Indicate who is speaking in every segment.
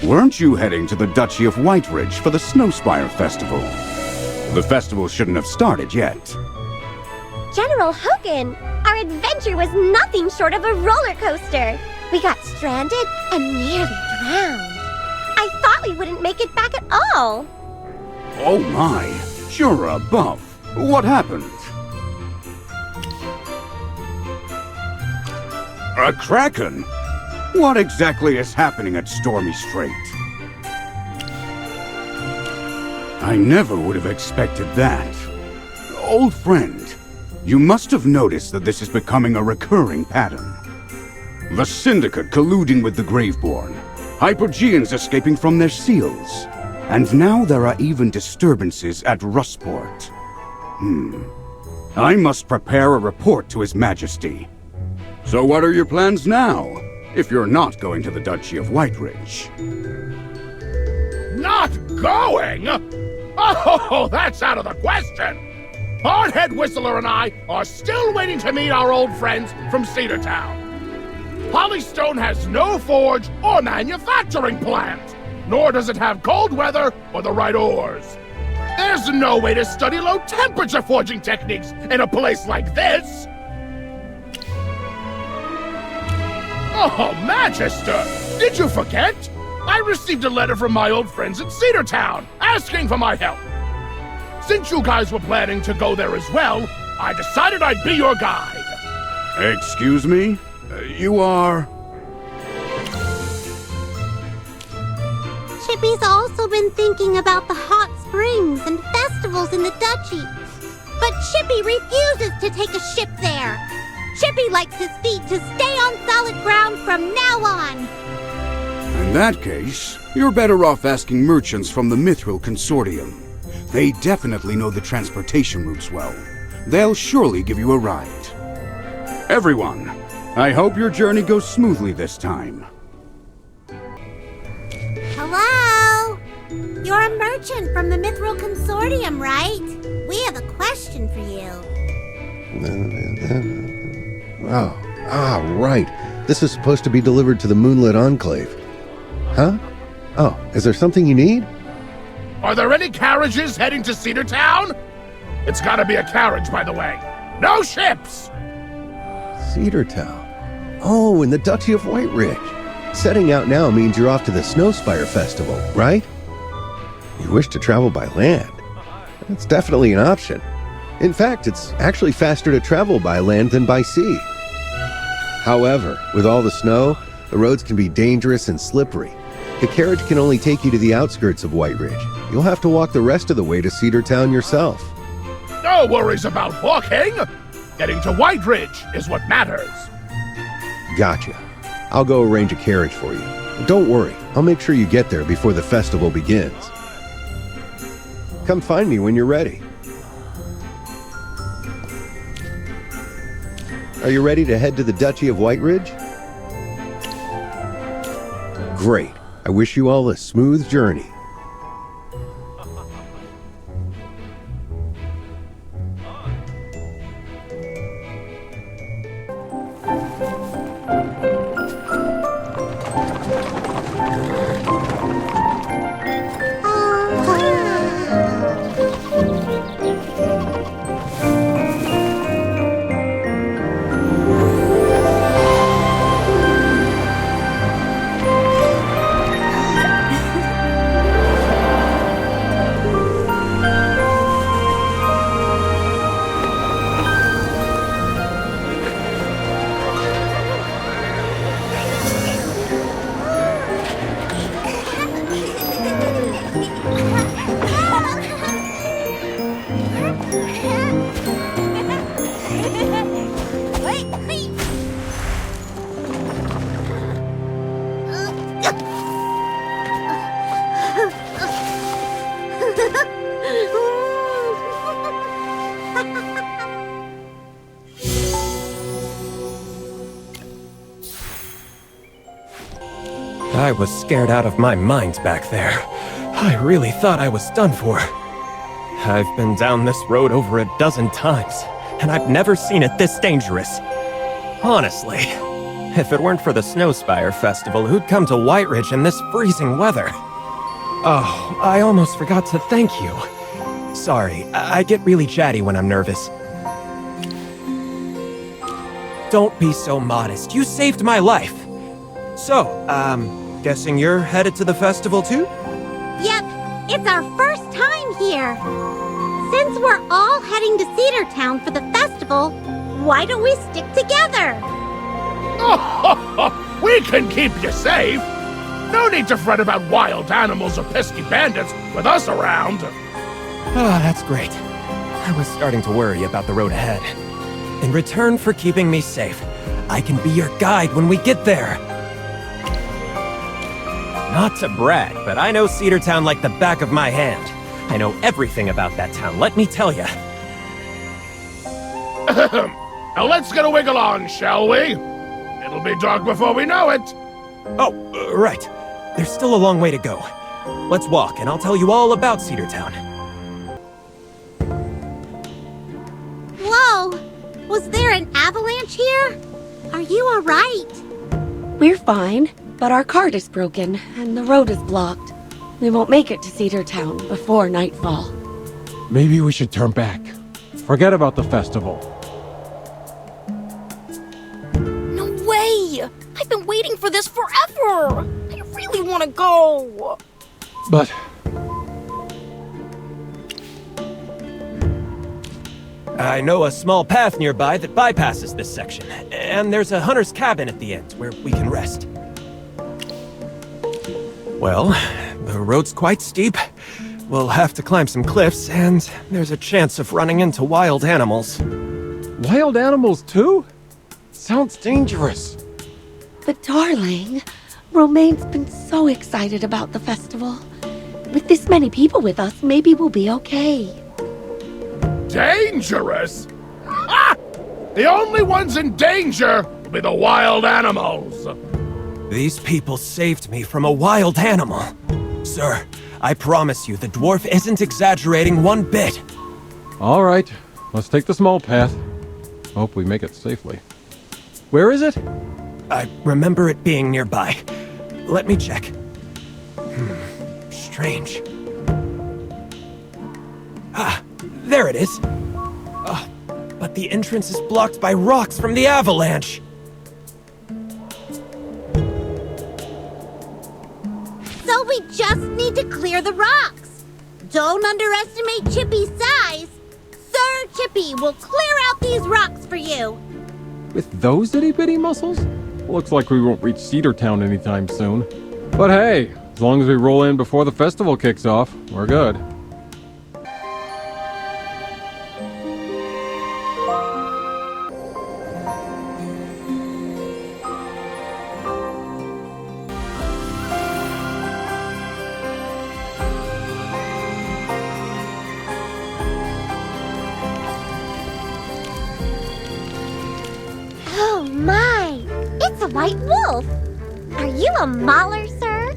Speaker 1: Weren't you heading to the Duchy of Whiteridge for the Snowspire Festival? The festival shouldn't have started yet.
Speaker 2: General Hogan, our adventure was nothing short of a roller coaster. We got stranded and nearly drowned. I thought we wouldn't make it back at all.
Speaker 1: Oh my, you're a buff. What happened? A kraken? What exactly is happening at Stormy Strait? I never would have expected that. Old friend, you must have noticed that this is becoming a recurring pattern. The Syndicate colluding with the Graveborn, Hypergeans escaping from their seals, and now there are even disturbances at Rustport. I must prepare a report to His Majesty. So what are your plans now, if you're not going to the Duchy of Whiteridge?
Speaker 3: Not going? Oh, that's out of the question! Hardhead Whistler and I are still waiting to meet our old friends from Cedartown. Hollystone has no forge or manufacturing plant, nor does it have cold weather or the right ores. There's no way to study low-temperature forging techniques in a place like this! Oh, Magister! Did you forget? I received a letter from my old friends at Cedartown, asking for my help. Since you guys were planning to go there as well, I decided I'd be your guide.
Speaker 1: Excuse me? You are...
Speaker 4: Chippy's also been thinking about the hot springs and festivals in the Duchy. But Chippy refuses to take a ship there. Chippy likes his feet to stay on solid ground from now on.
Speaker 1: In that case, you're better off asking merchants from the Mithril Consortium. They definitely know the transportation routes well. They'll surely give you a ride. Everyone, I hope your journey goes smoothly this time.
Speaker 4: Hello? You're a merchant from the Mithril Consortium, right? We have a question for you.
Speaker 5: Right. This is supposed to be delivered to the Moonlit Enclave. Huh? Oh, is there something you need?
Speaker 3: Are there any carriages heading to Cedartown? It's gotta be a carriage, by the way. No ships!
Speaker 5: Cedartown. Oh, in the Duchy of Whiteridge. Setting out now means you're off to the Snowspire Festival, right? You wish to travel by land. That's definitely an option. In fact, it's actually faster to travel by land than by sea. However, with all the snow, the roads can be dangerous and slippery. The carriage can only take you to the outskirts of Whiteridge. You'll have to walk the rest of the way to Cedartown yourself.
Speaker 3: No worries about walking! Getting to Whiteridge is what matters.
Speaker 5: Gotcha. I'll go arrange a carriage for you. Don't worry, I'll make sure you get there before the festival begins. Come find me when you're ready. Are you ready to head to the Duchy of Whiteridge? Great. I wish you all a smooth journey.
Speaker 6: I was scared out of my mind back there. I really thought I was done for. I've been down this road over a dozen times, and I've never seen it this dangerous. Honestly. If it weren't for the Snowspire Festival, who'd come to White Ridge in this freezing weather? Oh, I almost forgot to thank you. Sorry, I get really chatty when I'm nervous. Don't be so modest. You saved my life. So, guessing you're headed to the festival too?
Speaker 4: Yep, it's our first time here. Since we're all heading to Cedar Town for the festival, why don't we stick together?
Speaker 3: Oh, we can keep you safe. No need to fret about wild animals or pesky bandits with us around.
Speaker 6: Ah, that's great. I was starting to worry about the road ahead. In return for keeping me safe, I can be your guide when we get there. Not to brag, but I know Cedar Town like the back of my hand. I know everything about that town, let me tell ya.
Speaker 3: Now let's get a wiggle on, shall we? It'll be dark before we know it.
Speaker 6: Oh, right. There's still a long way to go. Let's walk, and I'll tell you all about Cedar Town.
Speaker 4: Whoa! Was there an avalanche here? Are you alright?
Speaker 7: We're fine, but our cart is broken, and the road is blocked. We won't make it to Cedar Town before nightfall.
Speaker 8: Maybe we should turn back. Forget about the festival.
Speaker 9: No way! I've been waiting for this forever! I really want to go!
Speaker 8: But
Speaker 6: I know a small path nearby that bypasses this section, and there's a hunter's cabin at the end where we can rest. Well, the road's quite steep. We'll have to climb some cliffs, and there's a chance of running into wild animals.
Speaker 8: wild animals too? Sounds dangerous.
Speaker 7: But darling, Romaine's been so excited about the festival. With this many people with us, maybe we'll be okay.
Speaker 3: Dangerous? Ha! The only ones in danger will be the wild animals.
Speaker 6: These people saved me from a wild animal. Sir, I promise you the dwarf isn't exaggerating one bit.
Speaker 8: All right, let's take the small path. Hope we make it safely. Where is it?
Speaker 6: I remember it being nearby. Let me check. Strange. Ah, there it is. But the entrance is blocked by rocks from the avalanche.
Speaker 4: So we just need to clear the rocks. Don't underestimate Chippy's size. Sir Chippy will clear out these rocks for you.
Speaker 8: With those itty-bitty muscles? Looks like we won't reach Cedar Town anytime soon. But hey, as long as we roll in before the festival kicks off, we're good.
Speaker 2: Oh my! It's a white wolf! Are you a mauler, sir?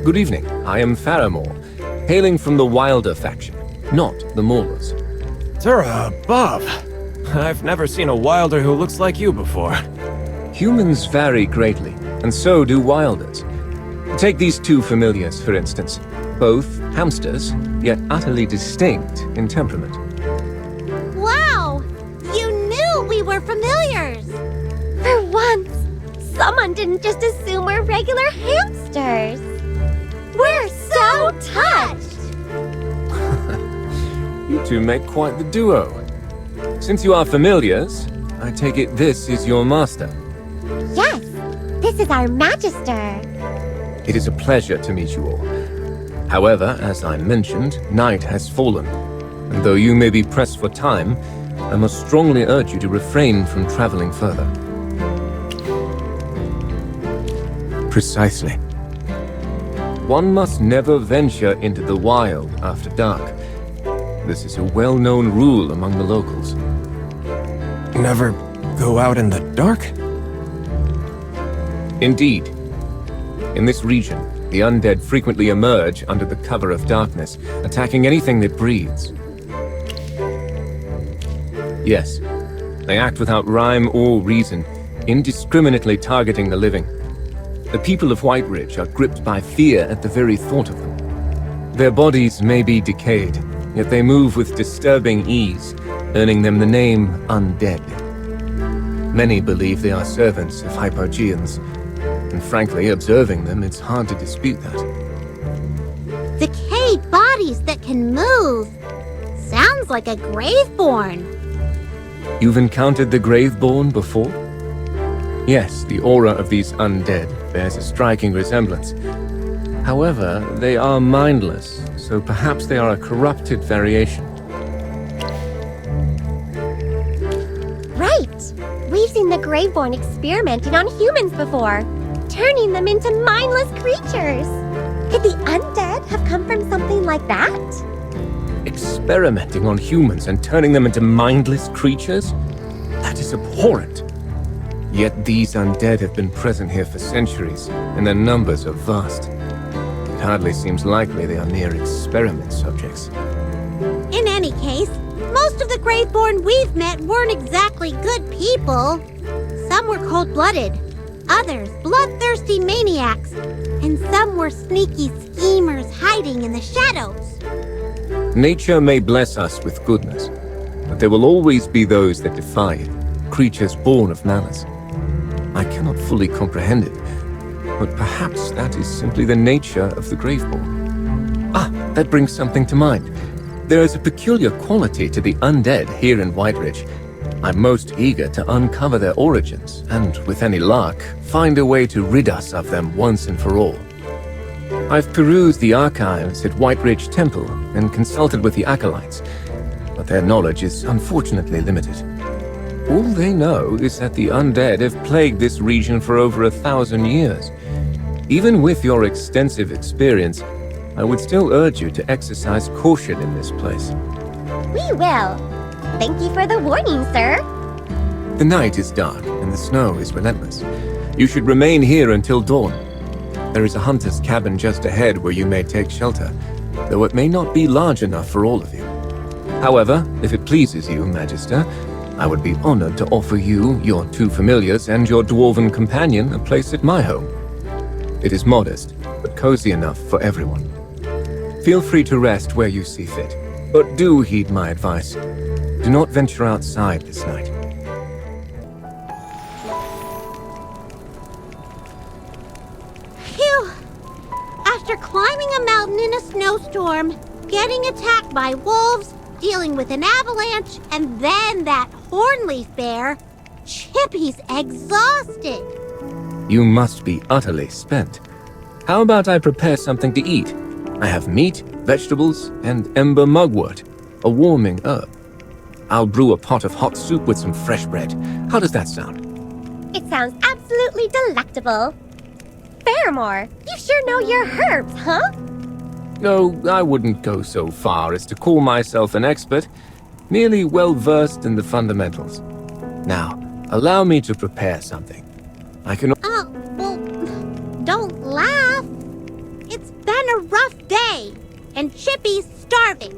Speaker 10: Good evening. I am Faramore, hailing from the Wilder faction, not the Maulers.
Speaker 6: Sir, Bob. I've never seen a wilder who looks like you before.
Speaker 10: Humans vary greatly, and so do Wilders. Take these two familiars, for instance. Both hamsters, yet utterly distinct in temperament.
Speaker 4: Wow! You knew we were familiars!
Speaker 2: For once, someone didn't just assume we're regular hamsters. We're so touched!
Speaker 10: You two make quite the duo. Since you are familiars, I take it this is your master.
Speaker 2: Yes, this is our magister.
Speaker 10: It is a pleasure to meet you all. However, as I mentioned, night has fallen. And though you may be pressed for time, I must strongly urge you to refrain from traveling further. Precisely. One must never venture into the wild after dark. This is a well-known rule among the locals.
Speaker 6: Never go out in the dark?
Speaker 10: Indeed. In this region, the undead frequently emerge under the cover of darkness, attacking anything that breathes. Yes, they act without rhyme or reason, indiscriminately targeting the living. The people of White Ridge are gripped by fear at the very thought of them. Their bodies may be decayed, yet they move with disturbing ease, earning them the name Undead. Many believe they are servants of Hypogeans, and frankly, observing them, it's hard to dispute that.
Speaker 4: Decayed bodies that can move. Sounds like a Graveborn.
Speaker 10: You've encountered the Graveborn before? Yes, the aura of these undead bears a striking resemblance. However, they are mindless, so perhaps they are a corrupted variation.
Speaker 2: Right! We've seen the Graveborn experimenting on humans before, turning them into mindless creatures. Could the undead have come from something like that?
Speaker 10: Experimenting on humans and turning them into mindless creatures? That is abhorrent. Yet these undead have been present here for centuries, and their numbers are vast. It hardly seems likely they are mere experiment subjects.
Speaker 4: In any case, most of the Graveborn we've met weren't exactly good people. Some were cold-blooded, others bloodthirsty maniacs, and some were sneaky schemers hiding in the shadows.
Speaker 10: Nature may bless us with goodness, but there will always be those that defy it, creatures born of malice. I cannot fully comprehend it, but perhaps that is simply the nature of the Graveborn. Ah, that brings something to mind. There is a peculiar quality to the undead here in White Ridge. I'm most eager to uncover their origins, and with any luck, find a way to rid us of them once and for all. I've perused the archives at White Ridge Temple and consulted with the acolytes, but their knowledge is unfortunately limited. All they know is that the undead have plagued this region for over 1,000 years. Even with your extensive experience, I would still urge you to exercise caution in this place.
Speaker 2: We will. Thank you for the warning, sir.
Speaker 10: The night is dark and the snow is relentless. You should remain here until dawn. There is a hunter's cabin just ahead where you may take shelter, though it may not be large enough for all of you. However, if it pleases you, Magister, I would be honored to offer you, your 2 familiars, and your dwarven companion a place at my home. It is modest, but cozy enough for everyone. Feel free to rest where you see fit, but do heed my advice. Do not venture outside this night.
Speaker 4: Phew! After climbing a mountain in a snowstorm, getting attacked by wolves, dealing with an avalanche, and then that hornleaf bear, Chippy's exhausted.
Speaker 10: You must be utterly spent. How about I prepare something to eat? I have meat, vegetables, and ember mugwort, a warming herb. I'll brew a pot of hot soup with some fresh bread. How does that sound?
Speaker 2: It sounds absolutely delectable. Fairmore, you sure know your herbs, huh?
Speaker 10: No, I wouldn't go so far as to call myself an expert, merely well-versed in the fundamentals. Now, allow me to prepare something. I can...
Speaker 4: Oh, well, don't laugh. It's been a rough day, and Chippy's starving.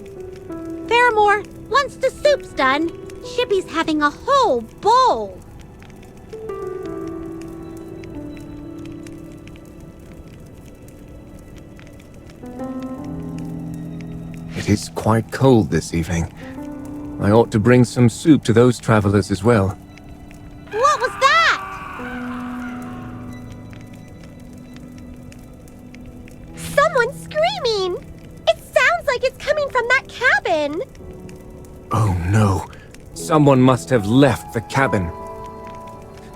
Speaker 4: Fairmore, once the soup's done, Chippy's having a whole bowl.
Speaker 10: It is quite cold this evening. I ought to bring some soup to those travelers as well.
Speaker 4: What was that?
Speaker 2: Someone's screaming! It sounds like it's coming from that cabin!
Speaker 10: Oh no. Someone must have left the cabin.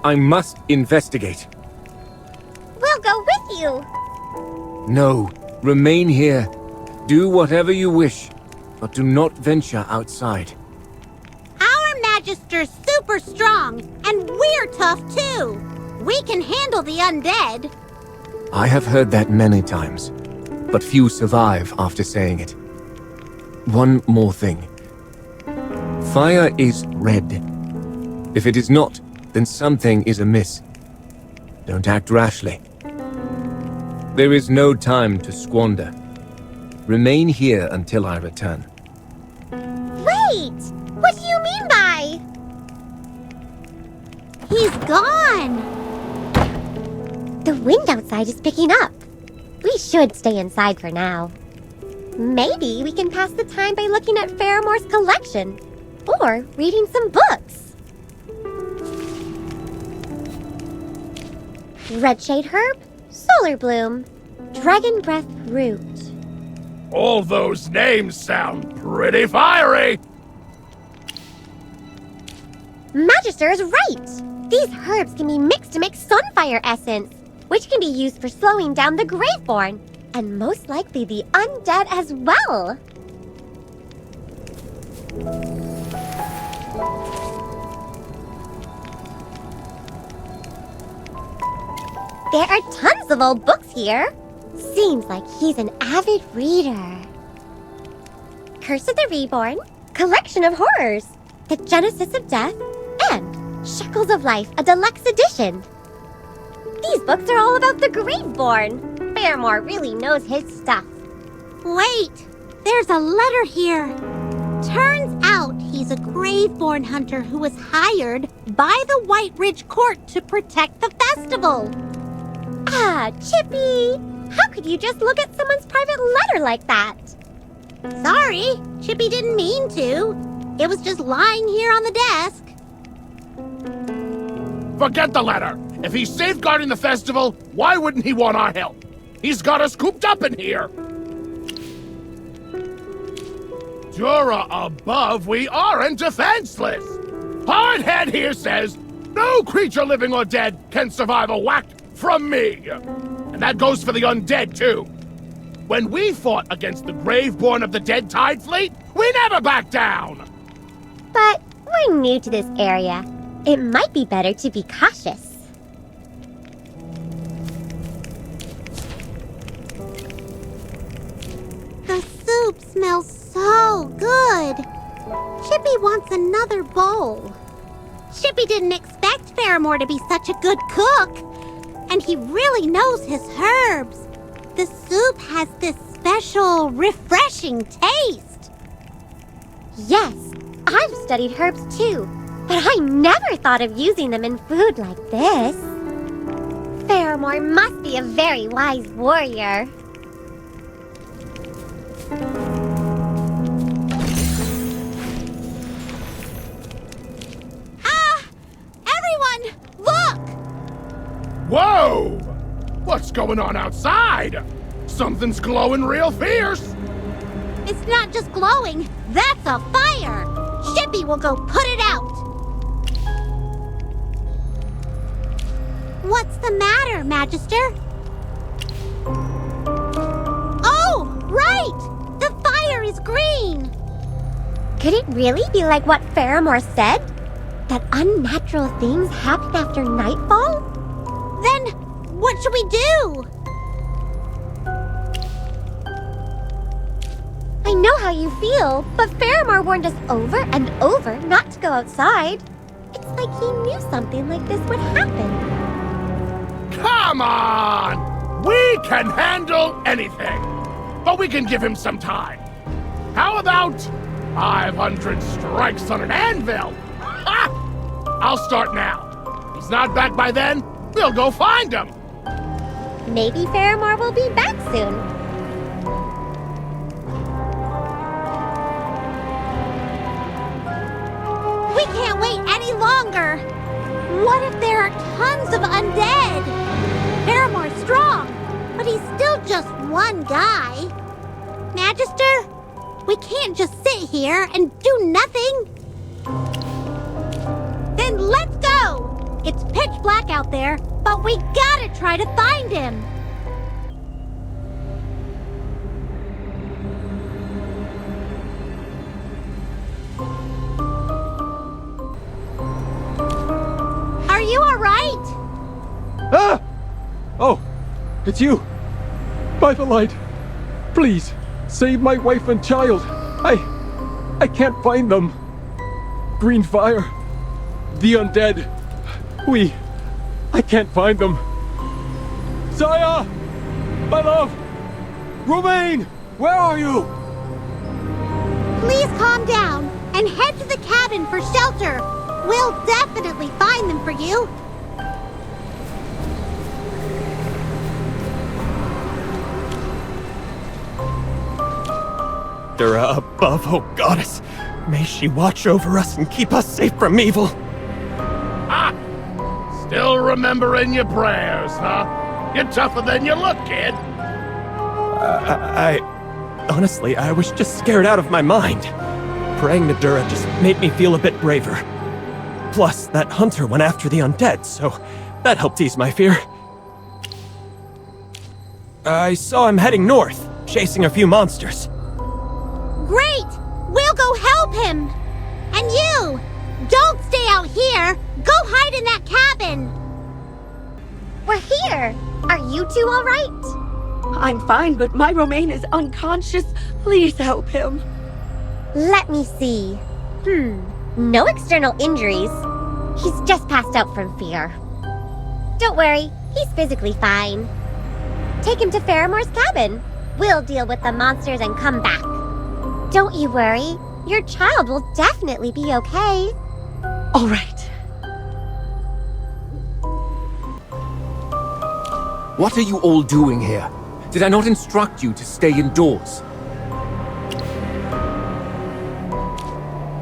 Speaker 10: I must investigate.
Speaker 2: We'll go with you!
Speaker 10: No, remain here. Do whatever you wish, but do not venture outside.
Speaker 4: Our Magister's super strong, and we're tough too. We can handle the undead.
Speaker 10: I have heard that many times, but few survive after saying it. One more thing. Fire is red. If it is not, then something is amiss. Don't act rashly. There is no time to squander. Remain here until I return.
Speaker 2: Wait! What do you mean by...
Speaker 4: He's gone!
Speaker 2: The wind outside is picking up. We should stay inside for now. Maybe we can pass the time by looking at Faramore's collection. Or reading some books. Redshade herb, solar bloom, dragon breath root.
Speaker 3: All those names sound pretty fiery.
Speaker 2: Magister is right! These herbs can be mixed to make sunfire essence, which can be used for slowing down the Graveborn, and most likely the undead as well. There are tons of old books here. Seems like he's an avid reader. Curse of the Reborn, Collection of Horrors, The Genesis of Death, and Shackles of Life, a deluxe edition. These books are all about the Graveborn. Faramore really knows his stuff.
Speaker 4: Wait! There's a letter here. Turns out he's a Graveborn hunter who was hired by the White Ridge Court to protect the festival.
Speaker 2: Ah, Chippy! How could you just look at someone's private letter like that?
Speaker 4: Sorry, Chippy didn't mean to. It was just lying here on the desk.
Speaker 3: Forget the letter. If he's safeguarding the festival, why wouldn't he want our help? He's got us cooped up in here. Dura above, we aren't defenseless. Hardhead here says, no creature living or dead can survive a whack from me. And that goes for the undead, too. When we fought against the Graveborn of the Dead Tide Fleet, we never backed down.
Speaker 2: But we're new to this area. It might be better to be cautious.
Speaker 4: The soup smells so good. Chippy wants another bowl. Chippy didn't expect Faramore to be such a good cook. And he really knows his herbs. The soup has this special, refreshing taste.
Speaker 2: Yes, I've studied herbs too, but I never thought of using them in food like this. Faramore must be a very wise warrior.
Speaker 4: Everyone, look!
Speaker 3: Whoa! What's going on outside? Something's glowing real fierce.
Speaker 4: It's not just glowing, that's a fire! Chippy will go put it out! What's the matter, Magister? Oh, right! The fire is green!
Speaker 2: Could it really be like what Faramore said? That unnatural things happen after nightfall?
Speaker 4: Then, what should we do?
Speaker 2: I know how you feel, but Faramore warned us over and over not to go outside. It's like he knew something like this would happen.
Speaker 3: Come on! We can handle anything. But we can give him some time. How about 500 strikes on an anvil? Ha! I'll start now. If he's not back by then, we'll go find him.
Speaker 2: Maybe Faramore will be back soon.
Speaker 4: We can't wait any longer! What if there are tons of undead? Faramore's strong, but he's still just one guy. Magister, we can't just sit here and do nothing. Then let's go! It's pitch black out there, but we gotta try to find him. Are you alright?
Speaker 8: Ah! Oh, it's you. By the light. Please, save my wife and child. I can't find them. Green fire. The undead. I can't find them. Saya! My love! Romaine! Where are you?
Speaker 4: Please calm down and head to the cabin for shelter. We'll definitely find them for you. you.
Speaker 6: Dura above, oh goddess. May she watch over us and keep us safe from evil.
Speaker 3: Ah! Still remembering your prayers, huh? You're tougher than you look, kid.
Speaker 6: Honestly, I was just scared out of my mind. Praying to Dura just made me feel a bit braver. Plus, that hunter went after the undead, so that helped ease my fear. I saw him heading north, chasing a few monsters.
Speaker 4: Great! We'll go help him! And you! Don't stay out here! Go hide in that cabin!
Speaker 2: We're here. Are you two all right?
Speaker 7: I'm fine, but my Romaine is unconscious. Please help him.
Speaker 2: Let me see. No external injuries. He's just passed out from fear. Don't worry, he's physically fine. Take him to Faramore's cabin. We'll deal with the monsters and come back. Don't you worry. Your child will definitely be okay.
Speaker 7: All right.
Speaker 10: What are you all doing here? Did I not instruct you to stay indoors?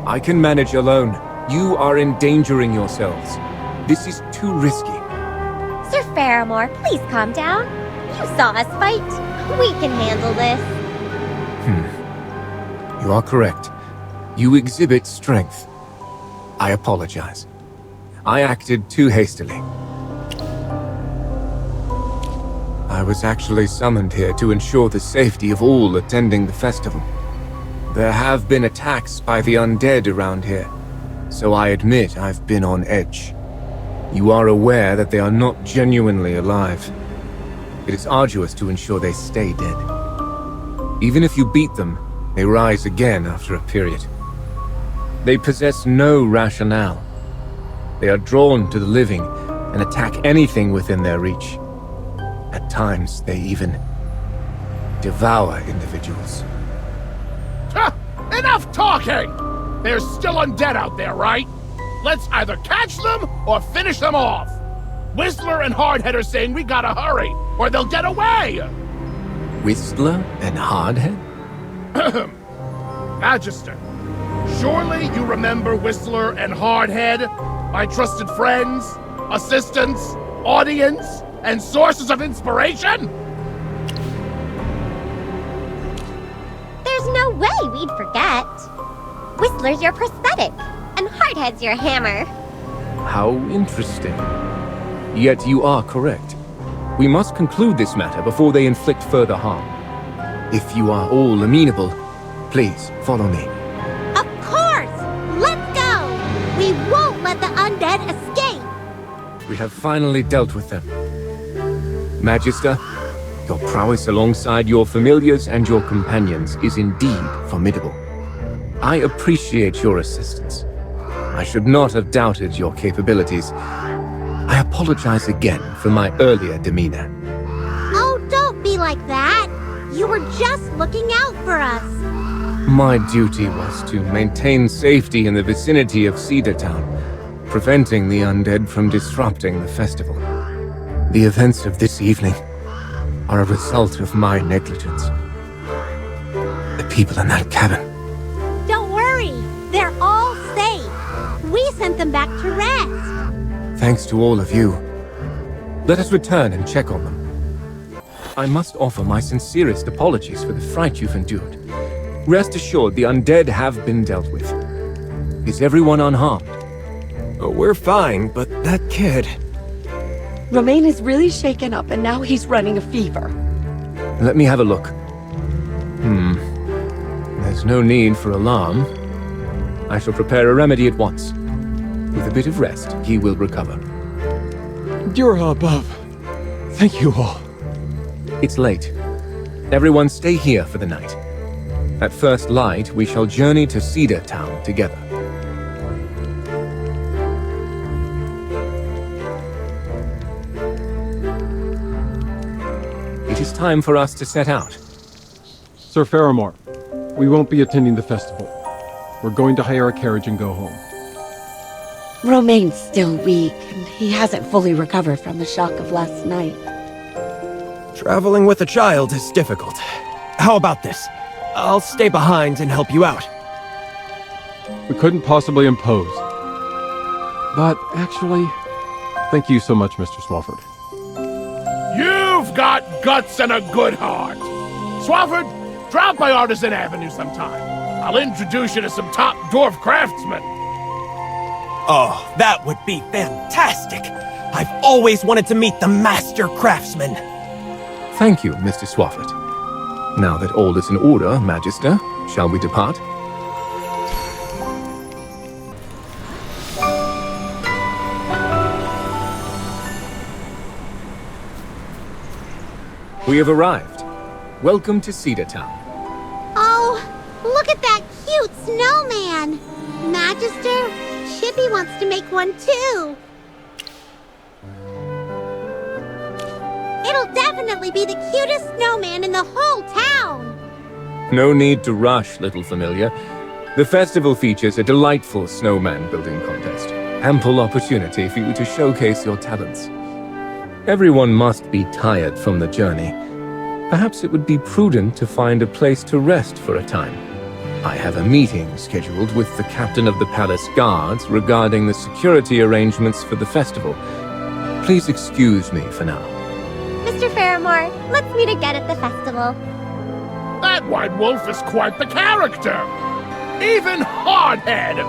Speaker 10: I can manage alone. You are endangering yourselves. This is too risky.
Speaker 2: Sir Faramore, please calm down. You saw us fight. We can handle this.
Speaker 10: You are correct. You exhibit strength. I apologize. I acted too hastily. I was actually summoned here to ensure the safety of all attending the festival. There have been attacks by the undead around here, so I admit I've been on edge. You are aware that they are not genuinely alive. It is arduous to ensure they stay dead. Even if you beat them, they rise again after a period. They possess no rationale. They are drawn to the living and attack anything within their reach. At times, they even devour individuals.
Speaker 3: Ha! Enough talking! There's still undead out there, right? Let's either catch them or finish them off. Whistler and Hardhead are saying we gotta hurry, or they'll get away!
Speaker 10: Whistler and Hardhead?
Speaker 3: Magister, surely you remember Whistler and Hardhead, my trusted friends, assistants, audience, and sources of inspiration?
Speaker 2: There's no way we'd forget. Whistler's your prosthetic, and Hardhead's your hammer.
Speaker 10: How interesting. Yet you are correct. We must conclude this matter before they inflict further harm. If you are all amenable, please follow me.
Speaker 4: Of course! Let's go! We won't let the undead escape!
Speaker 10: We have finally dealt with them. Magister, your prowess alongside your familiars and your companions is indeed formidable. I appreciate your assistance. I should not have doubted your capabilities. I apologize again for my earlier demeanor.
Speaker 4: Oh, don't be like that! You were just looking out for us!
Speaker 10: My duty was to maintain safety in the vicinity of Cedar Town, preventing the undead from disrupting the festival. The events of this evening are a result of my negligence. The people in that cabin.
Speaker 4: Don't worry, they're all safe. We sent them back to rest.
Speaker 10: Thanks to all of you. Let us return and check on them. I must offer my sincerest apologies for the fright you've endured. Rest assured the undead have been dealt with. Is everyone unharmed?
Speaker 6: Oh, we're fine, but that kid...
Speaker 7: Romaine is really shaken up and now he's running a fever.
Speaker 10: Let me have a look. There's no need for alarm. I shall prepare a remedy at once. With a bit of rest, he will recover.
Speaker 8: Dura above. Thank you all.
Speaker 10: It's late. Everyone stay here for the night. At first light, we shall journey to Cedar Town together. It is time for us to set out.
Speaker 8: Sir Faramore, we won't be attending the festival. We're going to hire a carriage and go home.
Speaker 7: Romaine's still weak, and he hasn't fully recovered from the shock of last night.
Speaker 6: Traveling with a child is difficult. How about this? I'll stay behind and help you out.
Speaker 8: We couldn't possibly impose. But actually, thank you so much, Mr. Swafford.
Speaker 3: You've got guts and a good heart. Swafford, drop by Artisan Avenue sometime. I'll introduce you to some top dwarf craftsmen.
Speaker 6: Oh, that would be fantastic! I've always wanted to meet the master craftsman.
Speaker 10: Thank you, Mr. Swafford. Now that all is in order, Magister, shall we depart? We have arrived. Welcome to Cedar Town.
Speaker 4: Oh, look at that cute snowman! Magister, Chippy wants to make one too. It'll definitely be the cutest snowman in the whole town.
Speaker 10: No need to rush, little familiar. The festival features a delightful snowman building contest. Ample opportunity for you to showcase your talents. Everyone must be tired from the journey. Perhaps it would be prudent to find a place to rest for a time. I have a meeting scheduled with the captain of the palace guards regarding the security arrangements for the festival. Please excuse me for now.
Speaker 2: Mr. Faramore, let's meet again at the festival.
Speaker 3: That white wolf is quite the character. Even Hardhead,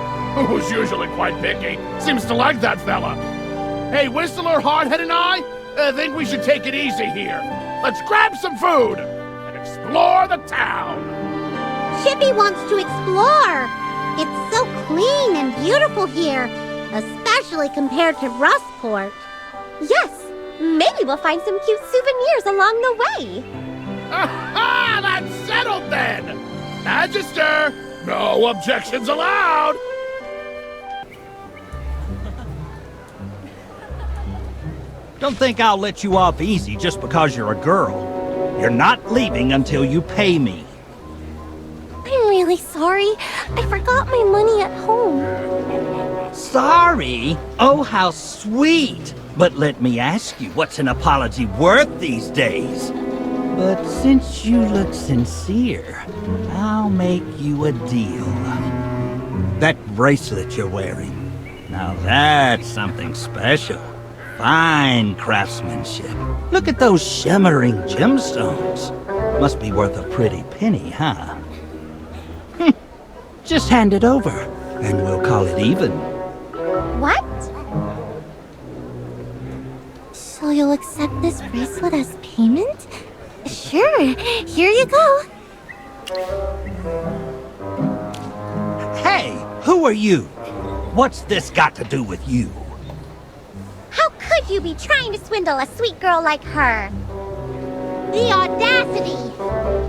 Speaker 3: who's usually quite picky, seems to like that fella. Hey, Whistler, Hardhead, and I think we should take it easy here. Let's grab some food and explore the town.
Speaker 4: Chippy wants to explore. It's so clean and beautiful here, especially compared to Rustport.
Speaker 2: Yes, maybe we'll find some cute souvenirs along the way.
Speaker 3: Aha! That's settled then! Magister, no objections allowed!
Speaker 11: Don't think I'll let you off easy just because you're a girl. You're not leaving until you pay me.
Speaker 2: I'm really sorry. I forgot my money at home.
Speaker 11: Sorry? Oh, how sweet. But let me ask you, what's an apology worth these days? But since you look sincere, I'll make you a deal. That bracelet you're wearing, now that's something special. Fine craftsmanship. Look at those shimmering gemstones. Must be worth a pretty penny, huh? Just hand it over, and we'll call it even.
Speaker 2: What? So you'll accept this bracelet as payment? Sure, here you go.
Speaker 11: Hey, who are you? What's this got to do with you?
Speaker 2: How could you be trying to swindle a sweet girl like her?
Speaker 4: The audacity!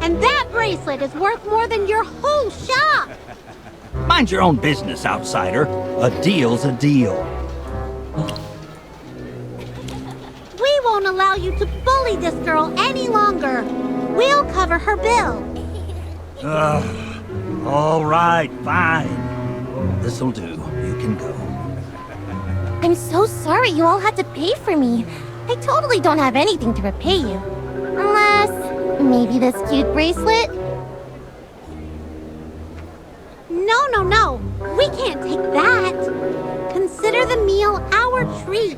Speaker 4: And that bracelet is worth more than your whole shop!
Speaker 11: Mind your own business, outsider. A deal's a deal.
Speaker 4: We won't allow you to bully this girl any longer. We'll cover her bill.
Speaker 11: All right, fine. This'll do. You can go.
Speaker 2: I'm so sorry you all had to pay for me. I totally don't have anything to repay you. Unless, maybe this cute bracelet?
Speaker 4: No. We can't take that. Consider the meal our treat.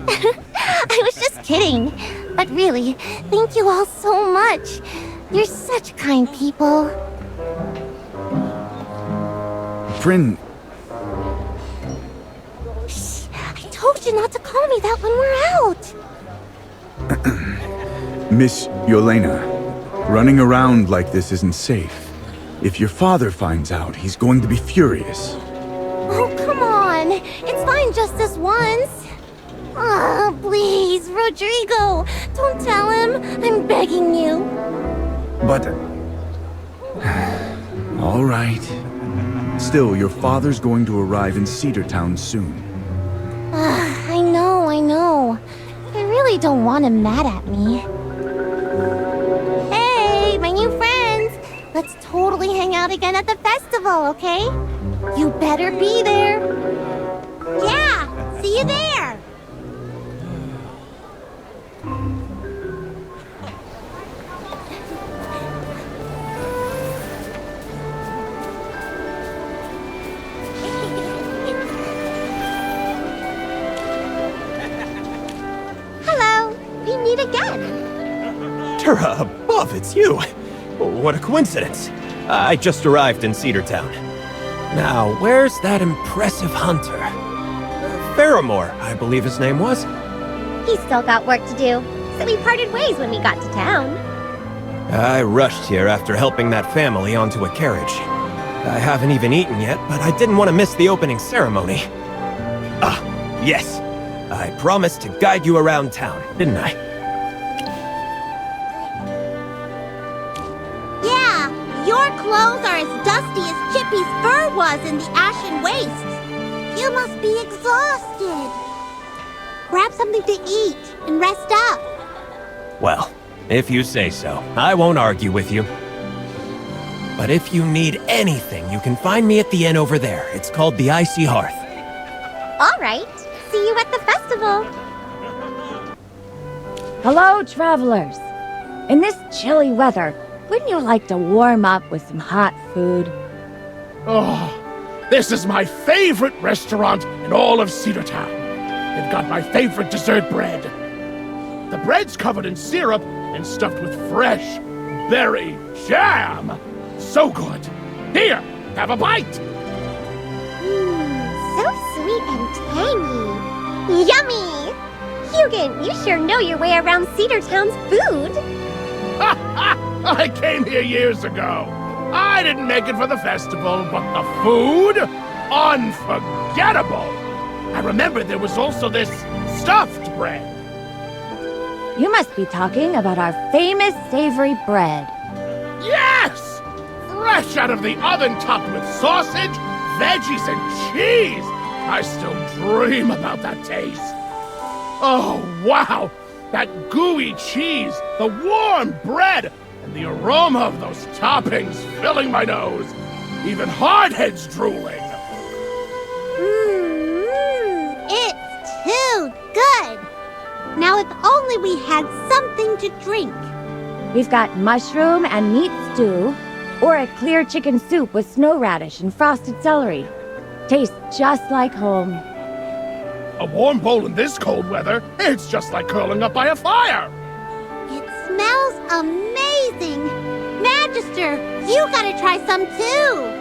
Speaker 2: I was just kidding. But really, thank you all so much. You're such kind people.
Speaker 1: Friend,
Speaker 2: Shh, I told you not to call me that when we're out.
Speaker 1: Miss Yelena, running around like this isn't safe. If your father finds out, he's going to be furious.
Speaker 2: Oh, come on. It's fine just this once. Oh, please, Rodrigo. Don't tell him. I'm begging you.
Speaker 1: But... all right. Still, your father's going to arrive in Cedar Town soon.
Speaker 2: I know. I really don't want him mad at me. Hey, my new friends! Let's totally hang out again at the festival, okay? You better be there.
Speaker 4: Yeah, see you there.
Speaker 2: Hello, we meet again.
Speaker 6: Terra above, it's you! What a coincidence. I just arrived in Cedar Town. Now, where's that impressive hunter? Faramore, I believe his name was.
Speaker 2: He's still got work to do, so we parted ways when we got to town.
Speaker 6: I rushed here after helping that family onto a carriage. I haven't even eaten yet, but I didn't want to miss the opening ceremony. Ah, yes. I promised to guide you around town, didn't I?
Speaker 4: Yeah, your clothes are as dusty as Chippy's fur was in the ashen wastes. You must be exhausted. Grab something to eat and rest up.
Speaker 6: Well, if you say so, I won't argue with you. But if you need anything, you can find me at the inn over there. It's called the Icy Hearth.
Speaker 2: All right, see you at the festival.
Speaker 12: Hello, travelers. In this chilly weather, wouldn't you like to warm up with some hot food?
Speaker 3: Oh, this is my favorite restaurant in all of Cedar Town. They've got my favorite dessert bread. The bread's covered in syrup and stuffed with fresh berry jam. So good. Here, have a bite.
Speaker 2: So sweet and tangy. Yummy! Hugin, you sure know your way around Cedar Town's food.
Speaker 3: I came here years ago. I didn't make it for the festival, but the food? Unforgettable! I remember there was also this stuffed bread.
Speaker 12: You must be talking about our famous savory bread.
Speaker 3: Yes! Fresh out of the oven topped with sausage, veggies, and cheese! I still dream about that taste. Oh, wow! That gooey cheese, the warm bread, and the aroma of those toppings filling my nose. Even Hardhead's drooling.
Speaker 4: It's too good. Now if only we had something to drink.
Speaker 12: We've got mushroom and meat stew, or a clear chicken soup with snow radish and frosted celery. Tastes just like home.
Speaker 3: A warm bowl in this cold weather, it's just like curling up by a fire.
Speaker 4: It smells amazing. Magister, you gotta try some too.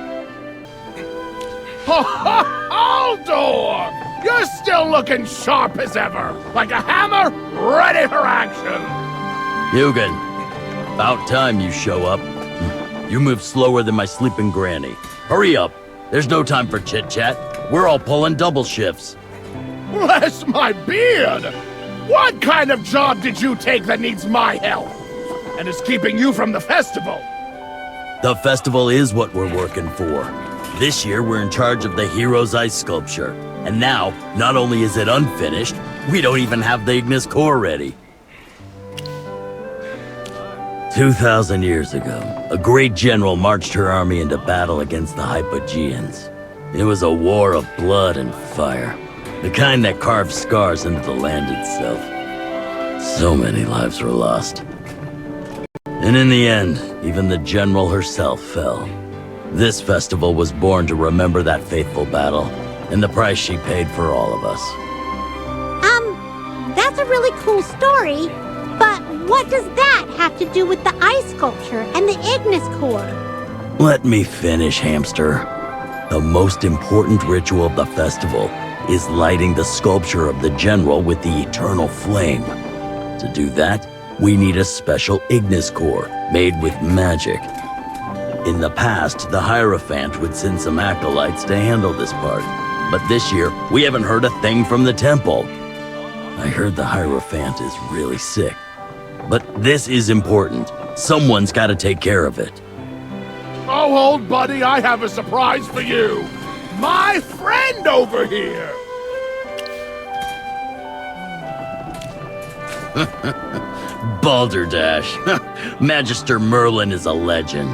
Speaker 3: Haldor! You're still looking sharp as ever, like a hammer, ready for action.
Speaker 13: Hugin, about time you show up. You move slower than my sleeping granny. Hurry up. There's no time for chit-chat. We're all pulling double shifts.
Speaker 3: Bless my beard! What kind of job did you take that needs my help? And is keeping you from the festival?
Speaker 13: The festival is what we're working for. This year, we're in charge of the Hero's Ice sculpture. And now, not only is it unfinished, we don't even have the Ignis core ready. 2,000 years ago, a great general marched her army into battle against the Hypogeans. It was a war of blood and fire, the kind that carved scars into the land itself. So many lives were lost. And in the end, even the general herself fell. This festival was born to remember that faithful battle, and the price she paid for all of us.
Speaker 4: That's a really cool story, but what does that have to do with the ice sculpture and the Ignis core?
Speaker 13: Let me finish, hamster. The most important ritual of the festival is lighting the sculpture of the general with the eternal flame. To do that, we need a special Ignis core made with magic. In the past, the Hierophant would send some acolytes to handle this part. But this year, we haven't heard a thing from the temple. I heard the Hierophant is really sick. But this is important. Someone's got to take care of it.
Speaker 3: Oh, old buddy, I have a surprise for you. My friend over here.
Speaker 13: Balderdash. Magister Merlin is a legend.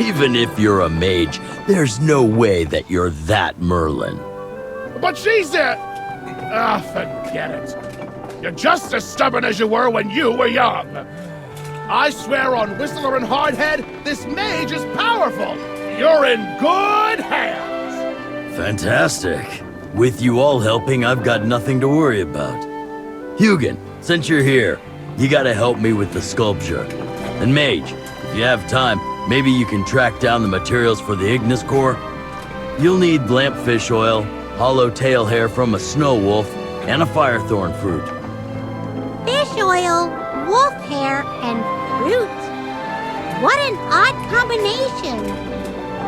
Speaker 13: Even if you're a mage, there's no way that you're that Merlin.
Speaker 3: But she's it! Forget it. You're just as stubborn as you were when you were young. I swear on Whistler and Hardhead, this mage is powerful. You're in good hands.
Speaker 13: Fantastic. With you all helping, I've got nothing to worry about. Hugin, since you're here, you gotta help me with the sculpture. And Mage, if you have time, maybe you can track down the materials for the Ignis core. You'll need lampfish oil, hollow tail hair from a snow wolf, and a firethorn fruit.
Speaker 4: Fish oil, wolf hair, and fruit. What an odd combination.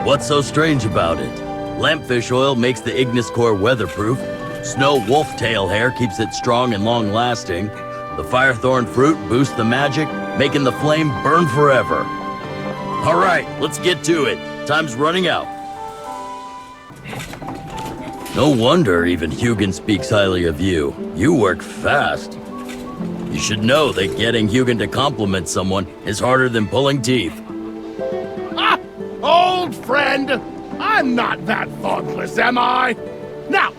Speaker 13: What's so strange about it? Lampfish oil makes the Ignis core weatherproof. Snow wolf tail hair keeps it strong and long-lasting. The firethorn fruit boosts the magic, making the flame burn forever. All right, let's get to it. Time's running out. No wonder even Hugin speaks highly of you. You work fast. You should know that getting Hugin to compliment someone is harder than pulling teeth.
Speaker 3: Ah! Old friend! I'm not that thoughtless, am I? Now,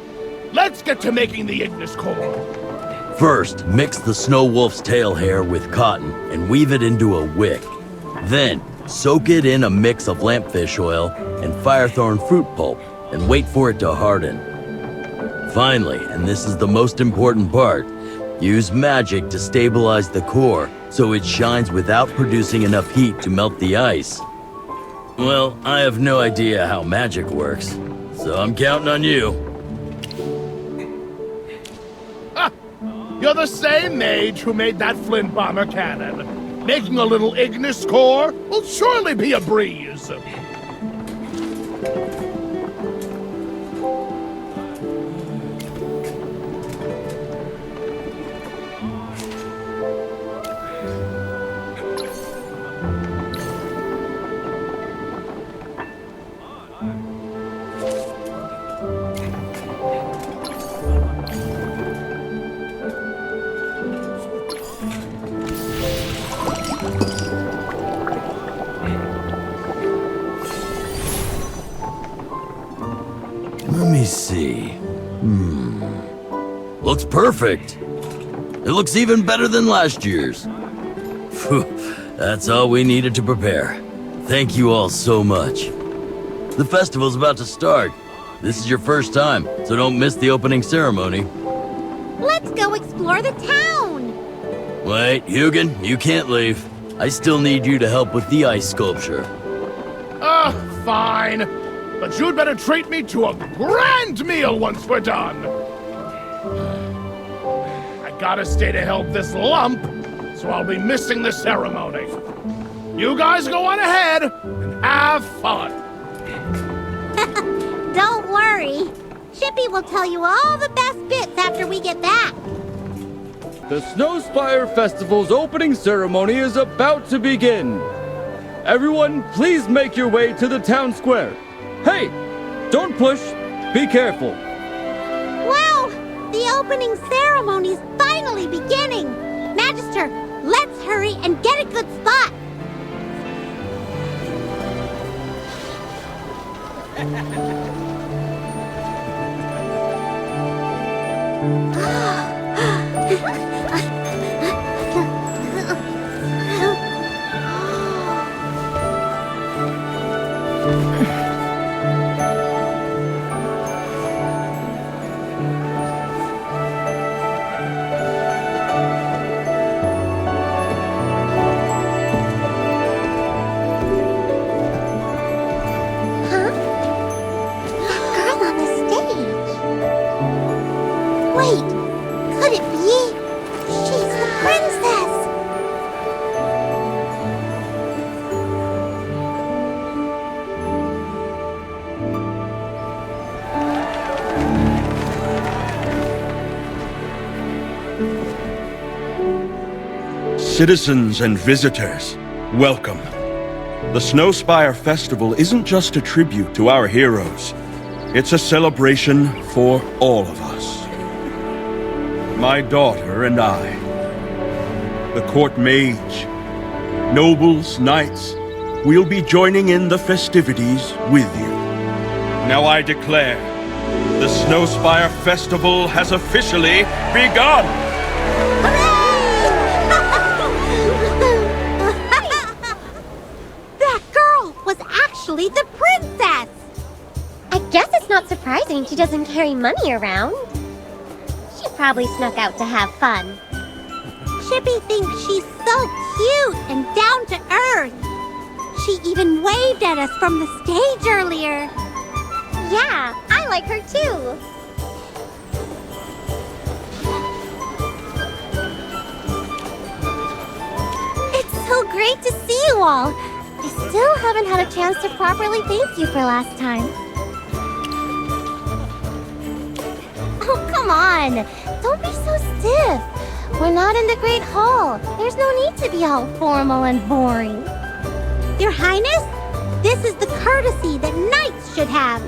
Speaker 3: let's get to making the Ignis core.
Speaker 13: First, mix the snow wolf's tail hair with cotton and weave it into a wick. Then, soak it in a mix of lampfish oil and firethorn fruit pulp and wait for it to harden. Finally, and this is the most important part, use magic to stabilize the core so it shines without producing enough heat to melt the ice. Well, I have no idea how magic works, so I'm counting on you.
Speaker 3: Ah, you're the same mage who made that flint bomber cannon. Making a little Ignis core will surely be a breeze.
Speaker 13: Let me see. Looks perfect. It looks even better than last year's. Phew, that's all we needed to prepare. Thank you all so much. The festival's about to start. This is your first time, so don't miss the opening ceremony.
Speaker 4: Let's go explore the town.
Speaker 13: Wait, Hugin, you can't leave. I still need you to help with the ice sculpture.
Speaker 3: Fine. But you'd better treat me to a grand meal once we're done. I gotta stay to help this lump, so I'll be missing the ceremony. You guys go on ahead and have fun.
Speaker 4: Don't worry. Chippy will tell you all the best bits after we get back.
Speaker 14: The Snowspire Festival's opening ceremony is about to begin. Everyone, please make your way to the town square. Hey, don't push. Be careful.
Speaker 4: Wow, the opening ceremony's finally beginning. Magister, let's hurry and get a good spot.
Speaker 15: Citizens and visitors, welcome. The Snowspire Festival isn't just a tribute to our heroes. It's a celebration for all of us. My daughter and I, the court mage, nobles, knights, we'll be joining in the festivities with you. Now I declare The Snowspire Festival has officially begun!
Speaker 4: That girl was actually the princess!
Speaker 2: I guess it's not surprising she doesn't carry money around. She probably snuck out to have fun.
Speaker 4: Chippy thinks she's so cute and down to earth. She even waved at us from the stage earlier.
Speaker 2: Yeah, I like her too.
Speaker 4: It's so great to see you all. I still haven't had a chance to properly thank you for last time. Oh, come on. Don't be so stiff. We're not in the Great Hall. There's no need to be all formal and boring. Your Highness, this is the courtesy that knights should have.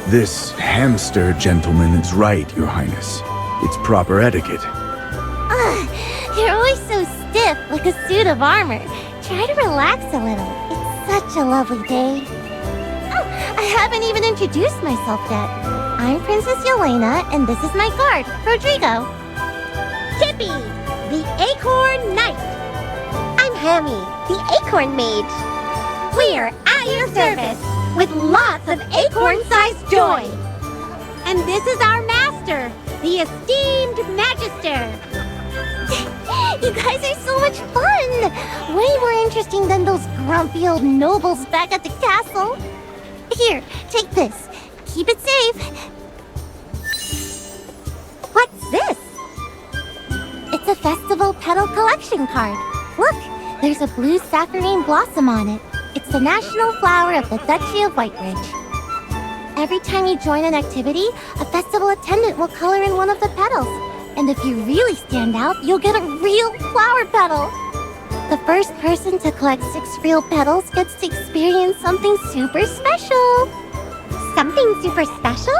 Speaker 16: This hamster gentleman is right, Your Highness. It's proper etiquette.
Speaker 4: Ugh, you're always so stiff, like a suit of armor. Try to relax a little. It's such a lovely day. Oh, I haven't even introduced myself yet. I'm Princess Yelena, and this is my guard, Rodrigo. Chippy, the Acorn Knight.
Speaker 2: I'm Hammy, the Acorn Mage.
Speaker 4: We're at your service, with lots of acorn-sized joy. And this is our master, the esteemed Magister. You guys are so much fun! Way more interesting than those grumpy old nobles back at the castle. Here, take this. Keep it safe.
Speaker 2: What's this?
Speaker 4: It's a festival petal collection card. Look, there's a blue saccharine blossom on it. It's the national flower of the Duchy of Whiteridge. Every time you join an activity, a festival attendant will color in one of the petals. And if you really stand out, you'll get a real flower petal. The first person to collect 6 real petals gets to experience something super special.
Speaker 2: Something super special?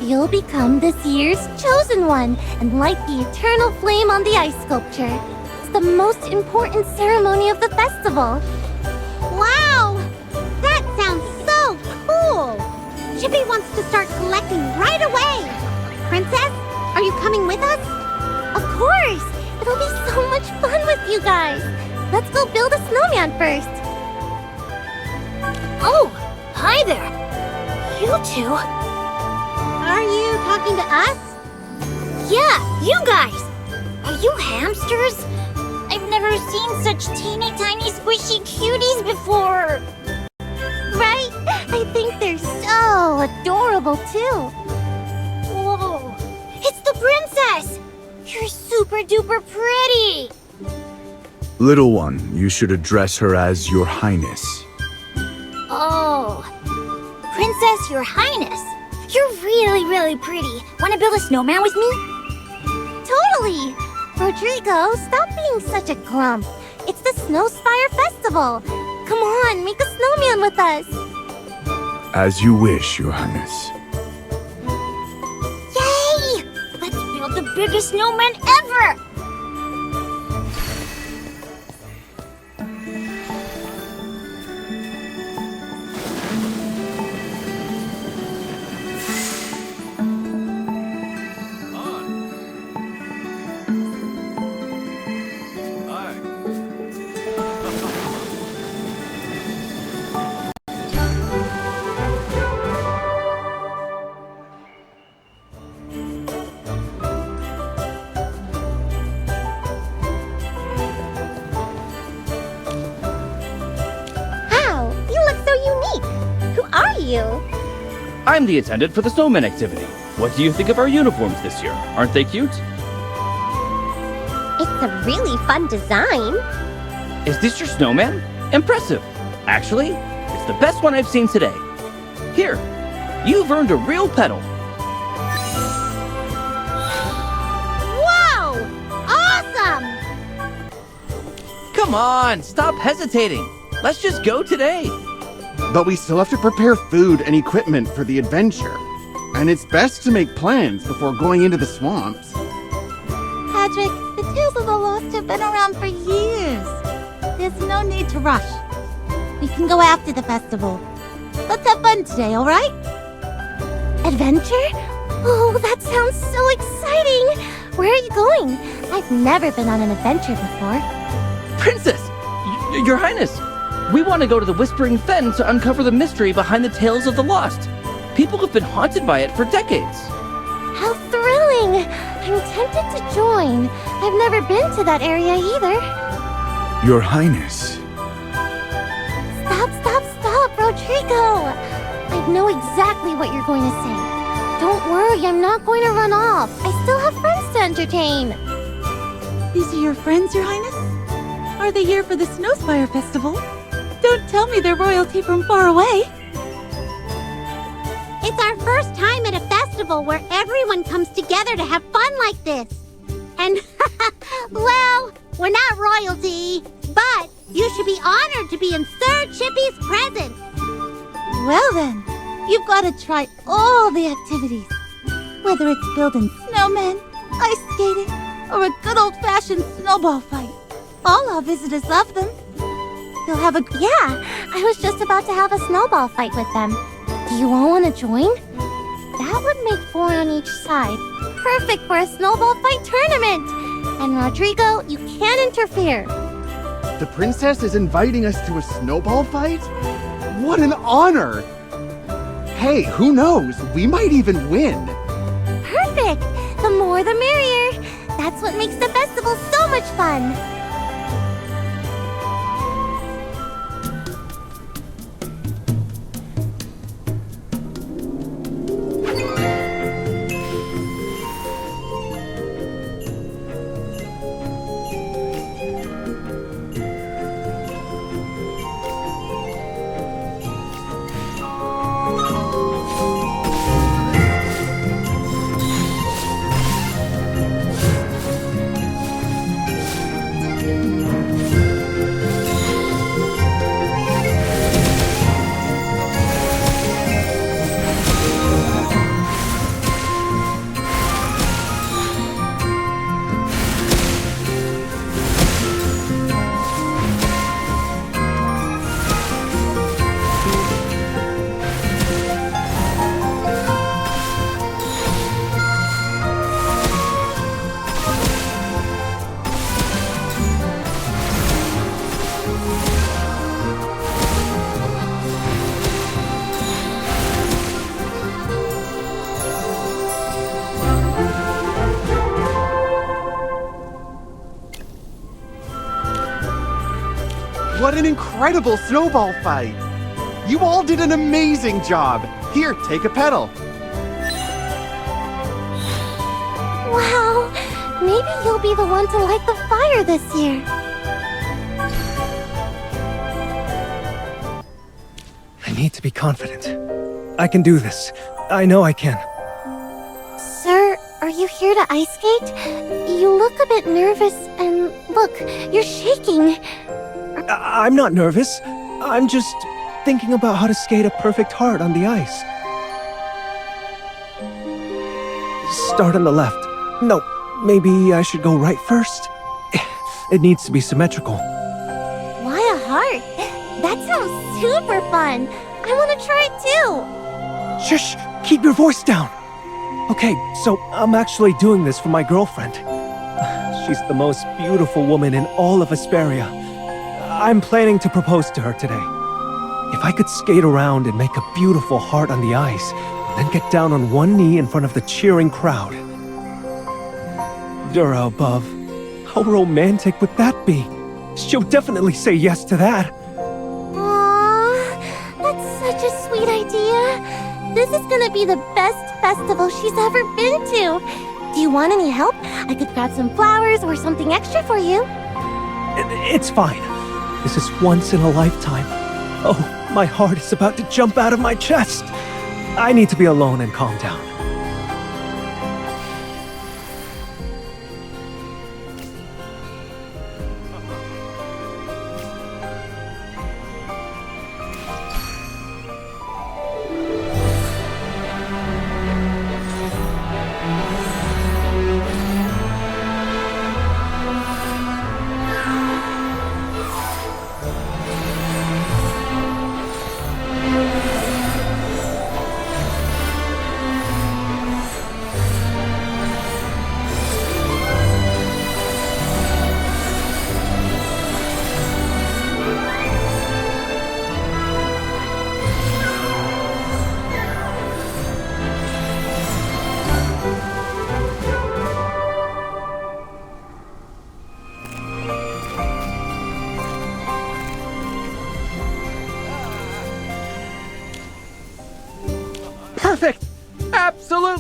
Speaker 4: You'll become this year's chosen one and light the eternal flame on the ice sculpture. It's the most important ceremony of the festival. Wow! That sounds so cool! Chippy wants to start collecting right away! Princess, are you coming with us? Of course! It'll be so much fun with you guys! Let's go build a snowman first!
Speaker 9: Oh, hi there! You two?
Speaker 4: Are you talking to us?
Speaker 9: Yeah, you guys! Are you hamsters? I've never seen such teeny tiny squishy cuties before!
Speaker 4: Right? I think they're so adorable too!
Speaker 9: Whoa! It's the princess! You're super duper pretty!
Speaker 16: Little one, you should address her as Your Highness.
Speaker 9: Oh. Princess, Your Highness! You're really, really pretty. Wanna build a snowman with me?
Speaker 4: Totally! Rodrigo, stop being such a grump. It's the Snowspire Festival. Come on, make a snowman with us.
Speaker 16: As you wish, Your Highness.
Speaker 9: Yay! Let's build the biggest snowman ever!
Speaker 14: I'm the attendant for the snowman activity. What do you think of our uniforms this year? Aren't they cute?
Speaker 2: It's a really fun design.
Speaker 14: Is this your snowman? Impressive. Actually, it's the best one I've seen today. Here, you've earned a real petal.
Speaker 4: Whoa! Awesome!
Speaker 14: Come on, stop hesitating. Let's just go today.
Speaker 17: But we still have to prepare food and equipment for the adventure. And it's best to make plans before going into the swamps.
Speaker 4: Patrick, the Tales of the Lost have been around for years. There's no need to rush. We can go after the festival. Let's have fun today, alright? Adventure? Oh, that sounds so exciting! Where are you going? I've never been on an adventure before.
Speaker 18: Princess! Your Highness! We want to go to the Whispering Fen to uncover the mystery behind the Tales of the Lost. People have been haunted by it for decades.
Speaker 4: How thrilling! I'm tempted to join. I've never been to that area either.
Speaker 16: Your Highness.
Speaker 4: Stop, Rodrigo! I know exactly what you're going to say. Don't worry, I'm not going to run off. I still have friends to entertain.
Speaker 19: These are your friends, Your Highness? Are they here for the Snowspire Festival? Don't tell me they're royalty from far away.
Speaker 4: It's our first time at a festival where everyone comes together to have fun like this. And, well, we're not royalty, but you should be honored to be in Sir Chippy's presence.
Speaker 19: Well then, you've got to try all the activities. Whether it's building snowmen, ice skating, or a good old-fashioned snowball fight. All our visitors love them. You'll have a...
Speaker 4: Yeah, I was just about to have a snowball fight with them. Do you all want to join? That would make 4 on each side. Perfect for a snowball fight tournament. And Rodrigo, you can't interfere.
Speaker 17: The princess is inviting us to a snowball fight? What an honor! Hey, who knows? We might even win.
Speaker 4: Perfect! The more the merrier. That's what makes the festival so much fun.
Speaker 17: What an incredible snowball fight! You all did an amazing job! Here, take a pedal.
Speaker 4: Wow! Maybe you'll be the one to light the fire this year.
Speaker 6: I need to be confident. I can do this. I know I can.
Speaker 4: Sir, are you here to ice skate? You look a bit nervous and look, you're shaking.
Speaker 6: I'm not nervous. I'm just thinking about how to skate a perfect heart on the ice. Start on the left. No, maybe I should go right first. It needs to be symmetrical.
Speaker 4: Why a heart? That sounds super fun. I want to try it too.
Speaker 6: Shush! Keep your voice down! Okay, so I'm actually doing this for my girlfriend. She's the most beautiful woman in all of Asperia. I'm planning to propose to her today. If I could skate around and make a beautiful heart on the ice, and then get down on one knee in front of the cheering crowd. Dura above. How romantic would that be? She'll definitely say yes to that.
Speaker 4: Aww, that's such a sweet idea. This is gonna be the best festival she's ever been to. Do you want any help? I could grab some flowers or something extra for you.
Speaker 6: It's fine. This is once in a lifetime. Oh, my heart is about to jump out of my chest. I need to be alone and calm down.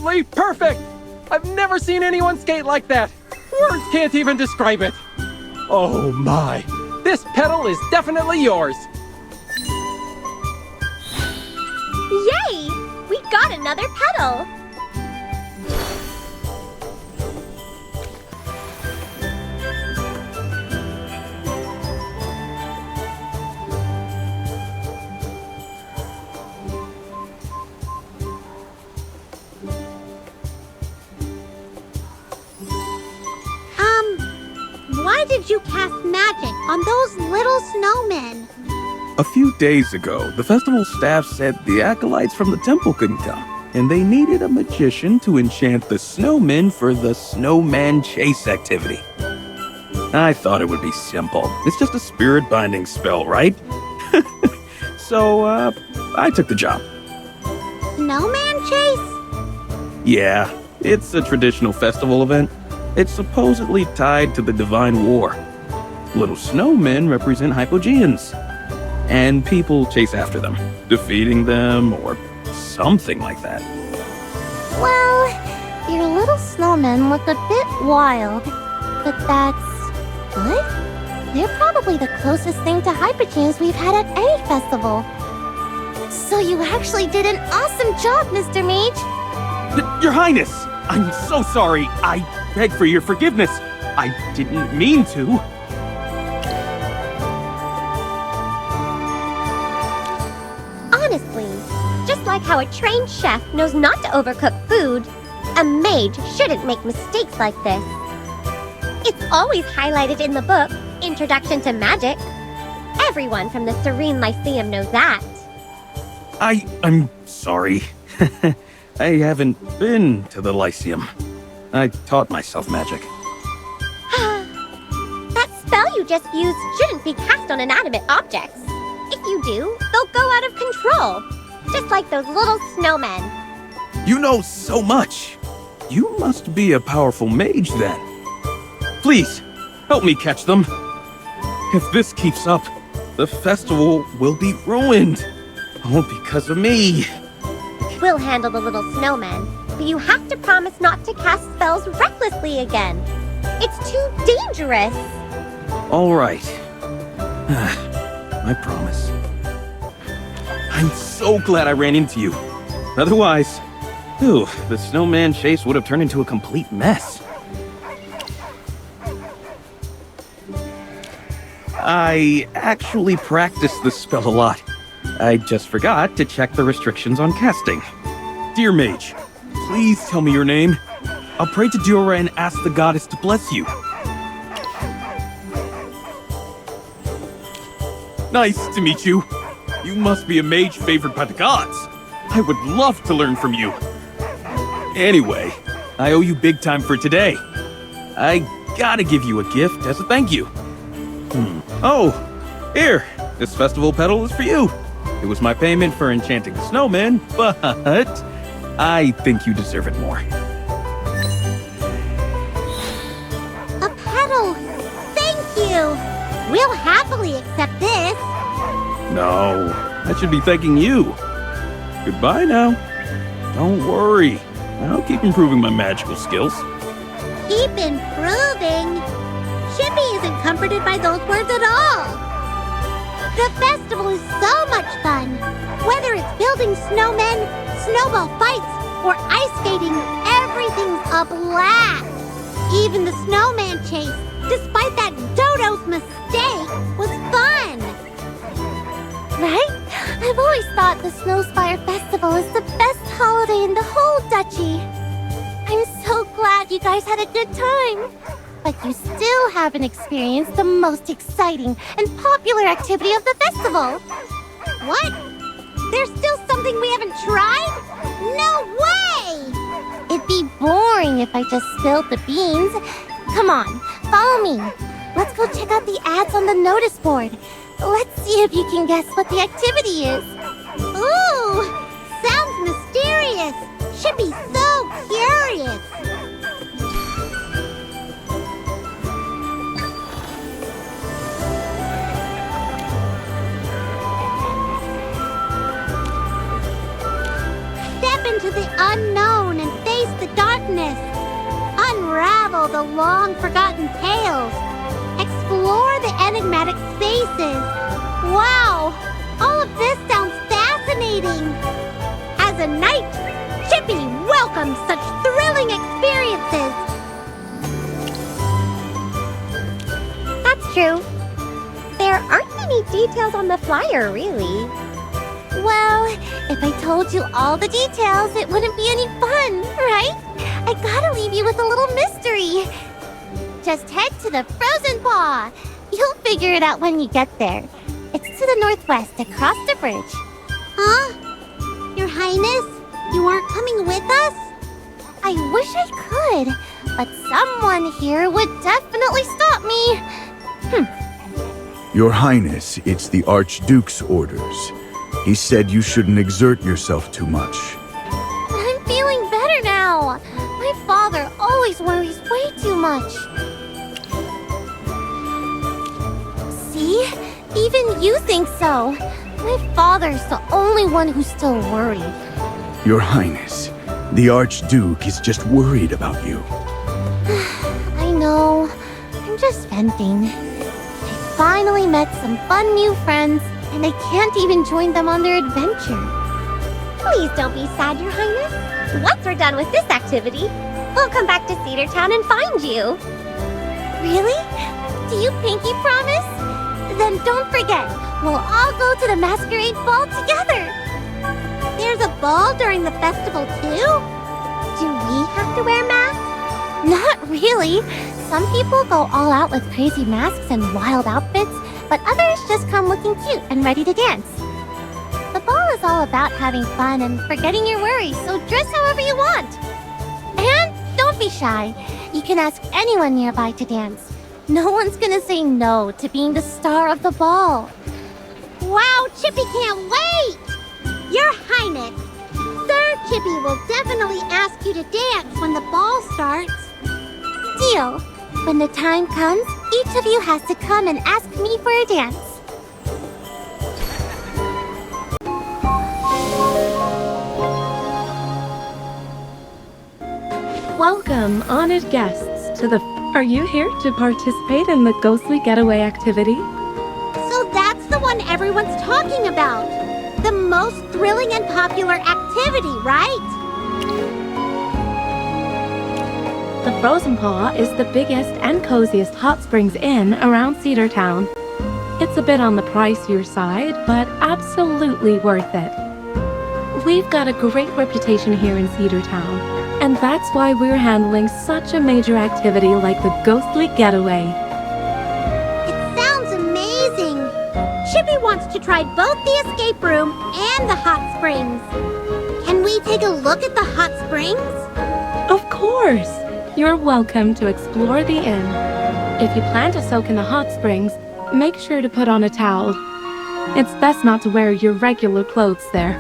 Speaker 8: absolutely perfect! I've never seen anyone skate like that. Words can't even describe it. Oh my, this pedal is definitely yours.
Speaker 2: Yay! We got another pedal!
Speaker 4: Why did you cast magic on those little snowmen?
Speaker 16: A few days ago, the festival staff said the acolytes from the temple couldn't come, and they needed a magician to enchant the snowmen for the snowman chase activity. I thought it would be simple. It's just a spirit binding spell, right? So, I took the job.
Speaker 4: Snowman chase?
Speaker 16: Yeah, it's a traditional festival event. It's supposedly tied to the Divine War. Little snowmen represent hypogeans, and people chase after them, defeating them or something like that.
Speaker 4: Well, your little snowmen look a bit wild, but that's good. They're probably the closest thing to hypogeans we've had at any festival. So you actually did an awesome job, Mr. Mage.
Speaker 16: Your Highness, I'm so sorry. I beg for your forgiveness. I didn't mean to.
Speaker 2: Honestly, just like how a trained chef knows not to overcook food, a mage shouldn't make mistakes like this. It's always highlighted in the book, Introduction to Magic. Everyone from the Serene Lyceum knows that.
Speaker 16: I'm sorry. I haven't been to the Lyceum. I taught myself magic.
Speaker 2: That spell you just used shouldn't be cast on inanimate objects. If you do, they'll go out of control. Just like those little snowmen.
Speaker 16: You know so much. You must be a powerful mage then. Please, help me catch them. If this keeps up, the festival will be ruined. All because of me.
Speaker 2: We'll handle the little snowmen, but you have to promise not to cast spells recklessly again. It's too dangerous.
Speaker 16: All right. I promise. I'm so glad I ran into you. Otherwise, the snowman chase would have turned into a complete mess. I actually practiced this spell a lot. I just forgot to check the restrictions on casting. Dear Mage, please tell me your name. I'll pray to Dura and ask the goddess to bless you. Nice to meet you. You must be a mage favored by the gods. I would love to learn from you. Anyway, I owe you big time for today. I gotta give you a gift as a thank you. Oh, here, this festival pedal is for you. It was my payment for enchanting the snowman, but I think you deserve it more.
Speaker 4: A pedal! Thank you! We'll happily accept this.
Speaker 16: No, I should be thanking you. Goodbye now. Don't worry, I'll keep improving my magical skills.
Speaker 4: Keep improving. Chippy isn't comforted by those words at all. The festival is so much fun. Whether it's building snowmen, snowball fights, or ice skating, everything's a blast. Even the snowman chase, despite that Dodo's mistake, was fun. Right? I've always thought the Snowspire Festival is the best holiday in the whole duchy. I'm so glad you guys had a good time. But you still haven't experienced the most exciting and popular activity of the festival. What? There's still something we haven't tried? No way! It'd be boring if I just spilled the beans. Come on, follow me. Let's go check out the ads on the notice board. Let's see if you can guess what the activity is. Ooh! Sounds mysterious! Should be so curious! Step into the unknown and face unravel the long-forgotten tales. Explore the enigmatic spaces. Wow! All of this sounds fascinating. As a knight, Chippy welcomes such thrilling experiences.
Speaker 2: That's true. There aren't many details on the flyer, really.
Speaker 4: Well, if I told you all the details, it wouldn't be any fun, right? I gotta leave you with a little mystery. Just head to the Frozen Paw. You'll figure it out when you get there. It's to the northwest, across the bridge. Huh? Your Highness, you aren't coming with us? I wish I could, but someone here would definitely stop me.
Speaker 20: Your Highness, it's the Archduke's orders. He said you shouldn't exert yourself too much.
Speaker 4: I'm feeling better now. My father always worries way too much. See? Even you think so. My father's the only one who's still worried.
Speaker 20: Your Highness, the Archduke is just worried about you.
Speaker 4: I know. I'm just venting. I finally met some fun new friends, and I can't even join them on their adventure.
Speaker 2: Please don't be sad, Your Highness. Once we're done with this activity, we'll come back to Cedar Town and find you.
Speaker 4: Really? Do you pinky promise? Then don't forget, we'll all go to the masquerade ball together. There's a ball during the festival too?
Speaker 2: Do we have to wear masks?
Speaker 4: Not really. Some people go all out with crazy masks and wild outfits, but others just come looking cute and ready to dance. The ball is all about having fun and forgetting your worries, so dress however you want. And don't be shy. You can ask anyone nearby to dance. No one's gonna say no to being the star of the ball. Wow, Chippy can't wait! Your Highness, Sir Chippy will definitely ask you to dance when the ball starts. Deal. When the time comes, each of you has to come and ask me for a dance.
Speaker 21: Welcome, honored guests, to the... Are you here to participate in the ghostly getaway activity?
Speaker 4: So that's the one everyone's talking about. The most thrilling and popular activity, right?
Speaker 21: The Frozen Paw is the biggest and coziest hot springs inn around Cedar Town. It's a bit on the pricier side, but absolutely worth it. We've got a great reputation here in Cedar Town, and that's why we're handling such a major activity like the ghostly getaway.
Speaker 4: It sounds amazing. Chippy wants to try both the escape room and the hot springs. Can we take a look at the hot springs?
Speaker 21: Of course! You're welcome to explore the inn. If you plan to soak in the hot springs, make sure to put on a towel. It's best not to wear your regular clothes there.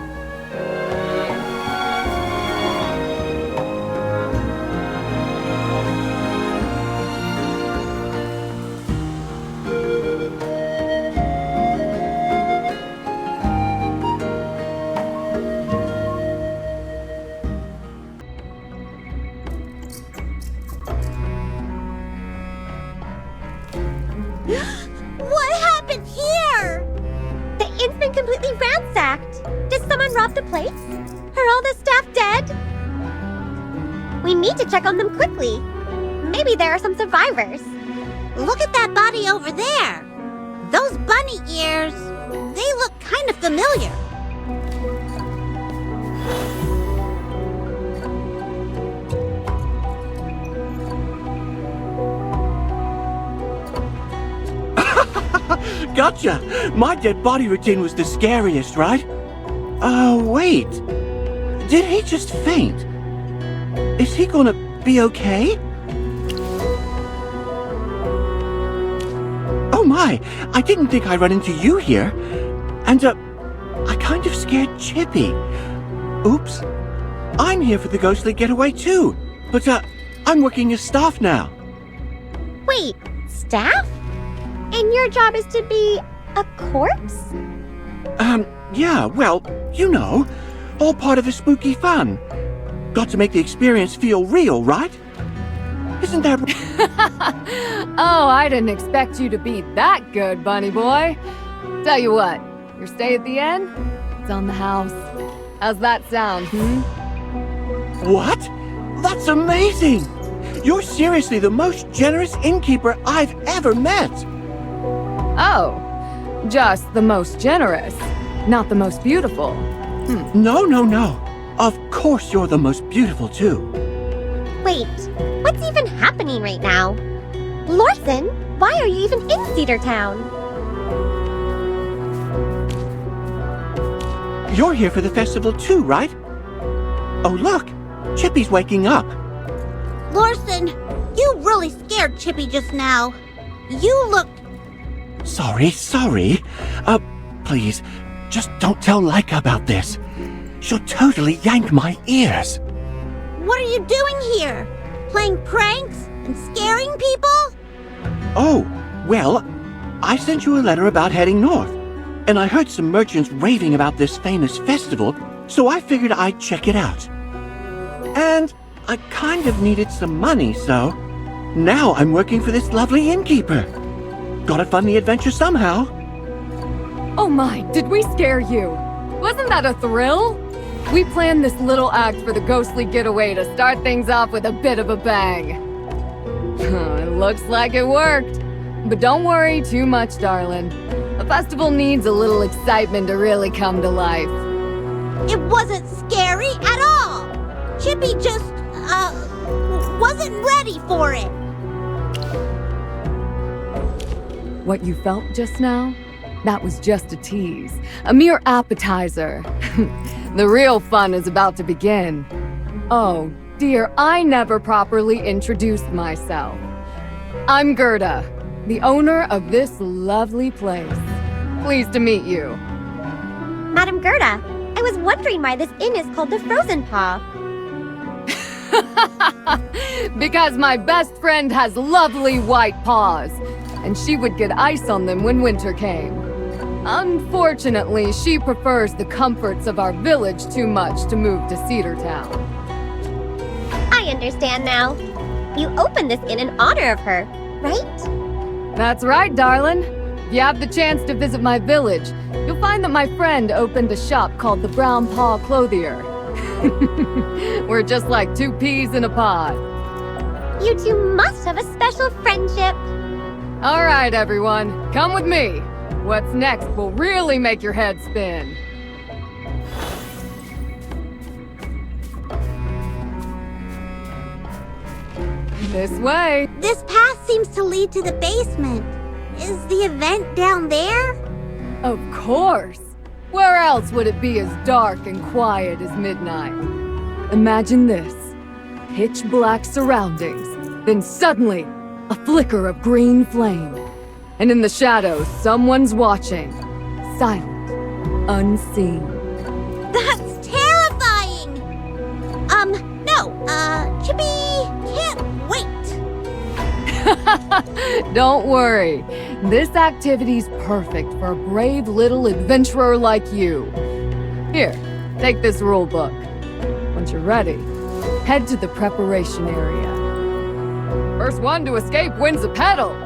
Speaker 4: What happened here?
Speaker 2: The inn's been completely ransacked. Did someone rob the place? Are all the staff dead? We need to check on them quickly. Maybe there are some survivors.
Speaker 4: Look at that body over there. Those bunny ears, they look kind of familiar.
Speaker 11: Gotcha! My dead body routine was the scariest, right? Oh, wait. Did he just faint? Is he gonna be okay? Oh my! I didn't think I'd run into you here. And, I kind of scared Chippy. Oops. I'm here for the ghostly getaway too. But, I'm working as staff now.
Speaker 2: Wait, staff? And your job is to be a corpse?
Speaker 11: Yeah, well, you know, all part of the spooky fun. Got to make the experience feel real, right? Isn't that...
Speaker 5: Oh, I didn't expect you to be that good, bunny boy. Tell you what, your stay at the inn? It's on the house. How's that sound,
Speaker 11: What? That's amazing! You're seriously the most generous innkeeper I've ever met!
Speaker 5: Oh, just the most generous, not the most beautiful.
Speaker 11: No. Of course you're the most beautiful, too.
Speaker 2: Wait, what's even happening right now? Lorson, why are you even in Cedar Town?
Speaker 11: You're here for the festival too, right? Oh, look! Chippy's waking up.
Speaker 4: Lorson, you really scared Chippy just now. You looked...
Speaker 11: Sorry. Please, just don't tell Laika about this. She'll totally yank my ears.
Speaker 4: What are you doing here? Playing pranks and scaring people?
Speaker 11: Oh, well, I sent you a letter about heading north. And I heard some merchants raving about this famous festival, so I figured I'd check it out. And I kind of needed some money, so now I'm working for this lovely innkeeper. Gotta fund the adventure somehow.
Speaker 5: Oh my, did we scare you? Wasn't that a thrill? We planned this little act for the ghostly getaway to start things off with a bit of a bang. It looks like it worked. But don't worry too much, darling. The festival needs a little excitement to really come to life.
Speaker 4: It wasn't scary at all. Chippy just, wasn't ready for it.
Speaker 5: What you felt just now? That was just a tease. A mere appetizer. The real fun is about to begin. Oh, dear, I never properly introduced myself. I'm Gerda, the owner of this lovely place. Pleased to meet you.
Speaker 2: Madam Gerda, I was wondering why this inn is called the Frozen Paw.
Speaker 5: Because my best friend has lovely white paws, and she would get ice on them when winter came. Unfortunately, she prefers the comforts of our village too much to move to Cedar Town.
Speaker 2: I understand now. You opened this inn in honor of her, right?
Speaker 5: That's right, darling. If you have the chance to visit my village, you'll find that my friend opened a shop called the Brown Paw Clothier. We're just like two peas in a pod.
Speaker 2: You two must have a special friendship.
Speaker 5: All right, everyone, come with me. What's next will really make your head spin. This way.
Speaker 4: This path seems to lead to the basement. Is the event down there?
Speaker 5: Of course. Where else would it be as dark and quiet as midnight? Imagine this. Pitch black surroundings, then suddenly, a flicker of green flame. And in the shadows, someone's watching. Silent, unseen.
Speaker 4: That's terrifying! Chippy can't wait.
Speaker 5: Don't worry. This activity's perfect for a brave little adventurer like you. Here, take this rule book. Once you're ready, head to the preparation area. First one to escape wins a pedal.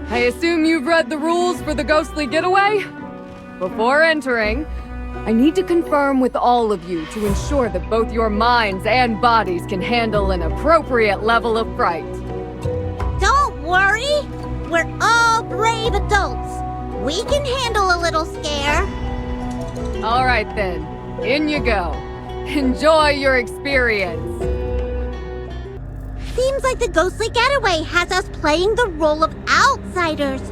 Speaker 5: I assume you've read the rules for the ghostly getaway? Before entering, I need to confirm with all of you to ensure that both your minds and bodies can handle an appropriate level of fright.
Speaker 4: Don't worry. We're all brave adults. We can handle a little scare.
Speaker 5: All right then, in you go. Enjoy your experience.
Speaker 4: Seems like the ghostly getaway has us playing the role of outsiders.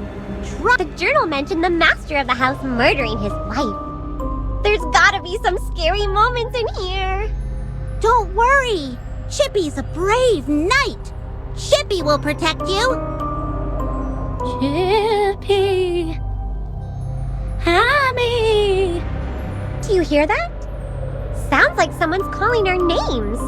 Speaker 2: The journal mentioned the master of the house murdering his wife. There's gotta be some scary moments in here.
Speaker 4: Don't worry. Chippy's a brave knight. Chippy will protect you.
Speaker 21: Chippy. Hammy.
Speaker 2: Do you hear that? Sounds like someone's calling our names.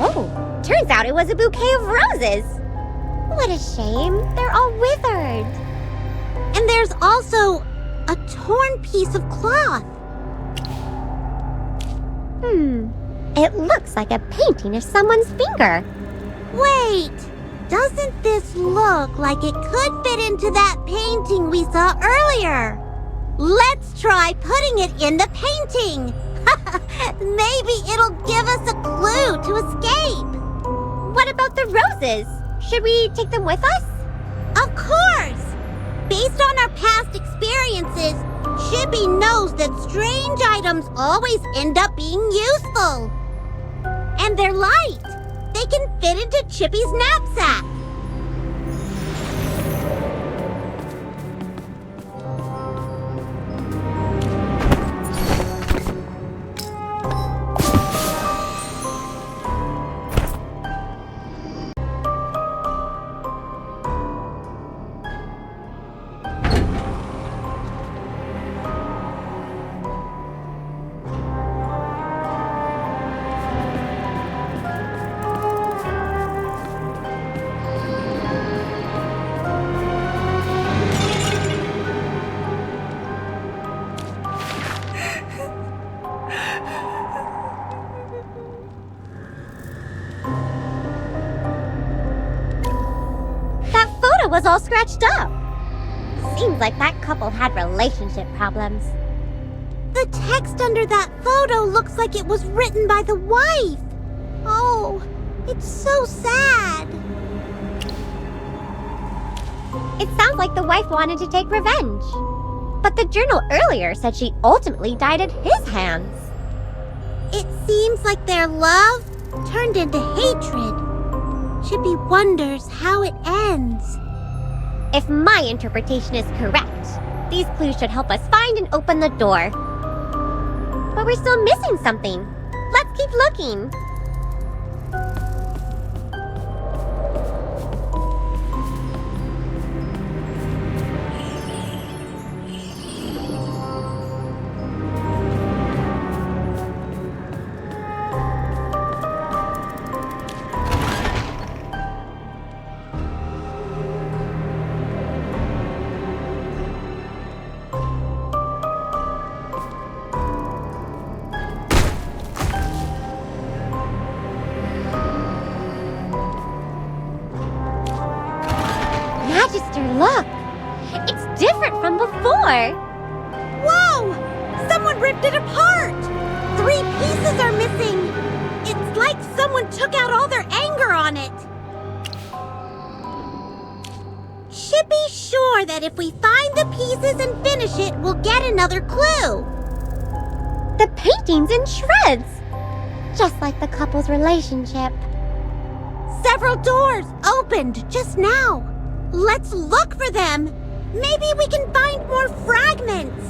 Speaker 2: Oh, turns out it was a bouquet of roses. What a shame. They're all withered.
Speaker 4: And there's also a torn piece of cloth.
Speaker 2: It looks like a painting of someone's finger.
Speaker 4: Wait, doesn't this look like it could fit into that painting we saw earlier? Let's try putting it in the painting. Maybe it'll give us a clue to escape.
Speaker 2: What about the roses? Should we take them with us?
Speaker 4: Of course! Based on our past experiences, Chippy knows that strange items always end up being useful. And they're light. They can fit into Chippy's knapsack.
Speaker 2: Was all scratched up. Seems like that couple had relationship problems.
Speaker 4: The text under that photo looks like it was written by the wife. Oh, it's so sad.
Speaker 2: It sounds like the wife wanted to take revenge. But the journal earlier said she ultimately died at his hands.
Speaker 4: It seems like their love turned into hatred. Chippy wonders how it ends.
Speaker 2: If my interpretation is correct, these clues should help us find and open the door. But we're still missing something. Let's keep looking. Look! It's different from before!
Speaker 4: Whoa! Someone ripped it apart! 3 pieces are missing! It's like someone took out all their anger on it! Chippy's sure that if we find the pieces and finish it, we'll get another clue!
Speaker 2: The painting's in shreds! Just like the couple's relationship.
Speaker 4: Several doors opened just now! Let's look for them! Maybe we can find more fragments!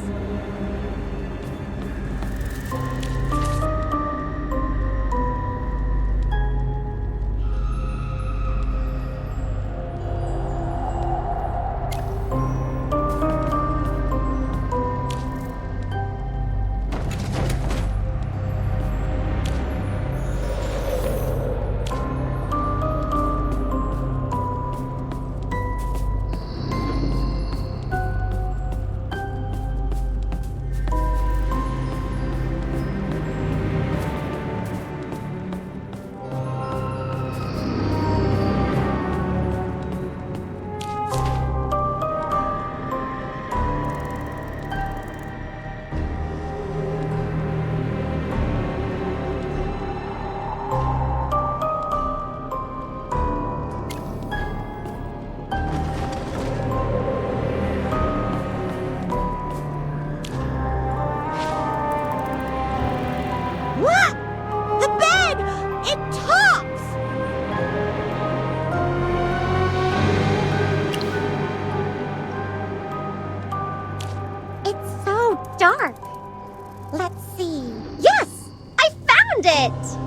Speaker 2: Let's see. Yes! I found it!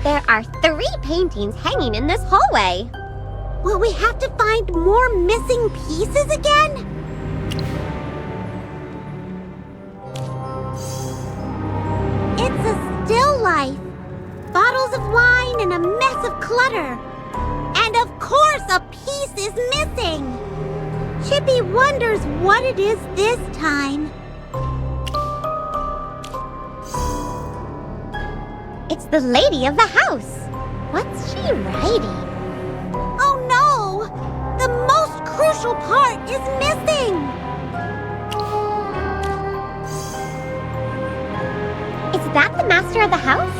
Speaker 2: There are 3 paintings hanging in this hallway.
Speaker 4: Will we have to find more missing pieces again? It's a still life. Bottles of wine and a mess of clutter. And of course a piece is missing. Chippy wonders what it is this time.
Speaker 2: It's the lady of the house. What's she writing?
Speaker 4: Oh no! The most crucial part is missing!
Speaker 2: Is that the master of the house?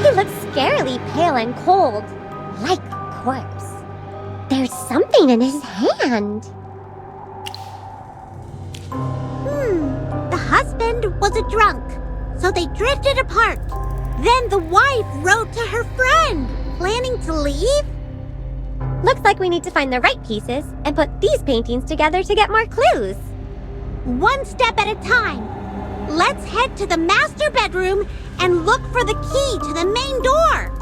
Speaker 2: He looks scarily pale and cold, like a corpse. There's something in his hand.
Speaker 4: The husband was a drunk, so they drifted apart. Then the wife wrote to her friend, planning to leave?
Speaker 2: Looks like we need to find the right pieces and put these paintings together to get more clues.
Speaker 4: One step at a time. Let's head to the master bedroom and look for the key to the main door.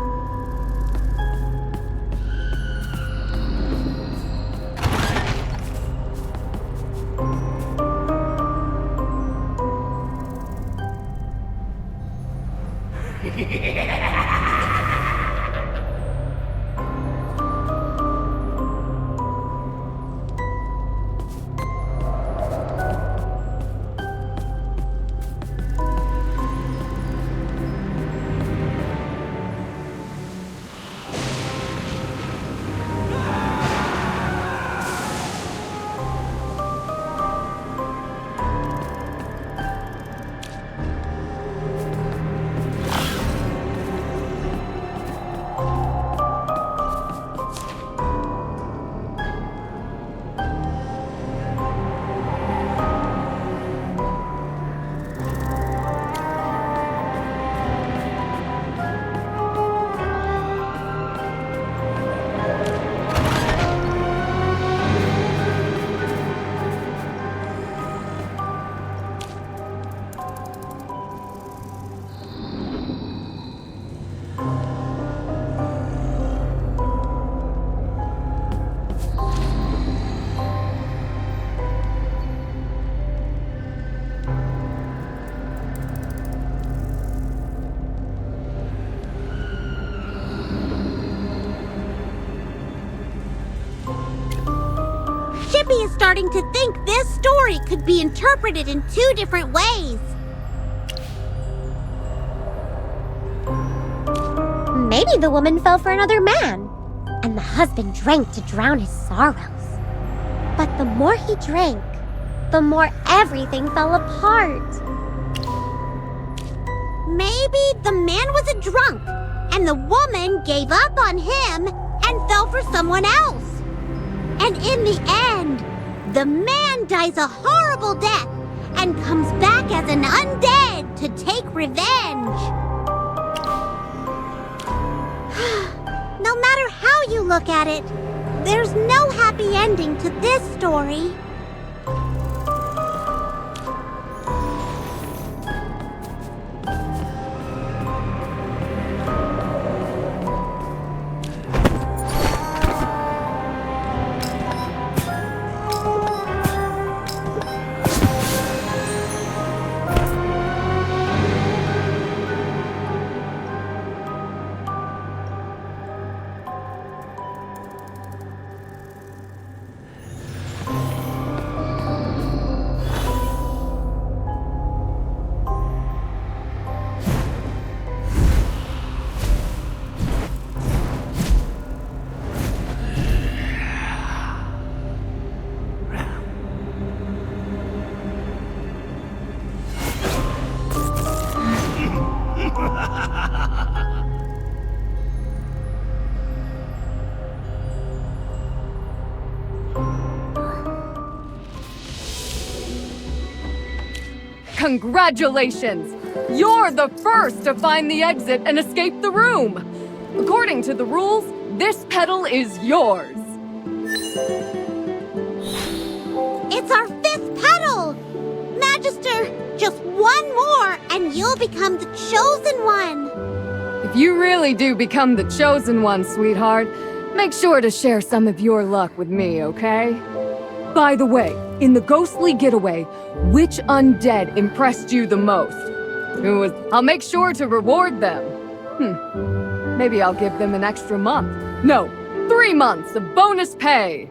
Speaker 4: starting to think this story could be interpreted in 2 different ways.
Speaker 2: Maybe the woman fell for another man, and the husband drank to drown his sorrows. But the more he drank, the more everything fell apart.
Speaker 4: Maybe the man was a drunk, and the woman gave up on him and fell for someone else. And in the end, the man dies a horrible death and comes back as an undead to take revenge. No matter how you look at it, there's no happy ending to this story.
Speaker 5: Congratulations! You're the first to find the exit and escape the room! According to the rules, this petal is yours!
Speaker 4: It's our 5th petal! Magister, just one more and you'll become the chosen one!
Speaker 5: If you really do become the chosen one, sweetheart, make sure to share some of your luck with me, okay? By the way, in the ghostly getaway, which undead impressed you the most? I'll make sure to reward them. Maybe I'll give them an extra month. No, 3 months of bonus pay.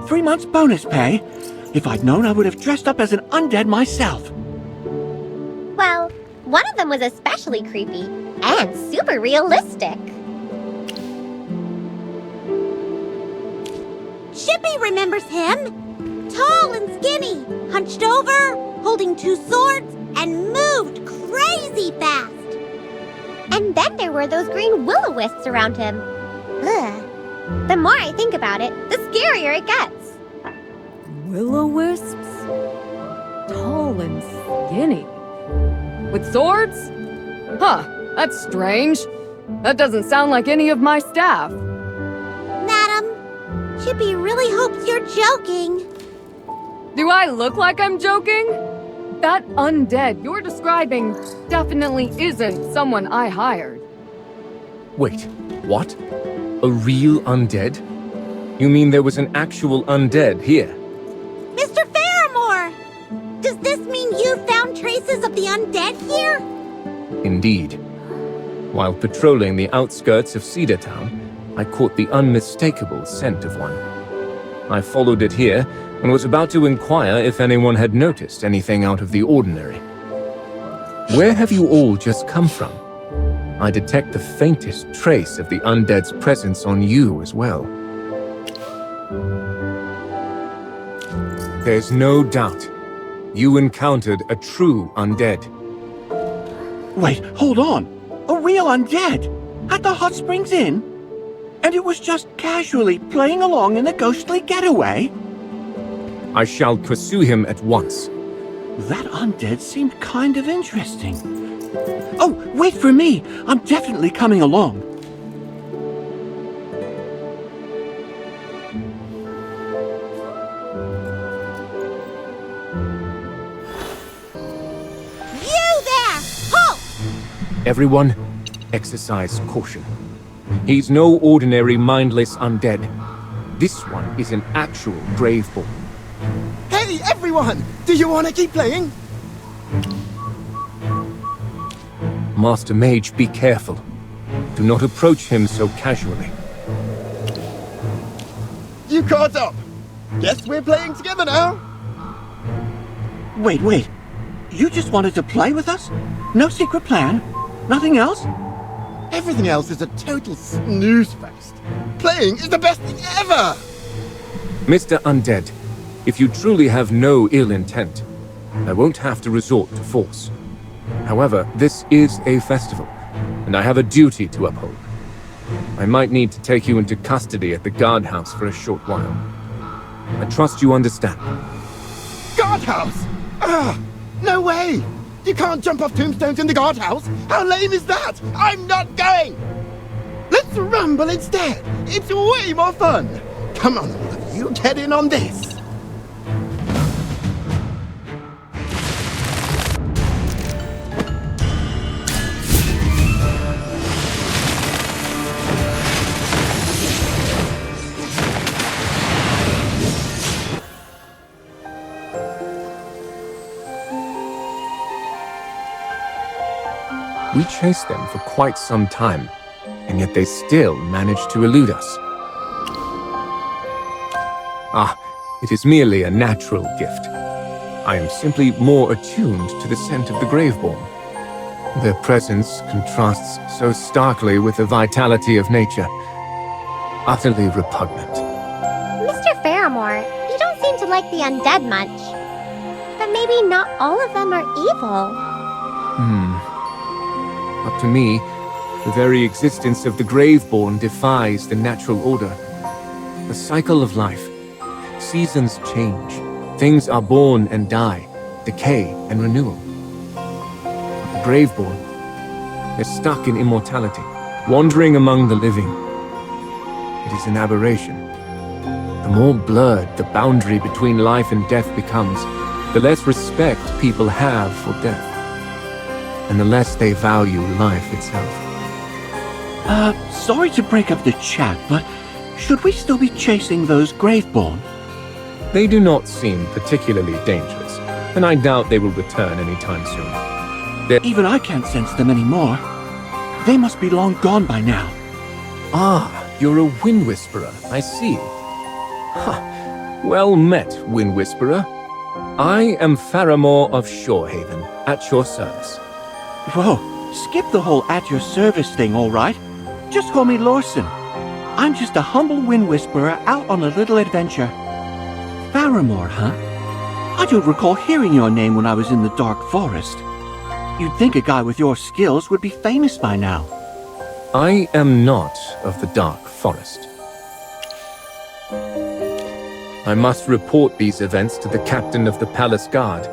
Speaker 11: 3 months bonus pay? If I'd known, I would have dressed up as an undead myself.
Speaker 2: Well, one of them was especially creepy and super realistic.
Speaker 4: Chippy remembers him! Tall and skinny, hunched over, holding 2 swords, and moved crazy fast.
Speaker 2: And then there were those green will-o-wisps around him. Ugh. The more I think about it, the scarier it gets.
Speaker 5: Will-o-wisps? Tall and skinny. With swords? Huh, that's strange. That doesn't sound like any of my staff.
Speaker 4: Madam, Chippy really hopes you're joking.
Speaker 5: Do I look like I'm joking? That undead you're describing definitely isn't someone I hired.
Speaker 10: Wait, what? A real undead? You mean there was an actual undead here?
Speaker 4: Mr. Faramore! Does this mean you found traces of the undead here?
Speaker 10: Indeed. While patrolling the outskirts of Cedar Town, I caught the unmistakable scent of one. I followed it here and was about to inquire if anyone had noticed anything out of the ordinary. Where have you all just come from? I detect the faintest trace of the undead's presence on you as well. There's no doubt. You encountered a true undead.
Speaker 11: Wait, hold on. A real undead? At the Hot Springs Inn? And it was just casually playing along in the ghostly getaway?
Speaker 10: I shall pursue him at once.
Speaker 11: That undead seemed kind of interesting. Oh, wait for me! I'm definitely coming along.
Speaker 4: You there! Halt!
Speaker 10: Everyone, exercise caution. He's no ordinary mindless undead. This one is an actual Graveborn.
Speaker 7: Hey, everyone! Do you want to keep playing?
Speaker 10: Master Mage, be careful. Do not approach him so casually.
Speaker 7: You caught up! Guess we're playing together now.
Speaker 11: Wait. You just wanted to play with us? No secret plan? Nothing else?
Speaker 7: Everything else is a total snooze fest. Playing is the best thing ever!
Speaker 10: Mr. Undead, if you truly have no ill intent, I won't have to resort to force. However, this is a festival, and I have a duty to uphold. I might need to take you into custody at the guardhouse for a short while. I trust you understand.
Speaker 7: Guardhouse? No way! You can't jump off tombstones in the guardhouse! How lame is that? I'm not going! Let's rumble instead! It's way more fun! Come on, all of you, get in on this!
Speaker 10: We chased them for quite some time, and yet they still managed to elude us. It is merely a natural gift. I am simply more attuned to the scent of the Graveborn. Their presence contrasts so starkly with the vitality of nature. Utterly repugnant.
Speaker 2: Mr. Faramore, you don't seem to like the undead much. But maybe not all of them are evil.
Speaker 10: Up to me, the very existence of the Graveborn defies the natural order. The cycle of life. Seasons change. Things are born and die, decay and renewal. But the Graveborn, they're stuck in immortality, wandering among the living. It is an aberration. The more blurred the boundary between life and death becomes, the less respect people have for death. And the less they value life itself.
Speaker 11: Sorry to break up the chat, but should we still be chasing those Graveborn?
Speaker 10: They do not seem particularly dangerous, and I doubt they will return anytime soon.
Speaker 11: Even I can't sense them anymore. They must be long gone by now.
Speaker 10: You're a Wind Whisperer, I see. Well met, Wind Whisperer. I am Faramore of Shorehaven, at your service.
Speaker 11: Whoa, skip the whole at your service thing, all right? Just call me Lorson. I'm just a humble Wind Whisperer out on a little adventure. Faramore, huh? I don't recall hearing your name when I was in the Dark Forest. You'd think a guy with your skills would be famous by now.
Speaker 10: I am not of the Dark Forest. I must report these events to the captain of the Palace Guard.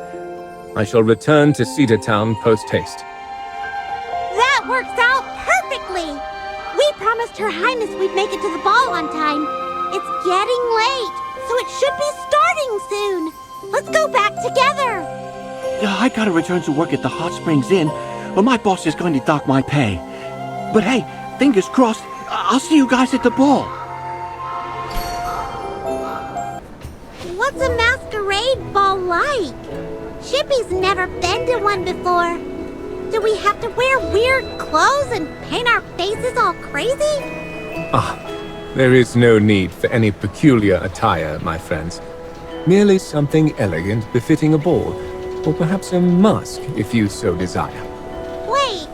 Speaker 10: I shall return to Cedar Town post-haste.
Speaker 4: That works out perfectly! We promised Her Highness we'd make it to the ball on time. It's getting late, so it should be starting soon. Let's go back together!
Speaker 11: I gotta return to work at the Hot Springs Inn, or my boss is going to dock my pay. But hey, fingers crossed, I'll see you guys at the ball.
Speaker 4: What's a masquerade ball like? Chippy's never been to one before. Do we have to wear weird clothes and paint our faces all crazy?
Speaker 10: There is no need for any peculiar attire, my friends. Merely something elegant befitting a ball, or perhaps a mask if you so desire.
Speaker 4: Wait,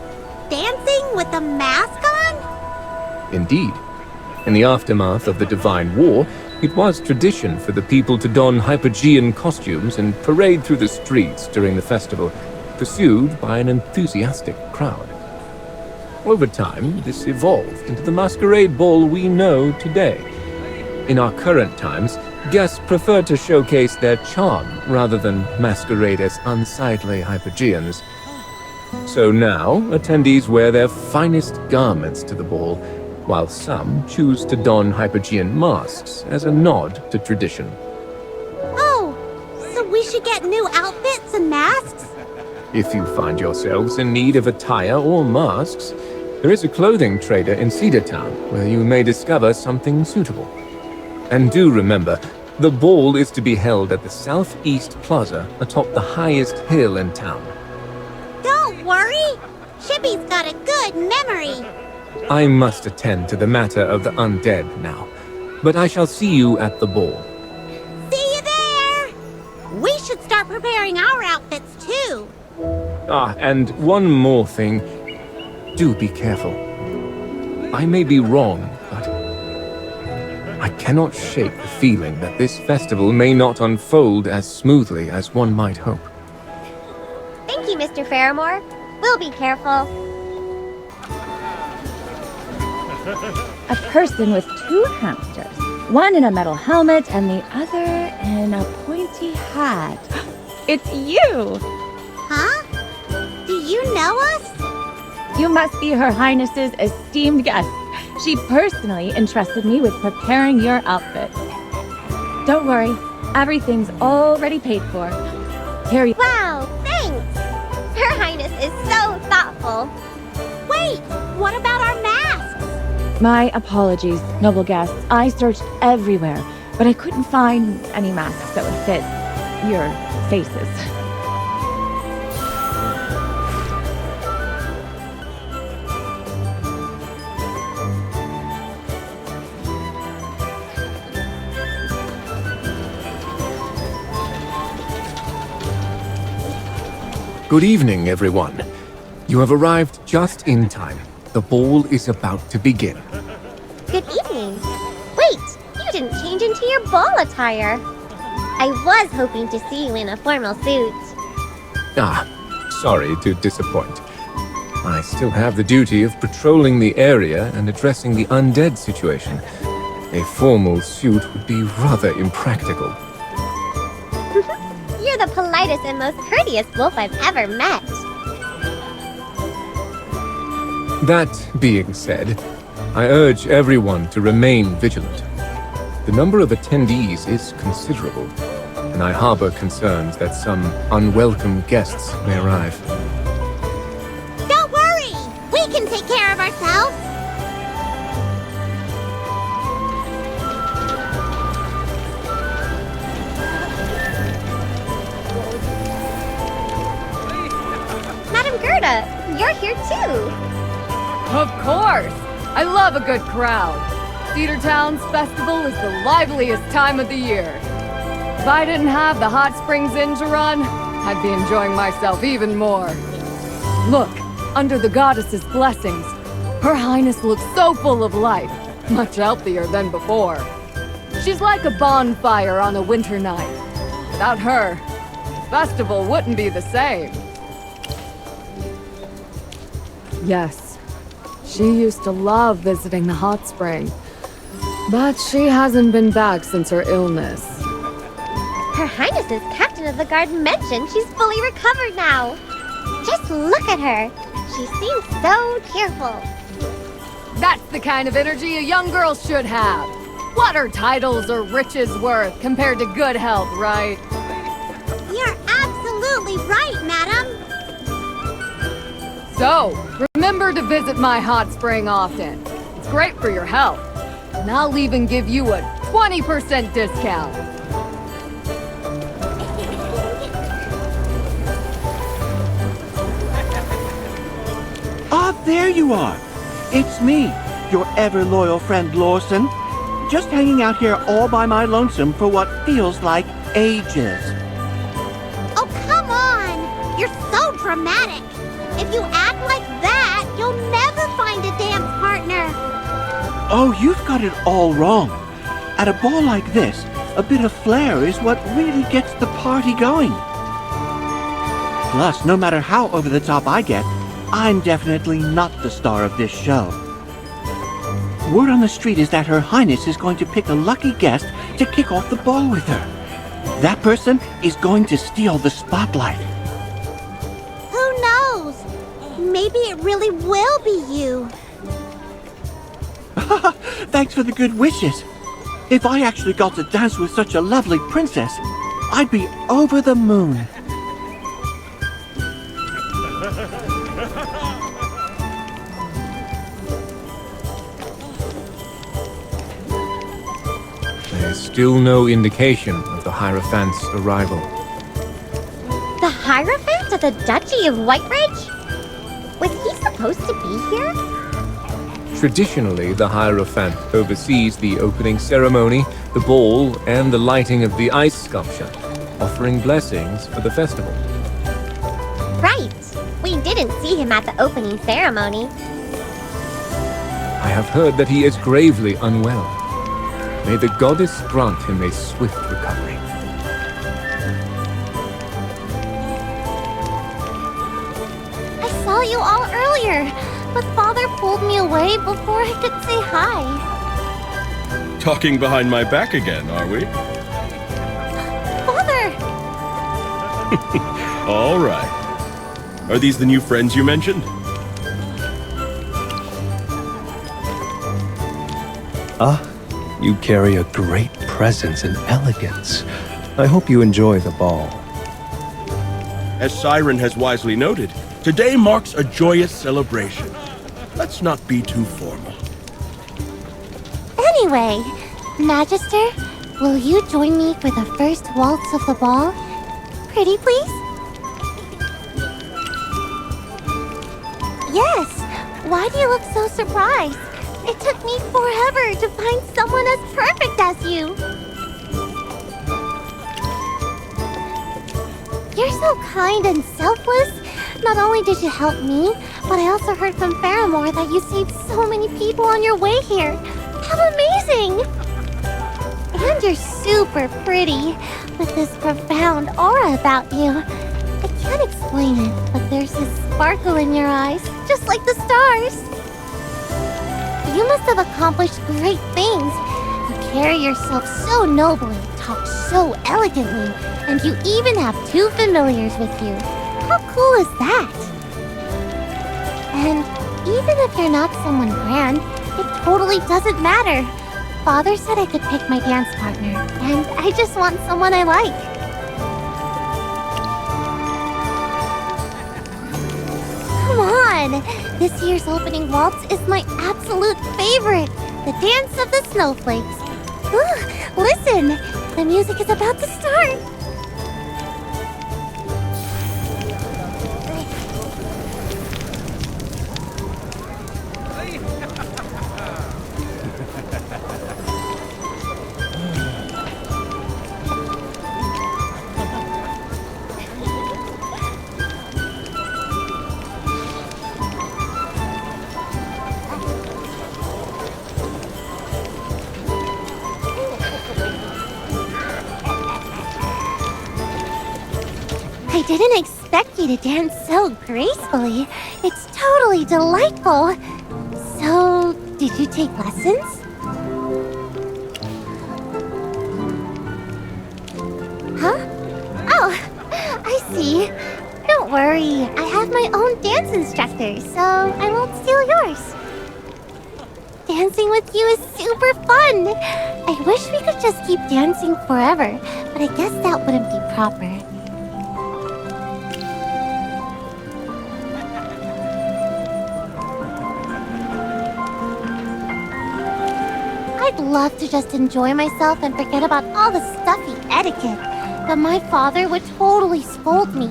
Speaker 4: dancing with a mask on?
Speaker 10: Indeed. In the aftermath of the Divine War, it was tradition for the people to don Hypogean costumes and parade through the streets during the festival, pursued by an enthusiastic crowd. Over time, this evolved into the masquerade ball we know today. In our current times, guests prefer to showcase their charm rather than masquerade as unsightly Hypogeans. So now, attendees wear their finest garments to the ball, while some choose to don Hypogean masks as a nod to tradition.
Speaker 4: Oh, so we should get new outfits and masks?
Speaker 10: If you find yourselves in need of attire or masks, there is a clothing trader in Cedar Town where you may discover something suitable. And do remember, the ball is to be held at the Southeast Plaza atop the highest hill in town.
Speaker 4: Don't worry, Chippy's got a good memory.
Speaker 10: I must attend to the matter of the undead now, but I shall see you at the ball.
Speaker 4: start preparing our outfits too.
Speaker 10: Ah, and one more thing. Do be careful. I may be wrong, but I cannot shake the feeling that this festival may not unfold as smoothly as one might hope.
Speaker 2: Thank you, Mr. Fairmore. We'll be careful.
Speaker 12: A person with two hamsters. One in a metal helmet and the other in a pointy hat. It's you!
Speaker 4: Huh? Do you know us?
Speaker 12: You must be Her Highness's esteemed guest. She personally entrusted me with preparing your outfit. Don't worry, everything's already paid for. Here you—
Speaker 2: Wow, thanks! Her Highness is so thoughtful.
Speaker 4: Wait, what about our masks?
Speaker 12: My apologies, noble guests. I searched everywhere, but I couldn't find any masks that would fit your faces.
Speaker 10: Good evening, everyone. You have arrived just in time. The ball is about to begin.
Speaker 2: Good evening. Wait, you didn't change into your ball attire. I was hoping to see you in a formal suit.
Speaker 10: Ah, sorry to disappoint. I still have the duty of patrolling the area and addressing the undead situation. A formal suit would be rather impractical.
Speaker 2: You're the politest and most courteous wolf I've ever met.
Speaker 10: That being said, I urge everyone to remain vigilant. The number of attendees is considerable, and I harbor concerns that some unwelcome guests may arrive.
Speaker 4: Don't worry! We can take care of ourselves!
Speaker 2: Madam Gerda, you're here too.
Speaker 5: Of course! I love a good crowd. Cedar Town's festival is the liveliest time of the year. If I didn't have the hot springs inn to run, I'd be enjoying myself even more. Look, under the goddess's blessings, Her Highness looks so full of life, much healthier than before. She's like a bonfire on a winter night. Without her, the festival wouldn't be the same. Yes. She used to love visiting the hot spring, but she hasn't been back since her illness.
Speaker 2: Her Highness's captain of the guard mentioned she's fully recovered now. Just look at her. She seems so cheerful.
Speaker 5: That's the kind of energy a young girl should have. What are titles or riches worth compared to good health, right?
Speaker 4: You're absolutely right, madam.
Speaker 5: So, remember to visit my hot spring often. It's great for your health. And I'll even give you a 20% discount.
Speaker 11: Ah, there you are. It's me, your ever-loyal friend Lawson. Just hanging out here all by my lonesome for what feels like ages.
Speaker 4: Oh, come on! You're so dramatic. If you act like that, you'll never find a dance partner.
Speaker 11: Oh, you've got it all wrong. At a ball like this, a bit of flair is what really gets the party going. Plus, no matter how over the top I get, I'm definitely not the star of this show. Word on the street is that Her Highness is going to pick a lucky guest to kick off the ball with her. That person is going to steal the spotlight.
Speaker 4: Who knows? Maybe it really will be you.
Speaker 11: Thanks for the good wishes. If I actually got to dance with such a lovely princess, I'd be over the moon.
Speaker 10: There's still no indication of the Hierophant's arrival.
Speaker 2: The Hierophant of the Duchy of Whiteridge? Was he supposed to be here?
Speaker 10: Traditionally, the Hierophant oversees the opening ceremony, the ball, and the lighting of the ice sculpture. offering blessings for the festival.
Speaker 2: Right. We didn't see him at the opening ceremony.
Speaker 10: I have heard that he is gravely unwell. May the goddess grant him a swift recovery.
Speaker 4: I saw you all earlier, but Father pulled me away before I could say hi.
Speaker 15: Talking behind my back again, are we?
Speaker 4: Father!
Speaker 15: All right. Are these the new friends you mentioned?
Speaker 1: Ah, you carry a great presence and elegance. I hope you enjoy the ball.
Speaker 15: As Siren has wisely noted, today marks a joyous celebration. Let's not be too formal.
Speaker 4: Anyway, Magister, will you join me for the first waltz of the ball? Pretty please? Yes! Why do you look so surprised? It took me forever to find someone as perfect as you! You're so kind and selfless. Not only did you help me, but I also heard from Faramore that you saved so many people on your way here. How amazing! And you're super pretty, with this profound aura about you. I can't explain it, but there's this sparkle in your eyes, just like the stars. You must have accomplished great things. You carry yourself so nobly, talk so elegantly, and you even have 2 familiars with you. How cool is that? And even if you're not someone grand, it totally doesn't matter. Father said I could pick my dance partner, and I just want someone I like. Come on! This year's opening waltz is my absolute favorite, the Dance of the Snowflakes. Listen, the music is about to start. I didn't expect you to dance so gracefully. It's totally delightful. So, did you take lessons? Huh? Oh, I see. Don't worry, I have my own dance instructor, so I won't steal yours. Dancing with you is super fun. I wish we could just keep dancing forever, but I guess that wouldn't be proper. I'd love to just enjoy myself and forget about all the stuffy etiquette, but my father would totally scold me.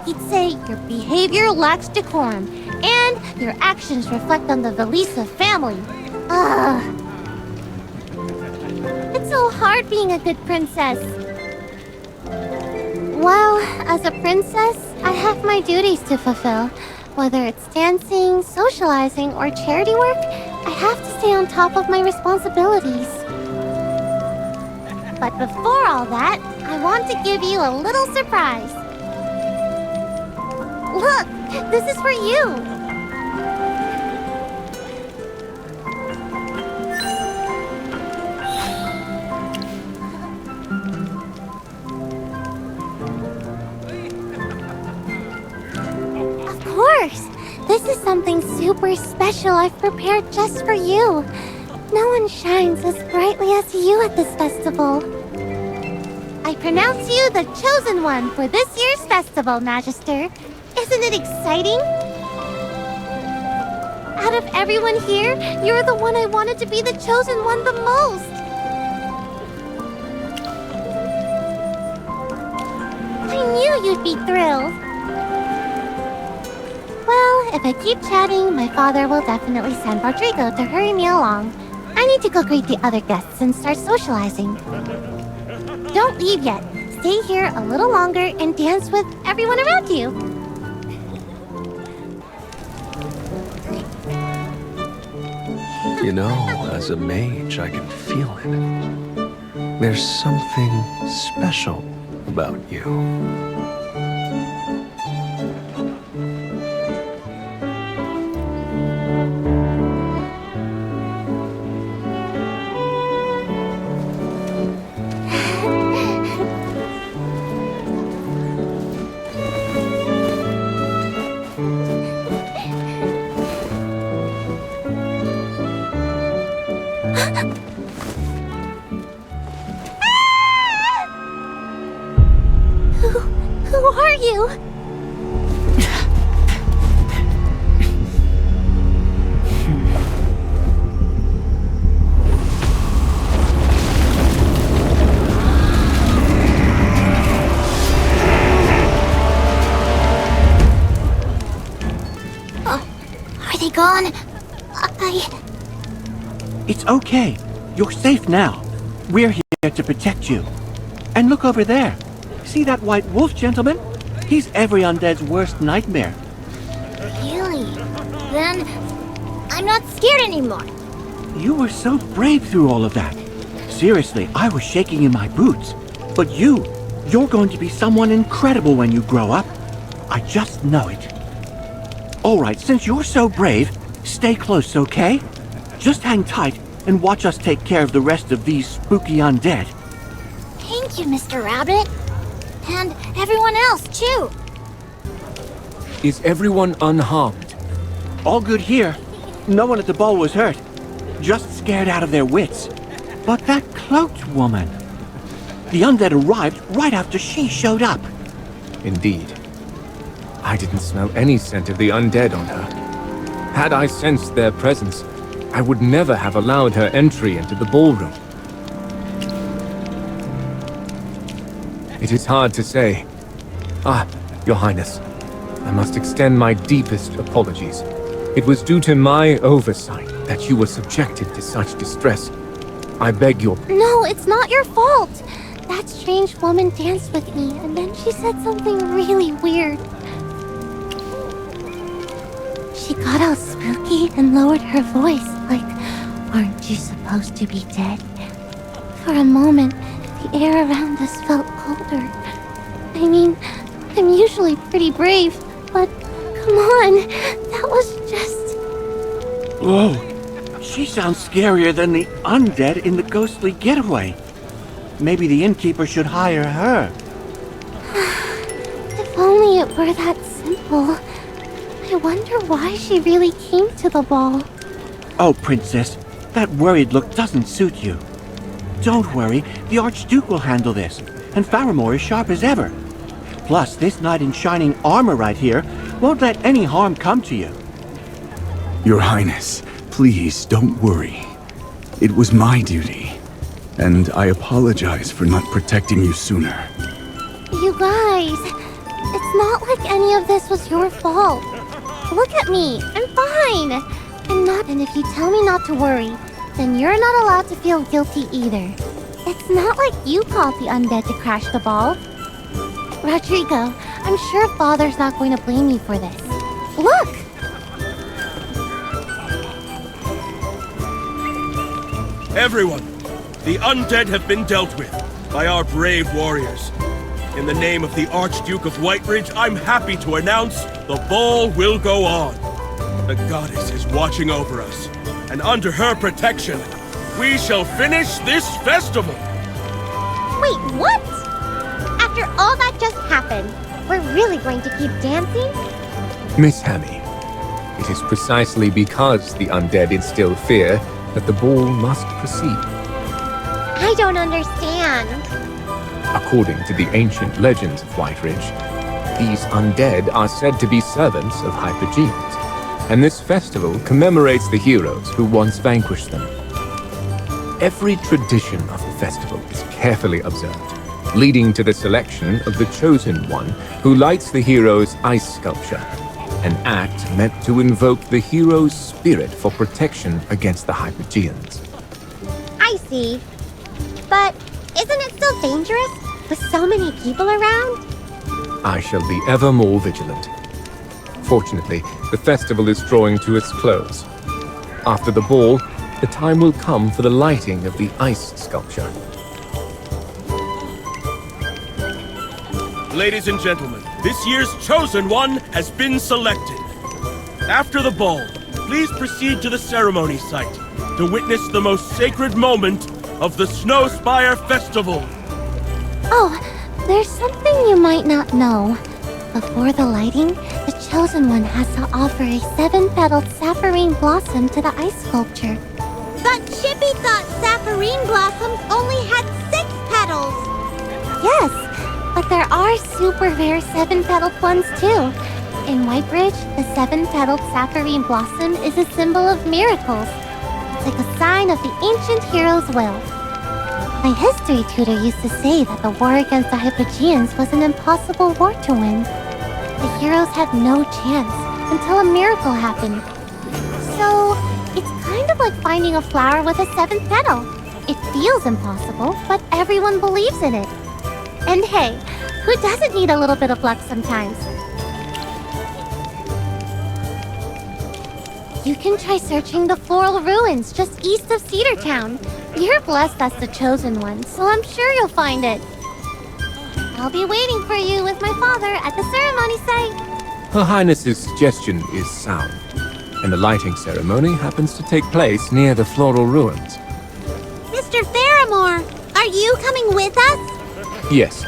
Speaker 4: He'd say, your behavior lacks decorum, and your actions reflect on the Velisa family. Ugh. It's so hard being a good princess. Well, as a princess, I have my duties to fulfill. Whether it's dancing, socializing, or charity work, I have to stay on top of my responsibilities. But before all that, I want to give you a little surprise. Look, this is for you. Of course. This is something super special I've prepared just for you. No one shines as brightly as you at this festival. I pronounce you the chosen one for this year's festival, Magister. Isn't it exciting? Out of everyone here, you're the one I wanted to be the chosen one the most. I knew you'd be thrilled. Well, if I keep chatting, my father will definitely send Rodrigo to hurry me along. I need to go greet the other guests and start socializing. Don't leave yet.
Speaker 2: stay here a little longer and dance with everyone around you.
Speaker 1: You know, as a mage, I can feel it. There's something special about you.
Speaker 2: Who are you?
Speaker 9: Are they gone?
Speaker 11: It's okay. You're safe now. We're here to protect you. And look over there. See that white wolf, gentleman? He's every undead's worst nightmare.
Speaker 9: Really? Then I'm not scared anymore.
Speaker 11: You were so brave through all of that. Seriously, I was shaking in my boots. But you're going to be someone incredible when you grow up. I just know it. All right, since you're so brave, stay close, okay? Just hang tight and watch us take care of the rest of these spooky undead.
Speaker 9: Thank you, Mr. Rabbit. And everyone else, too.
Speaker 10: Is everyone unharmed?
Speaker 11: All good here. No one at the ball was hurt. Just scared out of their wits. But that cloaked woman. The undead arrived right after she showed up.
Speaker 10: Indeed. I didn't smell any scent of the undead on her. Had I sensed their presence, I would never have allowed her entry into the ballroom. It is hard to say. Your Highness, I must extend my deepest apologies. It was due to my oversight that you were subjected to such distress. I beg your...
Speaker 2: No, it's not your fault. That strange woman danced with me, and then she said something really weird. She got all spooky and lowered her voice, like, "Aren't you supposed to be dead?" For a moment, the air around us felt colder. I mean, I'm usually pretty brave, but come on, that was just...
Speaker 11: Whoa, she sounds scarier than the undead in the ghostly getaway. Maybe the innkeeper should hire her.
Speaker 2: If only it were that simple. I wonder why she really came to the ball.
Speaker 11: Oh, Princess, that worried look doesn't suit you. Don't worry, the Archduke will handle this, and Faramore is sharp as ever. Plus, this knight in shining armor right here won't let any harm come to you.
Speaker 20: Your Highness, please don't worry. It was my duty, and I apologize for not protecting you sooner.
Speaker 2: You guys, it's not like any of this was your fault. Look at me, I'm fine. I'm not, and if you tell me not to worry, then you're not allowed to feel guilty either. It's not like you called the undead to crash the ball. Rodrigo, I'm sure Father's not going to blame you for this. Look!
Speaker 15: Everyone, the undead have been dealt with by our brave warriors. In the name of the Archduke of Whiteridge, I'm happy to announce the ball will go on. The goddess is watching over us, and under her protection, we shall finish this festival.
Speaker 2: Wait, what? After all that just happened, we're really going to keep dancing?
Speaker 10: Miss Hammy, it is precisely because the undead instill fear that the ball must proceed.
Speaker 2: I don't understand.
Speaker 10: According to the ancient legends of Whiteridge, these undead are said to be servants of Hypergeans, and this festival commemorates the heroes who once vanquished them. Every tradition of the festival is carefully observed, leading to the selection of the Chosen One, who lights the hero's ice sculpture, an act meant to invoke the hero's spirit for protection against the Hypergeans.
Speaker 2: I see. But isn't it still dangerous? With so many people around?
Speaker 10: I shall be ever more vigilant. Fortunately, the festival is drawing to its close. After the ball, the time will come for the lighting of the ice sculpture.
Speaker 15: Ladies and gentlemen, this year's chosen one has been selected. After the ball, please proceed to the ceremony site to witness the most sacred moment of the Snow Spire Festival.
Speaker 4: Oh, there's something you might not know. Before the lighting, the Chosen One has to offer a 7-petaled sapphirine blossom to the ice sculpture.
Speaker 19: But Chippy thought sapphirine blossoms only had 6 petals.
Speaker 4: Yes, but there are super rare 7-petaled ones too. In Whitebridge, the 7-petaled sapphirine blossom is a symbol of miracles. It's like a sign of the ancient hero's will. My history tutor used to say that the war against the Hypogeans was an impossible war to win. The heroes had no chance until a miracle happened. So, it's kind of like finding a flower with a 7th petal. It feels impossible, but everyone believes in it. And hey, who doesn't need a little bit of luck sometimes? You can try searching the floral ruins just east of Cedar Town. You're blessed that's the chosen one, so I'm sure you'll find it. I'll be waiting for you with my father at the ceremony site.
Speaker 10: Her Highness's suggestion is sound, and the lighting ceremony happens to take place near the floral ruins.
Speaker 19: Mr. Faramore, are you coming with us?
Speaker 10: Yes.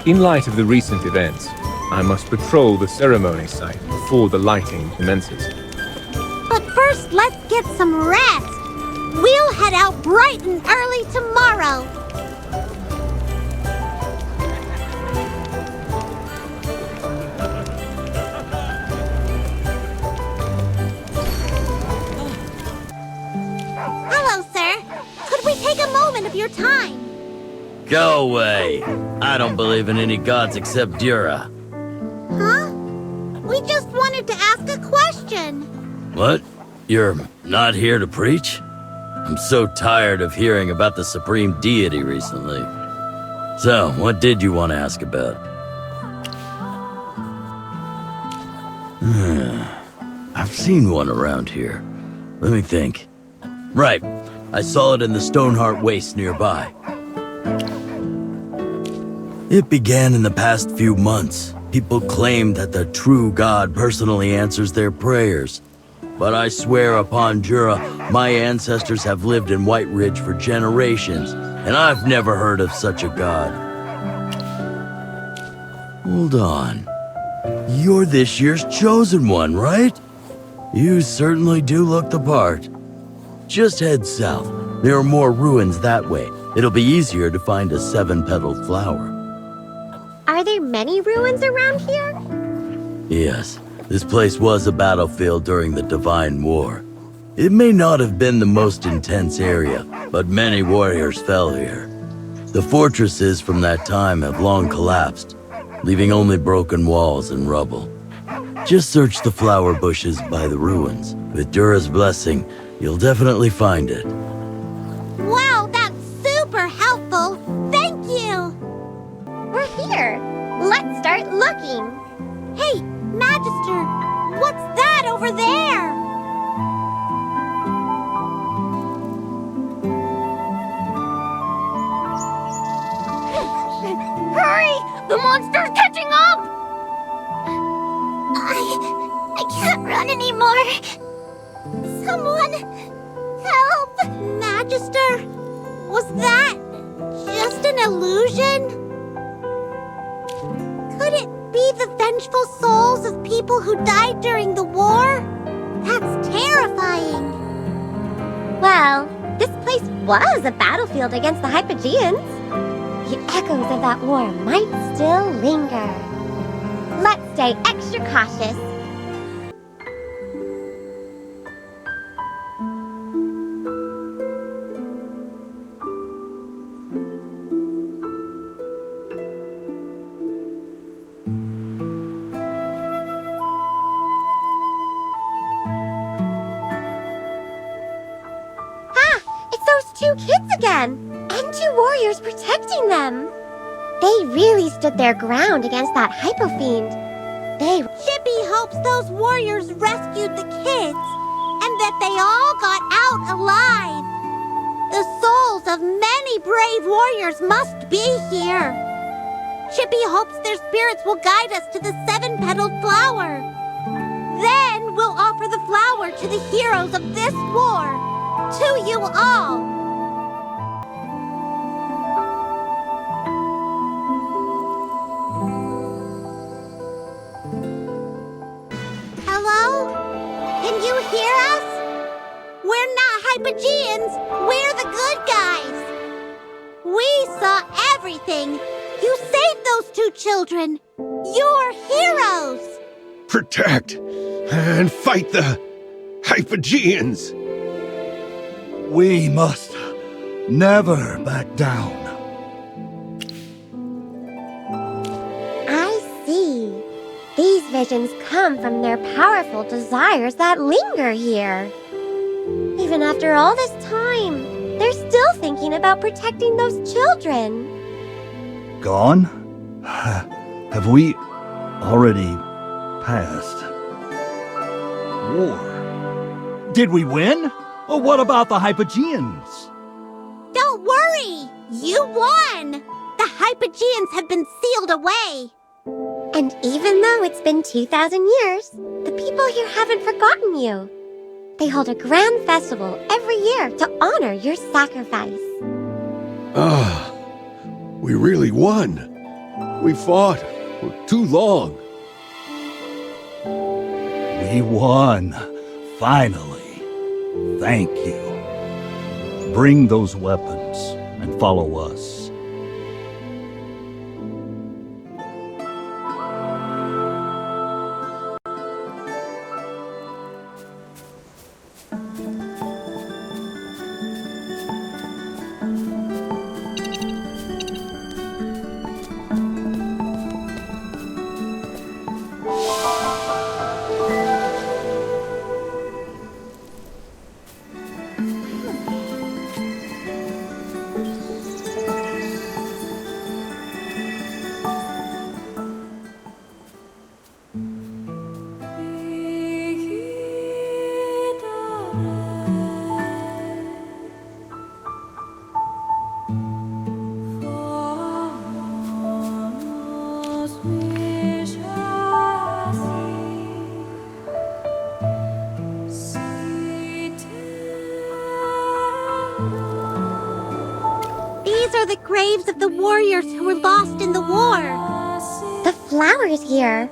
Speaker 10: In light of the recent events, I must patrol the ceremony site before the lighting commences.
Speaker 19: But first, let's get some rest. We'll head out bright and early tomorrow. Hello, sir. Could we take a moment of your time?
Speaker 13: Go away. I don't believe in any gods except Dura.
Speaker 19: Huh? We just wanted to ask a question.
Speaker 13: What? You're not here to preach? I'm so tired of hearing about the supreme deity recently. So, what did you want to ask about? I've seen one around here. Let me think. Right. I saw it in the Stoneheart Waste nearby. It began in the past few months. People claim that the true God personally answers their prayers. But I swear upon Jura, my ancestors have lived in White Ridge for generations, and I've never heard of such a god. Hold on. You're this year's chosen one, right? You certainly do look the part. Just head south. There are more ruins that way. It'll be easier to find a 7-petaled flower.
Speaker 2: Are there many ruins around here?
Speaker 13: Yes. This place was a battlefield during the Divine War. It may not have been the most intense area, but many warriors fell here. The fortresses from that time have long collapsed, leaving only broken walls and rubble. Just search the flower bushes by the ruins. With Dura's blessing, you'll definitely find it.
Speaker 19: Wow, that's super helpful. Thank you.
Speaker 2: We're here. Let's start looking.
Speaker 19: Hey, Magister, what's that over there?
Speaker 9: Hurry! The monster's catching up! I can't run anymore.
Speaker 19: Someone help! Magister, was that just an illusion? Could it be the vengeful souls of people who died during the war? That's terrifying.
Speaker 2: Well, this place was a battlefield against the Hypogeans. The echoes of that war might still linger. Let's stay extra cautious. It's those 2 kids again! And 2 warriors protecting them! really stood their ground against that hypo-fiend.
Speaker 4: Chippy hopes those warriors rescued the kids, and that they all got out alive. The souls of many brave warriors must be here. Chippy hopes their spirits will guide us to the seven-petaled flower. Then we'll offer the flower to the heroes of this war. To you all. Hello? Can you hear us? We're not Hypogeans. We're the good guys. We saw everything. You saved those two children. You're heroes.
Speaker 1: Protect and fight the Hypogeans.
Speaker 11: We must never back down.
Speaker 2: I see. These visions come from their powerful desires that linger here. Even after all this time, they're still thinking about protecting those children.
Speaker 11: Gone? Have we already passed? War? Did we win? Or what about the Hypogeans?
Speaker 4: Don't worry! You won! The Hypogeans have been sealed away.
Speaker 2: And even though it's been 2,000 years, the people here haven't forgotten you. They hold a grand festival every year to honor your sacrifice.
Speaker 1: Ah, we really won. We fought for too long.
Speaker 11: We won. Finally. Thank you. Bring those weapons and follow us.
Speaker 4: These are the graves of the warriors who were lost in the war.
Speaker 2: The flowers here.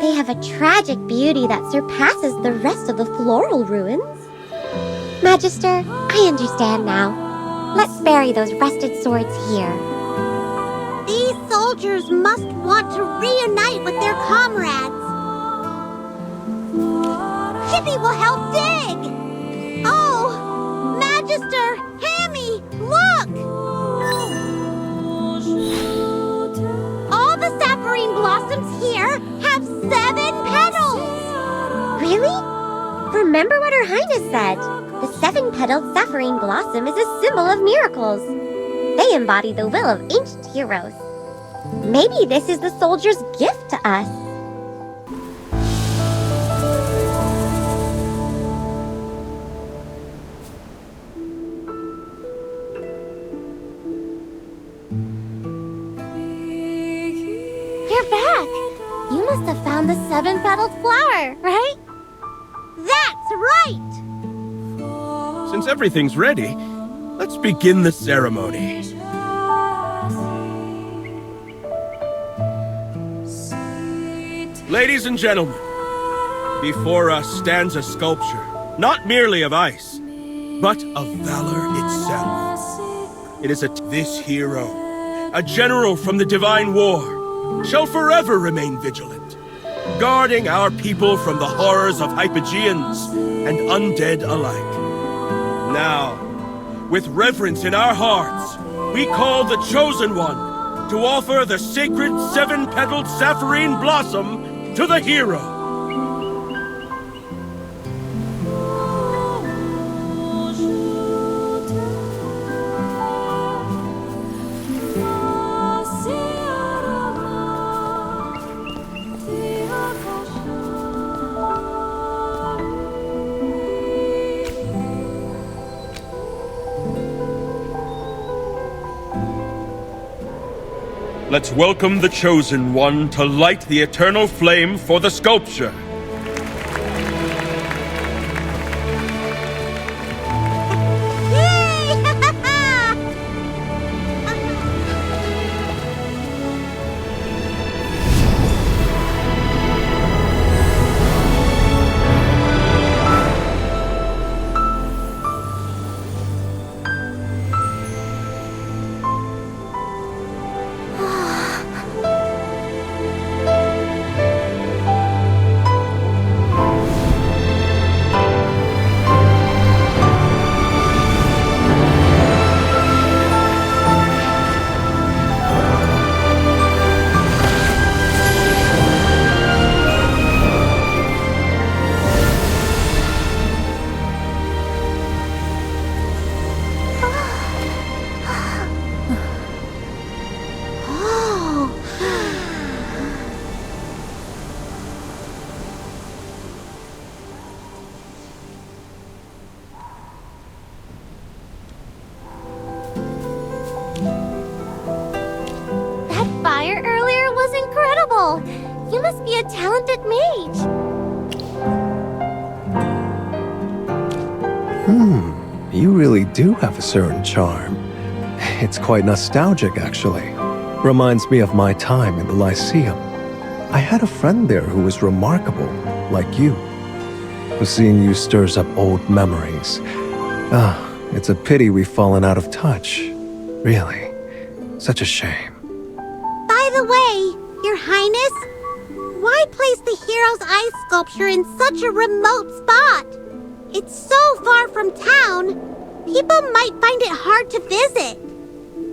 Speaker 2: They have a tragic beauty that surpasses the rest of the floral ruins. Magister, I understand now. Let's bury those rusted swords here.
Speaker 4: These soldiers must want to reunite with their comrades. Chippy will help dig! Oh! Magister! Hammy! Look! All the sapphirine blossoms here have 7 petals!
Speaker 2: Really? Remember what Her Highness said. The 7-petaled sapphirine blossom is a symbol of miracles. They embody the will of ancient heroes. Maybe this is the soldier's gift to us.
Speaker 4: You're back! You must have found the 7-petaled flower, right? That's right!
Speaker 15: Since everything's ready, let's begin the ceremony. Ladies and gentlemen, before us stands a sculpture, not merely of ice, but of valor itself. It is this hero, a general from the Divine War, shall forever remain vigilant, guarding our people from the horrors of Hypogeans and undead alike. Now, with reverence in our hearts, we call the Chosen One to offer the sacred 7-petaled sapphirine blossom to the hero. let's welcome the Chosen One to light the eternal flame for the sculpture.
Speaker 2: You must be a talented mage.
Speaker 1: You really do have a certain charm. It's quite nostalgic, actually. Reminds me of my time in the Lyceum. I had a friend there who was remarkable, like you. Seeing you stirs up old memories. It's a pity we've fallen out of touch. Really. Such a shame.
Speaker 4: By the way, Your Highness, why place the hero's ice sculpture in such a remote spot? It's so far from town, people might find it hard to visit.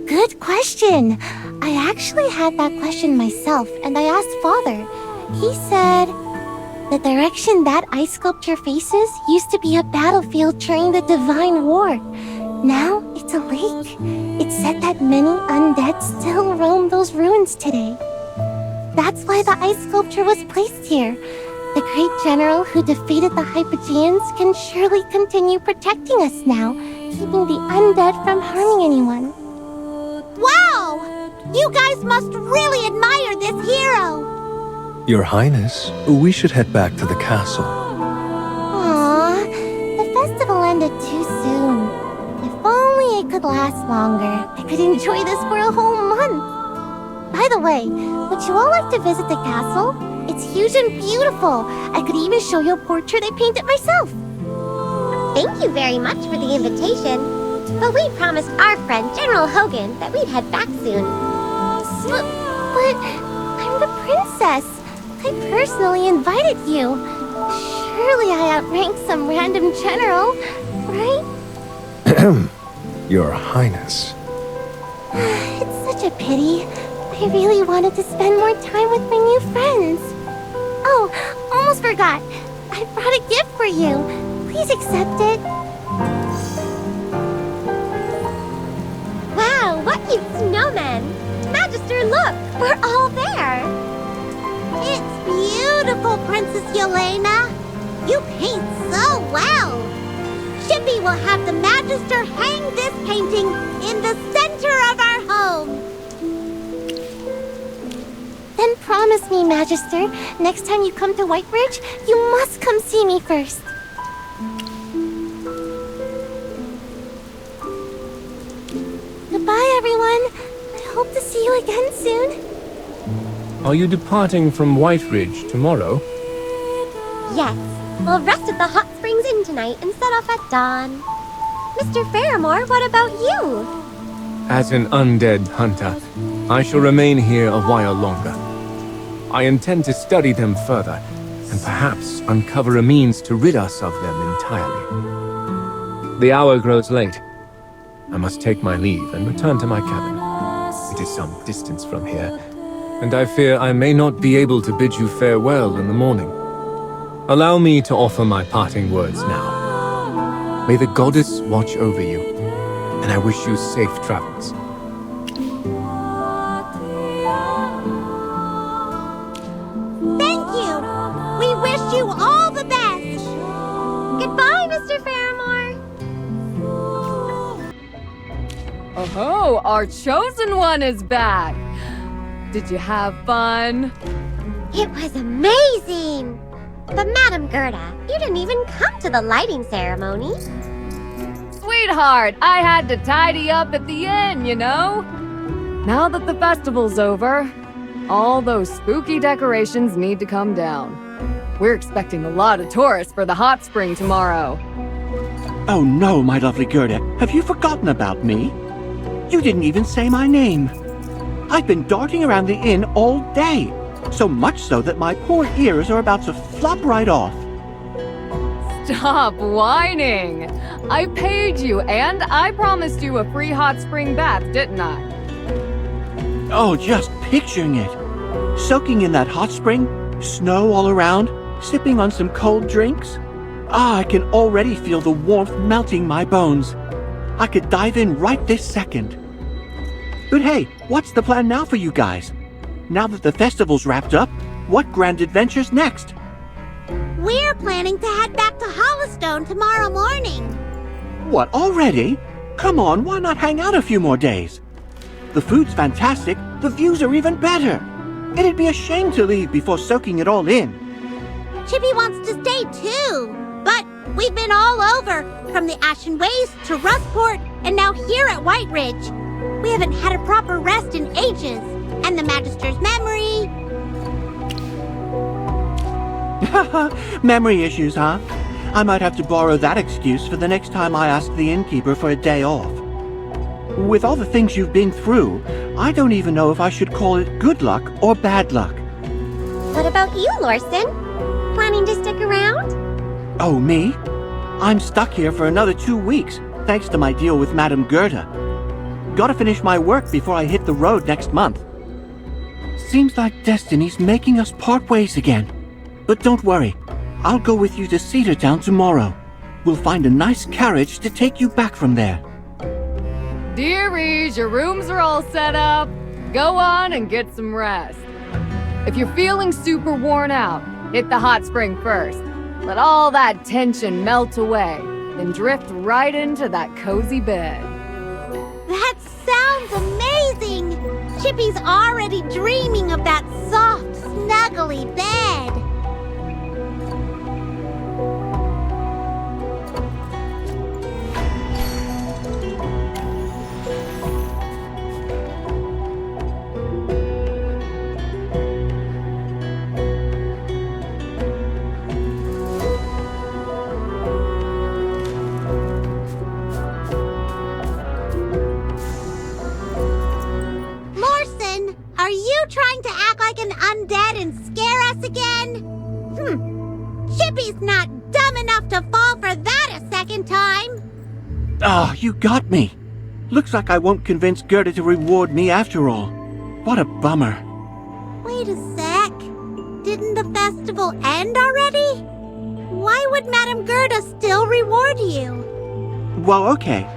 Speaker 21: Good question. I actually had that question myself, and I asked Father. He said the direction that ice sculpture faces used to be a battlefield during the Divine War. Now it's a lake. It's said that many undead still roam those ruins today. That's why the ice sculpture was placed here. The great general who defeated the Hypogeans can surely continue protecting us now, keeping the undead from harming anyone.
Speaker 4: Wow! You guys must really admire this hero!
Speaker 1: Your Highness, we should head back to the castle.
Speaker 21: Aww, the festival ended too soon. If only it could last longer, I could enjoy this for a whole month. By the way, would you all like to visit the castle? It's huge and beautiful. I could even show you a portrait I painted myself.
Speaker 2: Thank you very much for the invitation. But we promised our friend General Hogan that we'd head back soon.
Speaker 21: But I'm the princess. I personally invited you. Surely I outrank some random general, right?
Speaker 1: Your Highness.
Speaker 21: It's such a pity. I really wanted to spend more time with my new friends. Oh, almost forgot. I brought a gift for you. Please accept it.
Speaker 2: Wow, what cute snowmen! Magister, look! We're all there!
Speaker 4: It's beautiful, Princess Yelena! You paint so well! Chippy will have the Magister hang this painting in the center of our home!
Speaker 21: Then promise me, Magister, next time you come to Whitebridge, you must come see me first. Goodbye, everyone. I hope to see you again soon.
Speaker 10: Are you departing from Whitebridge tomorrow?
Speaker 2: Yes, we'll rest at the hot springs inn tonight and set off at dawn. Mr. Fairmore, what about you?
Speaker 10: As an undead hunter, I shall remain here a while longer. I intend to study them further, and perhaps uncover a means to rid us of them entirely. The hour grows late. I must take my leave and return to my cabin. It is some distance from here, and I fear I may not be able to bid you farewell in the morning. Allow me to offer my parting words now. May the goddess watch over you, and I wish you safe travels.
Speaker 4: Thank you! We wish you all the best!
Speaker 2: Goodbye, Mr. Fairmore!
Speaker 5: Oh, our chosen one is back! Did you have fun?
Speaker 2: It was amazing! But Madame Gerda, you didn't even come to the lighting ceremony.
Speaker 5: Sweetheart, I had to tidy up at the end, you know? Now that the festival's over, all those spooky decorations need to come down. We're expecting a lot of tourists for the hot spring tomorrow.
Speaker 3: Oh no, my lovely Gerda, have you forgotten about me? You didn't even say my name. I've been darting around the inn all day, so much so that my poor ears are about to flop right off.
Speaker 5: Stop whining! I paid you, and I promised you a free hot spring bath, didn't I?
Speaker 3: Oh, just picturing it. Soaking in that hot spring, snow all around, sipping on some cold drinks. I can already feel the warmth melting my bones. I could dive in right this second. But hey, what's the plan now for you guys? Now that the festival's wrapped up, what grand adventures next?
Speaker 4: We're planning to head back to Hollowstone tomorrow morning.
Speaker 3: What, already? Come on, why not hang out a few more days? The food's fantastic, the views are even better. It'd be a shame to leave before soaking it all in.
Speaker 4: Chippy wants to stay too, but we've been all over, from the Ashen Waste to Rustport, and now here at White Ridge. We haven't had a proper rest in ages, and the Magister's memory...
Speaker 3: Memory issues, huh? I might have to borrow that excuse for the next time I ask the innkeeper for a day off. With all the things you've been through, I don't even know if I should call it good luck or bad luck.
Speaker 2: What about you, Lorson? Planning to stick around?
Speaker 3: Oh, me? I'm stuck here for another 2 weeks, thanks to my deal with Madame Gerda. Gotta finish my work before I hit the road next month. Seems like destiny's making us part ways again. But don't worry, I'll go with you to Cedar Town tomorrow. We'll find a nice carriage to take you back from there.
Speaker 5: Dearies, your rooms are all set up. Go on and get some rest. If you're feeling super worn out, hit the hot spring first. Let all that tension melt away, then drift right into that cozy bed.
Speaker 4: That sounds amazing! Chippy's already dreaming of that soft, snuggly bed. Are you trying to act like an undead and scare us again? Chippy's not dumb enough to fall for that a second time.
Speaker 3: Ah, you got me. Looks like I won't convince Gerda to reward me after all. What a bummer.
Speaker 4: Wait a sec. Didn't the festival end already? Why would Madame Gerda still reward you?
Speaker 3: Well, okay.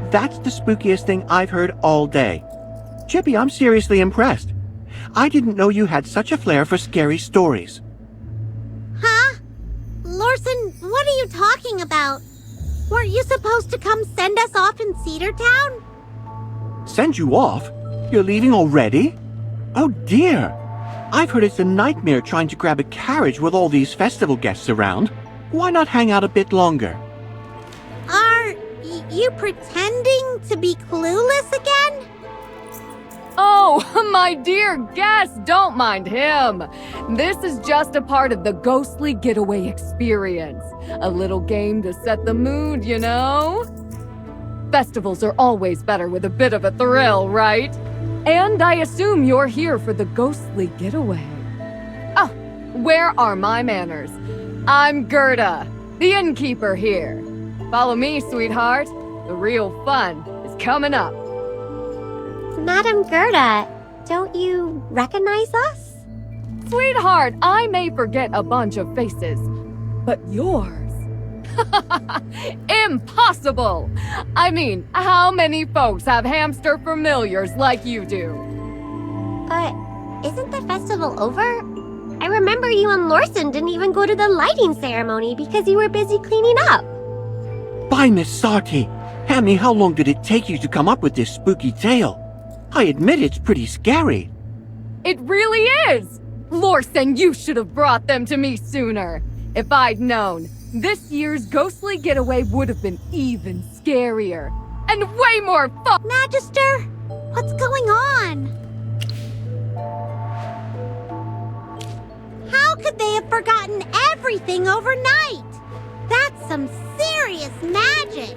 Speaker 3: That's the spookiest thing I've heard all day. Chippy, I'm seriously impressed. I didn't know you had such a flair for scary stories.
Speaker 4: Huh? Lorson, what are you talking about? Weren't you supposed to come send us off in Cedar Town?
Speaker 3: Send you off? You're leaving already? Oh dear. I've heard it's a nightmare trying to grab a carriage with all these festival guests around. Why not hang out a bit longer?
Speaker 4: Are you pretending to be clueless again?
Speaker 5: Oh, my dear guest, don't mind him. This is just a part of the ghostly getaway experience. A little game to set the mood, you know? Festivals are always better with a bit of a thrill, right? And I assume you're here for the ghostly getaway. Ah, where are my manners? I'm Gerda, the innkeeper here. Follow me, sweetheart. The real fun is coming up.
Speaker 2: Madame Gerda, don't you recognize us?
Speaker 5: Sweetheart, I may forget a bunch of faces, but yours? Impossible! I mean, how many folks have hamster familiars like you do?
Speaker 2: But isn't the festival over? I remember you and Lorson didn't even go to the lighting ceremony because you were busy cleaning up.
Speaker 3: By Miss Sarty, Hammy, how long did it take you to come up with this spooky tale? I admit it's pretty scary.
Speaker 5: It really is! Lorson, you should have brought them to me sooner. If I'd known, this year's ghostly getaway would have been even scarier. And way more fun!
Speaker 4: Magister, what's going on? How could they have forgotten everything overnight? That's some serious magic.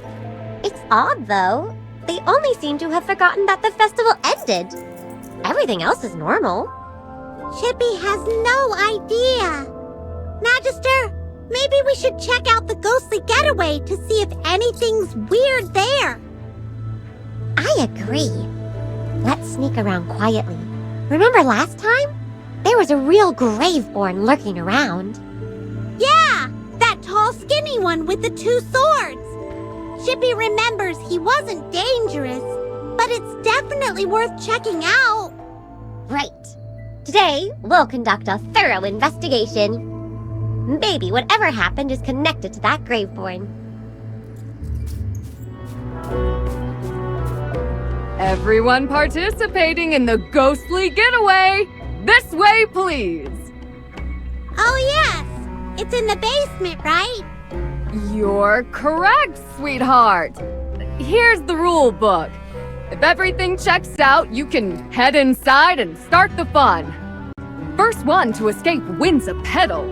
Speaker 2: It's odd, though. They only seem to have forgotten that the festival ended. Everything else is normal.
Speaker 4: Chippy has no idea. Magister, maybe we should check out the ghostly getaway to see if anything's weird there.
Speaker 2: I agree. Let's sneak around quietly. Remember last time? There was a real Graveborn lurking around.
Speaker 4: Yeah, that tall skinny one with the 2 swords. Chippy remembers he wasn't dangerous, but it's definitely worth checking out.
Speaker 2: Right. Today, we'll conduct a thorough investigation. Maybe whatever happened is connected to that Graveborn.
Speaker 5: Everyone participating in the ghostly getaway! This way, please!
Speaker 4: Oh yes! It's in the basement, right?
Speaker 5: You're correct, sweetheart. Here's the rule book. If everything checks out, you can head inside and start the fun. First one to escape wins a pedal.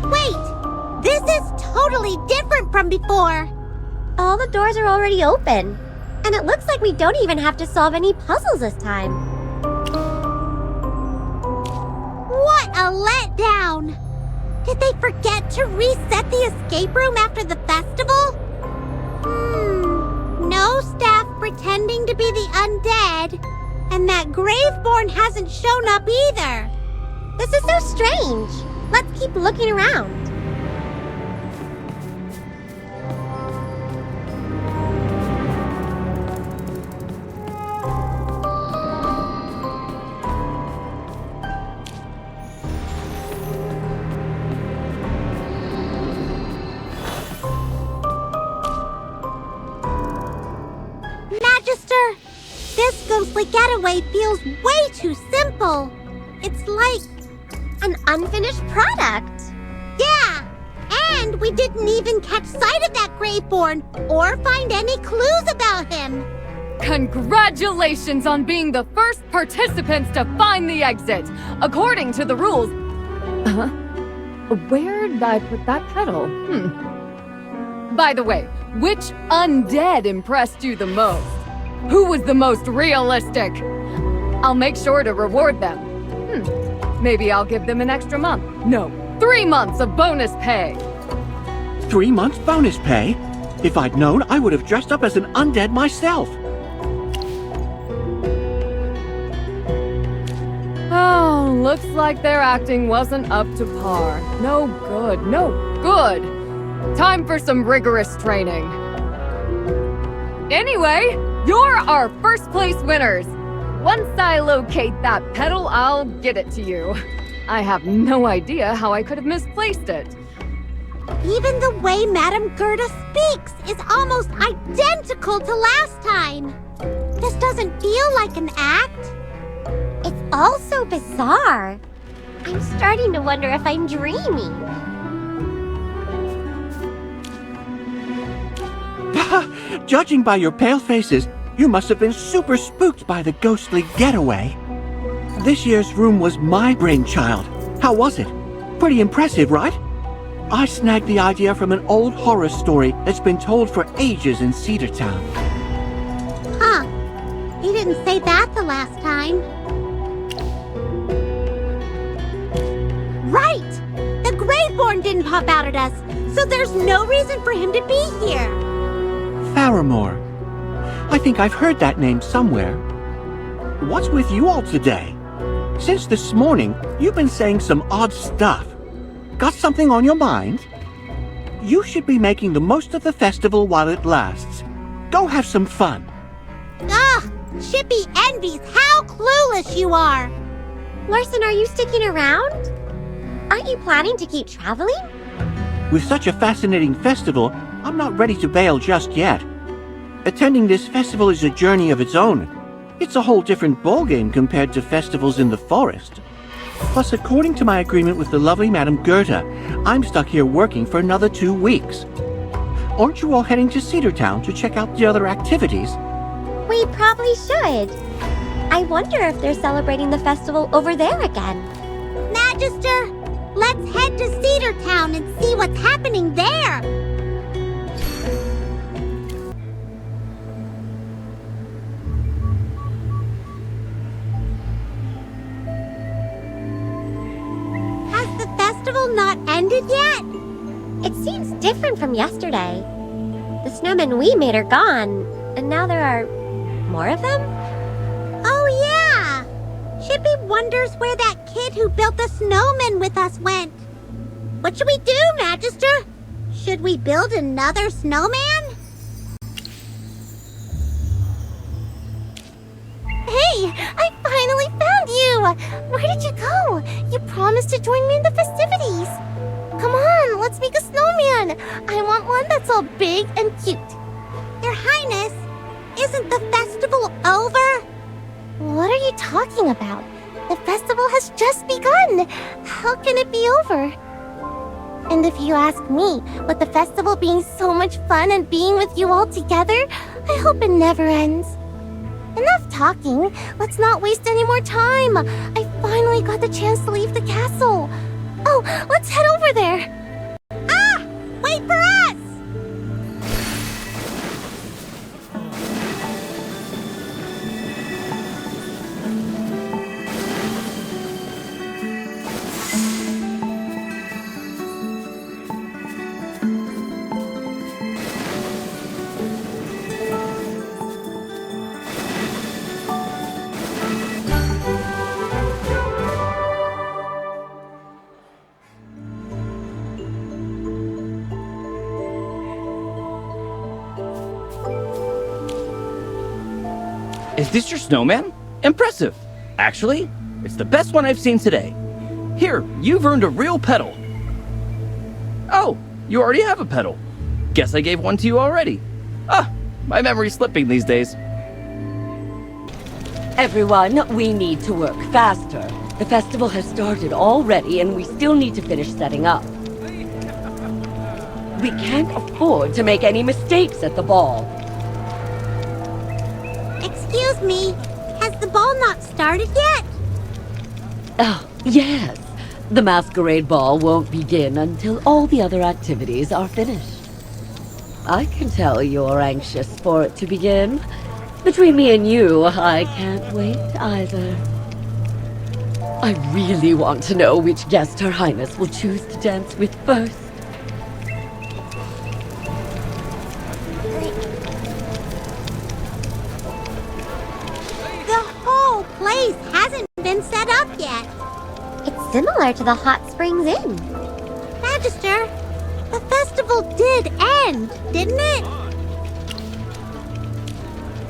Speaker 4: Wait! This is totally different from before.
Speaker 2: All the doors are already open. And it looks like we don't even have to solve any puzzles this time.
Speaker 4: What a letdown! Did they forget to reset the escape room after the festival? No staff pretending to be the undead. And that Graveborn hasn't shown up either.
Speaker 2: This is so strange. Let's keep looking around.
Speaker 4: Magister, this ghostly getaway feels way too simple. It's like
Speaker 2: an unfinished product.
Speaker 4: Yeah, and we didn't even catch sight of that Graveborn or find any clues about him.
Speaker 5: Congratulations on being the first participants to find the exit, according to the rules. Where'd I put that pedal? By the way, which undead impressed you the most? Who was the most realistic? I'll make sure to reward them. Maybe I'll give them an extra month. No, 3 months of bonus pay.
Speaker 3: 3 months bonus pay? If I'd known, I would have dressed up as an undead myself.
Speaker 5: Oh, looks like their acting wasn't up to par. No good, no good. Time for some rigorous training. Anyway, you're our first place winners. Once I locate that pedal, I'll get it to you. I have no idea how I could have misplaced it.
Speaker 4: Even the way Madame Gerda speaks is almost identical to last time. This doesn't feel like an act.
Speaker 2: It's all so bizarre. I'm starting to wonder if I'm dreaming.
Speaker 3: Judging by your pale faces, you must have been super spooked by the ghostly getaway. This year's room was my brainchild. How was it? Pretty impressive, right? I snagged the idea from an old horror story that's been told for ages in Cedar Town.
Speaker 4: Huh. He didn't say that the last time. Right! The Graveborn didn't pop out at us, so there's no reason for him to be here.
Speaker 3: Faramore. I think I've heard that name somewhere. What's with you all today? Since this morning, you've been saying some odd stuff. Got something on your mind? You should be making the most of the festival while it lasts. Go have some fun.
Speaker 4: Ugh! Chippy envies how clueless you are.
Speaker 2: Larson, are you sticking around? Aren't you planning to keep traveling?
Speaker 3: With such a fascinating festival, I'm not ready to bail just yet. Attending this festival is a journey of its own. It's a whole different ballgame compared to festivals in the forest. Plus, according to my agreement with the lovely Madame Goethe, I'm stuck here working for another 2 weeks. Aren't you all heading to Cedar Town to check out the other activities?
Speaker 2: We probably should. I wonder if they're celebrating the festival over there again.
Speaker 4: Magister, let's head to Cedar Town and see what's happening there. Has the festival not ended yet?
Speaker 2: It seems different from yesterday. The snowmen we made are gone, and now there are more of them?
Speaker 4: Oh yeah! Chippy wonders where that kid who built the snowman with us went. What should we do, Magister? Should we build another snowman?
Speaker 9: Hey, I finally found you! Where did you go? You promised to join me in the festivities. Come on, let's make a snowman. I want one that's all big and cute.
Speaker 4: Your Highness, isn't the festival over?
Speaker 9: What are you talking about? The festival has just begun. How can it be over? And if you ask me, with the festival being so much fun and being with you all together, I hope it never ends. Enough talking. Let's not waste any more time. I finally got the chance to leave the castle. Oh, let's head over there.
Speaker 4: Ah! Wait for us!
Speaker 18: Is this your snowman? Impressive. Actually, it's the best one I've seen today. Here, you've earned a real pedal. Oh, you already have a pedal. Guess I gave one to you already. Ah, my memory's slipping these days.
Speaker 14: Everyone, we need to work faster. The festival has started already and we still need to finish setting up. We can't afford to make any mistakes at the ball.
Speaker 4: Excuse me, has the ball not started yet?
Speaker 14: Oh, yes. The masquerade ball won't begin until all the other activities are finished. I can tell you're anxious for it to begin. Between me and you, I can't wait either. I really want to know which guest Her Highness will choose to dance with first.
Speaker 4: The whole place hasn't been set up yet.
Speaker 2: It's similar to the Hot Springs Inn.
Speaker 4: Magister, the festival did end, didn't it?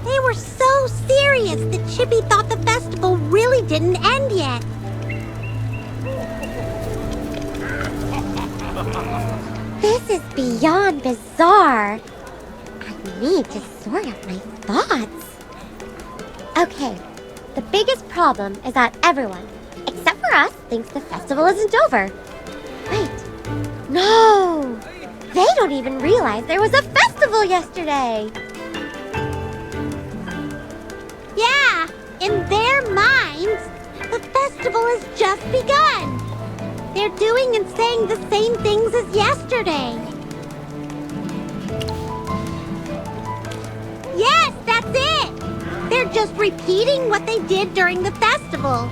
Speaker 4: They were so serious that Chippy thought the festival really didn't end yet.
Speaker 2: This is beyond bizarre. I need to sort out my thoughts. Okay, the biggest problem is that everyone, except for us, thinks the festival isn't over. Wait, no! They don't even realize there was a festival yesterday!
Speaker 4: Yeah, in their minds, the festival has just begun. They're doing and saying the same things as yesterday. Yes, that's it! They're just repeating what they did during the festival.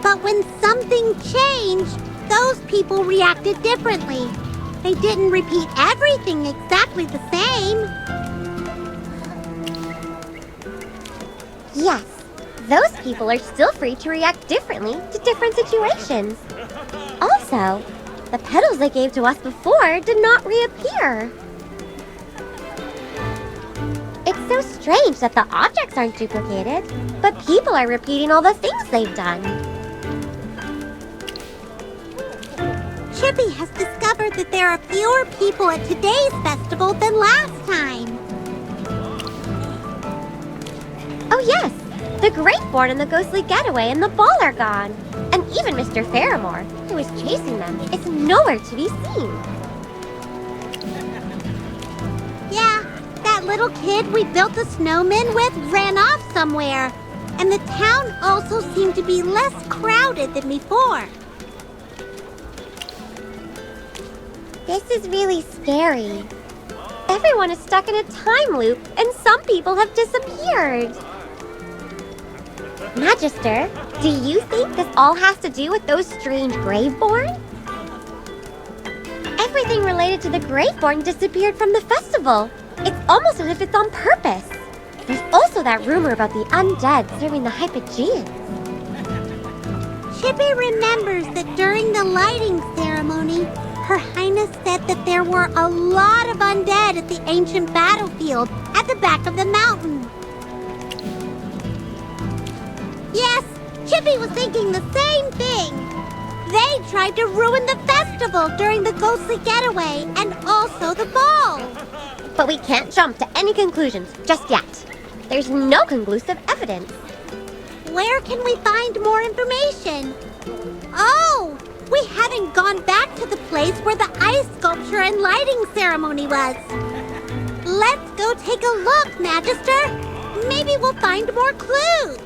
Speaker 4: But when something changed, those people reacted differently. They didn't repeat everything exactly the same.
Speaker 2: Yes, those people are still free to react differently to different situations. Also, the petals they gave to us before did not reappear. It's so strange that the objects aren't duplicated, but people are repeating all the things they've done.
Speaker 4: Chippy has discovered that there are fewer people at today's festival than last time.
Speaker 2: Oh yes, the Greatborn and the ghostly getaway and the ball are gone. And even Mr. Fairmore, who was chasing them, is nowhere to be seen.
Speaker 4: Yeah, that little kid we built the snowman with ran off somewhere. And the town also seemed to be less crowded than before.
Speaker 2: This is really scary. Everyone is stuck in a time loop, and some people have disappeared. Magister, do you think this all has to do with those strange Graveborn? Everything related to the Graveborn disappeared from the festival. It's almost as if it's on purpose. There's also that rumor about the undead serving the Hypogeans.
Speaker 4: Chippy remembers that during the lighting ceremony, Her Highness said that there were a lot of undead at the ancient battlefield at the back of the mountain. Yes, Chippy was thinking the same thing. They tried to ruin the festival during the ghostly getaway and also the ball.
Speaker 2: But we can't jump to any conclusions just yet. There's no conclusive evidence.
Speaker 4: Where can we find more information? Oh, we haven't gone back to the place where the ice sculpture and lighting ceremony was. Let's go take a look, Magister. Maybe we'll find more clues.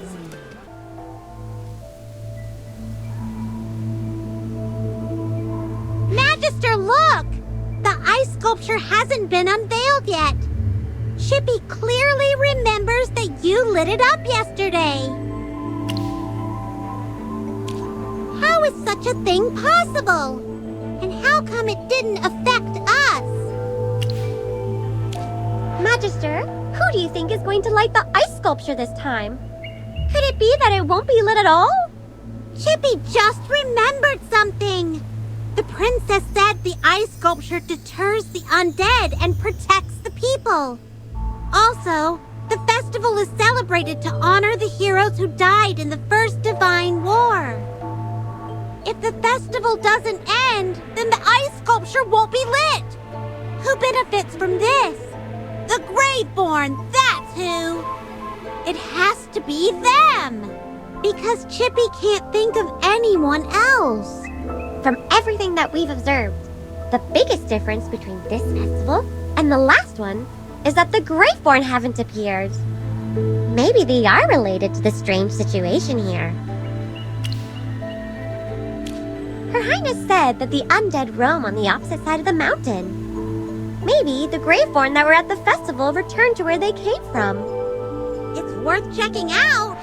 Speaker 4: Magister, look! The ice sculpture hasn't been unveiled yet. Chippy clearly remembers that you lit it up yesterday. How is such a thing possible? And how come it didn't affect us?
Speaker 2: Magister, who do you think is going to light the ice sculpture this time? Could it be that it won't be lit at all?
Speaker 4: Chippy just remembered something. The princess said the ice sculpture deters the undead and protects the people. Also, the festival is celebrated to honor the heroes who died in the First Divine War. If the festival doesn't end, then the ice sculpture won't be lit. Who benefits from this? The Graveborn, that's who. It has to be them. Because Chippy can't think of anyone else.
Speaker 2: From everything that we've observed, the biggest difference between this festival and the last one is that the Graveborn haven't appeared. Maybe they are related to the strange situation here. Her Highness said that the undead roam on the opposite side of the mountain. Maybe the Graveborn that were at the festival returned to where they came from.
Speaker 4: It's worth checking out.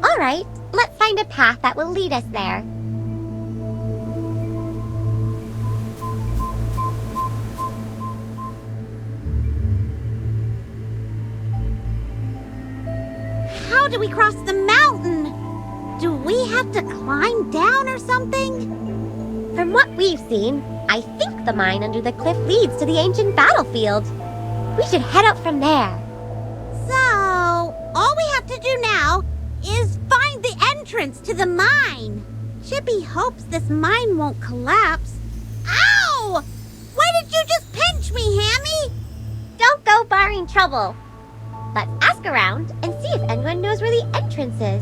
Speaker 2: All right, let's find a path that will lead us there.
Speaker 4: How do we cross the mountain? Do we have to climb down or something?
Speaker 2: From what we've seen, I think the mine under the cliff leads to the ancient battlefield. We should head up from there.
Speaker 4: So, all we have to do now is find the entrance to the mine. Chippy hopes this mine won't collapse. Ow! Why did you just pinch me, Hammy?
Speaker 2: Don't go barring trouble. Let's ask around and see if anyone knows where the entrance is.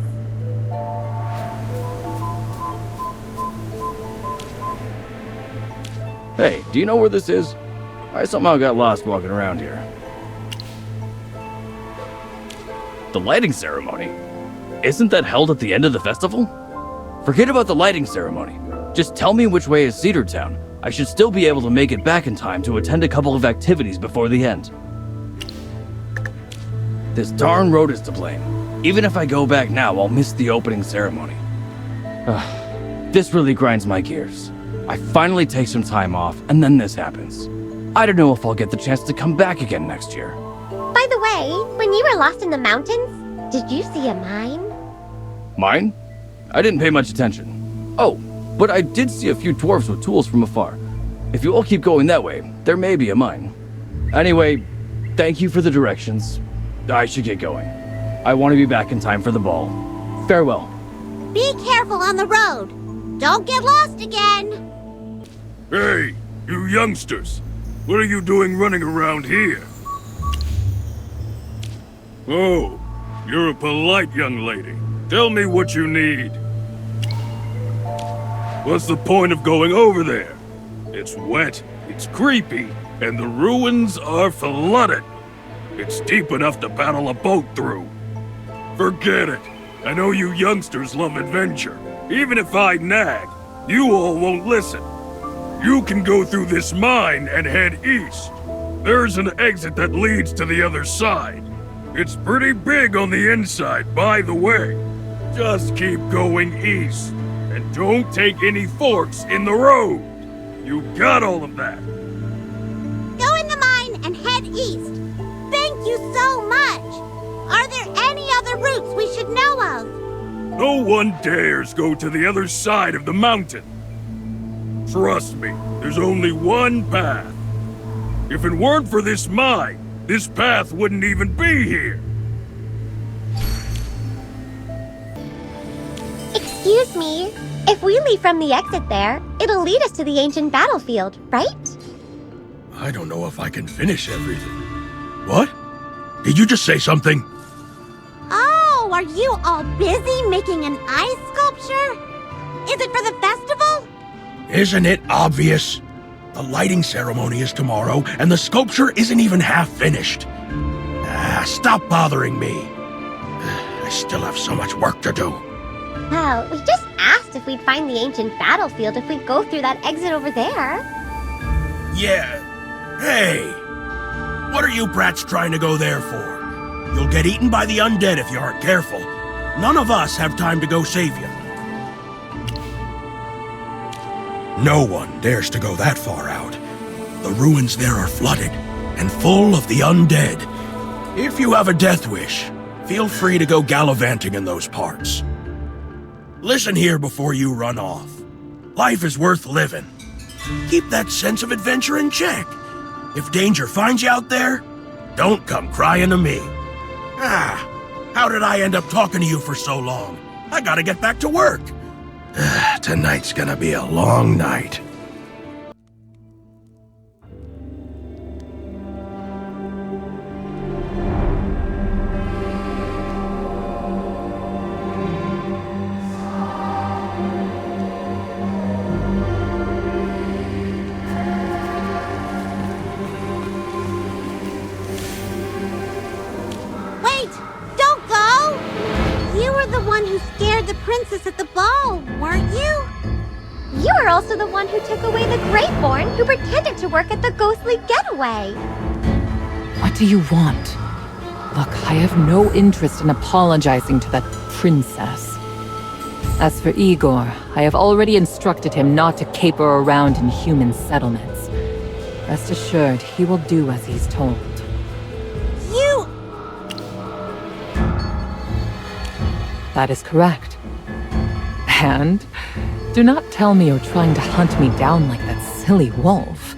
Speaker 18: Hey, do you know where this is? I somehow got lost walking around here. The lighting ceremony? Isn't that held at the end of the festival? Forget about the lighting ceremony. Just tell me which way is Cedar Town. I should still be able to make it back in time to attend a couple of activities before the end. This darn road is to blame. Even if I go back now, I'll miss the opening ceremony. This really grinds my gears. I finally take some time off, and then this happens. I don't know if I'll get the chance to come back again next year.
Speaker 2: By the way, when you were lost in the mountains, did you see a mine?
Speaker 18: Mine? I didn't pay much attention. Oh, but I did see a few dwarves with tools from afar. If you all keep going that way, there may be a mine. Anyway, thank you for the directions. I should get going. I want to be back in time for the ball. Farewell.
Speaker 4: Be careful on the road. Don't get lost again.
Speaker 15: Hey, you youngsters. What are you doing running around here? Oh, you're a polite young lady. Tell me what you need. What's the point of going over there? It's wet, it's creepy, and the ruins are flooded. It's deep enough to paddle a boat through. Forget it. I know you youngsters love adventure. Even if I nag, you all won't listen. You can go through this mine and head east. There's an exit that leads to the other side. It's pretty big on the inside, by the way. Just keep going east, and don't take any forks in the road. You got all of that?
Speaker 4: Go in the mine and head east. Thank you so much. Are there any other routes we should know of?
Speaker 15: No one dares go to the other side of the mountain. Trust me, there's only one path. If it weren't for this mine, this path wouldn't even be here.
Speaker 2: Excuse me. If we leave from the exit there, it'll lead us to the ancient battlefield, right?
Speaker 15: I don't know if I can finish everything. What? Did you just say something?
Speaker 4: Oh, are you all busy making an ice sculpture? Is it for the festival?
Speaker 15: Isn't it obvious? The lighting ceremony is tomorrow, and the sculpture isn't even half finished. Stop bothering me. I still have so much work to do.
Speaker 2: Well, we just asked if we'd find the ancient battlefield if we'd go through that exit over there.
Speaker 15: Yeah. Hey! What are you brats trying to go there for? You'll get eaten by the undead if you aren't careful. None of us have time to go save you. No one dares to go that far out. The ruins there are flooded and full of the undead. If you have a death wish, feel free to go gallivanting in those parts. Listen here before you run off. Life is worth living. Keep that sense of adventure in check. If danger finds you out there, don't come crying to me. How did I end up talking to you for so long? I gotta get back to work. Tonight's gonna be a long night.
Speaker 4: Wait! Don't go! You were the one who scared the princess at the ball, weren't you?
Speaker 2: You were also the one who took away the Greatborn who pretended to work at the ghostly getaway.
Speaker 5: What do you want? Look, I have no interest in apologizing to that princess. As for Igor, I have already instructed him not to caper around in human settlements. Rest assured, he will do as he's told.
Speaker 4: You...
Speaker 5: That is correct. And do not tell me you're trying to hunt me down like that silly wolf.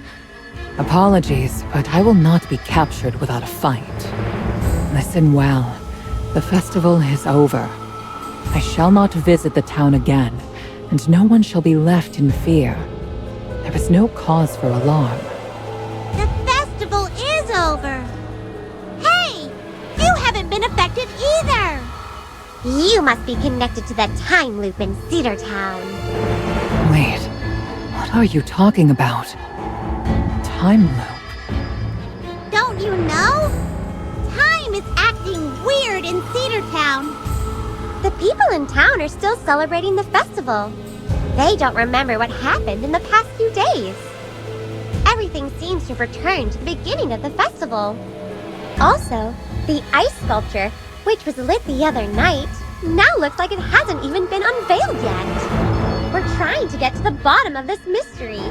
Speaker 5: Apologies, but I will not be captured without a fight. Listen well. The festival is over. I shall not visit the town again, and no one shall be left in fear. There is no cause for alarm.
Speaker 4: The festival is over. Hey! You haven't been affected either!
Speaker 2: You must be connected to that time loop in Cedar Town.
Speaker 5: Wait, what are you talking about? Time loop?
Speaker 4: Don't you know? Time is acting weird in Cedar Town.
Speaker 2: The people in town are still celebrating the festival. They don't remember what happened in the past few days. Everything seems to have returned to the beginning of the festival. Also, the ice sculpture, which was lit the other night, now looks like it hasn't even been unveiled yet. We're trying to get to the bottom of this mystery.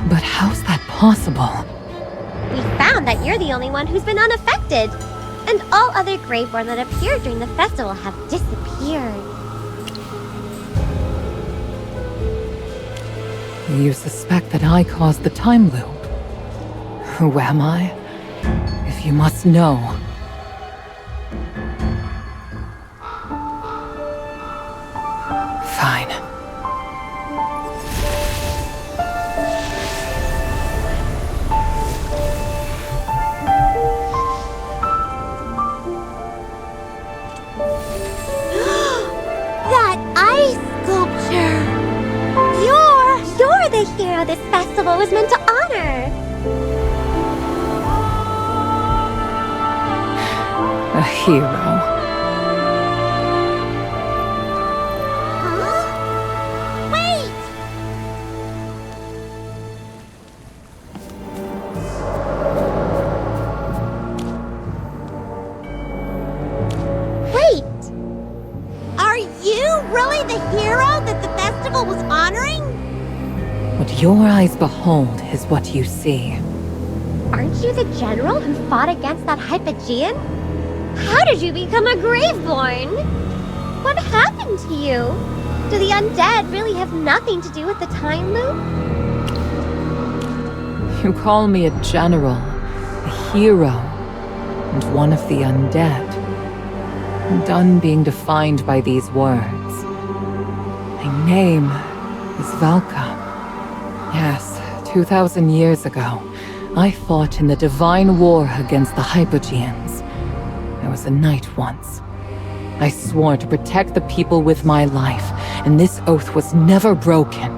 Speaker 5: But how's that possible?
Speaker 2: We found that you're the only one who's been unaffected, and all other Graveborn that appeared during the festival have disappeared.
Speaker 5: You suspect that I caused the time loop? Who am I? If you must know. Fine. A hero. What your eyes behold is what you see.
Speaker 2: Aren't you the general who fought against that Hypogean? How did you become a Graveborn? What happened to you? Do the undead really have nothing to do with the time loop?
Speaker 5: You call me a general, a hero, and one of the undead. I'm done being defined by these words. My name is Valka. Yes, 2,000 years ago, I fought in the Divine War against the Hypogeans. I was a knight once. I swore to protect the people with my life, and this oath was never broken,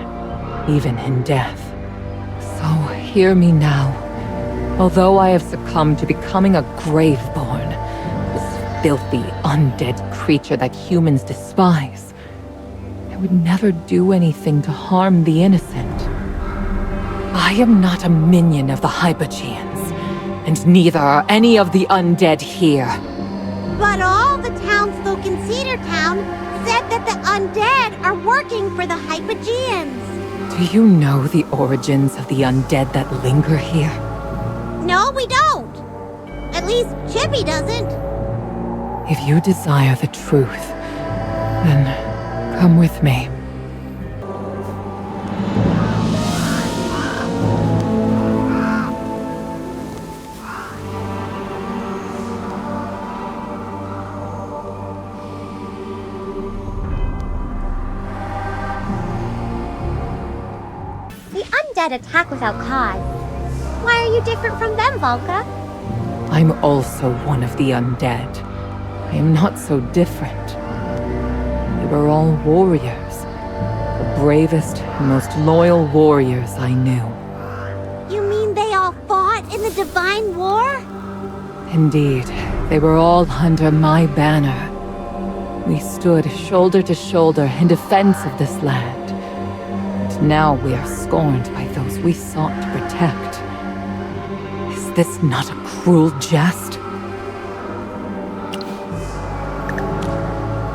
Speaker 5: even in death. So hear me now. Although I have succumbed to becoming a Graveborn, this filthy, undead creature that humans despise, I would never do anything to harm the innocent. I am not a minion of the Hypogeans, and neither are any of the undead here.
Speaker 4: But all the townsfolk in Cedar Town said that the undead are working for the Hypogeans.
Speaker 5: Do you know the origins of the undead that linger here?
Speaker 4: No, we don't. At least Chippy doesn't.
Speaker 5: If you desire the truth, then come with me.
Speaker 2: Undead attack without cause. Why are you different from them, Valka?
Speaker 5: I'm also one of the undead. I am not so different. They were all warriors. The bravest and most loyal warriors I knew.
Speaker 4: You mean they all fought in the Divine War?
Speaker 5: Indeed, they were all under my banner. We stood shoulder to shoulder in defense of this land. Now we are scorned by those we sought to protect. Is this not a cruel jest?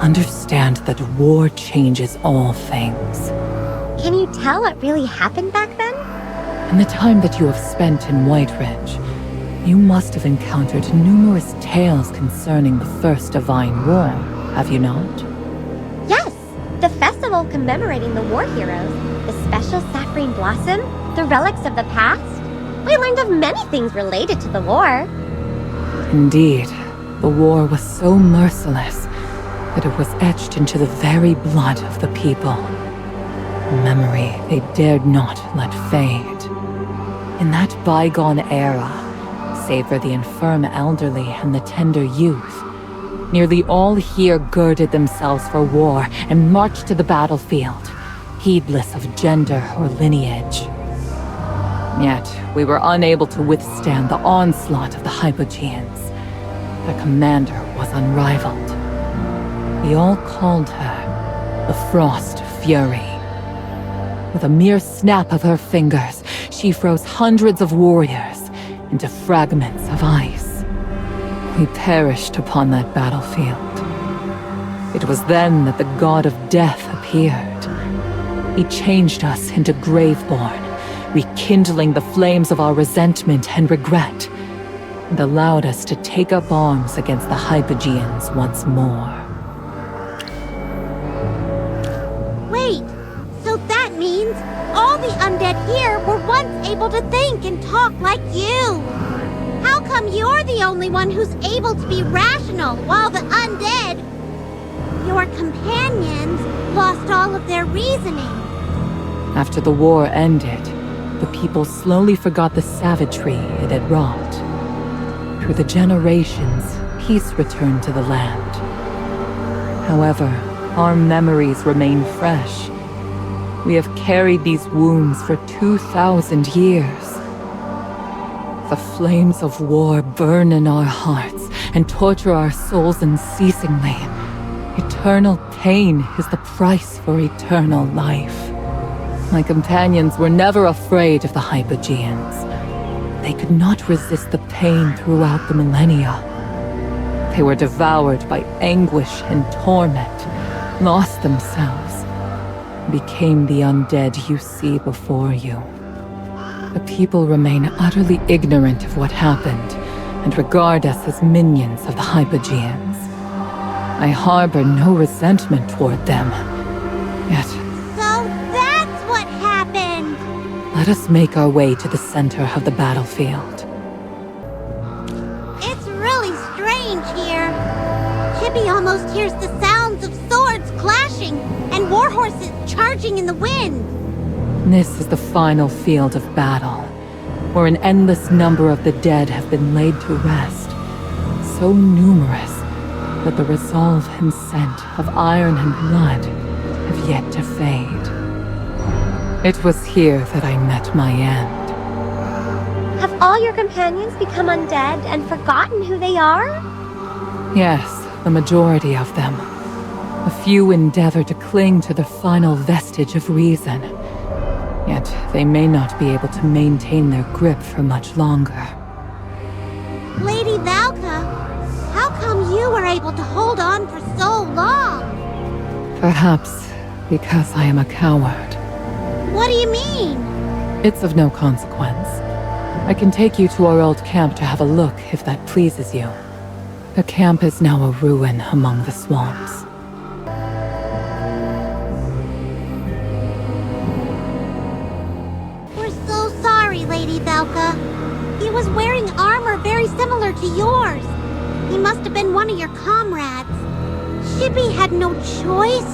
Speaker 5: Understand that war changes all things.
Speaker 2: Can you tell what really happened back then?
Speaker 5: In the time that you have spent in White Ridge, you must have encountered numerous tales concerning the First Divine War, have you not?
Speaker 2: Yes! The festival commemorating the war heroes. The special saffron blossom, the relics of the past. We learned of many things related to the war.
Speaker 5: Indeed, the war was so merciless that it was etched into the very blood of the people. A memory they dared not let fade. In that bygone era, save for the infirm elderly and the tender youth, nearly all here girded themselves for war and marched to the battlefield, heedless of gender or lineage. Yet, we were unable to withstand the onslaught of the Hypogeans. Their commander was unrivaled. We all called her the Frost Fury. With a mere snap of her fingers, she froze hundreds of warriors into fragments of ice. We perished upon that battlefield. It was then that the god of death appeared. He changed us into Graveborn, rekindling the flames of our resentment and regret, and allowed us to take up arms against the Hypogeans once more.
Speaker 4: Wait, so that means all the undead here were once able to think and talk like you. How come you're the only one who's able to be rational while the undead, your companions, lost all of their reasoning?
Speaker 5: After the war ended, the people slowly forgot the savagery it had wrought. Through the generations, peace returned to the land. However, our memories remain fresh. We have carried these wounds for 2,000 years. The flames of war burn in our hearts and torture our souls unceasingly. Eternal pain is the price for eternal life. My companions were never afraid of the Hypogeans. They could not resist the pain throughout the millennia. They were devoured by anguish and torment, lost themselves, became the undead you see before you. The people remain utterly ignorant of what happened and regard us as minions of the Hypogeans. I harbor no resentment toward them, yet
Speaker 4: So that's what happened!
Speaker 5: let us make our way to the center of the battlefield.
Speaker 4: It's really strange here. Chippy almost hears the sounds of swords clashing and warhorses charging in the wind.
Speaker 5: This is the final field of battle, where an endless number of the dead have been laid to rest, so numerous that the resolve and scent of iron and blood have yet to fade. It was here that I met my end.
Speaker 2: Have all your companions become undead and forgotten who they are?
Speaker 5: Yes, the majority of them. A few endeavor to cling to the final vestige of reason, yet they may not be able to maintain their grip for much longer.
Speaker 4: Lady Valka, how come you were able to hold on for so long?
Speaker 5: Perhaps because I am a coward.
Speaker 4: What do you mean?
Speaker 5: It's of no consequence. I can take you to our old camp to have a look if that pleases you. The camp is now a ruin among the swamps.
Speaker 4: We're so sorry, Lady Valka. He was wearing armor very similar to yours. He must have been one of your comrades. Chippy had no choice.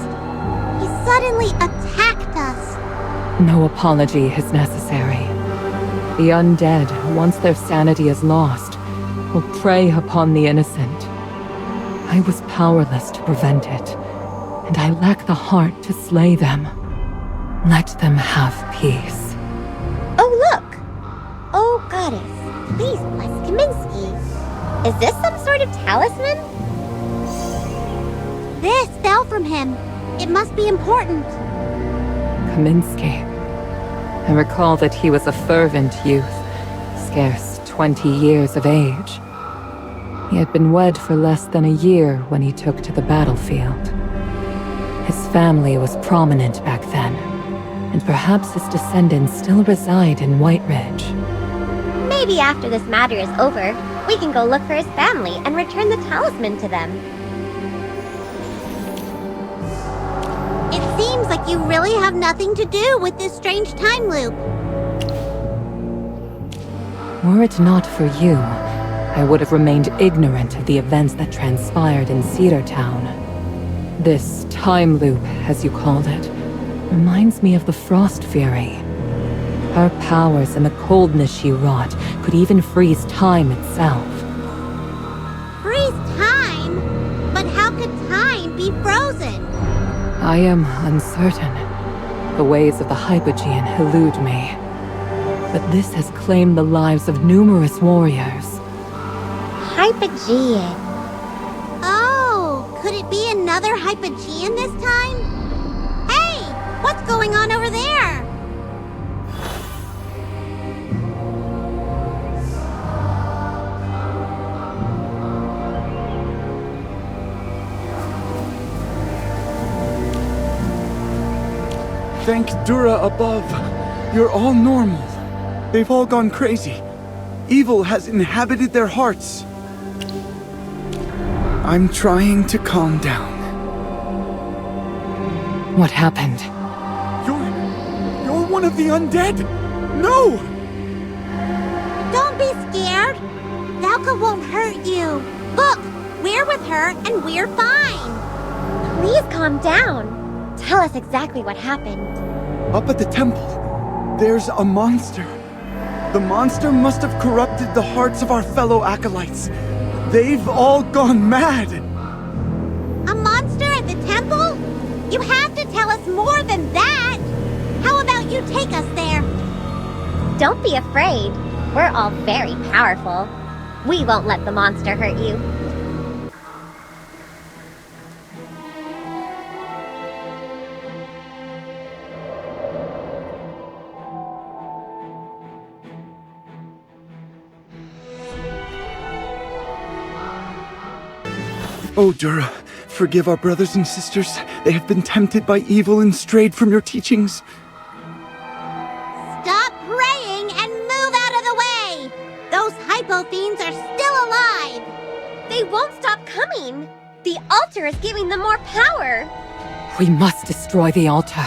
Speaker 4: He suddenly attacked us.
Speaker 5: No apology is necessary. The undead, once their sanity is lost, will prey upon the innocent. I was powerless to prevent it, and I lack the heart to slay them. Let them have peace.
Speaker 2: Oh, look! Oh, goddess, please bless Kaminsky. Is this some sort of talisman?
Speaker 4: This fell from him. It must be important.
Speaker 5: Kaminsky. I recall that he was a fervent youth, scarce 20 years of age. He had been wed for less than a year when he took to the battlefield. His family was prominent back then, and perhaps his descendants still reside in White Ridge.
Speaker 2: Maybe after this matter is over, we can go look for his family and return the talisman to them.
Speaker 4: It seems like you really have nothing to do with this strange time loop.
Speaker 5: Were it not for you, I would have remained ignorant of the events that transpired in Cedar Town. This time loop, as you called it, reminds me of the Frost Fury. Her powers and the coldness she wrought could even freeze time itself.
Speaker 4: Freeze time? But how could time be frozen?
Speaker 5: I am uncertain. The ways of the Hypogean elude me. But this has claimed the lives of numerous warriors.
Speaker 2: Hypogean.
Speaker 4: Oh, could it be another Hypogean this time? Hey, what's going on over there?
Speaker 20: Thank Dura above. You're all normal. They've all gone crazy. Evil has inhabited their hearts. I'm trying to calm down.
Speaker 5: What happened?
Speaker 20: You're one of the undead! No!
Speaker 4: Don't be scared. Valka won't hurt you. Look, we're with her and we're fine.
Speaker 2: Please calm down. Tell us exactly what happened.
Speaker 20: Up at the temple, there's a monster. The monster must have corrupted the hearts of our fellow acolytes. They've all gone mad.
Speaker 4: A monster at the temple? You have to tell us more than that. How about you take us there?
Speaker 2: Don't be afraid. We're all very powerful. We won't let the monster hurt you.
Speaker 20: Oh, Dura, forgive our brothers and sisters. They have been tempted by evil and strayed from your teachings.
Speaker 4: Stop praying and move out of the way! Those hypo fiends are still alive!
Speaker 2: They won't stop coming! The altar is giving them more power!
Speaker 5: We must destroy the altar.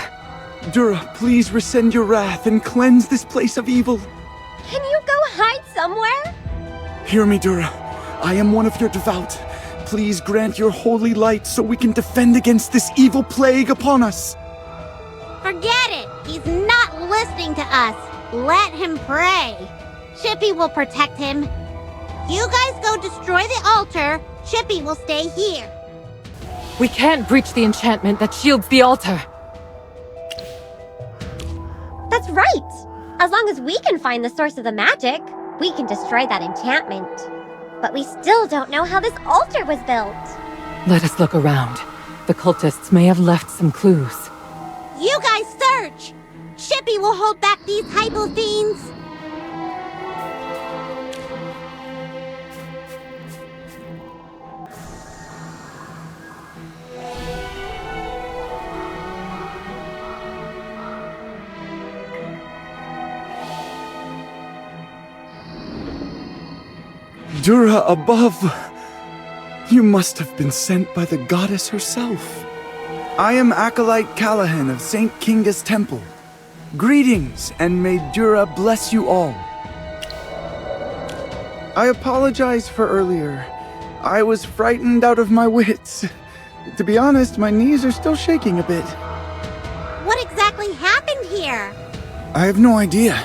Speaker 20: Dura, please rescind your wrath and cleanse this place of evil.
Speaker 2: Can you go hide somewhere?
Speaker 20: Hear me, Dura. I am one of your devout. Please grant your holy light so we can defend against this evil plague upon us.
Speaker 4: Forget it! He's not listening to us. Let him pray. Chippy will protect him. You guys go destroy the altar. Chippy will stay here.
Speaker 5: We can't breach the enchantment that shields the altar.
Speaker 2: That's right! As long as we can find the source of the magic, we can destroy that enchantment. But we still don't know how this altar was built.
Speaker 5: Let us look around. The cultists may have left some clues.
Speaker 4: You guys search! Chippy will hold back these hypo fiends.
Speaker 20: Dura above! You must have been sent by the goddess herself. I am Acolyte Callahan of St. Kinga's Temple. Greetings, and may Dura bless you all. I apologize for earlier. I was frightened out of my wits. To be honest, my knees are still shaking a bit.
Speaker 4: What exactly happened here?
Speaker 20: I have no idea.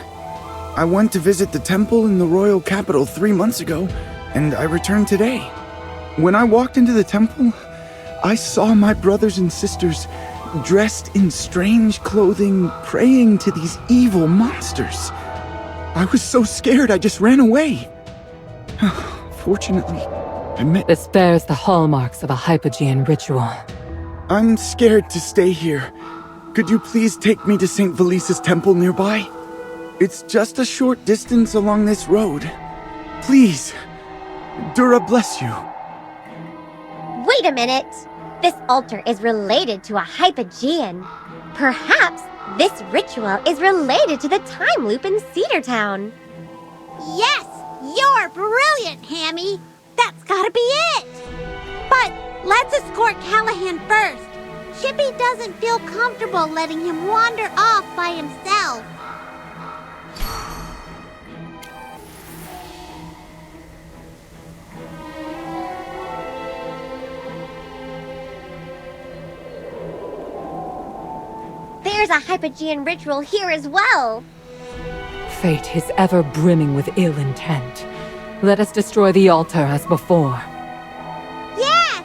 Speaker 20: I went to visit the temple in the royal capital 3 months ago, and I returned today. When I walked into the temple, I saw my brothers and sisters dressed in strange clothing, praying to these evil monsters. I was so scared I just ran away. Fortunately, I met...
Speaker 5: This bears the hallmarks of a Hypogean ritual.
Speaker 20: I'm scared to stay here. Could you please take me to St. Valisa's temple nearby? It's just a short distance along this road. Please. Dura bless you.
Speaker 2: Wait a minute! This altar is related to a Hypogean. Perhaps this ritual is related to the time loop in Cedar Town.
Speaker 4: Yes! You're brilliant, Hammy! That's gotta be it! But let's escort Callahan first. Chippy doesn't feel comfortable letting him wander off by himself.
Speaker 2: There's a Hypogean ritual here as well.
Speaker 5: Fate is ever brimming with ill intent. Let us destroy the altar as before.
Speaker 4: Yes!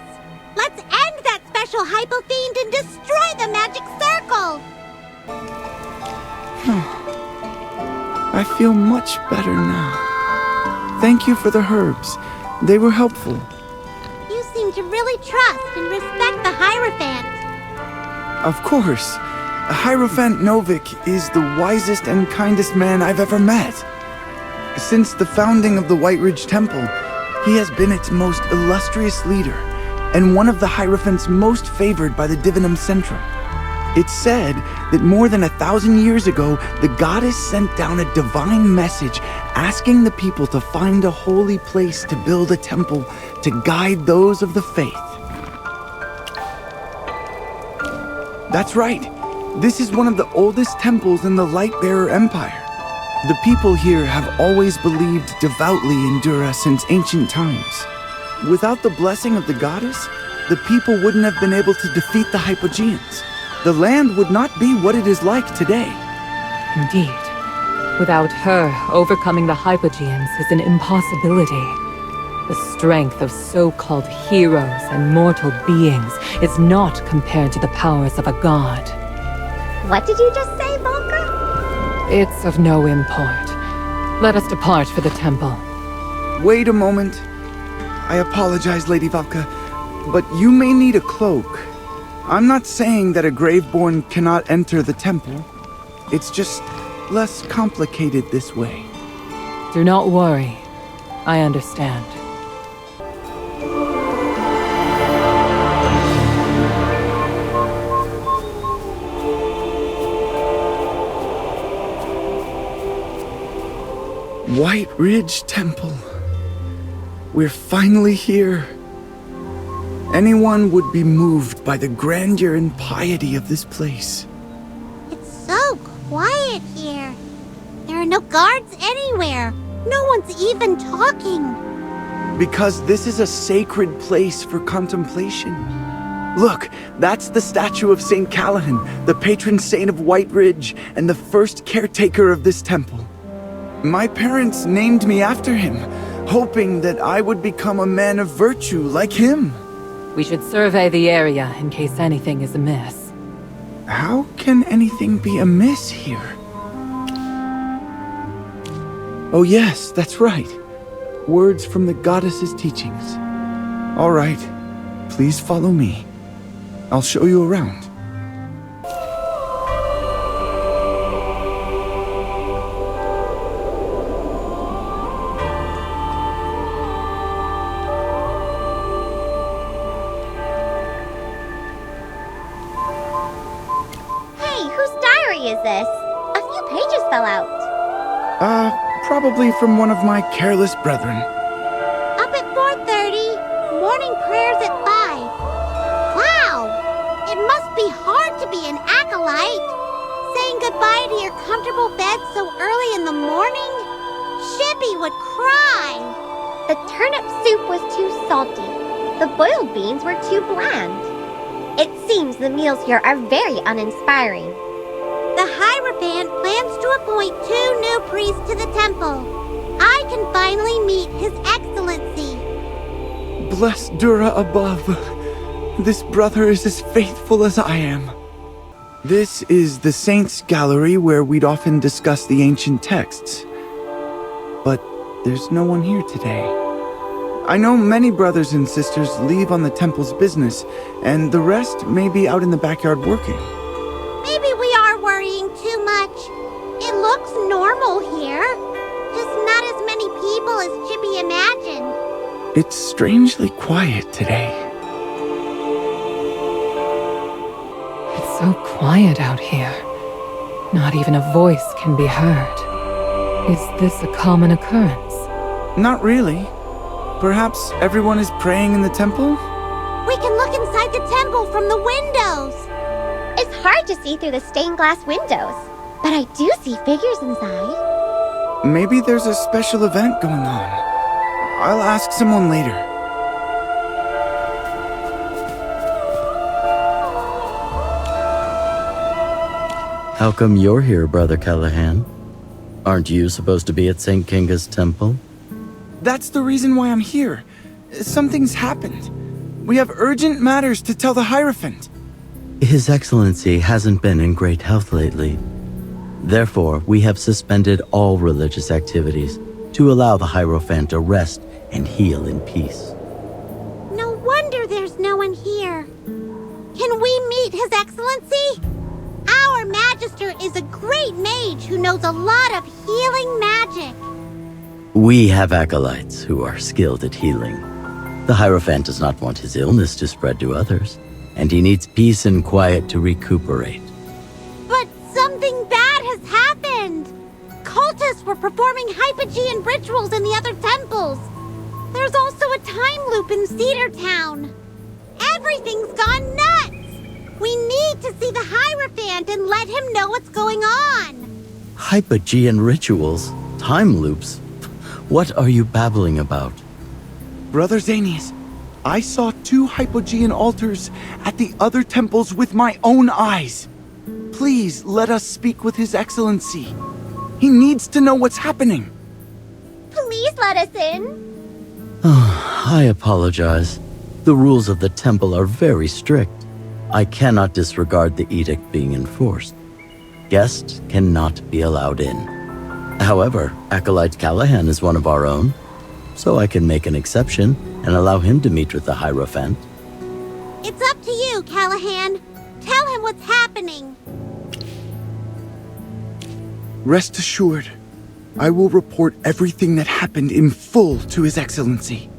Speaker 4: Let's end that special Hypo Fiend and destroy the magic circle!
Speaker 20: I feel much better now. Thank you for the herbs. They were helpful.
Speaker 4: You seem to really trust and respect the Hierophant.
Speaker 20: Of course. Hierophant Novik is the wisest and kindest man I've ever met. Since the founding of the White Ridge Temple, he has been its most illustrious leader, and one of the Hierophants most favored by the Divinum Centrum. It's said that more than 1,000 years ago, the goddess sent down a divine message asking the people to find a holy place to build a temple to guide those of the faith. That's right. This is one of the oldest temples in the Lightbearer Empire. The people here have always believed devoutly in Dura since ancient times. Without the blessing of the goddess, the people wouldn't have been able to defeat the Hypogeans. The land would not be what it is like today.
Speaker 5: Indeed. Without her, overcoming the Hypogeans is an impossibility. The strength of so-called heroes and mortal beings is not compared to the powers of a god.
Speaker 2: What did you just say, Volker?
Speaker 5: It's of no import. Let us depart for the temple.
Speaker 20: Wait a moment. I apologize, Lady Valka, but you may need a cloak. I'm not saying that a Graveborn cannot enter the temple. It's just less complicated this way.
Speaker 5: Do not worry. I understand.
Speaker 20: White Ridge Temple. We're finally here. Anyone would be moved by the grandeur and piety of this place.
Speaker 4: It's so quiet here. There are no guards anywhere. No one's even talking.
Speaker 20: Because this is a sacred place for contemplation. Look, that's the statue of St. Callahan, the patron saint of White Ridge and the first caretaker of this temple. My parents named me after him, hoping that I would become a man of virtue like him.
Speaker 5: We should survey the area in case anything is amiss.
Speaker 20: How can anything be amiss here? Oh yes, that's right. Words from the goddess's teachings. All right, please follow me. I'll show you around.
Speaker 2: Hey, whose diary is this? A few pages fell out.
Speaker 20: Probably from one of my careless brethren.
Speaker 4: Up at 4:30, morning prayers at 5. Wow! It must be hard to be an acolyte. Saying goodbye to your comfortable bed so early in the morning? Chippy would cry.
Speaker 2: The turnip soup was too salty. The boiled beans were too bland. It seems the meals here are very uninspiring.
Speaker 4: The Hierophant plans to appoint 2 new priests to the temple. I can finally meet His Excellency.
Speaker 20: Bless Dura above. This brother is as faithful as I am. This is the Saints' Gallery where we'd often discuss the ancient texts. But there's no one here today. I know many brothers and sisters leave on the temple's business, and the rest may be out in the backyard working.
Speaker 4: Maybe we are worrying too much. It looks normal here. Just not as many people as Chippy imagined.
Speaker 20: It's strangely quiet today.
Speaker 5: It's so quiet out here. Not even a voice can be heard. Is this a common occurrence?
Speaker 20: Not really. Perhaps everyone is praying in the temple?
Speaker 4: We can look inside the temple from the windows.
Speaker 2: It's hard to see through the stained glass windows, but I do see figures inside.
Speaker 20: Maybe there's a special event going on. I'll ask someone later.
Speaker 13: How come you're here, Brother Callahan? Aren't you supposed to be at St. Kinga's temple?
Speaker 20: That's the reason why I'm here. Something's happened. We have urgent matters to tell the Hierophant.
Speaker 13: His Excellency hasn't been in great health lately. Therefore, we have suspended all religious activities to allow the Hierophant to rest and heal in peace.
Speaker 4: No wonder there's no one here. Can we meet His Excellency? Our Magister is a great mage who knows a lot of healing magic.
Speaker 13: We have acolytes who are skilled at healing. The Hierophant does not want his illness to spread to others, and he needs peace and quiet to recuperate.
Speaker 4: But something bad has happened. Cultists were performing Hypogean rituals in the other temples. There's also a time loop in Cedar Town. Everything's gone nuts. We need to see the Hierophant and let him know what's going on.
Speaker 13: Hypogean rituals? Time loops? What are you babbling about?
Speaker 20: Brother Zanius, I saw 2 Hypogean altars at the other temples with my own eyes. Please let us speak with His Excellency. He needs to know what's happening.
Speaker 2: Please let us in.
Speaker 13: I apologize. The rules of the temple are very strict. I cannot disregard the edict being enforced. Guests cannot be allowed in. However, Acolyte Callahan is one of our own, so I can make an exception and allow him to meet with the Hierophant.
Speaker 4: It's up to you, Callahan. Tell him what's happening.
Speaker 20: Rest assured, I will report everything that happened in full to His Excellency.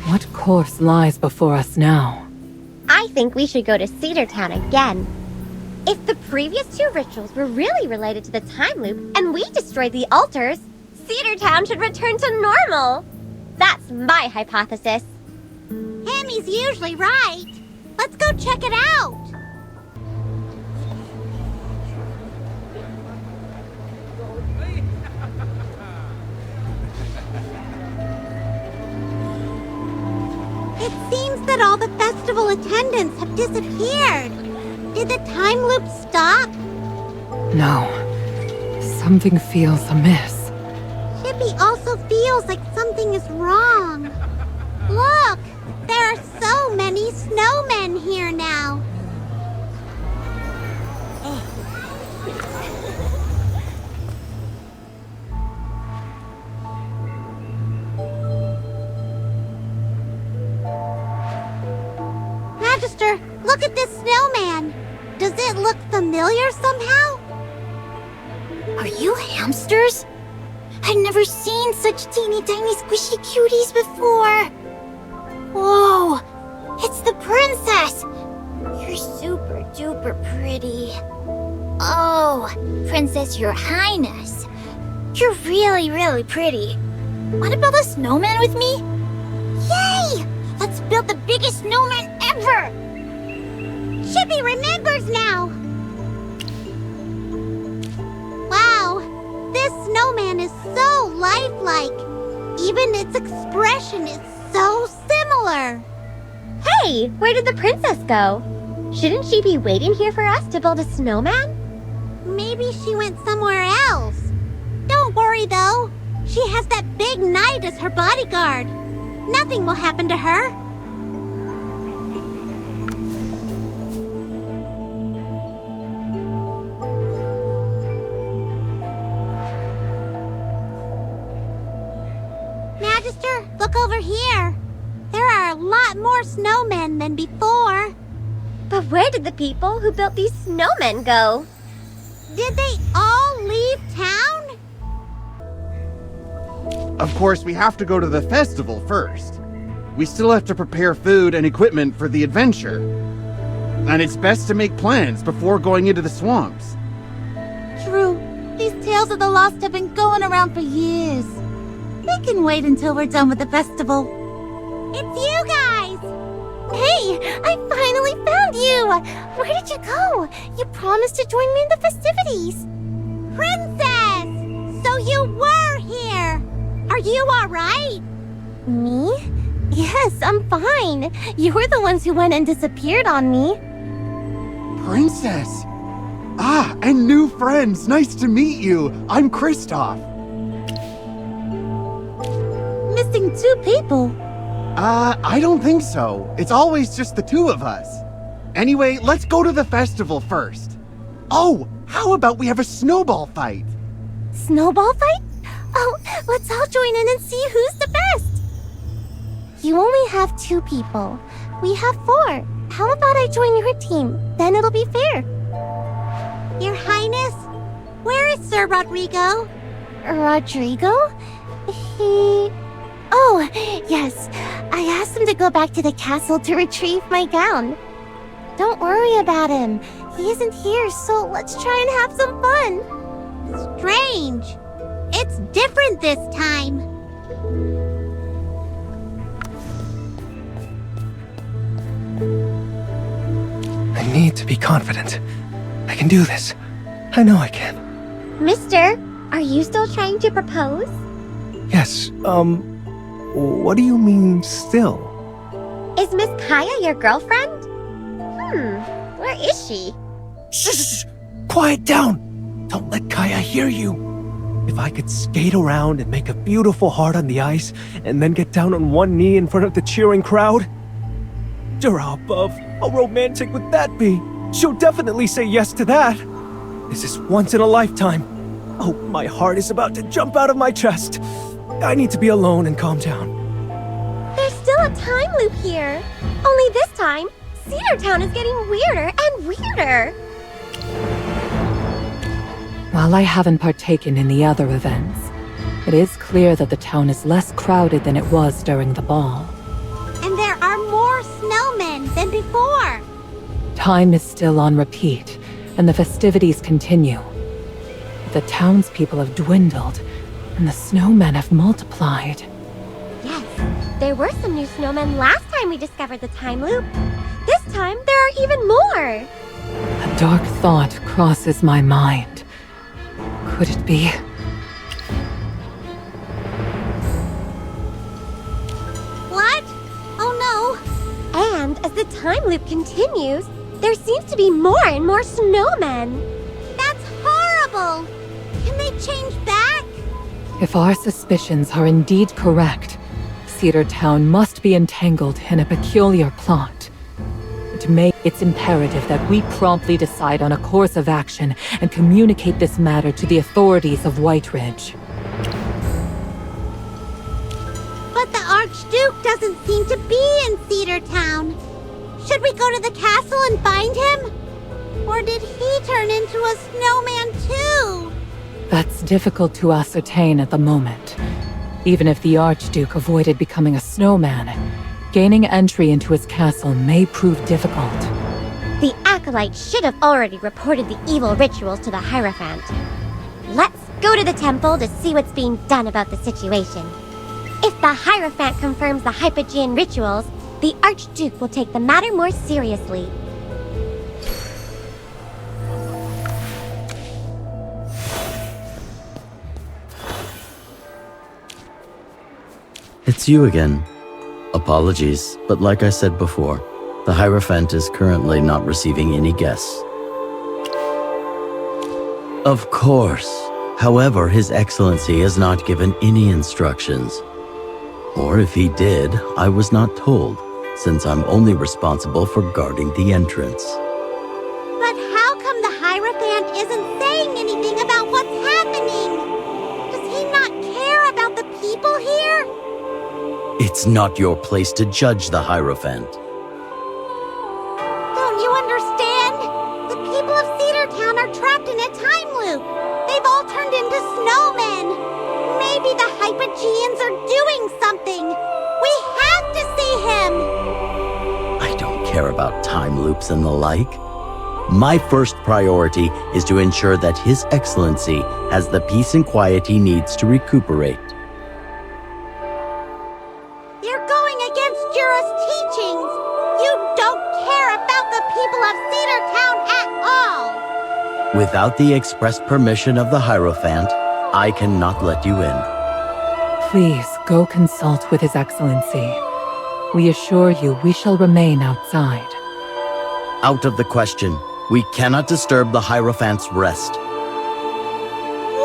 Speaker 5: What course lies before us now?
Speaker 2: I think we should go to Cedar Town again. If the previous 2 rituals were really related to the time loop and we destroyed the altars, Cedar Town should return to normal. That's my hypothesis.
Speaker 4: Hammy's usually right. Let's go check it out. It seems that all the festival attendants have disappeared. Did the time loop stop?
Speaker 5: No. Something feels amiss.
Speaker 4: Chippy also feels like something is wrong. Look! There are so many snowmen here now. Magister, look at this snowman. Does it look familiar somehow?
Speaker 9: Are you hamsters? I've never seen such teeny tiny squishy cuties before. Whoa! It's the princess! You're super duper pretty. Oh, Princess Your Highness. You're really, really pretty. Wanna build a snowman with me? Yay! Let's build the biggest snowman ever!
Speaker 4: Chippy remembers now! Wow, this snowman is so lifelike. Even its expression is so similar.
Speaker 2: Hey, where did the princess go? Shouldn't she be waiting here for us to build a snowman?
Speaker 4: Maybe she went somewhere else. Don't worry though. She has that big knight as her bodyguard. Nothing will happen to her. Magister, look over here. There are a lot more snowmen than before.
Speaker 2: But where did the people who built these snowmen go?
Speaker 4: Did they all leave town?
Speaker 7: Of course, we have to go to the festival first. We still have to prepare food and equipment for the adventure. And it's best to make plans before going into the swamps.
Speaker 19: True. These tales of the lost have been going around for years. They can wait until we're done with the festival.
Speaker 4: It's you guys!
Speaker 9: Hey, I finally found you! Where did you go? You promised to join me in the festivities.
Speaker 4: Princess! So you were here! Are you alright?
Speaker 9: Me? Yes, I'm fine. You were the ones who went and disappeared on me.
Speaker 7: Princess! Ah, and new friends! Nice to meet you! I'm Kristoff.
Speaker 19: Missing 2 people.
Speaker 7: I don't think so. It's always just the 2 of us. Anyway, let's go to the festival first. Oh, how about we have a snowball fight?
Speaker 9: Snowball fight? Oh, let's all join in and see who's the best. You only have 2 people. We have 4. How about I join your team? Then it'll be fair.
Speaker 4: Your Highness, where is Sir Rodrigo?
Speaker 9: Rodrigo? Oh, yes. I asked him to go back to the castle to retrieve my gown. Don't worry about him. He isn't here, so let's try and have some fun.
Speaker 4: Strange. It's different this time.
Speaker 1: I need to be confident. I can do this. I know I can.
Speaker 2: Mister, are you still trying to propose?
Speaker 1: Yes, what do you mean, still?
Speaker 2: Is Miss Kaya your girlfriend? Where is she?
Speaker 1: Shh! Quiet down! Don't let Kaya hear you. If I could skate around and make a beautiful heart on the ice, and then get down on one knee in front of the cheering crowd? Dura above, how romantic would that be? She'll definitely say yes to that. This is once in a lifetime. Oh, my heart is about to jump out of my chest. I need to be alone and calm down.
Speaker 2: There's still a time loop here. Only this time, Cedar Town is getting weirder and weirder.
Speaker 5: While I haven't partaken in the other events, it is clear that the town is less crowded than it was during the ball.
Speaker 4: And there are more snowmen than before.
Speaker 5: Time is still on repeat, and the festivities continue. The townspeople have dwindled, and the snowmen have multiplied.
Speaker 2: Yes, there were some new snowmen last time we discovered the time loop. This time, there are even more!
Speaker 5: A dark thought crosses my mind. Could it be?
Speaker 2: What? Oh no! And as the time loop continues, there seems to be more and more snowmen.
Speaker 4: That's horrible! Can they change back?
Speaker 5: If our suspicions are indeed correct, Cedar Town must be entangled in a peculiar plot. It's imperative that we promptly decide on a course of action and communicate this matter to the authorities of White Ridge.
Speaker 4: But the Archduke doesn't seem to be in Cedar Town. Should we go to the castle and find him? Or did he turn into a snowman too?
Speaker 5: That's difficult to ascertain at the moment. Even if the Archduke avoided becoming a snowman, gaining entry into his castle may prove difficult.
Speaker 2: The Acolyte should have already reported the evil rituals to the Hierophant. Let's go to the temple to see what's being done about the situation. If the Hierophant confirms the Hypogean rituals, the Archduke will take the matter more seriously.
Speaker 13: It's you again. Apologies, but like I said before, the Hierophant is currently not receiving any guests. Of course. However, His Excellency has not given any instructions. Or if he did, I was not told, since I'm only responsible for guarding the entrance.
Speaker 4: But how come the Hierophant isn't saying anything about what's happening? Does he not care about the people here?
Speaker 13: It's not your place to judge the Hierophant.
Speaker 4: Don't you understand? The people of Cedar Town are trapped in a time loop. They've all turned into snowmen. Maybe the Hypogeans are doing something. We have to see him.
Speaker 13: I don't care about time loops and the like. My first priority is to ensure that His Excellency has the peace and quiet he needs to recuperate.
Speaker 4: You're going against Jura's teachings. You don't care about the people of Cedar Town at all.
Speaker 13: Without the express permission of the Hierophant, I cannot let you in.
Speaker 5: Please go consult with His Excellency. We assure you we shall remain outside.
Speaker 13: Out of the question. We cannot disturb the Hierophant's rest.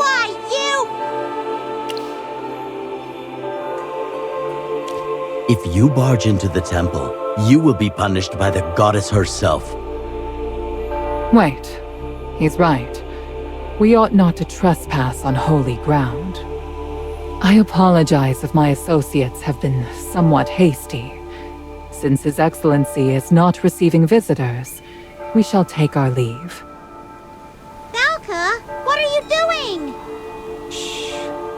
Speaker 4: Why, you?
Speaker 13: If you barge into the temple, you will be punished by the goddess herself.
Speaker 5: Wait. He's right. We ought not to trespass on holy ground. I apologize if my associates have been somewhat hasty. Since His Excellency is not receiving visitors, we shall take our leave.
Speaker 4: Valka, what are you doing?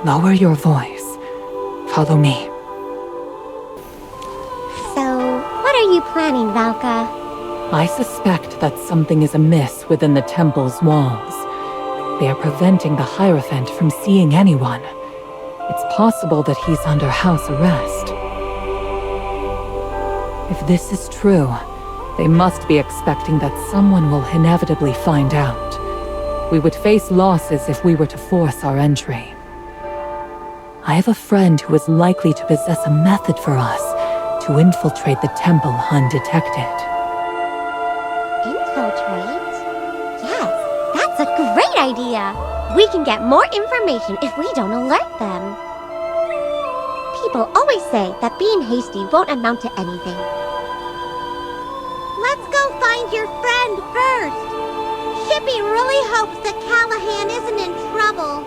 Speaker 5: Lower your voice. Follow me.
Speaker 2: So, what are you planning, Valka?
Speaker 5: I suspect that something is amiss within the temple's walls. They are preventing the Hierophant from seeing anyone. It's possible that he's under house arrest. If this is true, they must be expecting that someone will inevitably find out. We would face losses if we were to force our entry. I have a friend who is likely to possess a method for us to infiltrate the temple undetected.
Speaker 2: Infiltrate? Yes, that's a great idea! We can get more information if we don't alert them. People always say that being hasty won't amount to anything.
Speaker 4: Let's go find your friend first. Shippy really hopes that Callahan isn't in trouble.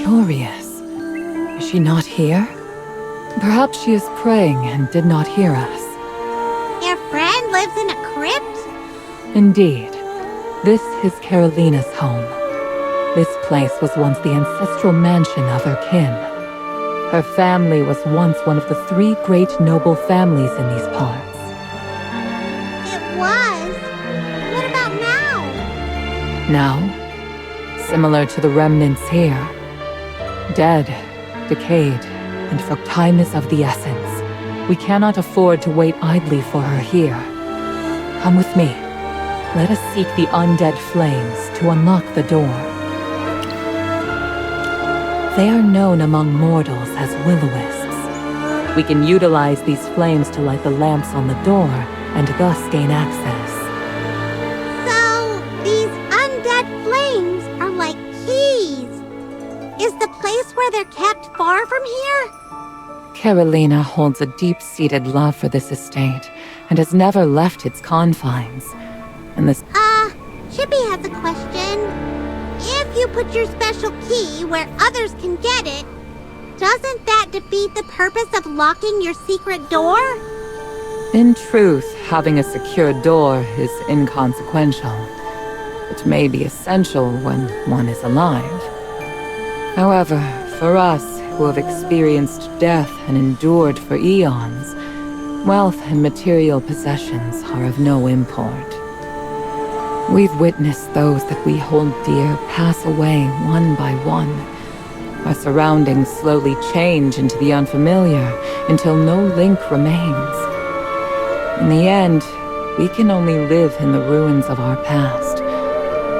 Speaker 5: Curious. Is she not here? Perhaps she is praying and did not hear us.
Speaker 4: Your friend lives in a crypt?
Speaker 5: Indeed. This is Carolina's home. This place was once the ancestral mansion of her kin. Her family was once one of the 3 great noble families in these parts.
Speaker 4: It was? What about now?
Speaker 5: Now, similar to the remnants here, dead, decayed, and for time is of the essence. We cannot afford to wait idly for her here. Come with me. Let us seek the undead flames to unlock the door. They are known among mortals as will-o-wisps. We can utilize these flames to light the lamps on the door and thus gain access.
Speaker 4: So, these undead flames are like keys. Is the place where they're kept far from here?
Speaker 5: Carolina holds a deep-seated love for this estate and has never left its confines. And this...
Speaker 4: Chippy has a question. If you put your special key where others can get it, doesn't that defeat the purpose of locking your secret door?
Speaker 5: In truth, having a secure door is inconsequential. It may be essential when one is alive. However, for us who have experienced death and endured for eons, wealth and material possessions are of no import. We've witnessed those that we hold dear pass away one by one. Our surroundings slowly change into the unfamiliar until no link remains. In the end, we can only live in the ruins of our past,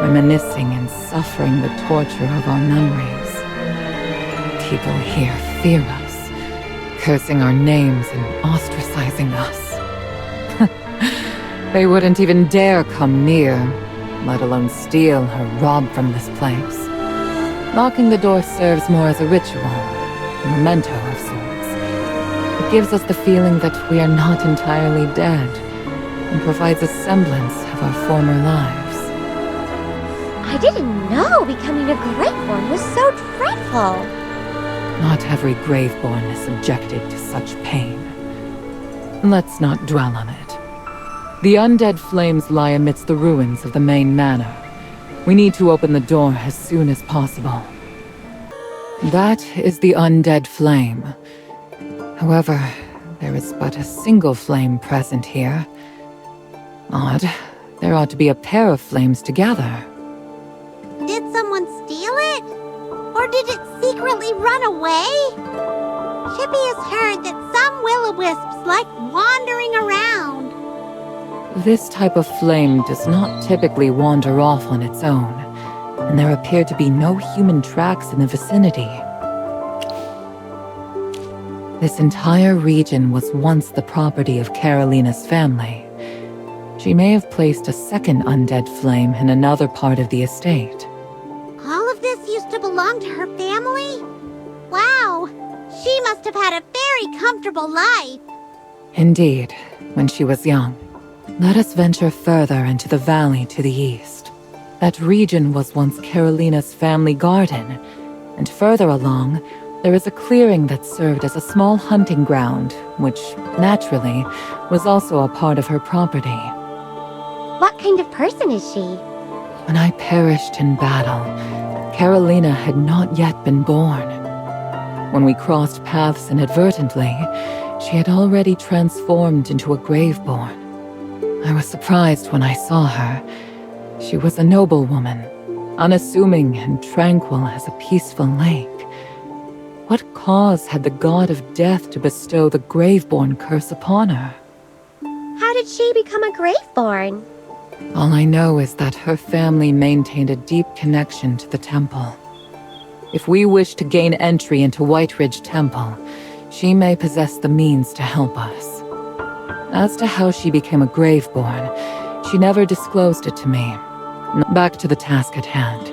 Speaker 5: reminiscing and suffering the torture of our memories. People here fear us, cursing our names and ostracizing us. They wouldn't even dare come near, let alone steal or rob from this place. Locking the door serves more as a ritual, a memento of sorts. It gives us the feeling that we are not entirely dead, and provides a semblance of our former lives.
Speaker 2: I didn't know becoming a Graveborn was so dreadful.
Speaker 5: Not every Graveborn is subjected to such pain. Let's not dwell on it. The undead flames lie amidst the ruins of the main manor. We need to open the door as soon as possible. That is the undead flame. However, there is but a single flame present here. Odd. There ought to be a pair of flames together.
Speaker 4: Did someone steal it? Or did it secretly run away? Chippy has heard that some will-o-wisps like wandering around.
Speaker 5: This type of flame does not typically wander off on its own, and there appear to be no human tracks in the vicinity. This entire region was once the property of Carolina's family. She may have placed a second undead flame in another part of the estate.
Speaker 4: All of this used to belong to her family? Wow, she must have had a very comfortable life.
Speaker 5: Indeed, when she was young. Let us venture further into the valley to the east. That region was once Carolina's family garden, and further along, there is a clearing that served as a small hunting ground, which, naturally, was also a part of her property.
Speaker 2: What kind of person is she?
Speaker 5: When I perished in battle, Carolina had not yet been born. When we crossed paths inadvertently, she had already transformed into a Graveborn. I was surprised when I saw her. She was a noble woman, unassuming and tranquil as a peaceful lake. What cause had the god of death to bestow the Graveborn curse upon her?
Speaker 2: How did she become a Graveborn?
Speaker 5: All I know is that her family maintained a deep connection to the temple. If we wish to gain entry into White Ridge Temple, she may possess the means to help us. As to how she became a Graveborn, she never disclosed it to me. Back to the task at hand.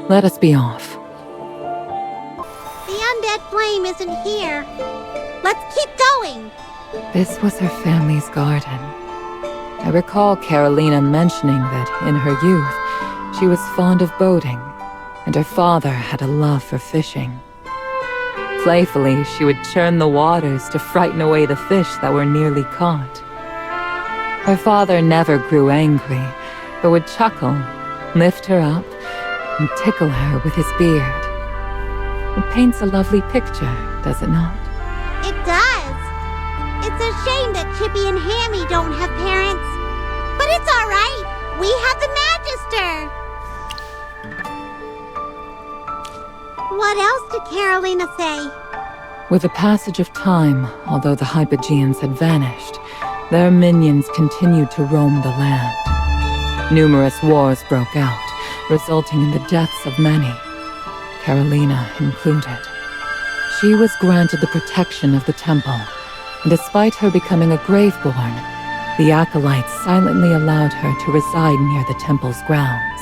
Speaker 5: Let us be off.
Speaker 4: The undead flame isn't here. Let's keep going.
Speaker 5: This was her family's garden. I recall Carolina mentioning that in her youth, she was fond of boating, and her father had a love for fishing. Playfully, she would churn the waters to frighten away the fish that were nearly caught. Her father never grew angry, but would chuckle, lift her up, and tickle her with his beard. It paints a lovely picture, does it not?
Speaker 4: It does. It's a shame that Chippy and Hammy don't have parents. But it's all right. We have the Magister. What else did Carolina say?
Speaker 5: With the passage of time, although the Hypogeans had vanished, their minions continued to roam the land. Numerous wars broke out, resulting in the deaths of many, Carolina included. She was granted the protection of the temple, and despite her becoming a Graveborn, the Acolytes silently allowed her to reside near the temple's grounds.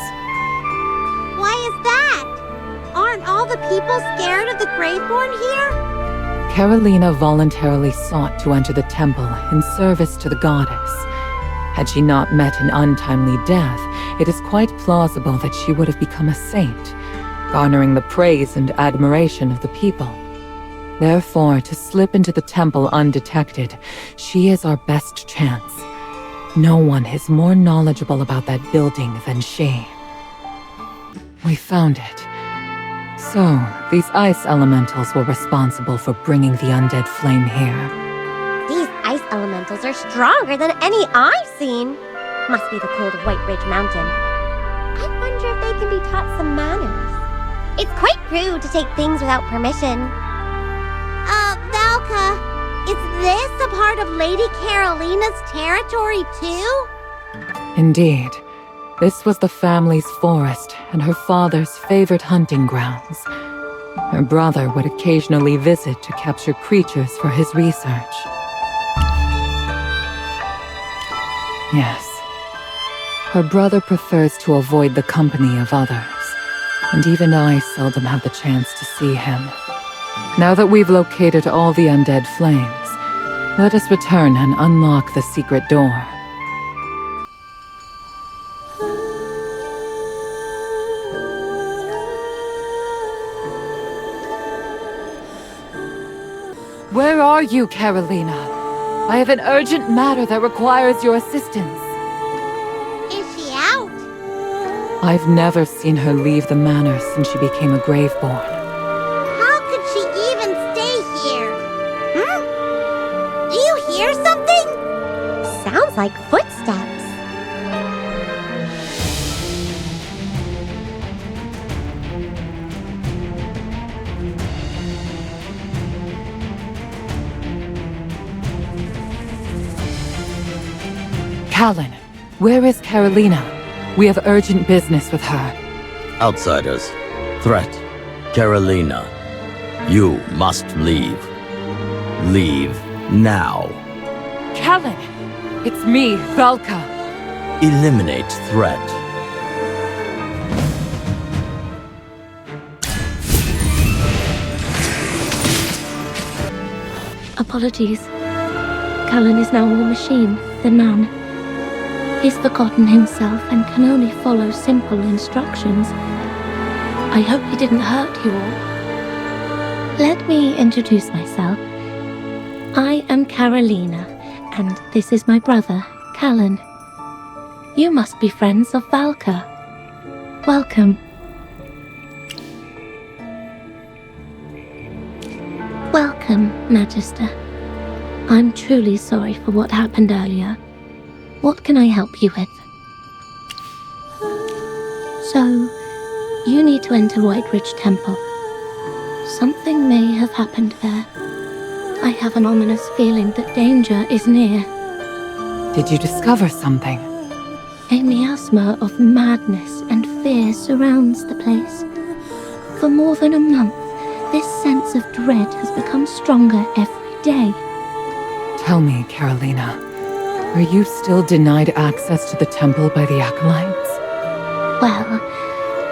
Speaker 4: Why is that? Aren't all the people scared of the Graveborn here?
Speaker 5: Carolina voluntarily sought to enter the temple in service to the goddess. Had she not met an untimely death, it is quite plausible that she would have become a saint, garnering the praise and admiration of the people. Therefore, to slip into the temple undetected, she is our best chance. No one is more knowledgeable about that building than she. We found it. So, these ice elementals were responsible for bringing the undead flame here.
Speaker 2: These ice elementals are stronger than any I've seen. Must be the cold White Ridge Mountain. I wonder if they can be taught some manners. It's quite rude to take things without permission.
Speaker 4: Valka, is this a part of Lady Carolina's territory too?
Speaker 5: Indeed. This was the family's forest and her father's favorite hunting grounds. Her brother would occasionally visit to capture creatures for his research. Yes. Her brother prefers to avoid the company of others, and even I seldom have the chance to see him. Now that we've located all the undead flames, let us return and unlock the secret door. Where are you, Carolina? I have an urgent matter that requires your assistance.
Speaker 4: Is she out?
Speaker 5: I've never seen her leave the manor since she became a Graveborn.
Speaker 4: How could she even stay here? Do you hear something?
Speaker 2: Sounds like footsteps.
Speaker 5: Callan, where is Carolina? We have urgent business with her.
Speaker 13: Outsiders. Threat. Carolina. You must leave. Leave now.
Speaker 5: Callan! It's me, Valka.
Speaker 13: Eliminate threat.
Speaker 21: Apologies. Callan is now more machine than man. He's forgotten himself and can only follow simple instructions. I hope he didn't hurt you all. Let me introduce myself. I am Carolina, and this is my brother, Callan. You must be friends of Valka. Welcome. Welcome, Magister. I'm truly sorry for what happened earlier. What can I help you with? So, you need to enter White Ridge Temple. Something may have happened there. I have an ominous feeling that danger is near.
Speaker 5: Did you discover something?
Speaker 21: A miasma of madness and fear surrounds the place. For more than a month, this sense of dread has become stronger every day.
Speaker 5: Tell me, Carolina, are you still denied access to the temple by the Acolytes?
Speaker 21: Well,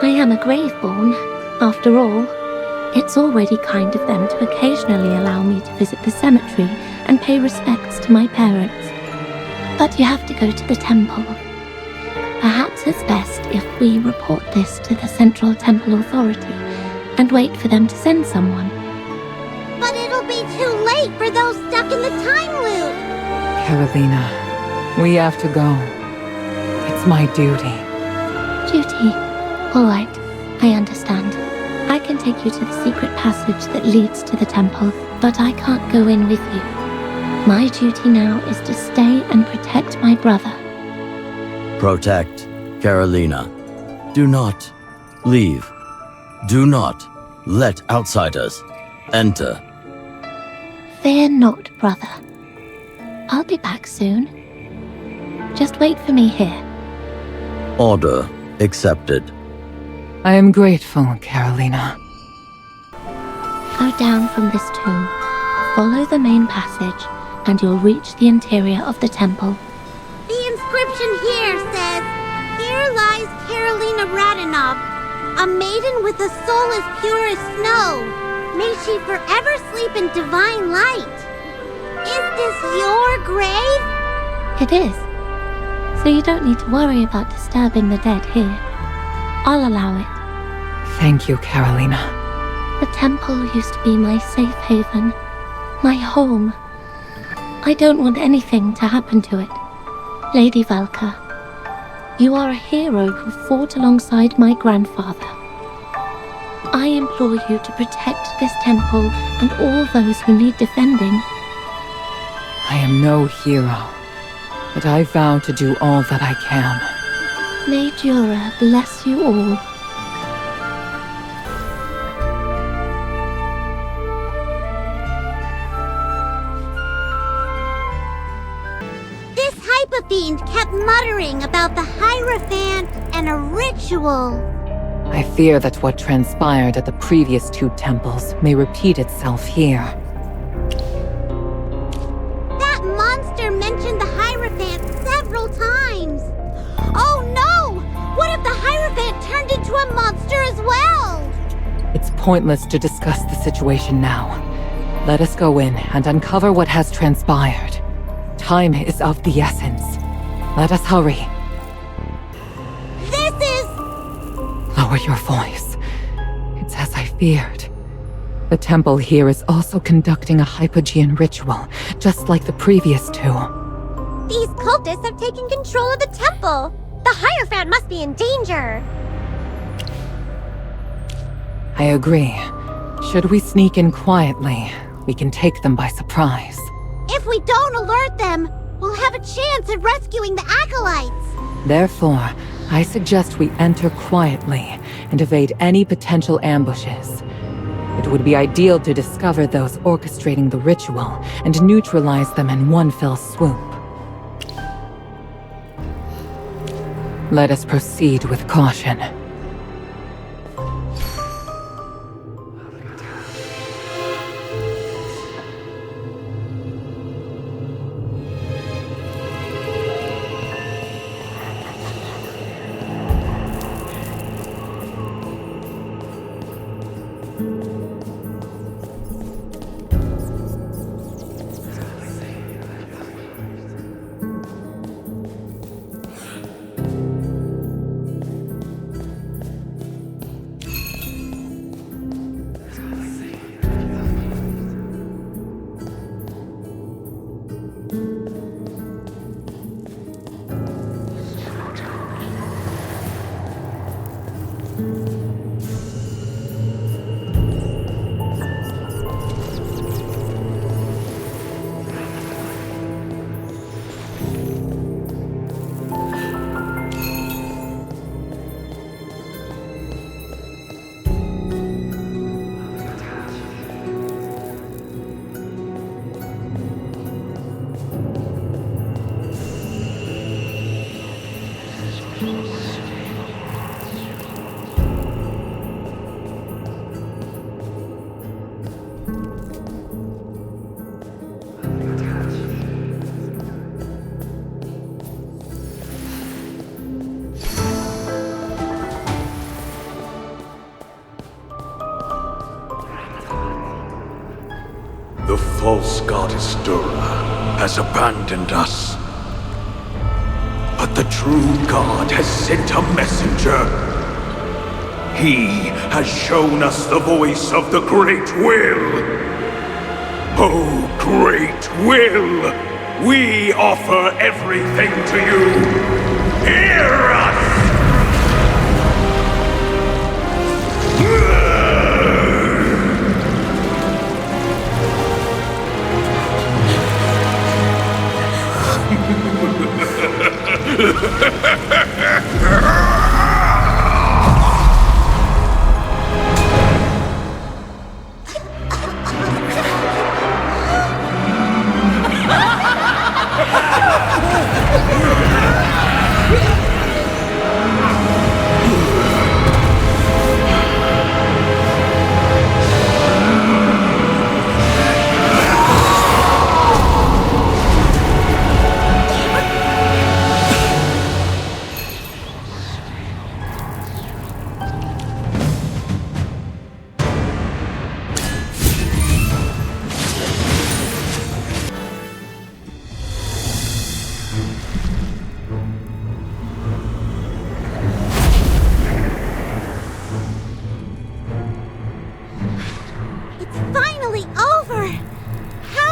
Speaker 21: I am a Graveborn. After all, it's already kind of them to occasionally allow me to visit the cemetery and pay respects to my parents. But you have to go to the temple. Perhaps it's best if we report this to the Central Temple Authority and wait for them to send someone.
Speaker 4: But it'll be too late for those stuck in the time loop.
Speaker 5: Carolina, we have to go. It's my duty.
Speaker 21: Duty. All right. I understand. I can take you to the secret passage that leads to the temple, but I can't go in with you. My duty now is to stay and protect my brother.
Speaker 13: Protect Carolina. Do not leave. Do not let outsiders enter.
Speaker 21: Fear not, brother. I'll be back soon. Just wait for me here.
Speaker 13: Order accepted.
Speaker 5: I am grateful, Carolina.
Speaker 21: Go down from this tomb, follow the main passage, and you'll reach the interior of the temple.
Speaker 4: The inscription here says, "Here lies Carolina Radinov, a maiden with a soul as pure as snow. May she forever sleep in divine light." Is this your grave?
Speaker 21: It is. So you don't need to worry about disturbing the dead here. I'll allow it.
Speaker 5: Thank you, Carolina.
Speaker 21: The temple used to be my safe haven, my home. I don't want anything to happen to it. Lady Valka, you are a hero who fought alongside my grandfather. I implore you to protect this temple and all those who need defending.
Speaker 5: I am no hero, but I vow to do all that I can.
Speaker 21: May Jura bless you all.
Speaker 4: This Hypofiend kept muttering about the Hierophant and a ritual.
Speaker 5: I fear that what transpired at the previous two temples may repeat itself here.
Speaker 4: That monster mentioned the Hierophant several times. Oh no! What if the Hierophant turned into a monster as well?
Speaker 5: It's pointless to discuss the situation now. Let us go in and uncover what has transpired. Time is of the essence. Let us hurry.
Speaker 4: This is...
Speaker 5: Lower your voice. It's as I feared. The temple here is also conducting a Hypogean ritual, just like the previous two.
Speaker 2: These cultists have taken control of the temple. The Hierophant must be in danger.
Speaker 5: I agree. Should we sneak in quietly, we can take them by surprise.
Speaker 4: If we don't alert them, we'll have a chance at rescuing the acolytes.
Speaker 5: Therefore, I suggest we enter quietly and evade any potential ambushes. It would be ideal to discover those orchestrating the ritual and neutralize them in one fell swoop. Let us proceed with caution.
Speaker 15: The false goddess Dura has abandoned us. But the true God has sent a messenger. He has shown us the voice of the Great Will. Oh, Great Will, we offer everything to you. Hear us!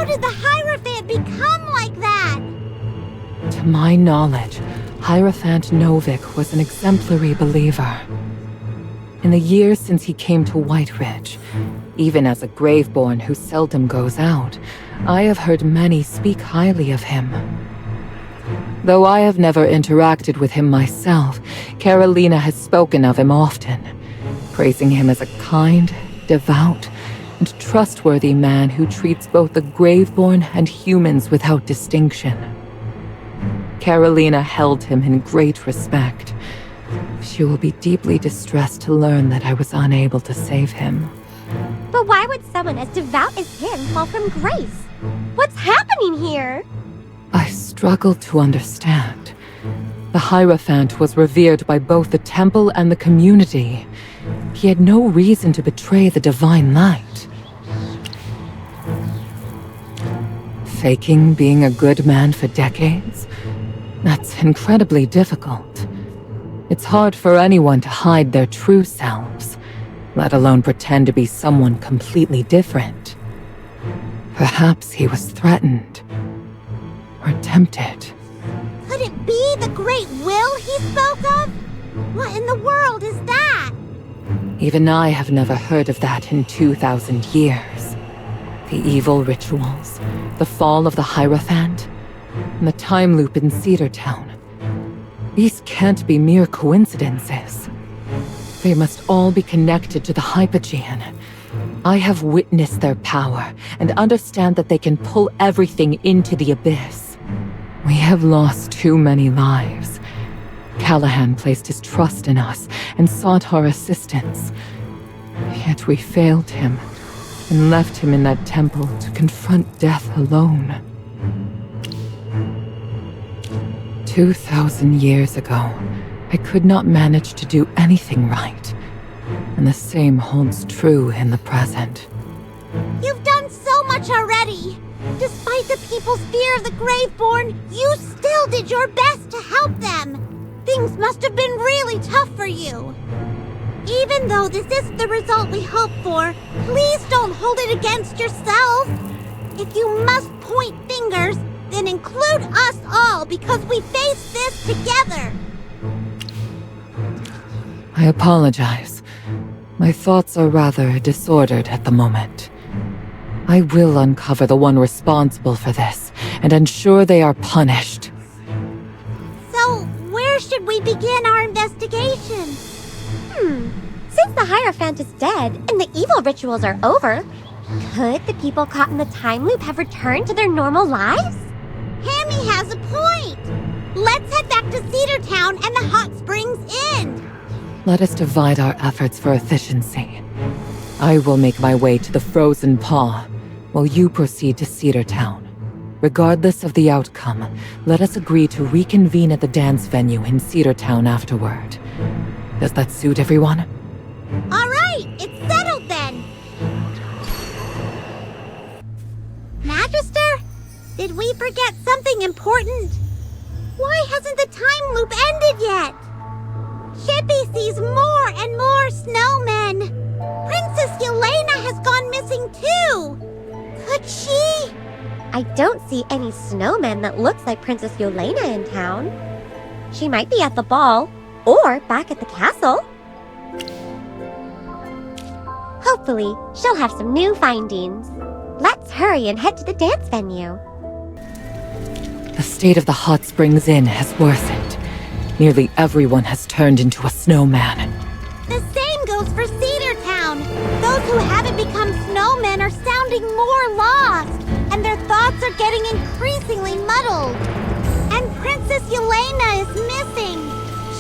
Speaker 4: did the Hierophant become like that?
Speaker 5: To my knowledge, Hierophant Novik was an exemplary believer. In the years since he came to White Ridge, even as a Graveborn who seldom goes out, I have heard many speak highly of him. Though I have never interacted with him myself, Carolina has spoken of him often, praising him as a kind, devout, and trustworthy man who treats both the Graveborn and humans without distinction. Carolina held him in great respect. She will be deeply distressed to learn that I was unable to save him.
Speaker 2: But why would someone as devout as him fall from grace? What's happening here?
Speaker 5: I struggle to understand. The Hierophant was revered by both the temple and the community. He had no reason to betray the divine light. Faking being a good man for decades? That's incredibly difficult. It's hard for anyone to hide their true selves, let alone pretend to be someone completely different. Perhaps he was threatened. Or tempted.
Speaker 4: Could it be the great will he spoke of? What in the world is that?
Speaker 5: Even I have never heard of that in 2,000 years. The evil rituals, the fall of the Hierophant, and the time loop in Cedar Town. These can't be mere coincidences. They must all be connected to the Hypogean. I have witnessed their power, and understand that they can pull everything into the abyss. We have lost too many lives. Callahan placed his trust in us, and sought our assistance. Yet we failed him, and left him in that temple to confront death alone. 2,000 years ago, I could not manage to do anything right. And the same holds true in the present.
Speaker 4: You've done so much already! Despite the people's fear of the Graveborn, you still did your best to help them! Things must have been really tough for you. Even though this isn't the result we hoped for, please don't hold it against yourself! If you must point fingers, then include us all because we face this together!
Speaker 5: I apologize. My thoughts are rather disordered at the moment. I will uncover the one responsible for this, and ensure they are punished.
Speaker 4: So, where should we begin our investigation?
Speaker 2: Since the Hierophant is dead, and the evil rituals are over, could the people caught in the time loop have returned to their normal lives?
Speaker 4: Hammy has a point! Let's head back to Cedar Town and the Hot Springs Inn!
Speaker 5: Let us divide our efforts for efficiency. I will make my way to the Frozen Paw, while you proceed to Cedar Town. Regardless of the outcome, let us agree to reconvene at the dance venue in Cedar Town afterward. Does that suit everyone?
Speaker 4: Alright, it's settled then! Magister? Did we forget something important? Why hasn't the time loop ended yet? Chippy sees more and more snowmen! Princess Yelena has gone missing too! Could she?
Speaker 2: I don't see any snowmen that looks like Princess Yelena in town. She might be at the ball, or back at the castle. Hopefully, she'll have some new findings. Let's hurry and head to the dance venue.
Speaker 5: The state of the Hot Springs Inn has worsened. Nearly everyone has turned into a snowman.
Speaker 4: The same goes for Cedar Town. Those who haven't become snowmen are sounding more lost, and their thoughts are getting increasingly muddled. And Princess Yelena is missing.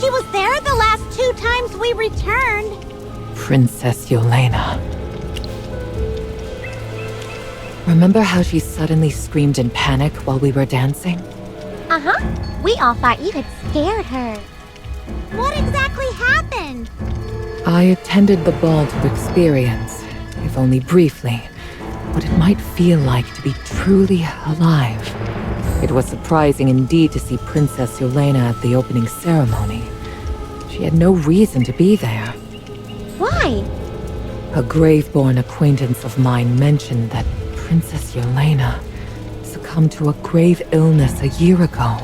Speaker 4: She was there the last 2 times we returned.
Speaker 5: Princess Yelena. Remember how she suddenly screamed in panic while we were dancing?
Speaker 2: Uh-huh. We all thought you had scared her.
Speaker 4: What exactly happened?
Speaker 5: I attended the ball to experience, if only briefly, what it might feel like to be truly alive. It was surprising indeed to see Princess Yelena at the opening ceremony. She had no reason to be there.
Speaker 2: Why?
Speaker 5: A Graveborn acquaintance of mine mentioned that Princess Yelena succumbed to a grave illness a year ago.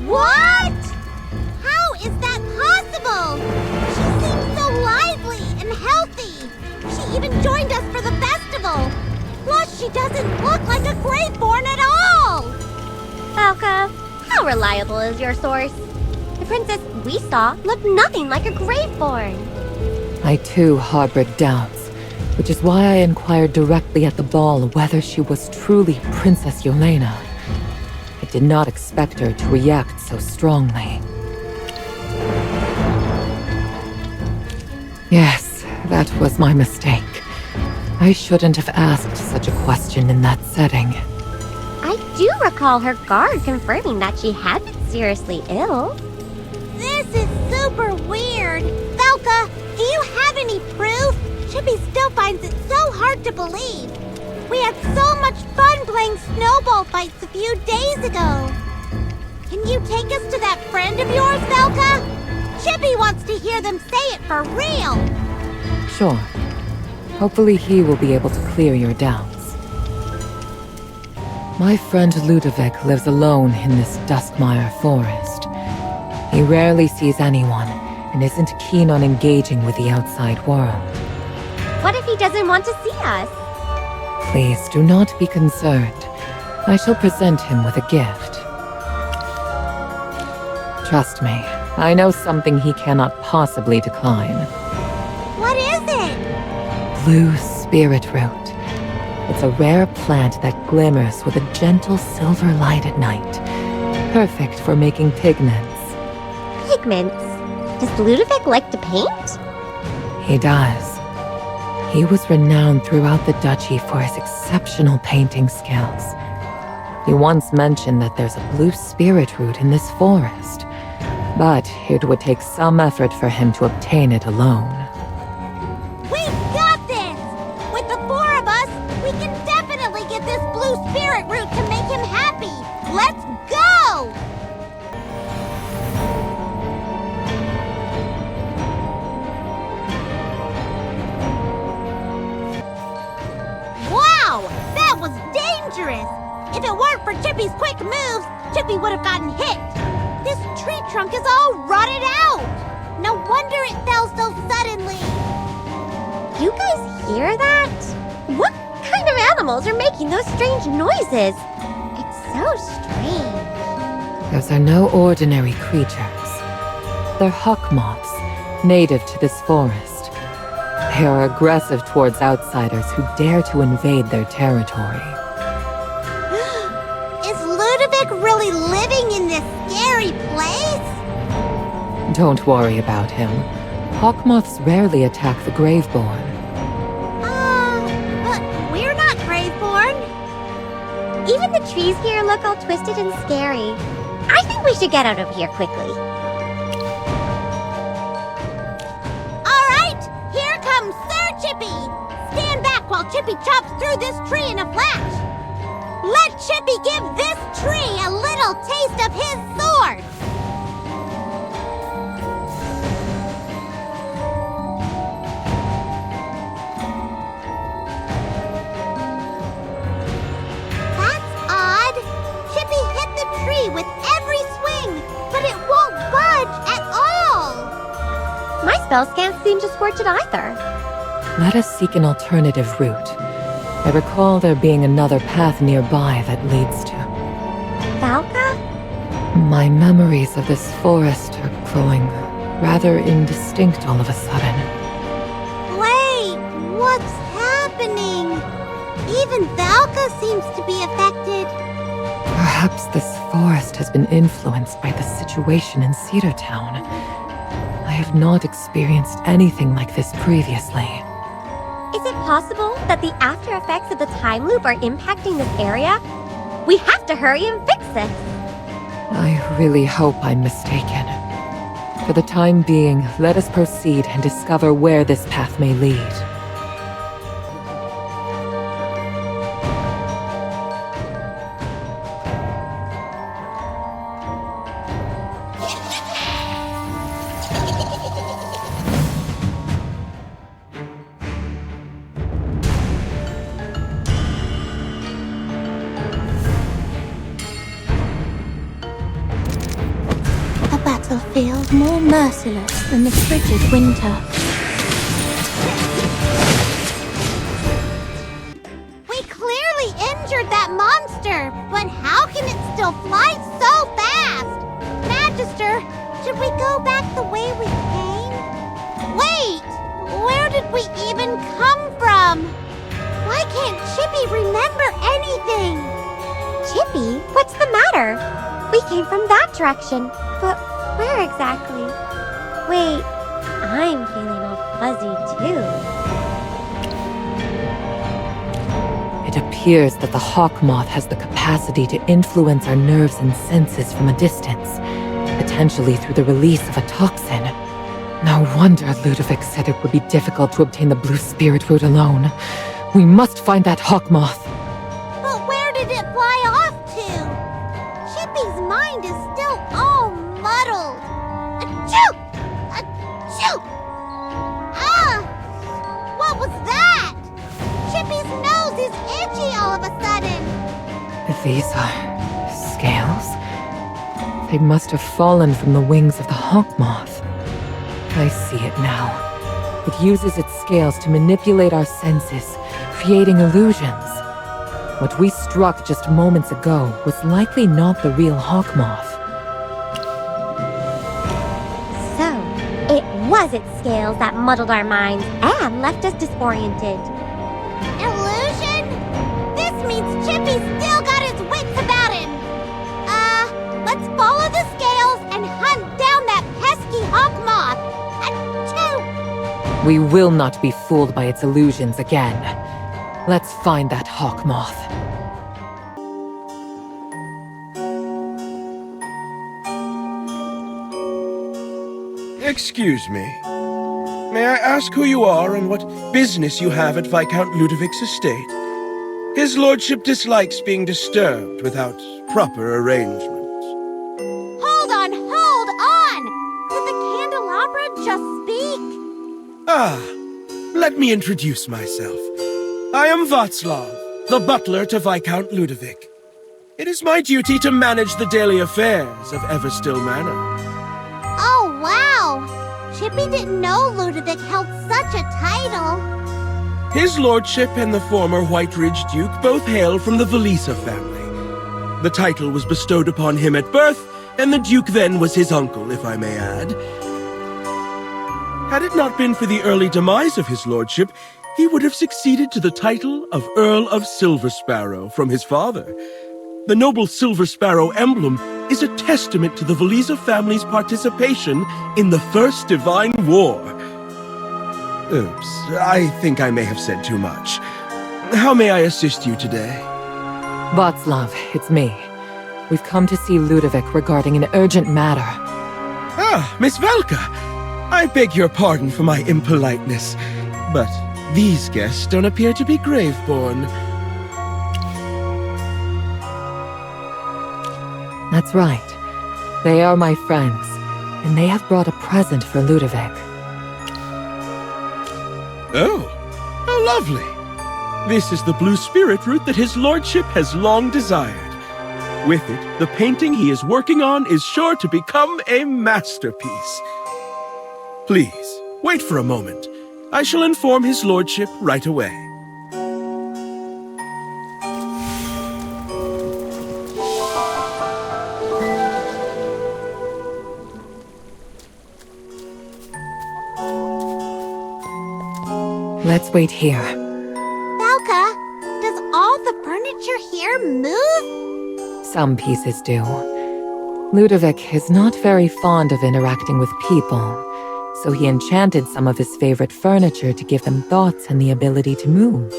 Speaker 4: What? How is that possible? She seems so lively and healthy. She even joined us for the festival. Plus, she doesn't look like a Graveborn at all.
Speaker 2: Falca, how reliable is your source? The princess we saw looked nothing like a Graveborn.
Speaker 5: I too harbored doubts, which is why I inquired directly at the ball whether she was truly Princess Yelena. I did not expect her to react so strongly. Yes, that was my mistake. I shouldn't have asked such a question in that setting.
Speaker 2: I do recall her guard confirming that she had been seriously ill.
Speaker 4: This is super weird. Falca, do you have any proof? Chippy still finds it so hard to believe. We had so much fun playing snowball fights a few days ago. Can you take us to that friend of yours, Falca? Chippy wants to hear them say it for real.
Speaker 5: Sure. Hopefully he will be able to clear your doubts. My friend Ludovic lives alone in this Duskmire forest. He rarely sees anyone and isn't keen on engaging with the outside world.
Speaker 2: What if he doesn't want to see us?
Speaker 5: Please do not be concerned. I shall present him with a gift. Trust me, I know something he cannot possibly decline.
Speaker 4: What is it?
Speaker 5: Blue spirit root. It's a rare plant that glimmers with a gentle silver light at night. Perfect for making pigments.
Speaker 2: Pigments? Does Ludovic like to paint?
Speaker 5: He does. He was renowned throughout the duchy for his exceptional painting skills. He once mentioned that there's a blue spirit root in this forest, but it would take some effort for him to obtain it alone.
Speaker 4: We've got this! With the four of us, we can definitely get this blue spirit root to make him happy! Let's go! Wow! That was dangerous! If it weren't for Chippy's quick moves, Chippy would have gotten hit! This tree trunk is all rotted out! No wonder it fell so suddenly!
Speaker 2: You guys hear that? What kind of animals are making those strange noises? It's so strange.
Speaker 5: Those are no ordinary creatures. They're hawk moths, native to this forest. They are aggressive towards outsiders who dare to invade their territory.
Speaker 4: Is Ludovic really living in this scary place?
Speaker 5: Don't worry about him. Hawk moths rarely attack the Graveborn.
Speaker 4: But we're not Graveborn.
Speaker 2: Even the trees here look all twisted and scary. I think we should get out of here quickly.
Speaker 4: All right, here comes Sir Chippy. Stand back while Chippy chops through this tree in a flash. Let Chippy give this tree a little taste of his sword. That's odd. Chippy hit the tree with every swing, but it won't budge at all.
Speaker 2: My spells can't seem to scorch it either.
Speaker 5: Let us seek an alternative route. I recall there being another path nearby that leads to...
Speaker 2: Falca?
Speaker 5: My memories of this forest are growing rather indistinct all of a sudden.
Speaker 4: Wait, what's happening? Even Falca seems to be affected.
Speaker 5: Perhaps this forest has been influenced by the situation in Cedar Town. I have not experienced anything like this previously.
Speaker 2: Is it possible that the after effects of the time loop are impacting this area? We have to hurry and fix this.
Speaker 5: I really hope I'm mistaken. For the time being, let us proceed and discover where this path may lead.
Speaker 19: feels more merciless than the frigid winter.
Speaker 4: We clearly injured that monster, but how can it still fly so fast? Magister, should we go back the way we came? Wait! Where did we even come from? Why can't Chippy remember anything?
Speaker 2: Chippy? What's the matter? We came from that direction, but where exactly? Wait, I'm feeling all fuzzy too.
Speaker 5: It appears that the hawk moth has the capacity to influence our nerves and senses from a distance, potentially through the release of a toxin. No wonder Ludovic said it would be difficult to obtain the blue spirit root alone. We must find that hawk moth.
Speaker 4: But where did it fly off to? Chippy's mind is still all muddled. Achoo! Achoo! Ah! What was that? Chippy's nose is itchy all of a sudden.
Speaker 5: These are scales? They must have fallen from the wings of the hawk moth. I see it now. It uses its scales to manipulate our senses, creating illusions. What we struck just moments ago was likely not the real hawk moth.
Speaker 2: So, it was its scales that muddled our minds and left us disoriented.
Speaker 4: Illusion? This means Chippy still got his wits about him. Let's follow the scales and hunt down that pesky hawk moth. Achoo!
Speaker 5: We will not be fooled by its illusions again. Let's find that hawk moth.
Speaker 15: Excuse me. May I ask who you are and what business you have at Viscount Ludovic's estate? His lordship dislikes being disturbed without proper arrangements.
Speaker 4: Hold on! Did the candelabra just speak?
Speaker 15: Ah, let me introduce myself. I am Václav, the butler to Viscount Ludovic. It is my duty to manage the daily affairs of Everstill Manor.
Speaker 4: Oh, wow! Chippy didn't know Ludovic held such a title.
Speaker 15: His lordship and the former White Ridge Duke both hail from the Valisa family. The title was bestowed upon him at birth, and the Duke then was his uncle, if I may add. Had it not been for the early demise of his lordship, he would have succeeded to the title of Earl of Silver Sparrow from his father. The noble Silver Sparrow emblem is a testament to the Valisa family's participation in the First Divine War. Oops, I think I may have said too much. How may I assist you today?
Speaker 5: Václav, it's me. We've come to see Ludovic regarding an urgent matter.
Speaker 15: Ah, Miss Velka! I beg your pardon for my impoliteness, but these guests don't appear to be graveborn.
Speaker 5: That's right. They are my friends, and they have brought a present for Ludovic.
Speaker 15: Oh, how lovely. This is the blue spirit root that his lordship has long desired. With it, the painting he is working on is sure to become a masterpiece. Please, wait for a moment. I shall inform his lordship right away.
Speaker 5: Let's wait here.
Speaker 4: Velka, does all the furniture here move?
Speaker 5: Some pieces do. Ludovic is not very fond of interacting with people, so he enchanted some of his favorite furniture to give them thoughts and the ability to move.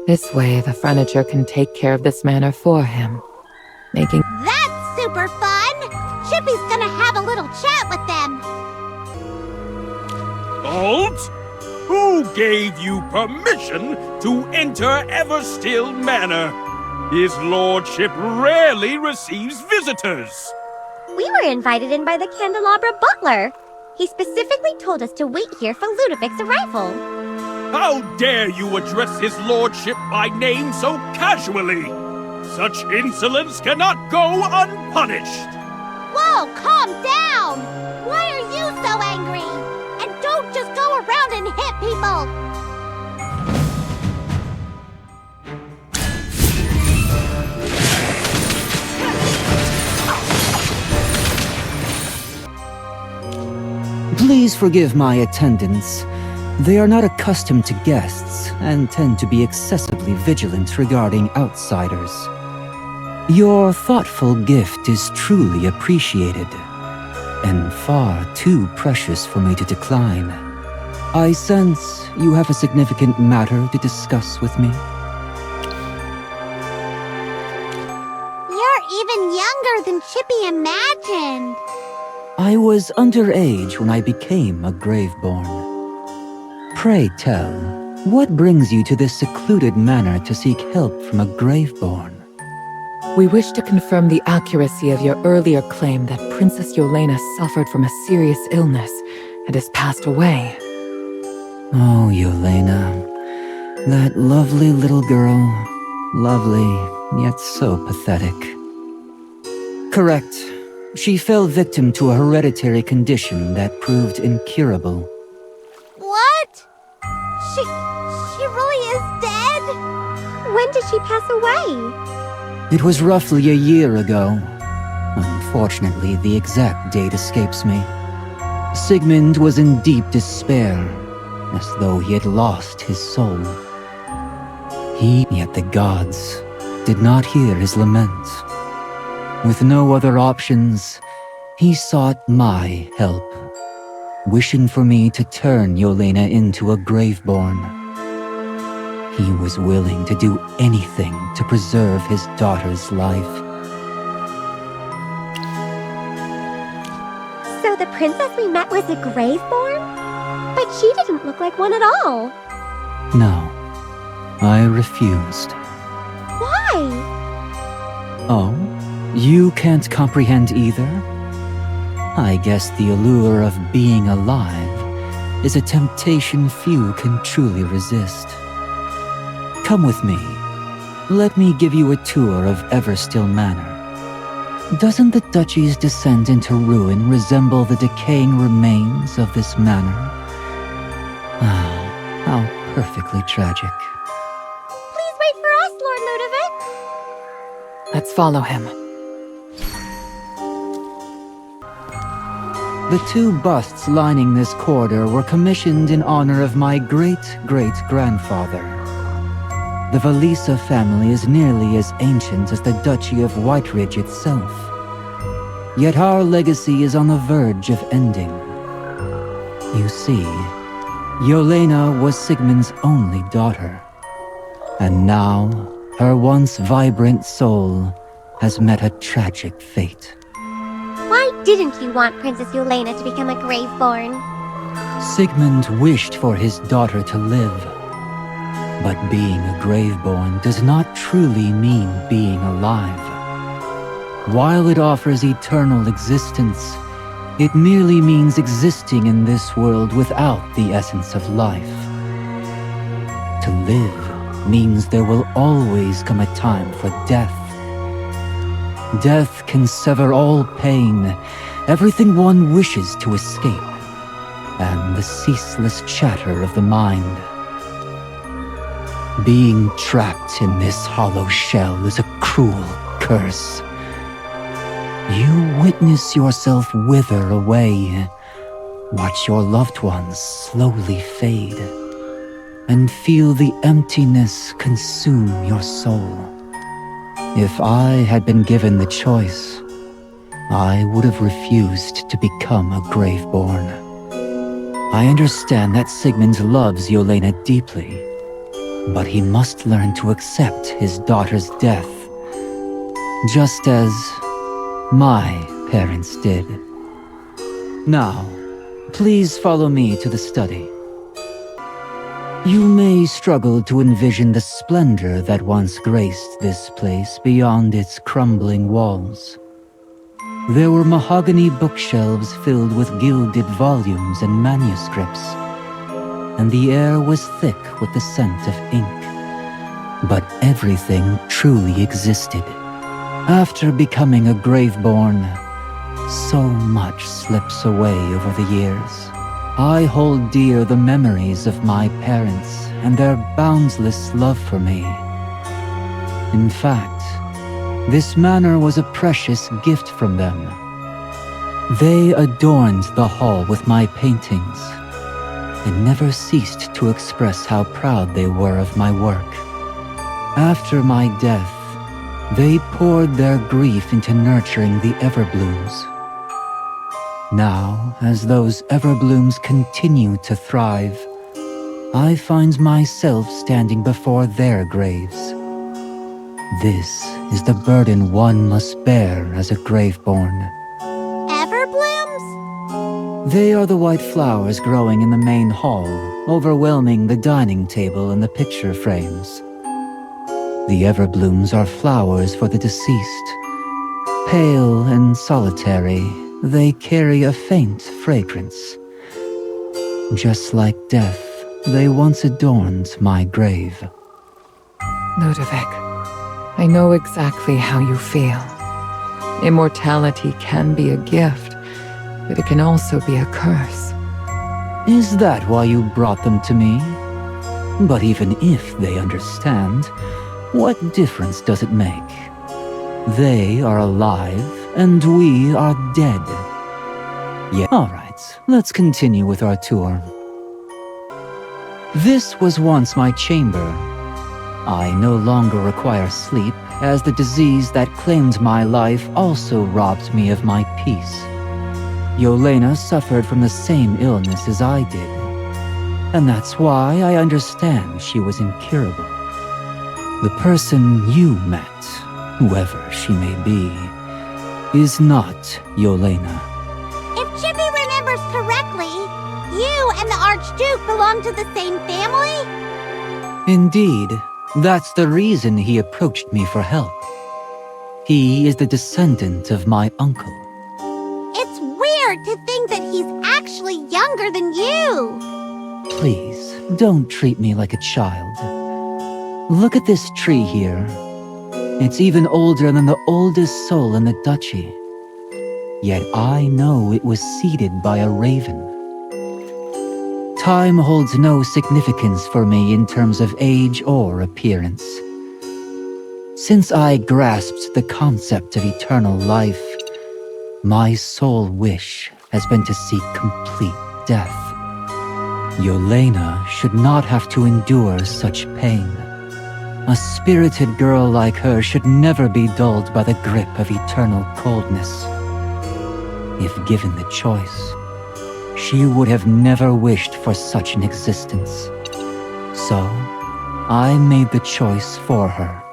Speaker 5: This way, the furniture can take care of this manor for him, making...
Speaker 4: That's super fun! Chippy's gonna have a little chat with them.
Speaker 16: Halt! Who gave you permission to enter Everstill Manor? His lordship rarely receives visitors.
Speaker 2: We were invited in by the candelabra butler. He specifically told us to wait here for Ludovic's arrival.
Speaker 16: How dare you address his lordship by name so casually? Such insolence cannot go unpunished.
Speaker 4: Whoa! Oh, calm down! Why are you so angry? And don't just go around and hit people!
Speaker 17: Please forgive my attendants. They are not accustomed to guests and tend to be excessively vigilant regarding outsiders. Your thoughtful gift is truly appreciated, and far too precious for me to decline. I sense you have a significant matter to discuss with me.
Speaker 4: You're even younger than Chippy imagined.
Speaker 17: I was underage when I became a Graveborn. Pray tell, what brings you to this secluded manor to seek help from a Graveborn?
Speaker 22: We wish to confirm the accuracy of your earlier claim that Princess Yelena suffered from a serious illness and has passed away.
Speaker 17: Oh, Yelena. That lovely little girl. Lovely, yet so pathetic. Correct. She fell victim to a hereditary condition that proved incurable.
Speaker 4: What? She really is dead?
Speaker 2: When did she pass away?
Speaker 17: It was roughly a year ago. Unfortunately, the exact date escapes me. Sigmund was in deep despair, as though he had lost his soul. Yet the gods did not hear his lament. With no other options, he sought my help, wishing for me to turn Yelena into a Graveborn. He was willing to do anything to preserve his daughter's life.
Speaker 2: So the princess we met was a Graveborn? But she didn't look like one at all.
Speaker 17: No, I refused.
Speaker 2: Why?
Speaker 17: Oh, you can't comprehend either? I guess the allure of being alive is a temptation few can truly resist. Come with me. Let me give you a tour of Everstill Manor. Doesn't the duchy's descent into ruin resemble the decaying remains of this manor? Ah, how perfectly tragic.
Speaker 2: Please wait for us, Lord Ludovic.
Speaker 22: Let's follow him.
Speaker 17: The two busts lining this corridor were commissioned in honor of my great-great-grandfather. The Valisa family is nearly as ancient as the Duchy of Whiteridge itself. Yet our legacy is on the verge of ending. You see, Yelena was Sigmund's only daughter. And now, her once vibrant soul has met a tragic fate.
Speaker 2: Why didn't you want Princess Yelena to become a Graveborn?
Speaker 17: Sigmund wished for his daughter to live. But being a Graveborn does not truly mean being alive. While it offers eternal existence, it merely means existing in this world without the essence of life. To live means there will always come a time for death. Death can sever all pain, everything one wishes to escape, and the ceaseless chatter of the mind. Being trapped in this hollow shell is a cruel curse. You witness yourself wither away, watch your loved ones slowly fade, and feel the emptiness consume your soul. If I had been given the choice, I would have refused to become a Graveborn. I understand that Sigmund loves Yelena deeply, but he must learn to accept his daughter's death, just as my parents did. Now, please follow me to the study. You may struggle to envision the splendor that once graced this place beyond its crumbling walls. There were mahogany bookshelves filled with gilded volumes and manuscripts, and the air was thick with the scent of ink. But everything truly existed. After becoming a Graveborn, So much slips away over the years. I hold dear the memories of my parents and their boundless love for me. In fact, this manor was a precious gift from them. They adorned the hall with my paintings and never ceased to express how proud they were of my work. After my death, they poured their grief into nurturing the everblooms. Now, as those everblooms continue to thrive, I find myself standing before their graves. This is the burden one must bear as a graveborn.
Speaker 4: Everblooms?
Speaker 17: They are the white flowers growing in the main hall, overwhelming the dining table and the picture frames. The everblooms are flowers for the deceased. Pale and solitary, they carry a faint fragrance. Just like death, they once adorned my grave.
Speaker 22: Ludovic, I know exactly how you feel. Immortality can be a gift, but it can also be a curse.
Speaker 17: Is that why you brought them to me? But even if they understand, what difference does it make? They are alive, and we are dead. Yeah, alright, let's continue with our tour. This was once my chamber. I no longer require sleep, as the disease that claimed my life also robbed me of my peace. Yelena suffered from the same illness as I did, and that's why I understand she was incurable. The person you met, whoever she may be, is not Yelena.
Speaker 4: If Chippy remembers correctly, you and the Archduke belong to the same family?
Speaker 17: Indeed, that's the reason he approached me for help. He is the descendant of my uncle.
Speaker 4: It's weird to think that he's actually younger than you.
Speaker 17: Please, don't treat me like a child. Look at this tree here. It's even older than the oldest soul in the duchy. Yet I know it was seeded by a raven. Time holds no significance for me in terms of age or appearance. Since I grasped the concept of eternal life, my sole wish has been to seek complete death. Yelena should not have to endure such pain. A spirited girl like her should never be dulled by the grip of eternal coldness. If given the choice, she would have never wished for such an existence. So, I made the choice for her.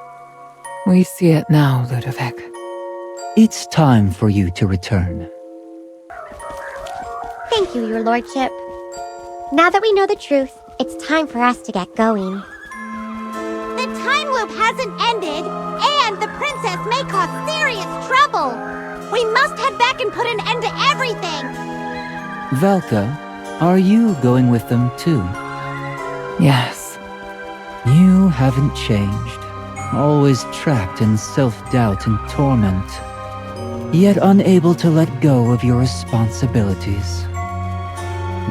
Speaker 22: We see it now, Ludovic.
Speaker 17: It's time for you to return.
Speaker 2: Thank you, your lordship. Now that we know the truth, it's time for us to get going.
Speaker 4: The time loop hasn't ended, and the princess may cause serious trouble. We must head back and put an end to everything.
Speaker 17: Valka, are you going with them too?
Speaker 22: Yes.
Speaker 17: You haven't changed. Always trapped in self-doubt and torment. Yet unable to let go of your responsibilities.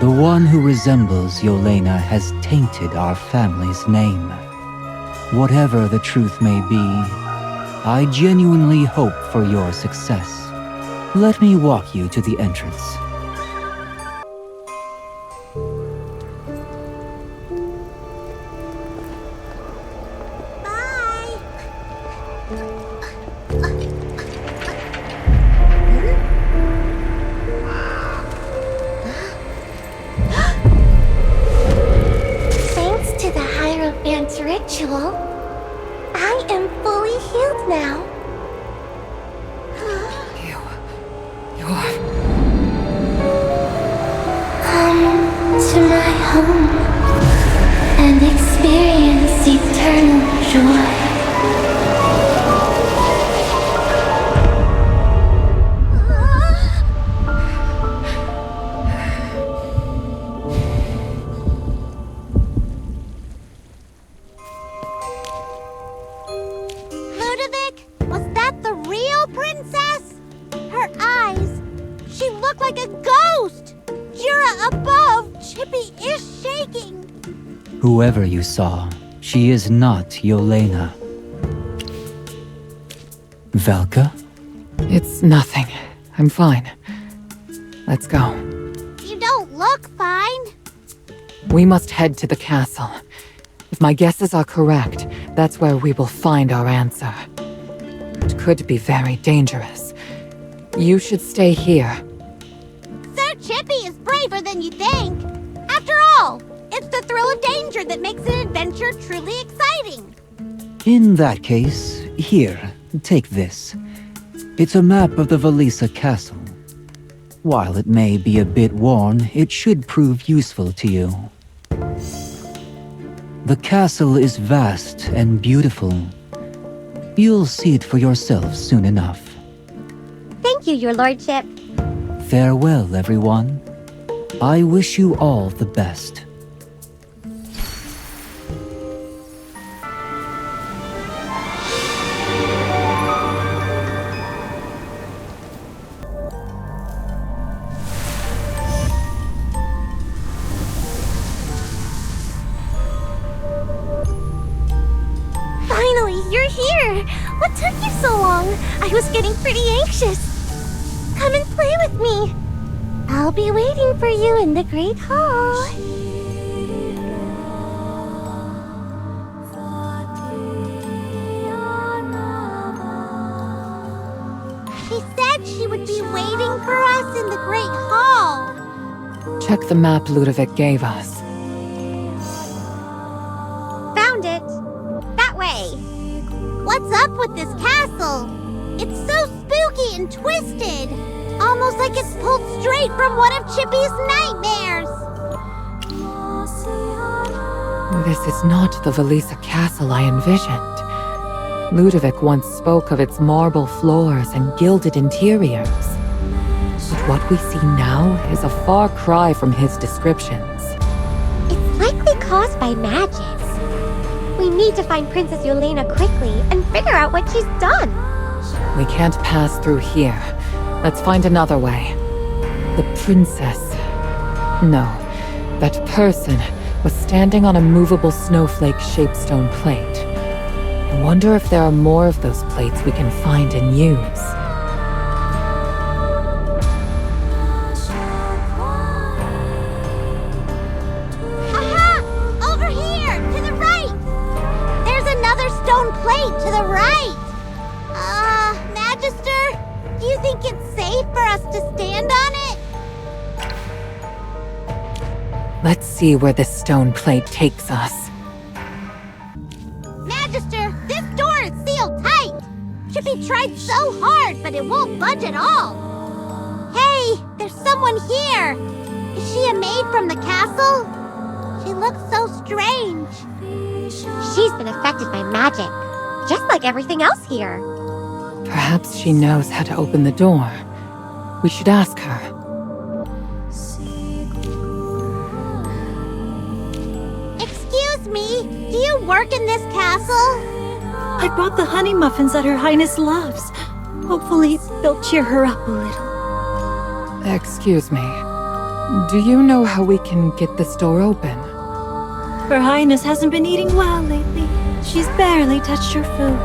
Speaker 17: The one who resembles Yelena has tainted our family's name. Whatever the truth may be, I genuinely hope for your success. Let me walk you to the entrance.
Speaker 9: Thanks to the Hierophant's ritual, I am fully healed now. Come to my home and experience eternal joy.
Speaker 4: Ludovic, was that the real princess? Her eyes, look like a ghost! Jura above, Chippy is shaking!
Speaker 17: Whoever you saw, she is not Yelena. Velka?
Speaker 22: It's nothing. I'm fine. Let's go.
Speaker 4: You don't look fine.
Speaker 22: We must head to the castle. If my guesses are correct, that's where we will find our answer. It could be very dangerous. You should stay here.
Speaker 4: Sir Chippy is braver than you think. After all, it's the thrill of danger that makes an adventure truly exciting.
Speaker 17: In that case, here, take this. It's a map of the Valisa castle. While it may be a bit worn, it should prove useful to you. The castle is vast and beautiful. You'll see it for yourself soon enough.
Speaker 2: Thank you, your lordship.
Speaker 17: Farewell, everyone. I wish you all the best.
Speaker 9: Finally, you're here! What took you so long? I was getting pretty anxious. Come and play with me. I'll be waiting for you in the Great Hall.
Speaker 4: She said she would be waiting for us in the Great Hall.
Speaker 22: Check the map Ludovic gave us.
Speaker 2: Found it. That way.
Speaker 4: What's up with this castle? It's so spooky and twisted. Almost like it's pulled straight from one of Chippy's nightmares.
Speaker 22: This is not the Valisa castle I envisioned. Ludovic once spoke of its marble floors and gilded interiors. But what we see now is a far cry from his descriptions.
Speaker 2: It's likely caused by magic. We need to find Princess Yelena quickly and figure out what she's done.
Speaker 22: We can't pass through here. Let's find another way. The princess... No, that person was standing on a movable snowflake-shaped stone plate. I wonder if there are more of those plates we can find and use.
Speaker 4: Aha! Over here, to the right! There's another stone plate to the right! Magister, do you think it's safe for us to stand on it?
Speaker 22: Let's see where this stone plate takes us.
Speaker 4: Magister, this door is sealed tight! Chippy tried so hard, but it won't budge at all! Hey, there's someone here! Is she a maid from the castle? She looks so strange.
Speaker 2: She's been affected by magic, just like everything else here.
Speaker 22: Perhaps she knows how to open the door. We should ask her.
Speaker 4: Excuse me, do you work in this castle?
Speaker 6: I brought the honey muffins that Her Highness loves. Hopefully, they'll cheer her up a little.
Speaker 22: Excuse me. Do you know how we can get this door open?
Speaker 6: Her Highness hasn't been eating well lately. She's barely touched her food.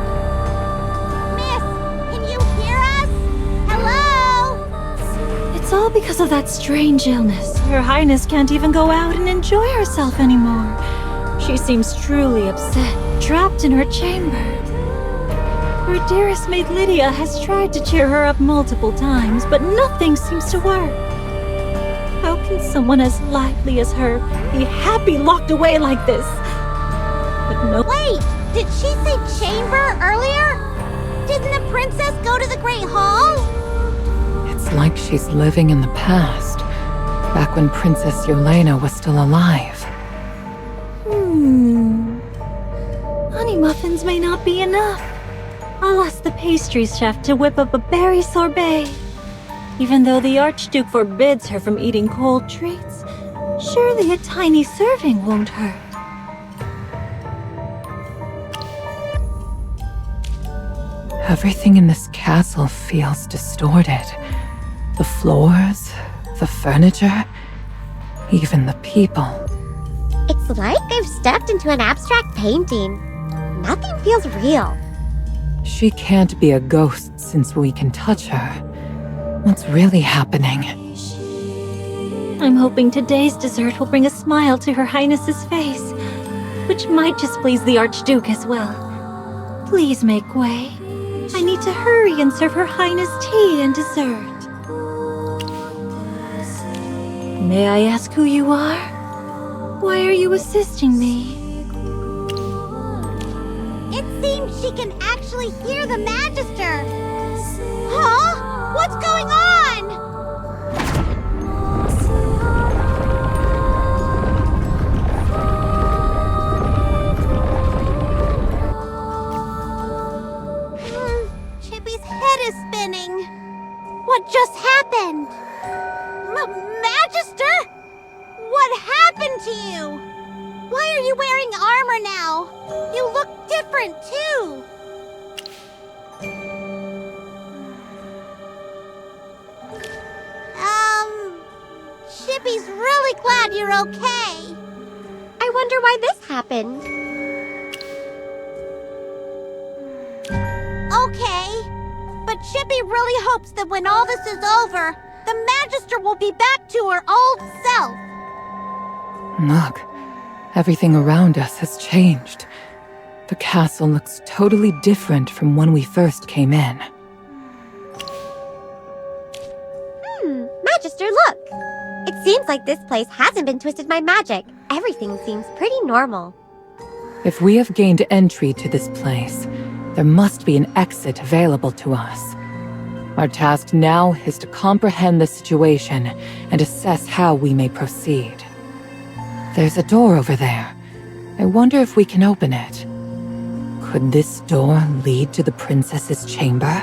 Speaker 6: It's all because of that strange illness. Her Highness can't even go out and enjoy herself anymore. She seems truly upset, trapped in her chamber. Her dearest maid Lydia has tried to cheer her up multiple times, but nothing seems to work. How can someone as lively as her be happy locked away like this? But no—
Speaker 4: Wait, did she say chamber earlier? Didn't the princess go to the Great Hall?
Speaker 22: It's like she's living in the past, back when Princess Yelena was still alive.
Speaker 6: Honey muffins may not be enough. I'll ask the pastries chef to whip up a berry sorbet. Even though the Archduke forbids her from eating cold treats, surely a tiny serving won't hurt.
Speaker 22: Everything in this castle feels distorted. The floors, the furniture, even the people.
Speaker 2: It's like I've stepped into an abstract painting. Nothing feels real.
Speaker 22: She can't be a ghost since we can touch her. What's really happening?
Speaker 6: I'm hoping today's dessert will bring a smile to Her Highness's face, which might just please the Archduke as well. Please make way. I need to hurry and serve Her Highness tea and dessert. May I ask who you are? Why are you assisting me?
Speaker 4: It seems she can actually hear the Magister. Huh? What's going on? Chippy's head is spinning. What just happened? Magister? What happened to you? Why are you wearing armor now? You look different, too. Chippy's really glad you're okay.
Speaker 2: I wonder why this happened.
Speaker 4: Okay, but Chippy really hopes that when all this is over, the Magister will be back to her old self.
Speaker 22: Look, everything around us has changed. The castle looks totally different from when we first came in.
Speaker 2: Magister, look! It seems like this place hasn't been twisted by magic. Everything seems pretty normal.
Speaker 22: If we have gained entry to this place, there must be an exit available to us. Our task now is to comprehend the situation and assess how we may proceed. There's a door over there. I wonder if we can open it. Could this door lead to the princess's chamber?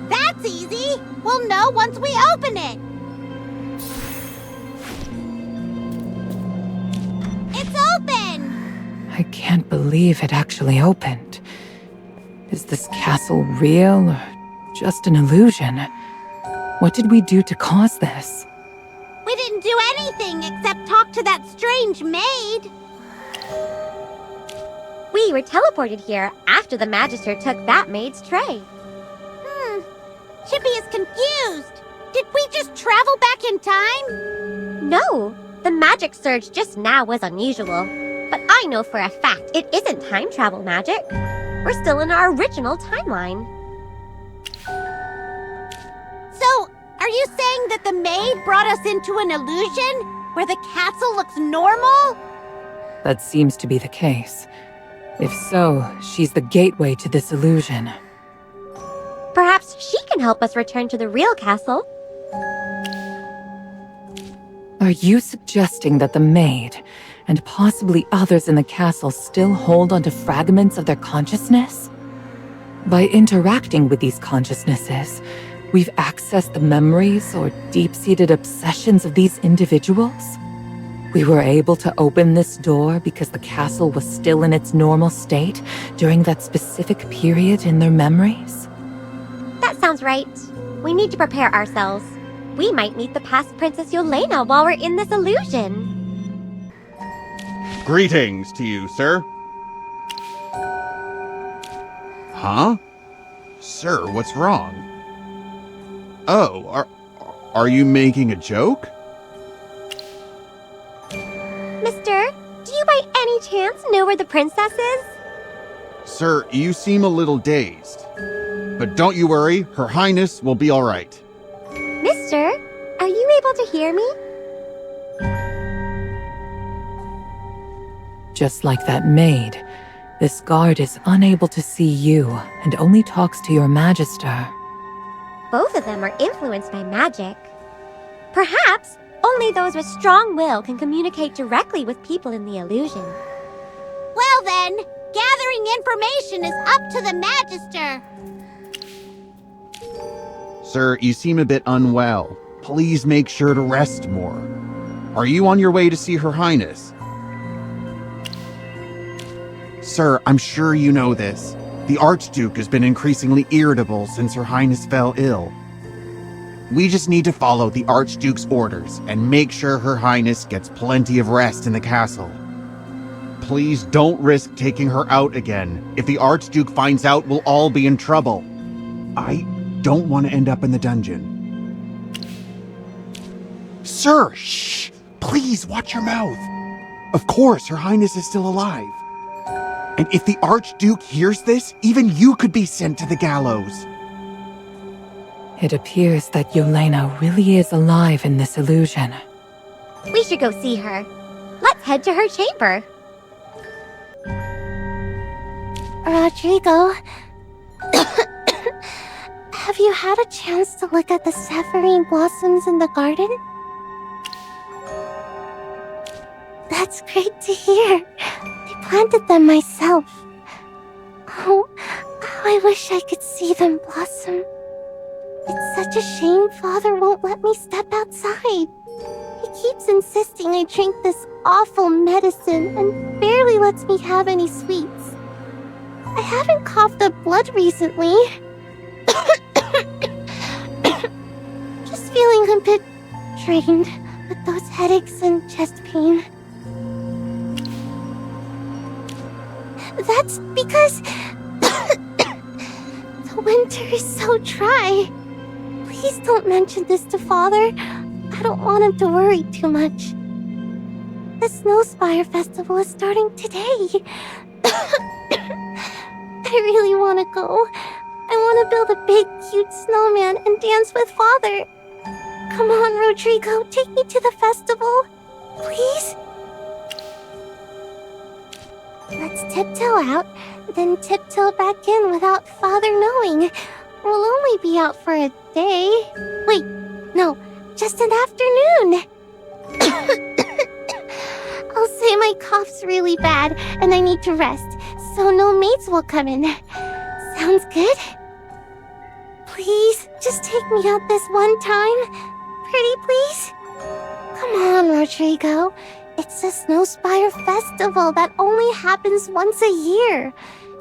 Speaker 4: That's easy. We'll know once we open it. It's open!
Speaker 22: I can't believe it actually opened. Is this castle real or just an illusion? What did we do to cause this?
Speaker 4: We didn't do anything except talk to that strange maid.
Speaker 2: We were teleported here after the Magister took that maid's tray.
Speaker 4: Chippy is confused. Did we just travel back in time?
Speaker 2: No, the magic surge just now was unusual. But I know for a fact it isn't time travel magic. We're still in our original timeline.
Speaker 4: So, are you saying that the maid brought us into an illusion where the castle looks normal?
Speaker 22: That seems to be the case. If so, she's the gateway to this illusion.
Speaker 2: Perhaps she can help us return to the real castle.
Speaker 22: Are you suggesting that the maid, and possibly others in the castle, still hold onto fragments of their consciousness? By interacting with these consciousnesses, we've accessed the memories or deep-seated obsessions of these individuals? We were able to open this door because the castle was still in its normal state during that specific period in their memories?
Speaker 2: That sounds right. We need to prepare ourselves. We might meet the past Princess Yelena while we're in this illusion.
Speaker 8: Greetings to you, sir. Huh? Sir, what's wrong? Oh, are you making a joke?
Speaker 2: Mister, do you by any chance know where the princess is?
Speaker 8: Sir, you seem a little dazed. But don't you worry, Her Highness will be all right.
Speaker 2: Mister, are you able to hear me?
Speaker 22: Just like that maid, this guard is unable to see you and only talks to your Magister.
Speaker 2: Both of them are influenced by magic. Perhaps only those with strong will can communicate directly with people in the illusion.
Speaker 4: Well then, gathering information is up to the Magister.
Speaker 8: Sir, you seem a bit unwell. Please make sure to rest more. Are you on your way to see Her Highness? Sir, I'm sure you know this. The Archduke has been increasingly irritable since Her Highness fell ill. We just need to follow the Archduke's orders and make sure Her Highness gets plenty of rest in the castle. Please don't risk taking her out again. If the Archduke finds out, we'll all be in trouble. I don't want to end up in the dungeon. Sir, shh! Please watch your mouth. Of course, Her Highness is still alive. And if the Archduke hears this, even you could be sent to the gallows.
Speaker 22: It appears that Yelena really is alive in this illusion.
Speaker 2: We should go see her. Let's head to her chamber.
Speaker 9: Rodrigo, have you had a chance to look at the sapphire blossoms in the garden? That's great to hear. I planted them myself. Oh, how I wish I could see them blossom. It's such a shame Father won't let me step outside. He keeps insisting I drink this awful medicine and barely lets me have any sweets. I haven't coughed up blood recently. Just feeling a bit drained with those headaches and chest pain. That's because the winter is so dry. Please don't mention this to Father. I don't want him to worry too much. The Snowspire Festival is starting today. I really want to go. I want to build a big, cute snowman and dance with Father. Come on, Rodrigo, take me to the festival. Please? Let's tiptoe out, then tiptoe back in without Father knowing. We'll only be out for a day. Wait, no, just an afternoon. I'll say my cough's really bad and I need to rest, so no maids will come in. Sounds good? Please, just take me out this one time. Pretty please? Come on, Rodrigo. It's the Snowspire Festival that only happens once a year.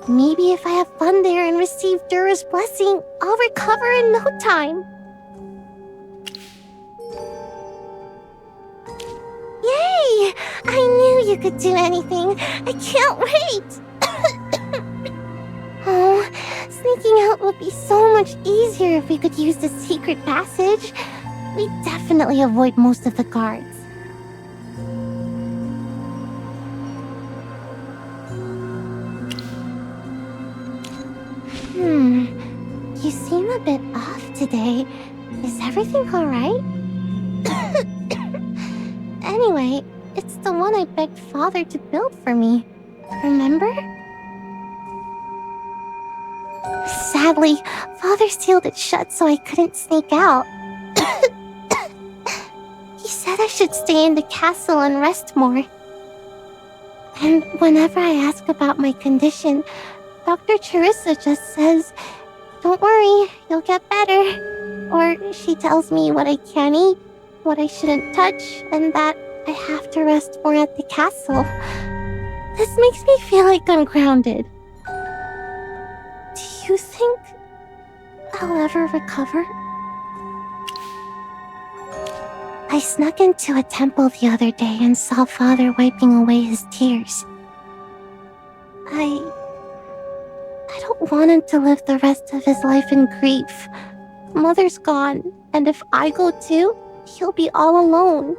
Speaker 9: Maybe if I have fun there and receive Dura's blessing, I'll recover in no time. Yay! I knew you could do anything. I can't wait! Oh, sneaking out would be so much easier if we could use the secret passage. We definitely avoid most of the guards. You seem a bit off today. Is everything alright? Anyway, it's the one I begged Father to build for me. Remember? Sadly, Father sealed it shut so I couldn't sneak out. He said I should stay in the castle and rest more. And whenever I ask about my condition, Dr. Charissa just says, "Don't worry, you'll get better." Or she tells me what I can eat, what I shouldn't touch, and that I have to rest more at the castle. This makes me feel like I'm grounded. Do you think I'll ever recover? I snuck into a temple the other day and saw Father wiping away his tears. I don't want him to live the rest of his life in grief. Mother's gone, and if I go too, he'll be all alone.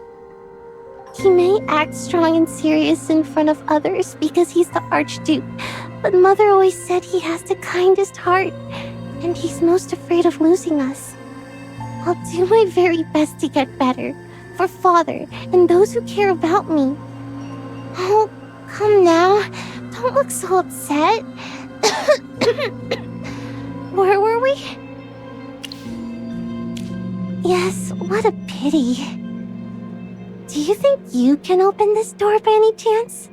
Speaker 9: He may act strong and serious in front of others because he's the Archduke, but Mother always said he has the kindest heart, and he's most afraid of losing us. I'll do my very best to get better, for Father and those who care about me. Oh, come now, don't look so upset. Where were we? Yes, what a pity. Do you think you can open this door by any chance?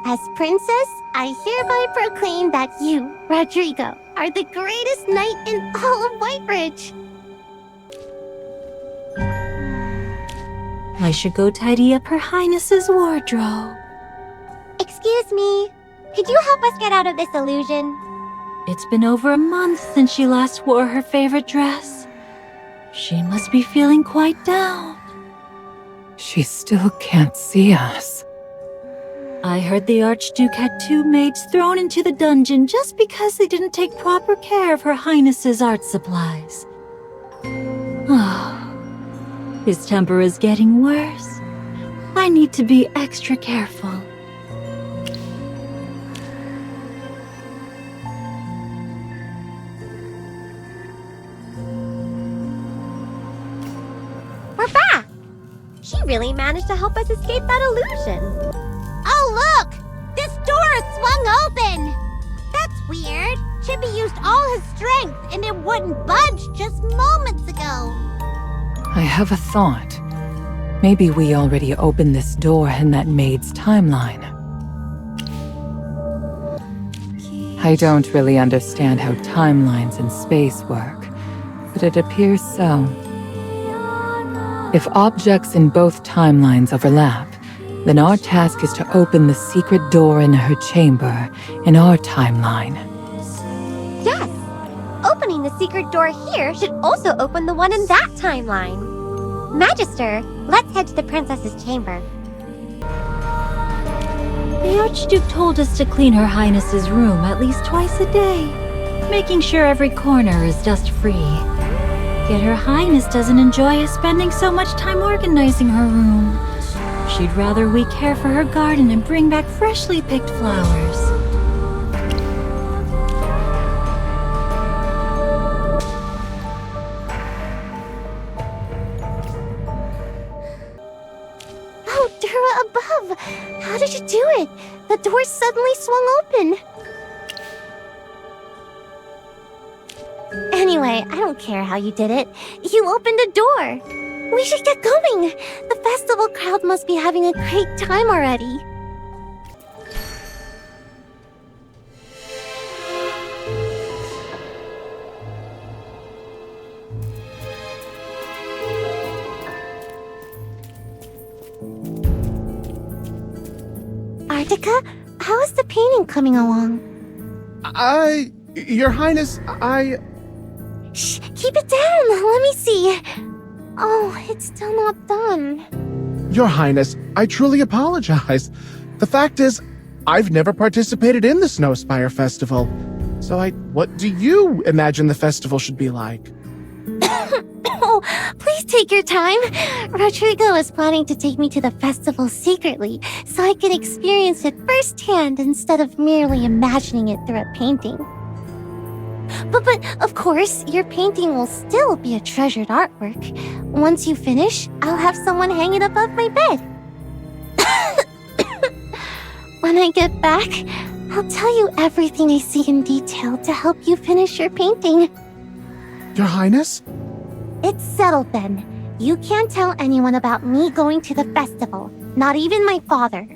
Speaker 9: As princess, I hereby proclaim that you, Rodrigo, are the greatest knight in all of Whiteridge.
Speaker 6: I should go tidy up Her Highness's wardrobe.
Speaker 2: Excuse me. Could you help us get out of this illusion?
Speaker 6: It's been over a month since she last wore her favorite dress. She must be feeling quite down.
Speaker 22: She still can't see us.
Speaker 6: I heard the Archduke had 2 maids thrown into the dungeon just because they didn't take proper care of Her Highness's art supplies. His temper is getting worse. I need to be extra careful.
Speaker 2: We're back! She really managed to help us escape that illusion.
Speaker 4: Oh, look! This door is swung open! That's weird. Chippy used all his strength, and it wouldn't budge just moments ago.
Speaker 22: I have a thought. Maybe we already opened this door in that maid's timeline. I don't really understand how timelines in space work, but it appears so. If objects in both timelines overlap, then our task is to open the secret door in her chamber in our timeline.
Speaker 2: Yes! Opening the secret door here should also open the one in that timeline. Magister, let's head to the princess's chamber.
Speaker 6: The Archduke told us to clean Her Highness's room at least twice a day, making sure every corner is dust-free. Yet Her Highness doesn't enjoy us spending so much time organizing her room. She'd rather we care for her garden and bring back freshly picked flowers.
Speaker 9: Oh, Dura above! How did you do it? The door suddenly swung open. Anyway, I don't care how you did it. You opened a door. We should get going. The festival crowd must be having a great time already. Artica, how is the painting coming along?
Speaker 7: Your Highness,
Speaker 9: Shh, keep it down. Let me see. Oh, it's still not done.
Speaker 7: Your Highness, I truly apologize. The fact is, I've never participated in the Snowspire Festival. So what do you imagine the festival should be like?
Speaker 9: Oh, please take your time. Rodrigo is planning to take me to the festival secretly, so I can experience it firsthand instead of merely imagining it through a painting. But of course, your painting will still be a treasured artwork. Once you finish, I'll have someone hang it above my bed. When I get back, I'll tell you everything I see in detail to help you finish your painting.
Speaker 7: Your Highness?
Speaker 9: It's settled then. You can't tell anyone about me going to the festival, not even my father.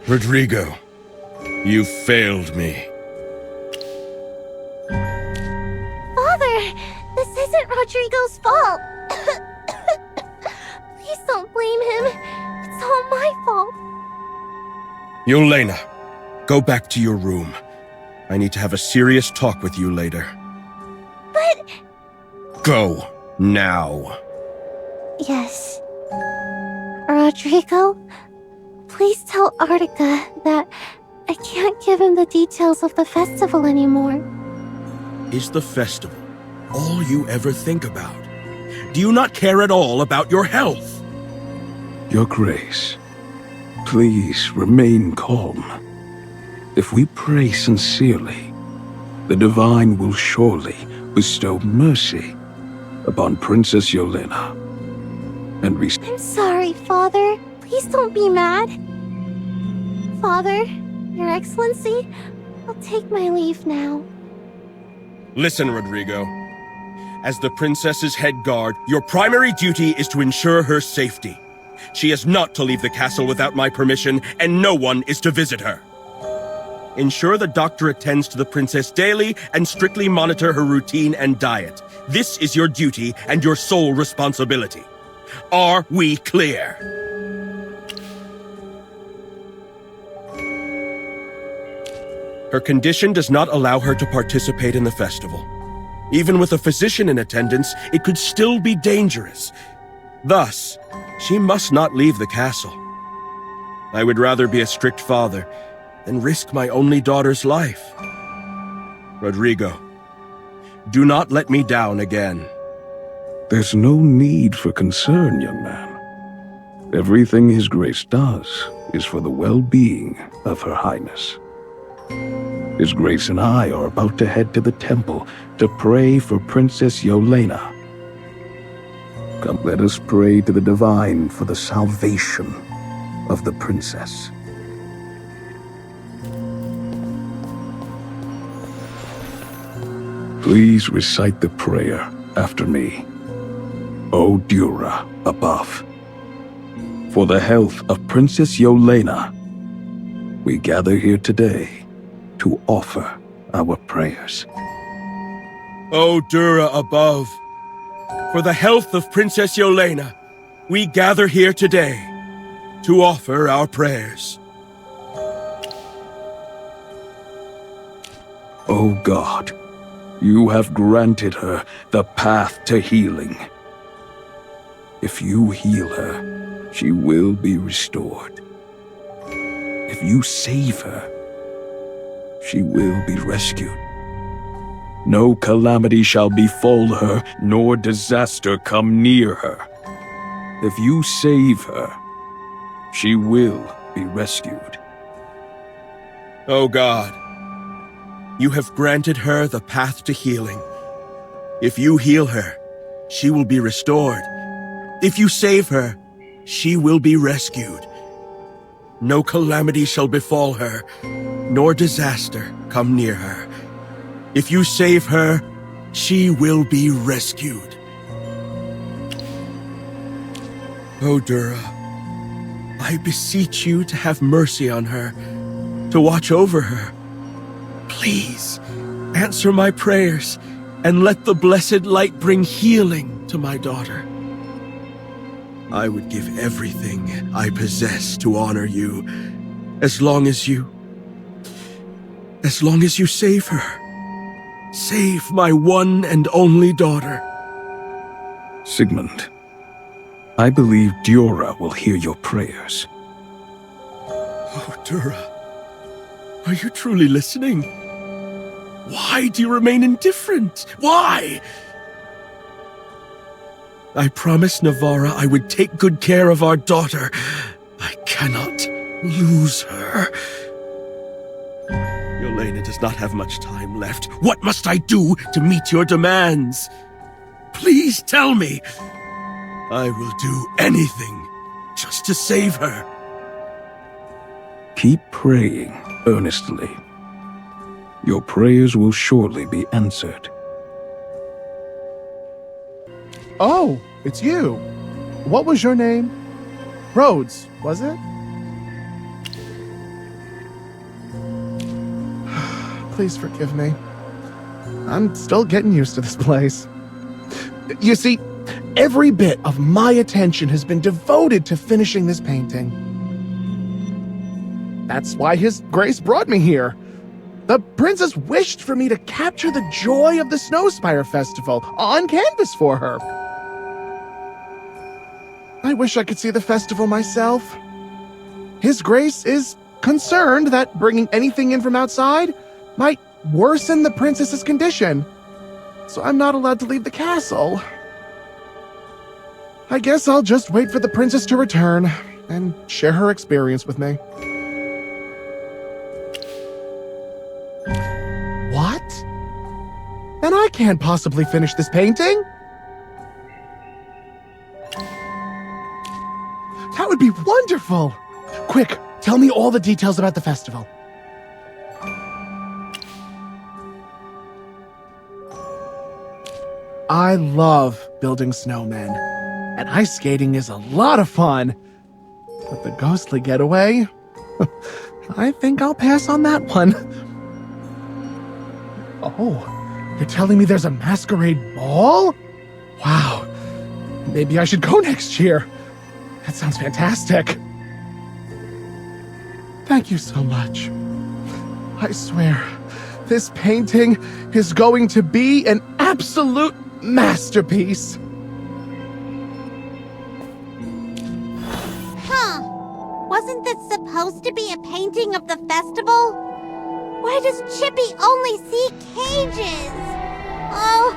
Speaker 15: Rodrigo, you failed me.
Speaker 9: Father, this isn't Rodrigo's fault. Please don't blame him. It's all my fault.
Speaker 15: Yelena, go back to your room. I need to have a serious talk with you later.
Speaker 9: But...
Speaker 15: Go, now.
Speaker 9: Yes. Rodrigo, please tell Artica that I can't give him the details of the festival anymore.
Speaker 15: Is the festival all you ever think about? Do you not care at all about your health?
Speaker 11: Your Grace, please remain calm. If we pray sincerely, the Divine will surely bestow mercy upon Princess Yelena. And
Speaker 9: I'm sorry, Father. Please don't be mad. Father, Your Excellency, take my leave now.
Speaker 15: Listen, Rodrigo. As the princess's head guard, your primary duty is to ensure her safety. She is not to leave the castle without my permission, and no one is to visit her. Ensure the doctor attends to the princess daily and strictly monitor her routine and diet. This is your duty and your sole responsibility. Are we clear? Her condition does not allow her to participate in the festival. Even with a physician in attendance, it could still be dangerous. Thus, she must not leave the castle. I would rather be a strict father than risk my only daughter's life. Rodrigo, do not let me down again.
Speaker 11: There's no need for concern, young man. Everything His Grace does is for the well-being of Her Highness. His Grace and I are about to head to the temple to pray for Princess Yelena. Come, let us pray to the Divine for the salvation of the princess. Please recite the prayer after me. O Dura above, for the health of Princess Yelena, we gather here today to offer our prayers.
Speaker 15: O Dura above, for the health of Princess Yelena, we gather here today to offer our prayers.
Speaker 11: O God, you have granted her the path to healing. If you heal her, she will be restored. If you save her, she will be rescued. No calamity shall befall her, nor disaster come near her. If you save her, she will be rescued.
Speaker 15: O God, you have granted her the path to healing. If you heal her, she will be restored. If you save her, she will be rescued. No calamity shall befall her, nor disaster come near her. If you save her, she will be rescued. O Dura, I beseech you to have mercy on her, to watch over her. Please, answer my prayers, and let the blessed light bring healing to my daughter. I would give everything I possess to honor you, as long as you save her. Save my one and only daughter.
Speaker 11: Sigmund, I believe Dura will hear your prayers.
Speaker 15: Oh, Dura, are you truly listening? Why do you remain indifferent? Why? I promised Navarra I would take good care of our daughter. I cannot lose her. Yelena does not have much time left. What must I do to meet your demands? Please tell me. I will do anything just to save her.
Speaker 11: Keep praying earnestly. Your prayers will surely be answered.
Speaker 10: Oh, it's you. What was your name? Rhodes, was it? Please forgive me. I'm still getting used to this place. You see, every bit of my attention has been devoted to finishing this painting. That's why His Grace brought me here. The princess wished for me to capture the joy of the Snowspire Festival on canvas for her. I wish I could see the festival myself. His Grace is concerned that bringing anything in from outside might worsen the princess's condition, so I'm not allowed to leave the castle. I guess I'll just wait for the princess to return and share her experience with me. What? Then I can't possibly finish this painting? That would be wonderful! Quick, tell me all the details about the festival. I love building snowmen, and ice skating is a lot of fun. But the ghostly getaway? I think I'll pass on that one. Oh, you're telling me there's a masquerade ball? Wow, maybe I should go next year. That sounds fantastic. Thank you so much. I swear, this painting is going to be an absolute masterpiece.
Speaker 4: Huh. Wasn't this supposed to be a painting of the festival? Why does Chippy only see cages? Oh,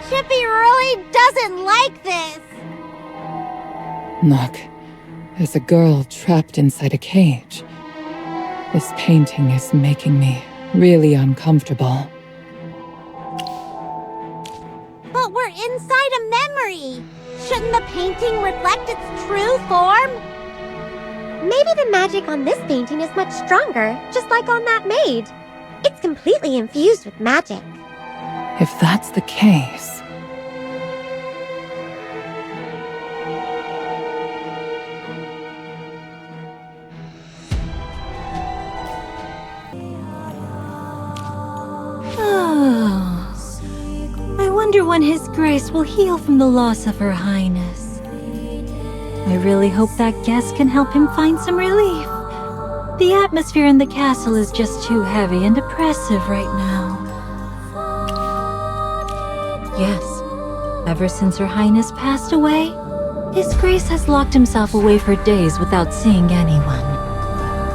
Speaker 4: Chippy really doesn't like this.
Speaker 22: Look, there's a girl trapped inside a cage. This painting is making me really uncomfortable.
Speaker 4: But we're inside a memory. Shouldn't the painting reflect its true form?
Speaker 2: Maybe the magic on this painting is much stronger, just like on that maid. It's completely infused with magic.
Speaker 22: If that's the case...
Speaker 6: I wonder when His Grace will heal from the loss of Her Highness. I really hope that guest can help him find some relief. The atmosphere in the castle is just too heavy and oppressive right now. Yes, ever since Her Highness passed away, His Grace has locked himself away for days without seeing anyone.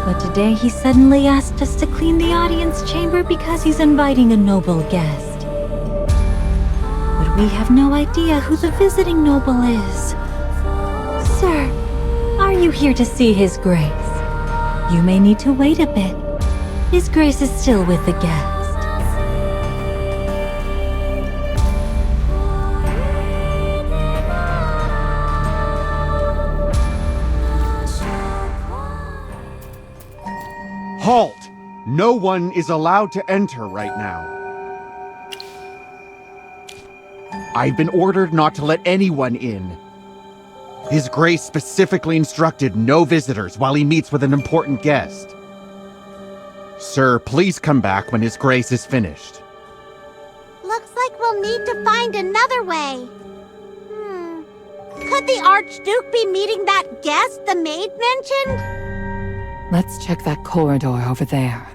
Speaker 6: But today he suddenly asked us to clean the audience chamber because he's inviting a noble guest. But we have no idea who the visiting noble is. Sir, are you here to see His Grace? You may need to wait a bit. His Grace is still with the guest.
Speaker 8: Halt! No one is allowed to enter right now. I've been ordered not to let anyone in. His Grace specifically instructed no visitors while he meets with an important guest. Sir, please come back when His Grace is finished.
Speaker 4: Looks like we'll need to find another way. Could the Archduke be meeting that guest the maid mentioned?
Speaker 22: Let's check that corridor over there.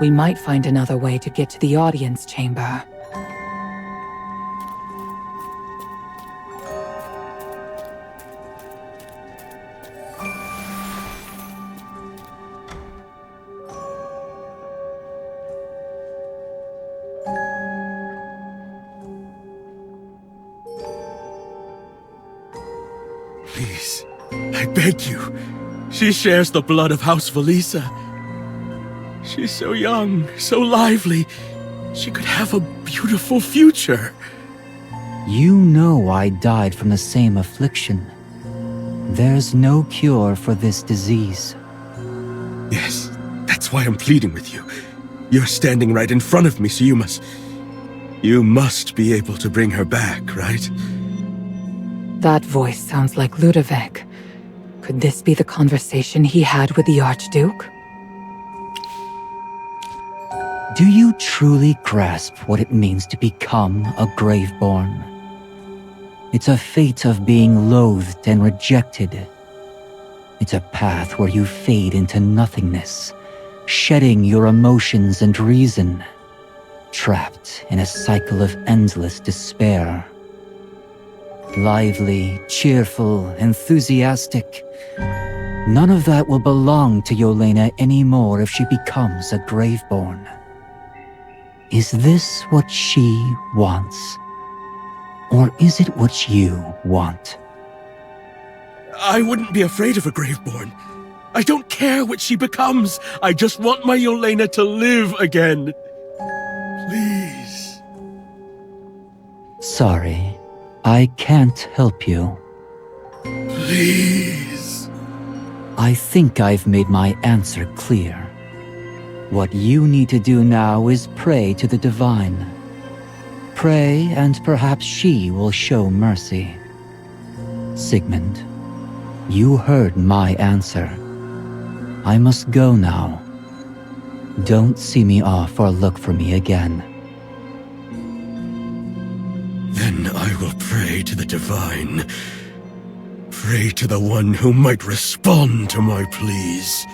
Speaker 22: We might find another way to get to the audience chamber.
Speaker 15: Please, I beg you. She shares the blood of House Valisa. She's so young, so lively. She could have a beautiful future.
Speaker 17: You know I died from the same affliction. There's no cure for this disease.
Speaker 15: Yes, that's why I'm pleading with you. You're standing right in front of me, so you must be able to bring her back, right?
Speaker 22: That voice sounds like Ludovic. Could this be the conversation he had with the Archduke?
Speaker 17: Do you truly grasp what it means to become a Graveborn? It's a fate of being loathed and rejected. It's a path where you fade into nothingness, shedding your emotions and reason, trapped in a cycle of endless despair. Lively, cheerful, enthusiastic. None of that will belong to Yelena anymore if she becomes a Graveborn. Is this what she wants? Or is it what you want?
Speaker 15: I wouldn't be afraid of a Graveborn. I don't care what she becomes. I just want my Yelena to live again. Please.
Speaker 17: Sorry. I can't help you.
Speaker 15: Please.
Speaker 17: I think I've made my answer clear. What you need to do now is pray to the divine. pray, and perhaps she will show mercy. Sigmund, you heard my answer. I must go now. Don't see me off or look for me again.
Speaker 15: Then I will pray to the divine. Pray to the one who might respond to my pleas.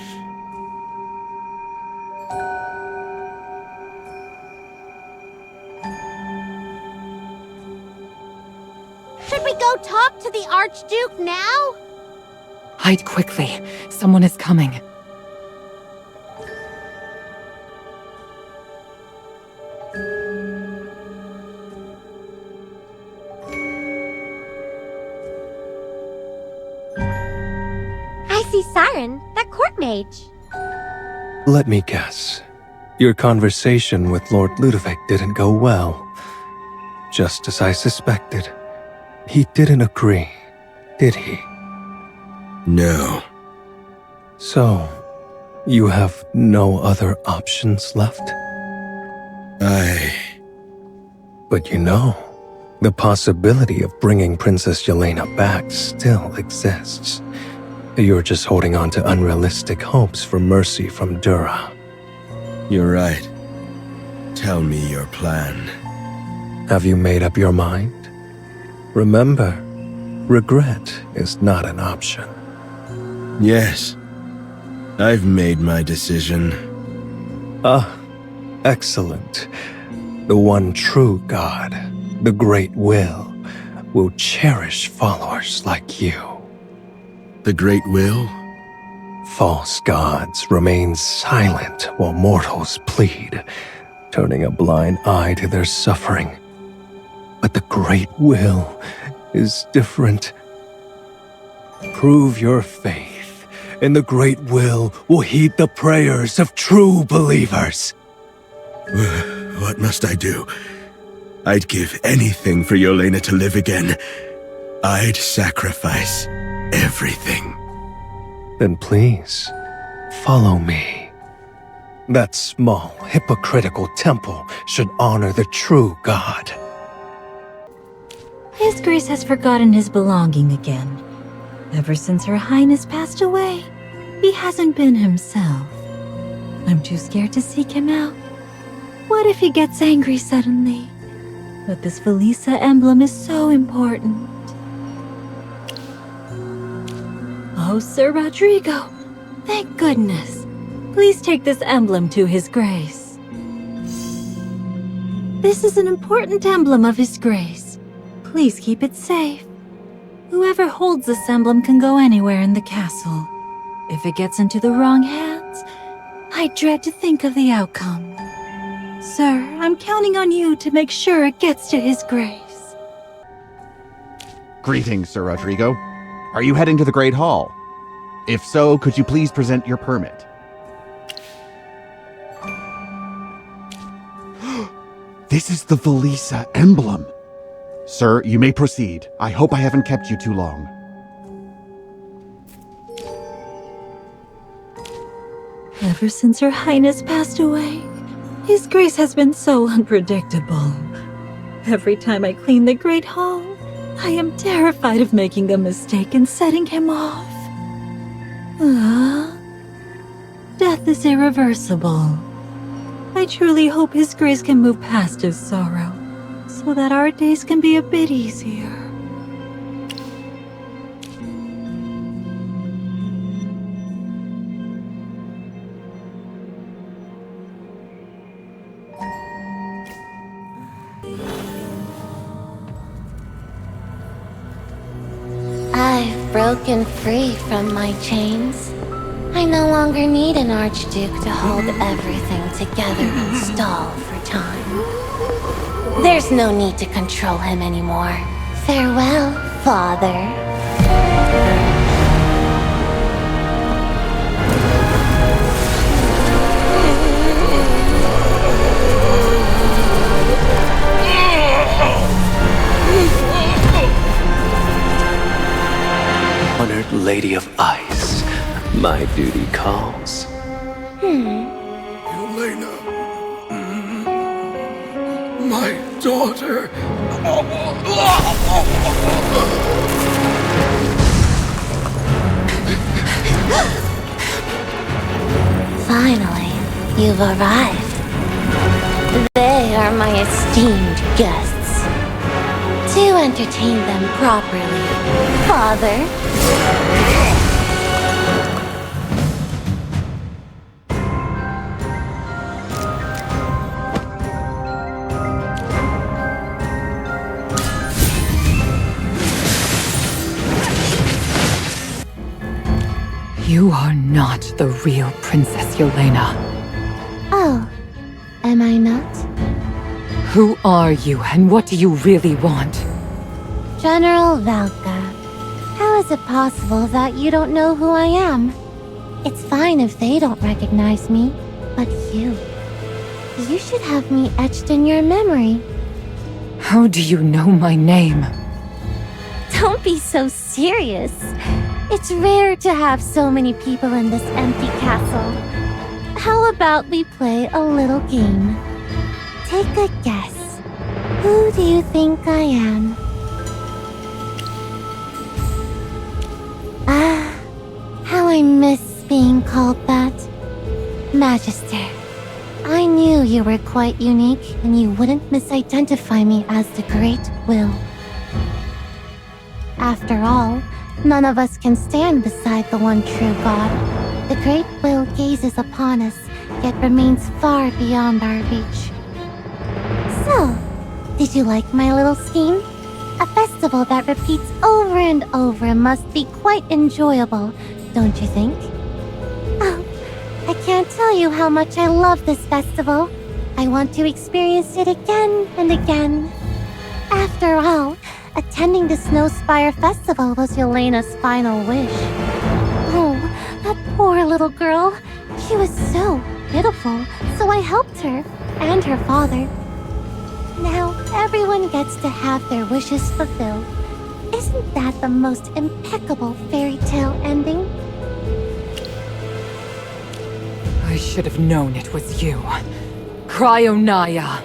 Speaker 4: Should we go talk to the Archduke now?
Speaker 22: Hide quickly. Someone is coming.
Speaker 2: I see Siren, that court mage.
Speaker 1: Let me guess. Your conversation with Lord Ludovic didn't go well. Just as I suspected. He didn't agree, did he?
Speaker 15: No.
Speaker 1: So, you have no other options left? But you know, the possibility of bringing Princess Yelena back still exists. You're just holding on to unrealistic hopes for mercy from Dura.
Speaker 15: You're right. Tell me your plan.
Speaker 1: Have you made up your mind? Remember, regret is not an option.
Speaker 15: Yes. I've made my decision.
Speaker 1: Ah, excellent. The one true God, the Great Will cherish followers like you.
Speaker 15: The Great Will?
Speaker 1: False gods remain silent while mortals plead, turning a blind eye to their suffering. But the Great Will is different. Prove your faith, and the Great Will heed the prayers of true believers.
Speaker 15: What must I do? I'd give anything for Yelena to live again. I'd sacrifice everything.
Speaker 1: Then please, follow me. That small, hypocritical temple should honor the true God.
Speaker 6: His Grace has forgotten his belonging again. Ever since Her Highness passed away, he hasn't been himself. I'm too scared to seek him out. What if he gets angry suddenly? But this Felisa emblem is so important. Oh, Sir Rodrigo, thank goodness. Please take this emblem to His Grace. This is an important emblem of His Grace. Please keep it safe. Whoever holds this emblem can go anywhere in the castle. If it gets into the wrong hands, I dread to think of the outcome. Sir, I'm counting on you to make sure it gets to His Grace.
Speaker 8: Greetings, Sir Rodrigo. Are you heading to the Great Hall? If so, could you please present your permit? This is the Felisa emblem. Sir, you may proceed. I hope I haven't kept you too long.
Speaker 6: Ever since Her Highness passed away, His Grace has been so unpredictable. Every time I clean the Great Hall, I am terrified of making a mistake and setting him off. Death is irreversible. I truly hope His Grace can move past his sorrow, so that our days can be a bit easier.
Speaker 9: I've broken free from my chains. I no longer need an Archduke to hold everything together and stall for time. There's no need to control him anymore. Farewell, Father.
Speaker 1: Honored Lady of Ice, my duty calls.
Speaker 15: Yelena.
Speaker 11: My daughter.
Speaker 9: Finally, you've arrived. They are my esteemed guests. To entertain them properly, Father.
Speaker 22: You are not the real Princess Yelena.
Speaker 9: Oh, am I not?
Speaker 22: Who are you, and what do you really want?
Speaker 9: General Valka, how is it possible that you don't know who I am? It's fine if they don't recognize me, but you should have me etched in your memory.
Speaker 22: How do you know my name?
Speaker 9: Don't be so serious. It's rare to have so many people in this empty castle. How about we play a little game? Take a guess. Who do you think I am? Ah, how I miss being called that. Magister, I knew you were quite unique and you wouldn't misidentify me as the Great Will. After all, none of us can stand beside the one true God. The Great Will gazes upon us, yet remains far beyond our reach. So, did you like my little scheme? A festival that repeats over and over must be quite enjoyable, don't you think? Oh, I can't tell you how much I love this festival. I want to experience it again and again. After all, attending the Snowspire Festival was Yelena's final wish. Oh, that poor little girl. She was so pitiful, so I helped her, and her father. Now, everyone gets to have their wishes fulfilled. Isn't that the most impeccable fairy tale ending?
Speaker 22: I should have known it was you. Cryonaya.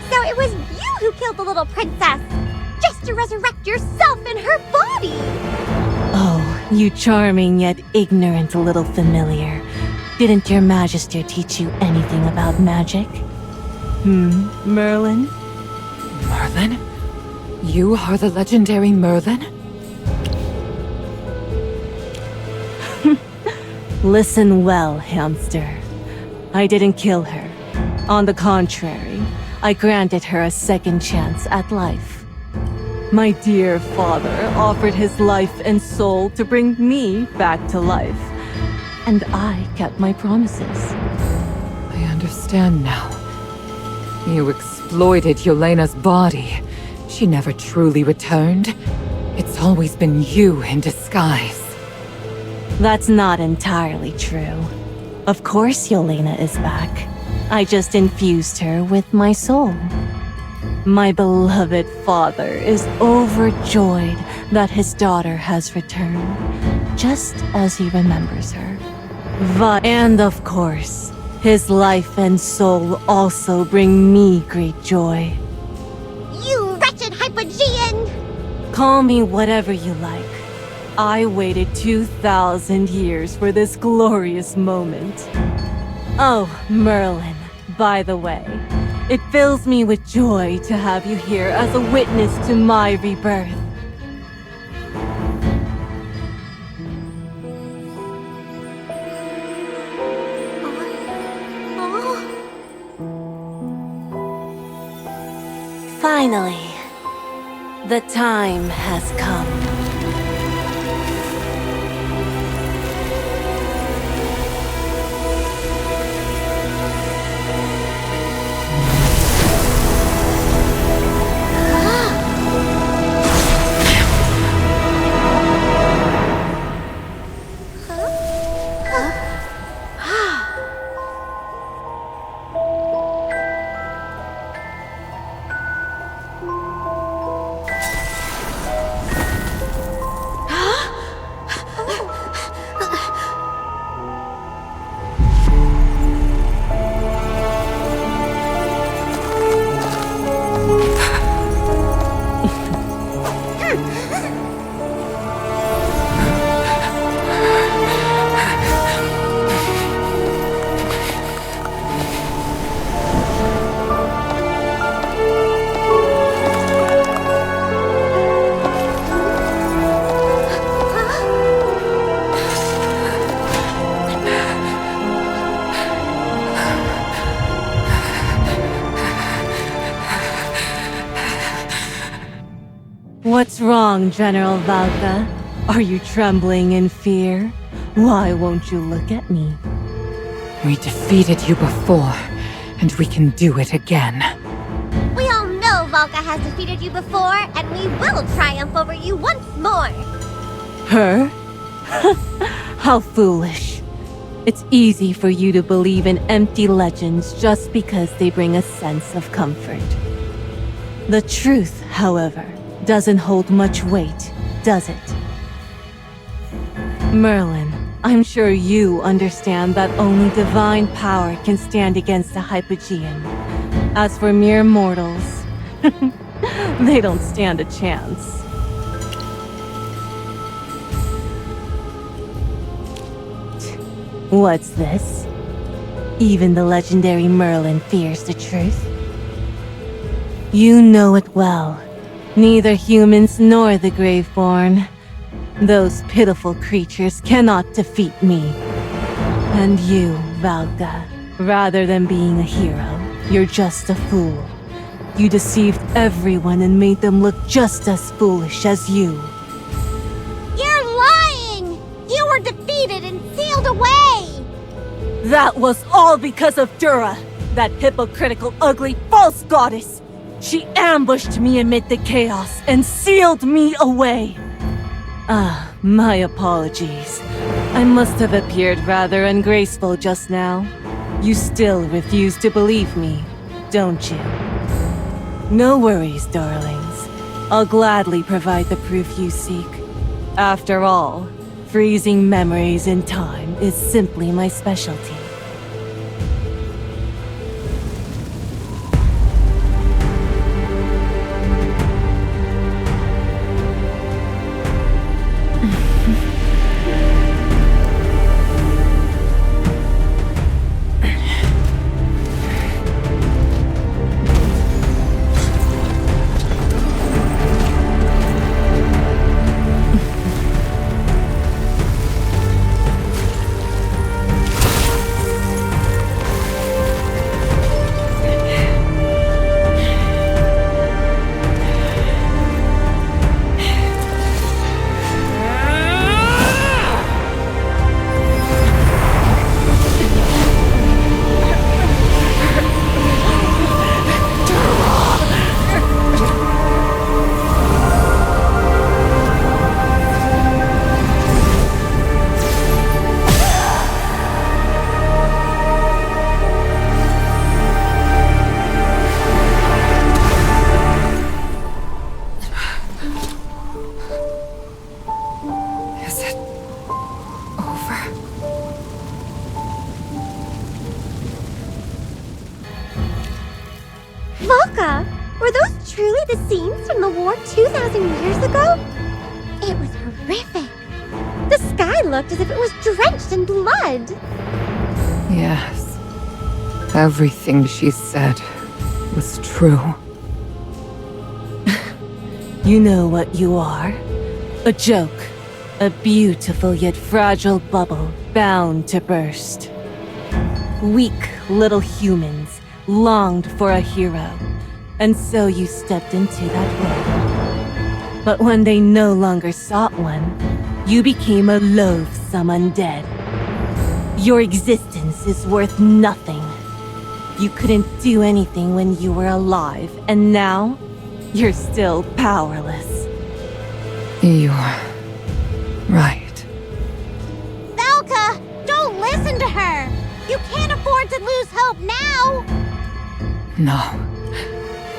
Speaker 2: So it was you who killed the little princess, just to resurrect yourself in her body!
Speaker 3: Oh, you charming yet ignorant little familiar. Didn't your Magister teach you anything about magic? Merlin?
Speaker 22: Merlin? You are the legendary Merlin?
Speaker 3: Listen well, hamster. I didn't kill her. On the contrary, I granted her a second chance at life. My dear father offered his life and soul to bring me back to life. And I kept my promises.
Speaker 22: I understand now. You exploited Yelena's body. She never truly returned. It's always been you in disguise.
Speaker 3: That's not entirely true. Of course Yelena is back. I just infused her with my soul. My beloved father is overjoyed that his daughter has returned, just as he remembers her. And of course, his life and soul also bring me great joy.
Speaker 2: You wretched Hypogean!
Speaker 3: Call me whatever you like. I waited 2,000 years for this glorious moment. Oh, Merlin, by the way, it fills me with joy to have you here as a witness to my rebirth. Finally, the time has come. What's wrong, General Valka? Are you trembling in fear? Why won't you look at me?
Speaker 22: We defeated you before, and we can do it again.
Speaker 2: We all know Valka has defeated you before, and we will triumph over you once more.
Speaker 3: Her? How foolish. It's easy for you to believe in empty legends just because they bring a sense of comfort. The truth, however, doesn't hold much weight, does it? Merlin, I'm sure you understand that only divine power can stand against a Hypogean. As for mere mortals, they don't stand a chance. What's this? Even the legendary Merlin fears the truth. You know it well. Neither humans nor the Graveborn. Those pitiful creatures cannot defeat me. And you, Valka, rather than being a hero, you're just a fool. You deceived everyone and made them look just as foolish as you.
Speaker 4: You're lying! You were defeated and sealed away!
Speaker 3: That was all because of Dura, that hypocritical, ugly, false goddess. She ambushed me amid the chaos and sealed me away. Ah, my apologies. I must have appeared rather ungraceful just now. You still refuse to believe me, don't you? No worries, darlings. I'll gladly provide the proof you seek. After all, freezing memories in time is simply my specialty.
Speaker 2: Valka, were those truly the scenes from the war 2,000 years ago? It was horrific. The sky looked as if it was drenched in blood.
Speaker 22: Yes. Everything she said was true.
Speaker 3: You know what you are? A joke. A beautiful yet fragile bubble bound to burst. Weak little humans longed for a hero, and so you stepped into that role. But when they no longer sought one, you became a loathsome undead. Your existence is worth nothing. You couldn't do anything when you were alive, and now you're still powerless.
Speaker 22: You're right.
Speaker 4: Valka, don't listen to her! You can't afford to lose hope now!
Speaker 22: No.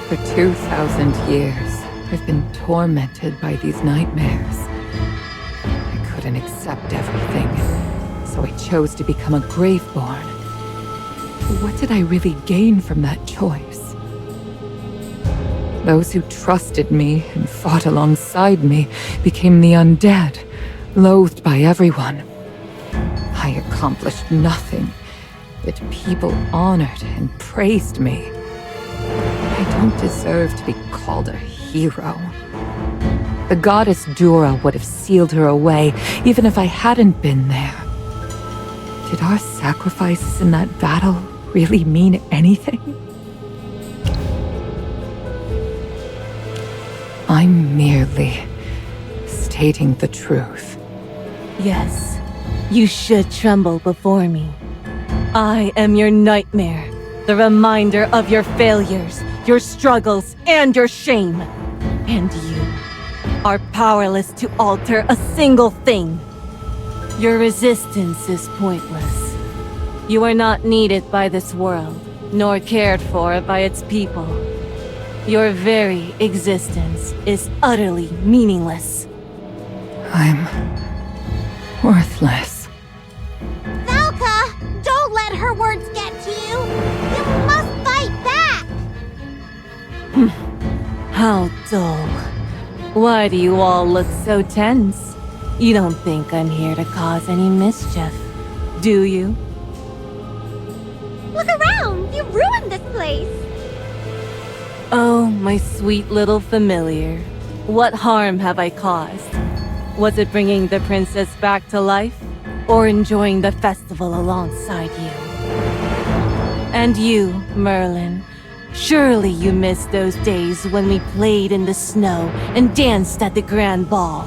Speaker 22: For 2,000 years, I've been tormented by these nightmares. I couldn't accept everything, so I chose to become a Graveborn. What did I really gain from that choice? Those who trusted me and fought alongside me became the undead, loathed by everyone. I accomplished nothing, yet people honored and praised me. I don't deserve to be called a hero. The goddess Dura would have sealed her away, even if I hadn't been there. Did our sacrifices in that battle really mean anything? I I'm merely stating the truth.
Speaker 3: Yes, you should tremble before me. I am your nightmare, the reminder of your failures, your struggles, and your shame. And you are powerless to alter a single thing. Your resistance is pointless. You are not needed by this world, nor cared for by its people. Your very existence is utterly meaningless.
Speaker 22: I'm worthless.
Speaker 4: Valka, don't let her words get to you. You must fight back.
Speaker 3: How dull. Why do you all look so tense? You don't think I'm here to cause any mischief, do you?
Speaker 2: Look around! You ruined this place!
Speaker 3: Oh, my sweet little familiar. What harm have I caused? Was it bringing the princess back to life? Or enjoying the festival alongside you? And you, Merlin, surely you missed those days when we played in the snow and danced at the grand ball.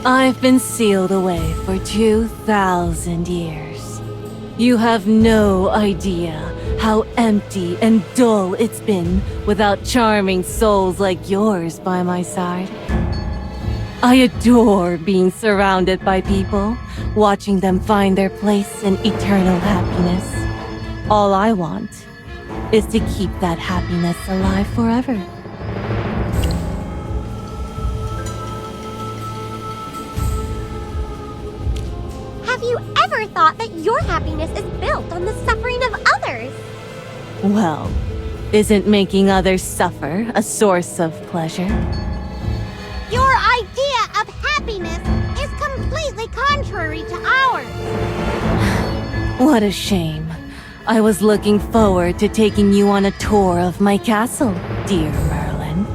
Speaker 3: I've been sealed away for 2,000 years. You have no idea how empty and dull it's been without charming souls like yours by my side. I adore being surrounded by people, watching them find their place in eternal happiness. All I want is to keep that happiness alive forever.
Speaker 2: Have you ever thought that your happiness is built on the suffering of others?
Speaker 3: Well, isn't making others suffer a source of pleasure?
Speaker 4: Your idea of happiness is completely contrary to ours.
Speaker 3: What a shame. I was looking forward to taking you on a tour of my castle, dear Merlin.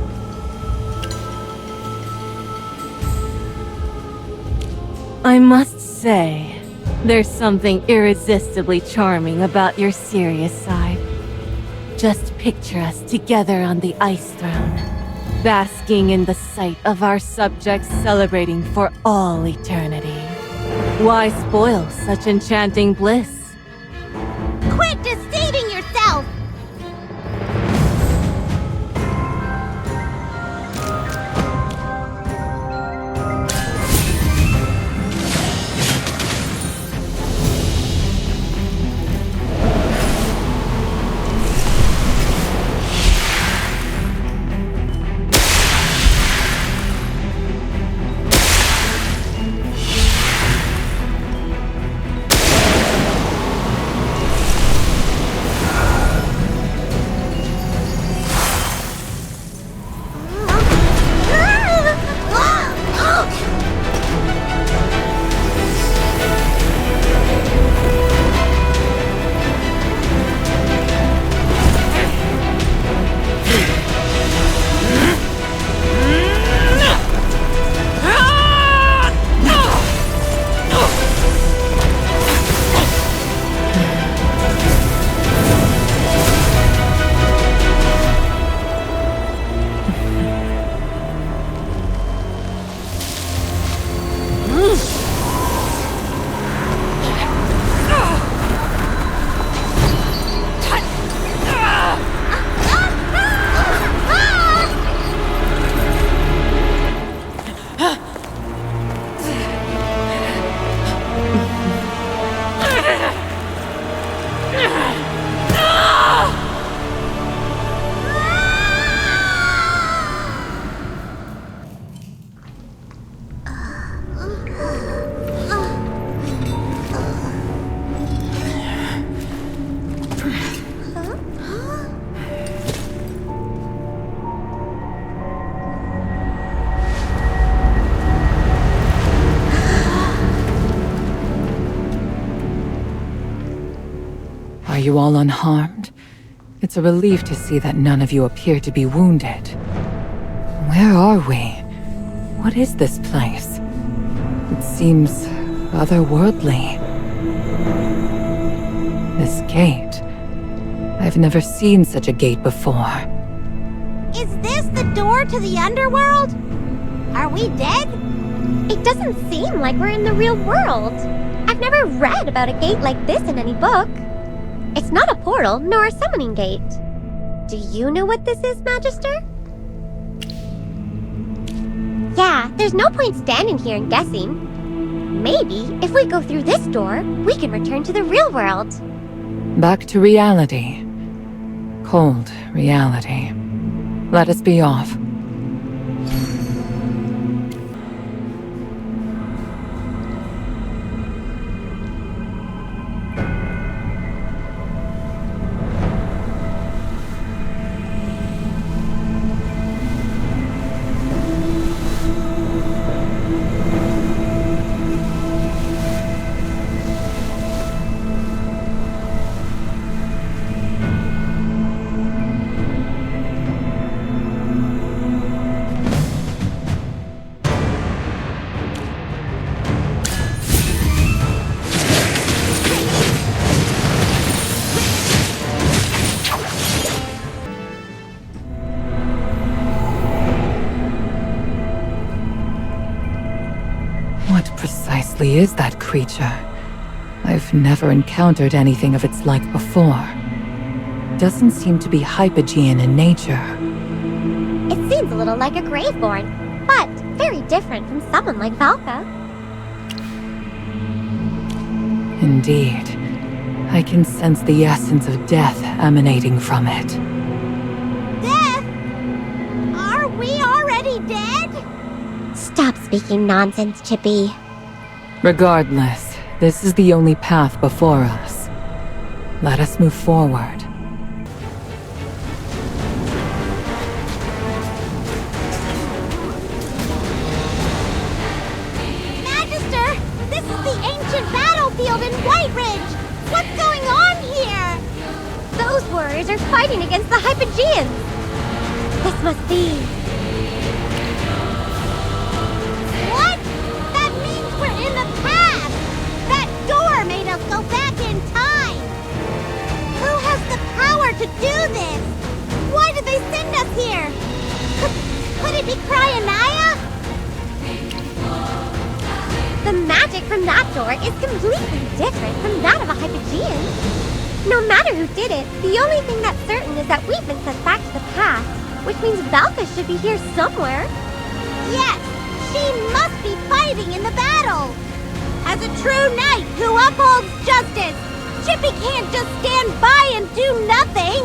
Speaker 3: I must say, there's something irresistibly charming about your serious side. Just picture us together on the ice throne, basking in the sight of our subjects celebrating for all eternity. Why spoil such enchanting bliss?
Speaker 4: Quit deceiving yourself!
Speaker 22: Are you all unharmed? It's a relief to see that none of you appear to be wounded. Where are we? What is this place? It seems otherworldly. This gate. I've never seen such a gate before.
Speaker 4: Is this this the door to the underworld? Are we dead?
Speaker 2: It doesn't seem like we're in the real world. I've never read about a gate like this in any book. It's not a portal, nor a summoning gate. Do you know what this is, Magister? Yeah, there's no point standing here and guessing. Maybe, if we go through this door, we can return to the real world.
Speaker 22: Back to reality. Cold reality. Let us be off. What precisely is that creature? I've never encountered anything of its like before. Doesn't seem to be hypogean in nature.
Speaker 2: It seems a little like a Graveborn, but very different from someone like Valka.
Speaker 22: Indeed. I can sense the essence of death emanating from it.
Speaker 4: Death? Are we already dead?
Speaker 2: Stop speaking nonsense, Chippy.
Speaker 22: Regardless, this is the only path before us. Let us move forward.
Speaker 4: Magister, this is the ancient battlefield in White Ridge. What's going on here?
Speaker 2: Those warriors are fighting against the Hypogeans. This must be...
Speaker 4: What? That means we're in the past. That door made us go back in time. Who has the power to do this? Why did they send us here? Could it be Cryonia?
Speaker 2: The magic from that door is completely different from that of a Hypogean. No matter who did it, the only thing that's certain is that we've been sent back to the past, which means Valka should be here somewhere.
Speaker 4: Yes, she must be fighting in the battle. As a true knight who upholds justice, Chippy can't just stand by and do nothing.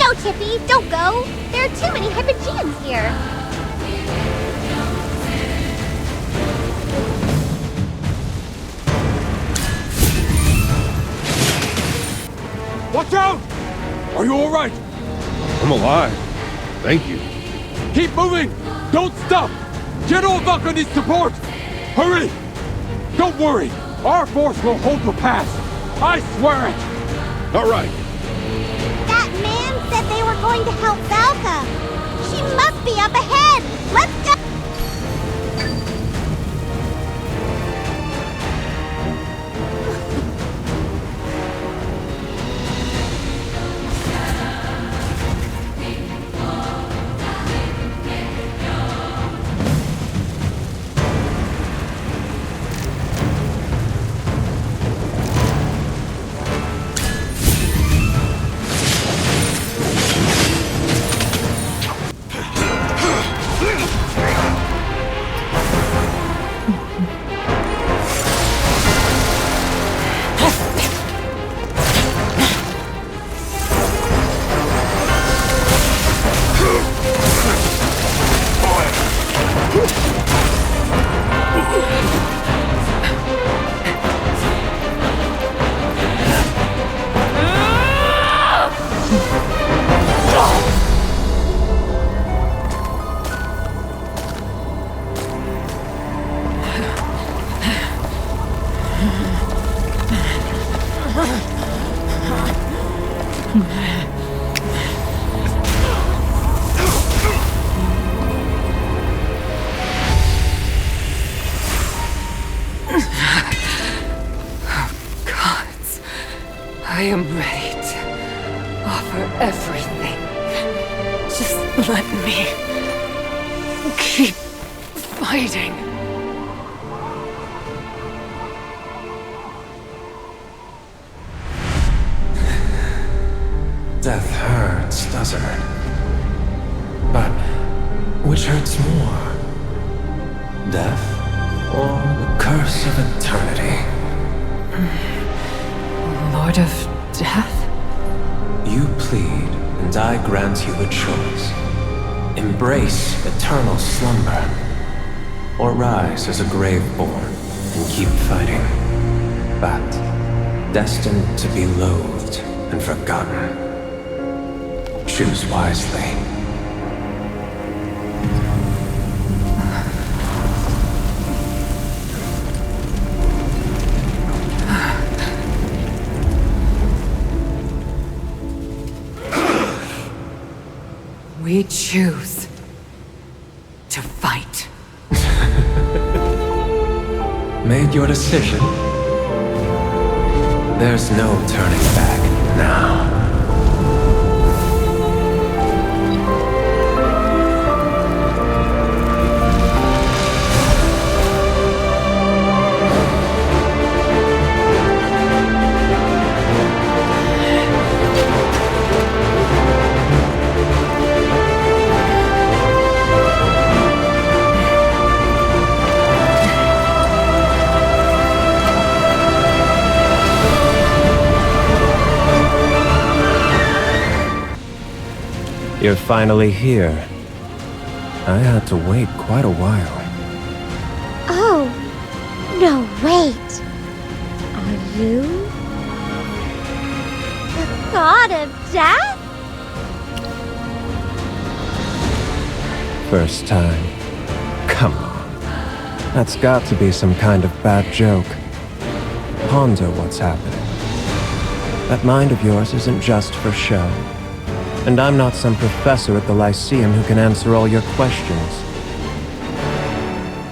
Speaker 2: No, Chippy, don't go. There are too many Hypogeans here.
Speaker 12: Watch out! Are you all right?
Speaker 15: I'm alive. Thank you.
Speaker 12: Keep moving! Don't stop! General Valka needs support! Hurry! Don't worry! Our force will hold the pass! I swear it!
Speaker 15: All right.
Speaker 4: That man said they were going to help Valka. She must be up ahead! Let's go!
Speaker 22: I am ready to offer everything. Just Let me keep fighting.
Speaker 14: Death hurts, doesn't it? But which hurts more? Death or the curse of eternity?
Speaker 22: Lord of Death?
Speaker 14: You plead, and I grant you a choice. Embrace eternal slumber, or rise as a graveborn and keep fighting. But destined to be loathed and forgotten. Choose wisely.
Speaker 22: We choose to fight.
Speaker 14: Made your decision? There's no turning back now.
Speaker 1: You're finally here. I had to wait quite a while.
Speaker 2: Oh, no, wait. Are you the god of death?
Speaker 1: First time. Come on. That's got to be some kind of bad joke. Ponder what's happening. That mind of yours isn't just for show. And I'm not some professor at the Lyceum who can answer all your questions.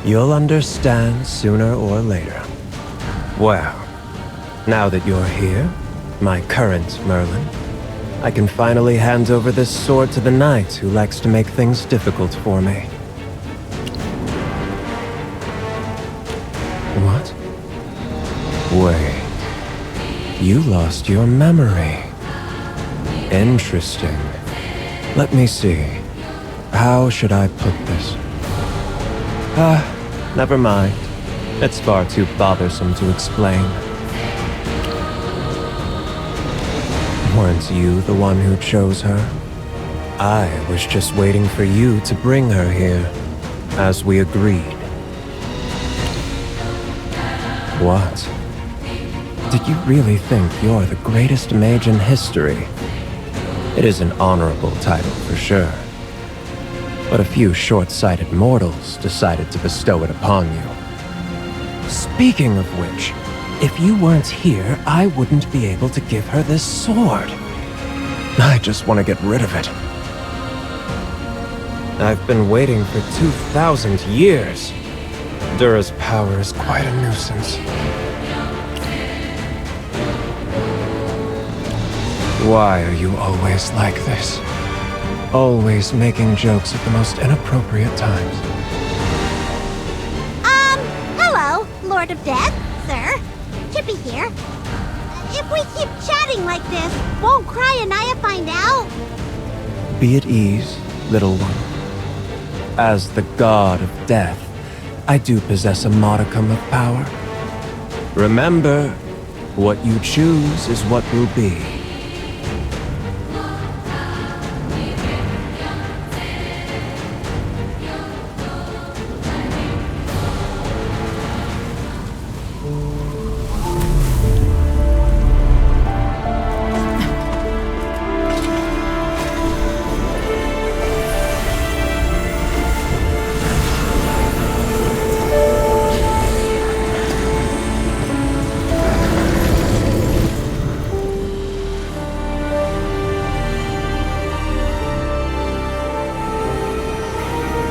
Speaker 1: You'll understand sooner or later. Well, now that you're here, my current Merlin, I can finally hand over this sword to the knight who likes to make things difficult for me. What? Wait. You lost your memory. Interesting. Let me see. How should I put this? Never mind. It's far too bothersome to explain. Weren't you the one who chose her? I was just waiting for you to bring her here, as we agreed. What? Did you really think you're the greatest mage in history? It is an honorable title for sure. But a few short-sighted mortals decided to bestow it upon you. Speaking of which, if you weren't here, I wouldn't be able to give her this sword. I just want to get rid of it. I've been waiting for 2,000 years. Dura's power is quite a nuisance. Why are you always like this? Always making jokes at the most inappropriate times.
Speaker 4: Hello, Lord of Death, sir. Chippy here. If we keep chatting like this, won't Cry Anaya find out?
Speaker 1: Be at ease, little one. As the god of death, I do possess a modicum of power. Remember, what you choose is what will be.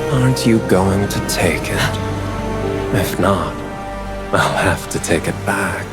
Speaker 1: Aren't you going to take it? If not, I'll have to take it back.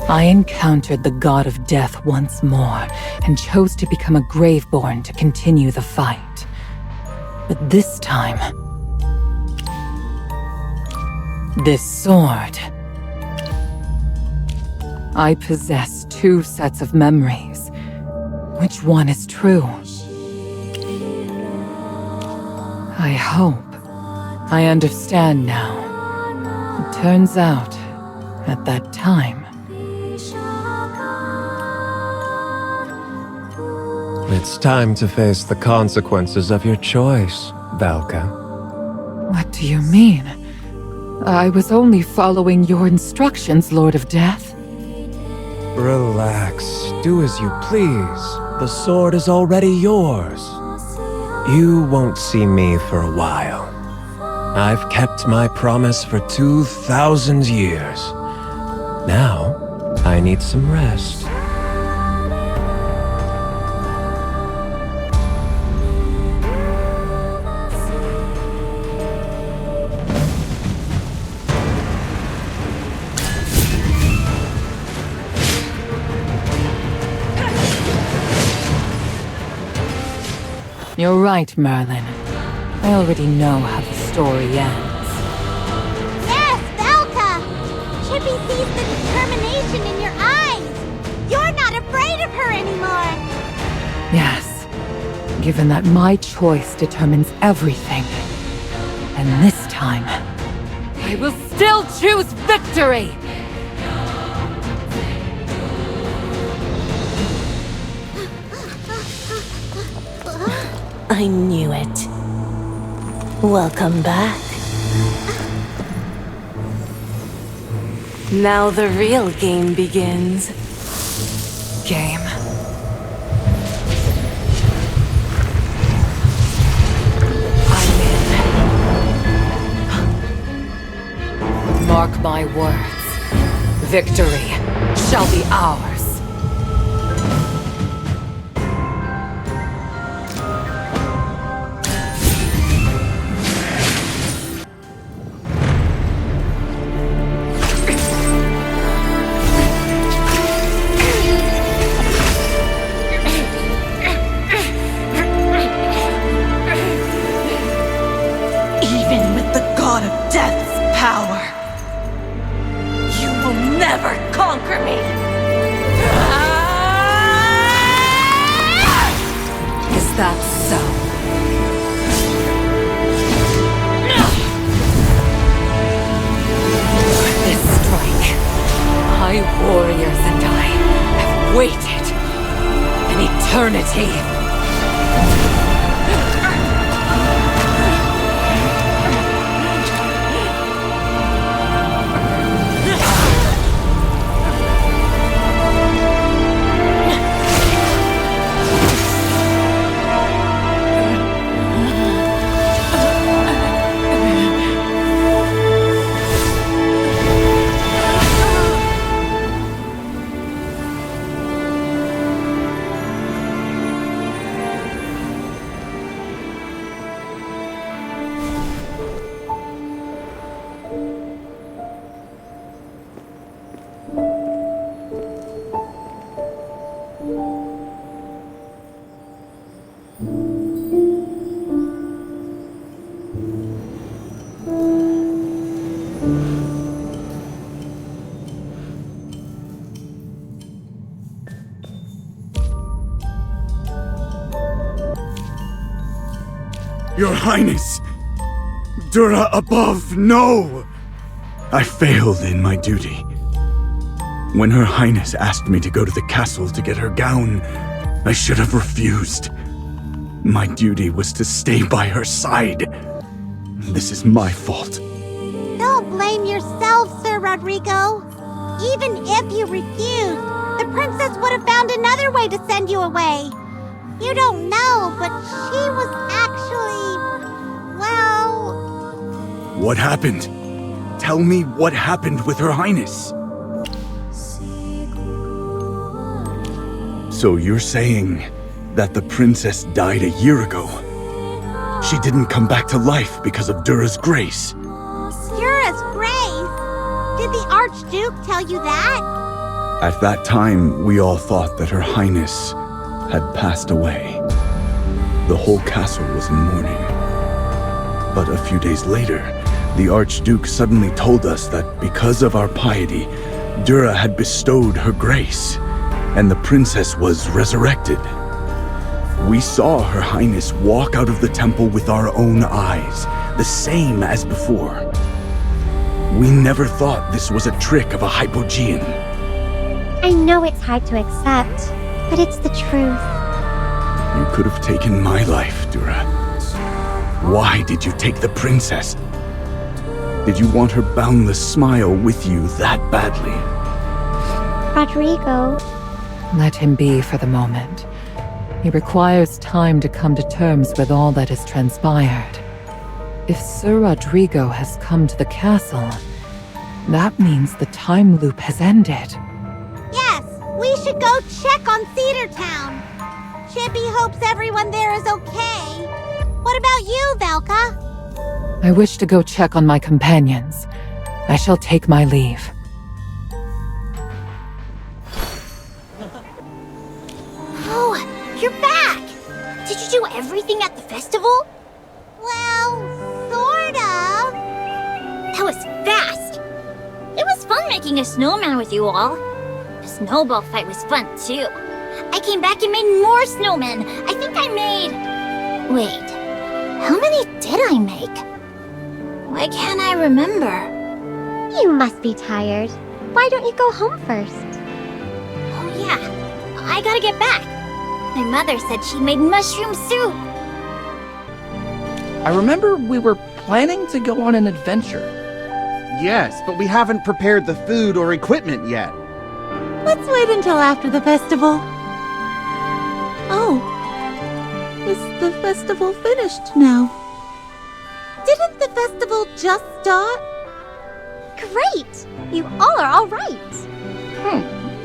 Speaker 22: I encountered the god of death once more and chose to become a graveborn to continue the fight. But this time, this sword. I possess two sets of memories. Which one is true? I hope I understand now. It turns out, at that time,
Speaker 1: it's time to face the consequences of your choice, Valka.
Speaker 22: What do you mean? I was only following your instructions, Lord of Death.
Speaker 1: Relax. Do as you please. The sword is already yours. You won't see me for a while. I've kept my promise for 2,000 years. Now, I need some rest.
Speaker 22: You're right, Merlin. I already know how the story ends.
Speaker 4: Yes, Valka! Chippy sees the determination in your eyes! You're not afraid of her anymore!
Speaker 22: Yes, given that my choice determines everything. And this time, I will still choose victory!
Speaker 3: I knew it. Welcome back. Now the real game begins.
Speaker 22: Game? I'm in. Mark my words. Victory shall be ours.
Speaker 18: Your Highness! Dura above, no! I failed in my duty. When Her Highness asked me to go to the castle to get her gown, I should have refused. My duty was to stay by her side. This is my fault.
Speaker 4: Don't blame yourself, Sir Rodrigo. Even if you refused, the princess would have found another way to send you away. You don't know, but she was actually, well...
Speaker 18: What happened? Tell me what happened with Her Highness. So you're saying that the princess died a year ago? She didn't come back to life because of Dura's grace?
Speaker 4: Dura's grace? Did the Archduke tell you that?
Speaker 18: At that time, we all thought that Her Highness had passed away. The whole castle was in mourning. But a few days later, the Archduke suddenly told us that because of our piety, Dura had bestowed her grace, and the princess was resurrected. We saw Her Highness walk out of the temple with our own eyes, the same as before. We never thought this was a trick of a hypogean.
Speaker 2: I know it's hard to accept, but it's the truth.
Speaker 18: You could have taken my life, Dura. Why did you take the princess? Did you want her boundless smile with you that badly?
Speaker 2: Rodrigo.
Speaker 22: Let him be for the moment. He requires time to come to terms with all that has transpired. If Sir Rodrigo has come to the castle, that means the time loop has ended.
Speaker 4: Yes, we should go check on Cedar Town. Chippy hopes everyone there is okay. What about you, Velka?
Speaker 22: I wish to go check on my companions. I shall take my leave.
Speaker 9: Oh, you're back! Did you do everything at the festival?
Speaker 4: Well, sort of.
Speaker 9: That was fast. It was fun making a snowman with you all. The snowball fight was fun too. I came back and made more snowmen. I think I made... Wait, how many did I make? Why can't I remember?
Speaker 2: You must be tired. Why don't you go home first?
Speaker 9: Oh yeah, I gotta get back. My mother said she made mushroom soup.
Speaker 13: I remember we were planning to go on an adventure.
Speaker 8: Yes, but we haven't prepared the food or equipment yet.
Speaker 19: Let's wait until after the festival. Oh, is the festival finished now? Didn't the festival just start?
Speaker 2: Great! You all are all right.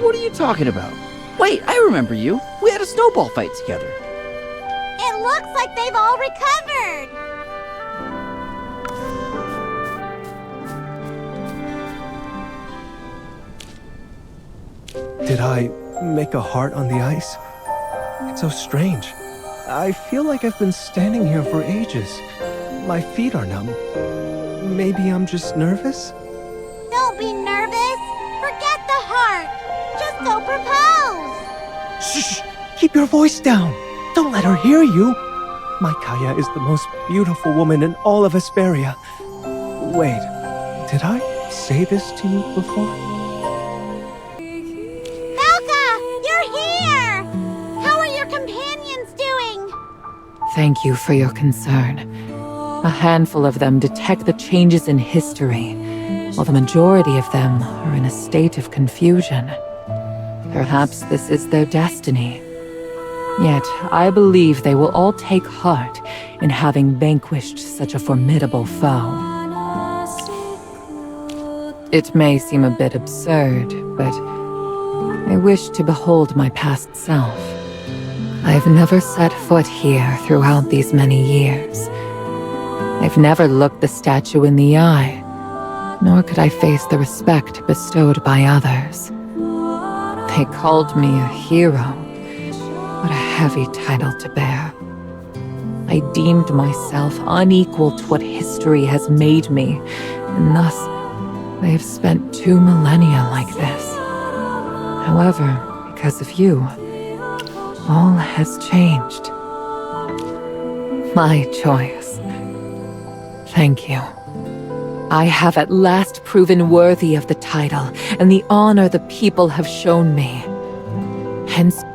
Speaker 13: What are you talking about? Wait, I remember you. We had a snowball fight together.
Speaker 4: It looks like they've all recovered.
Speaker 1: Did I make a heart on the ice? It's so strange. I feel like I've been standing here for ages. My feet are numb. Maybe I'm just nervous?
Speaker 4: Don't be nervous. Forget the heart. Just go propose.
Speaker 1: Shh! Keep your voice down. Don't let her hear you. My Kaya is the most beautiful woman in all of Hesperia. Wait, did I say this to you before?
Speaker 22: Thank you for your concern. A handful of them detect the changes in history, while the majority of them are in a state of confusion. Perhaps this is their destiny. Yet, I believe they will all take heart in having vanquished such a formidable foe. It may seem a bit absurd, but I wish to behold my past self. I've never set foot here throughout these many years. I've never looked the statue in the eye, nor could I face the respect bestowed by others. They called me a hero. What a heavy title to bear. I deemed myself unequal to what history has made me, and thus I have spent 2 millennia like this. However, because of you, all has changed. My choice. Thank you. I have at last proven worthy of the title and the honor the people have shown me. Henceforth,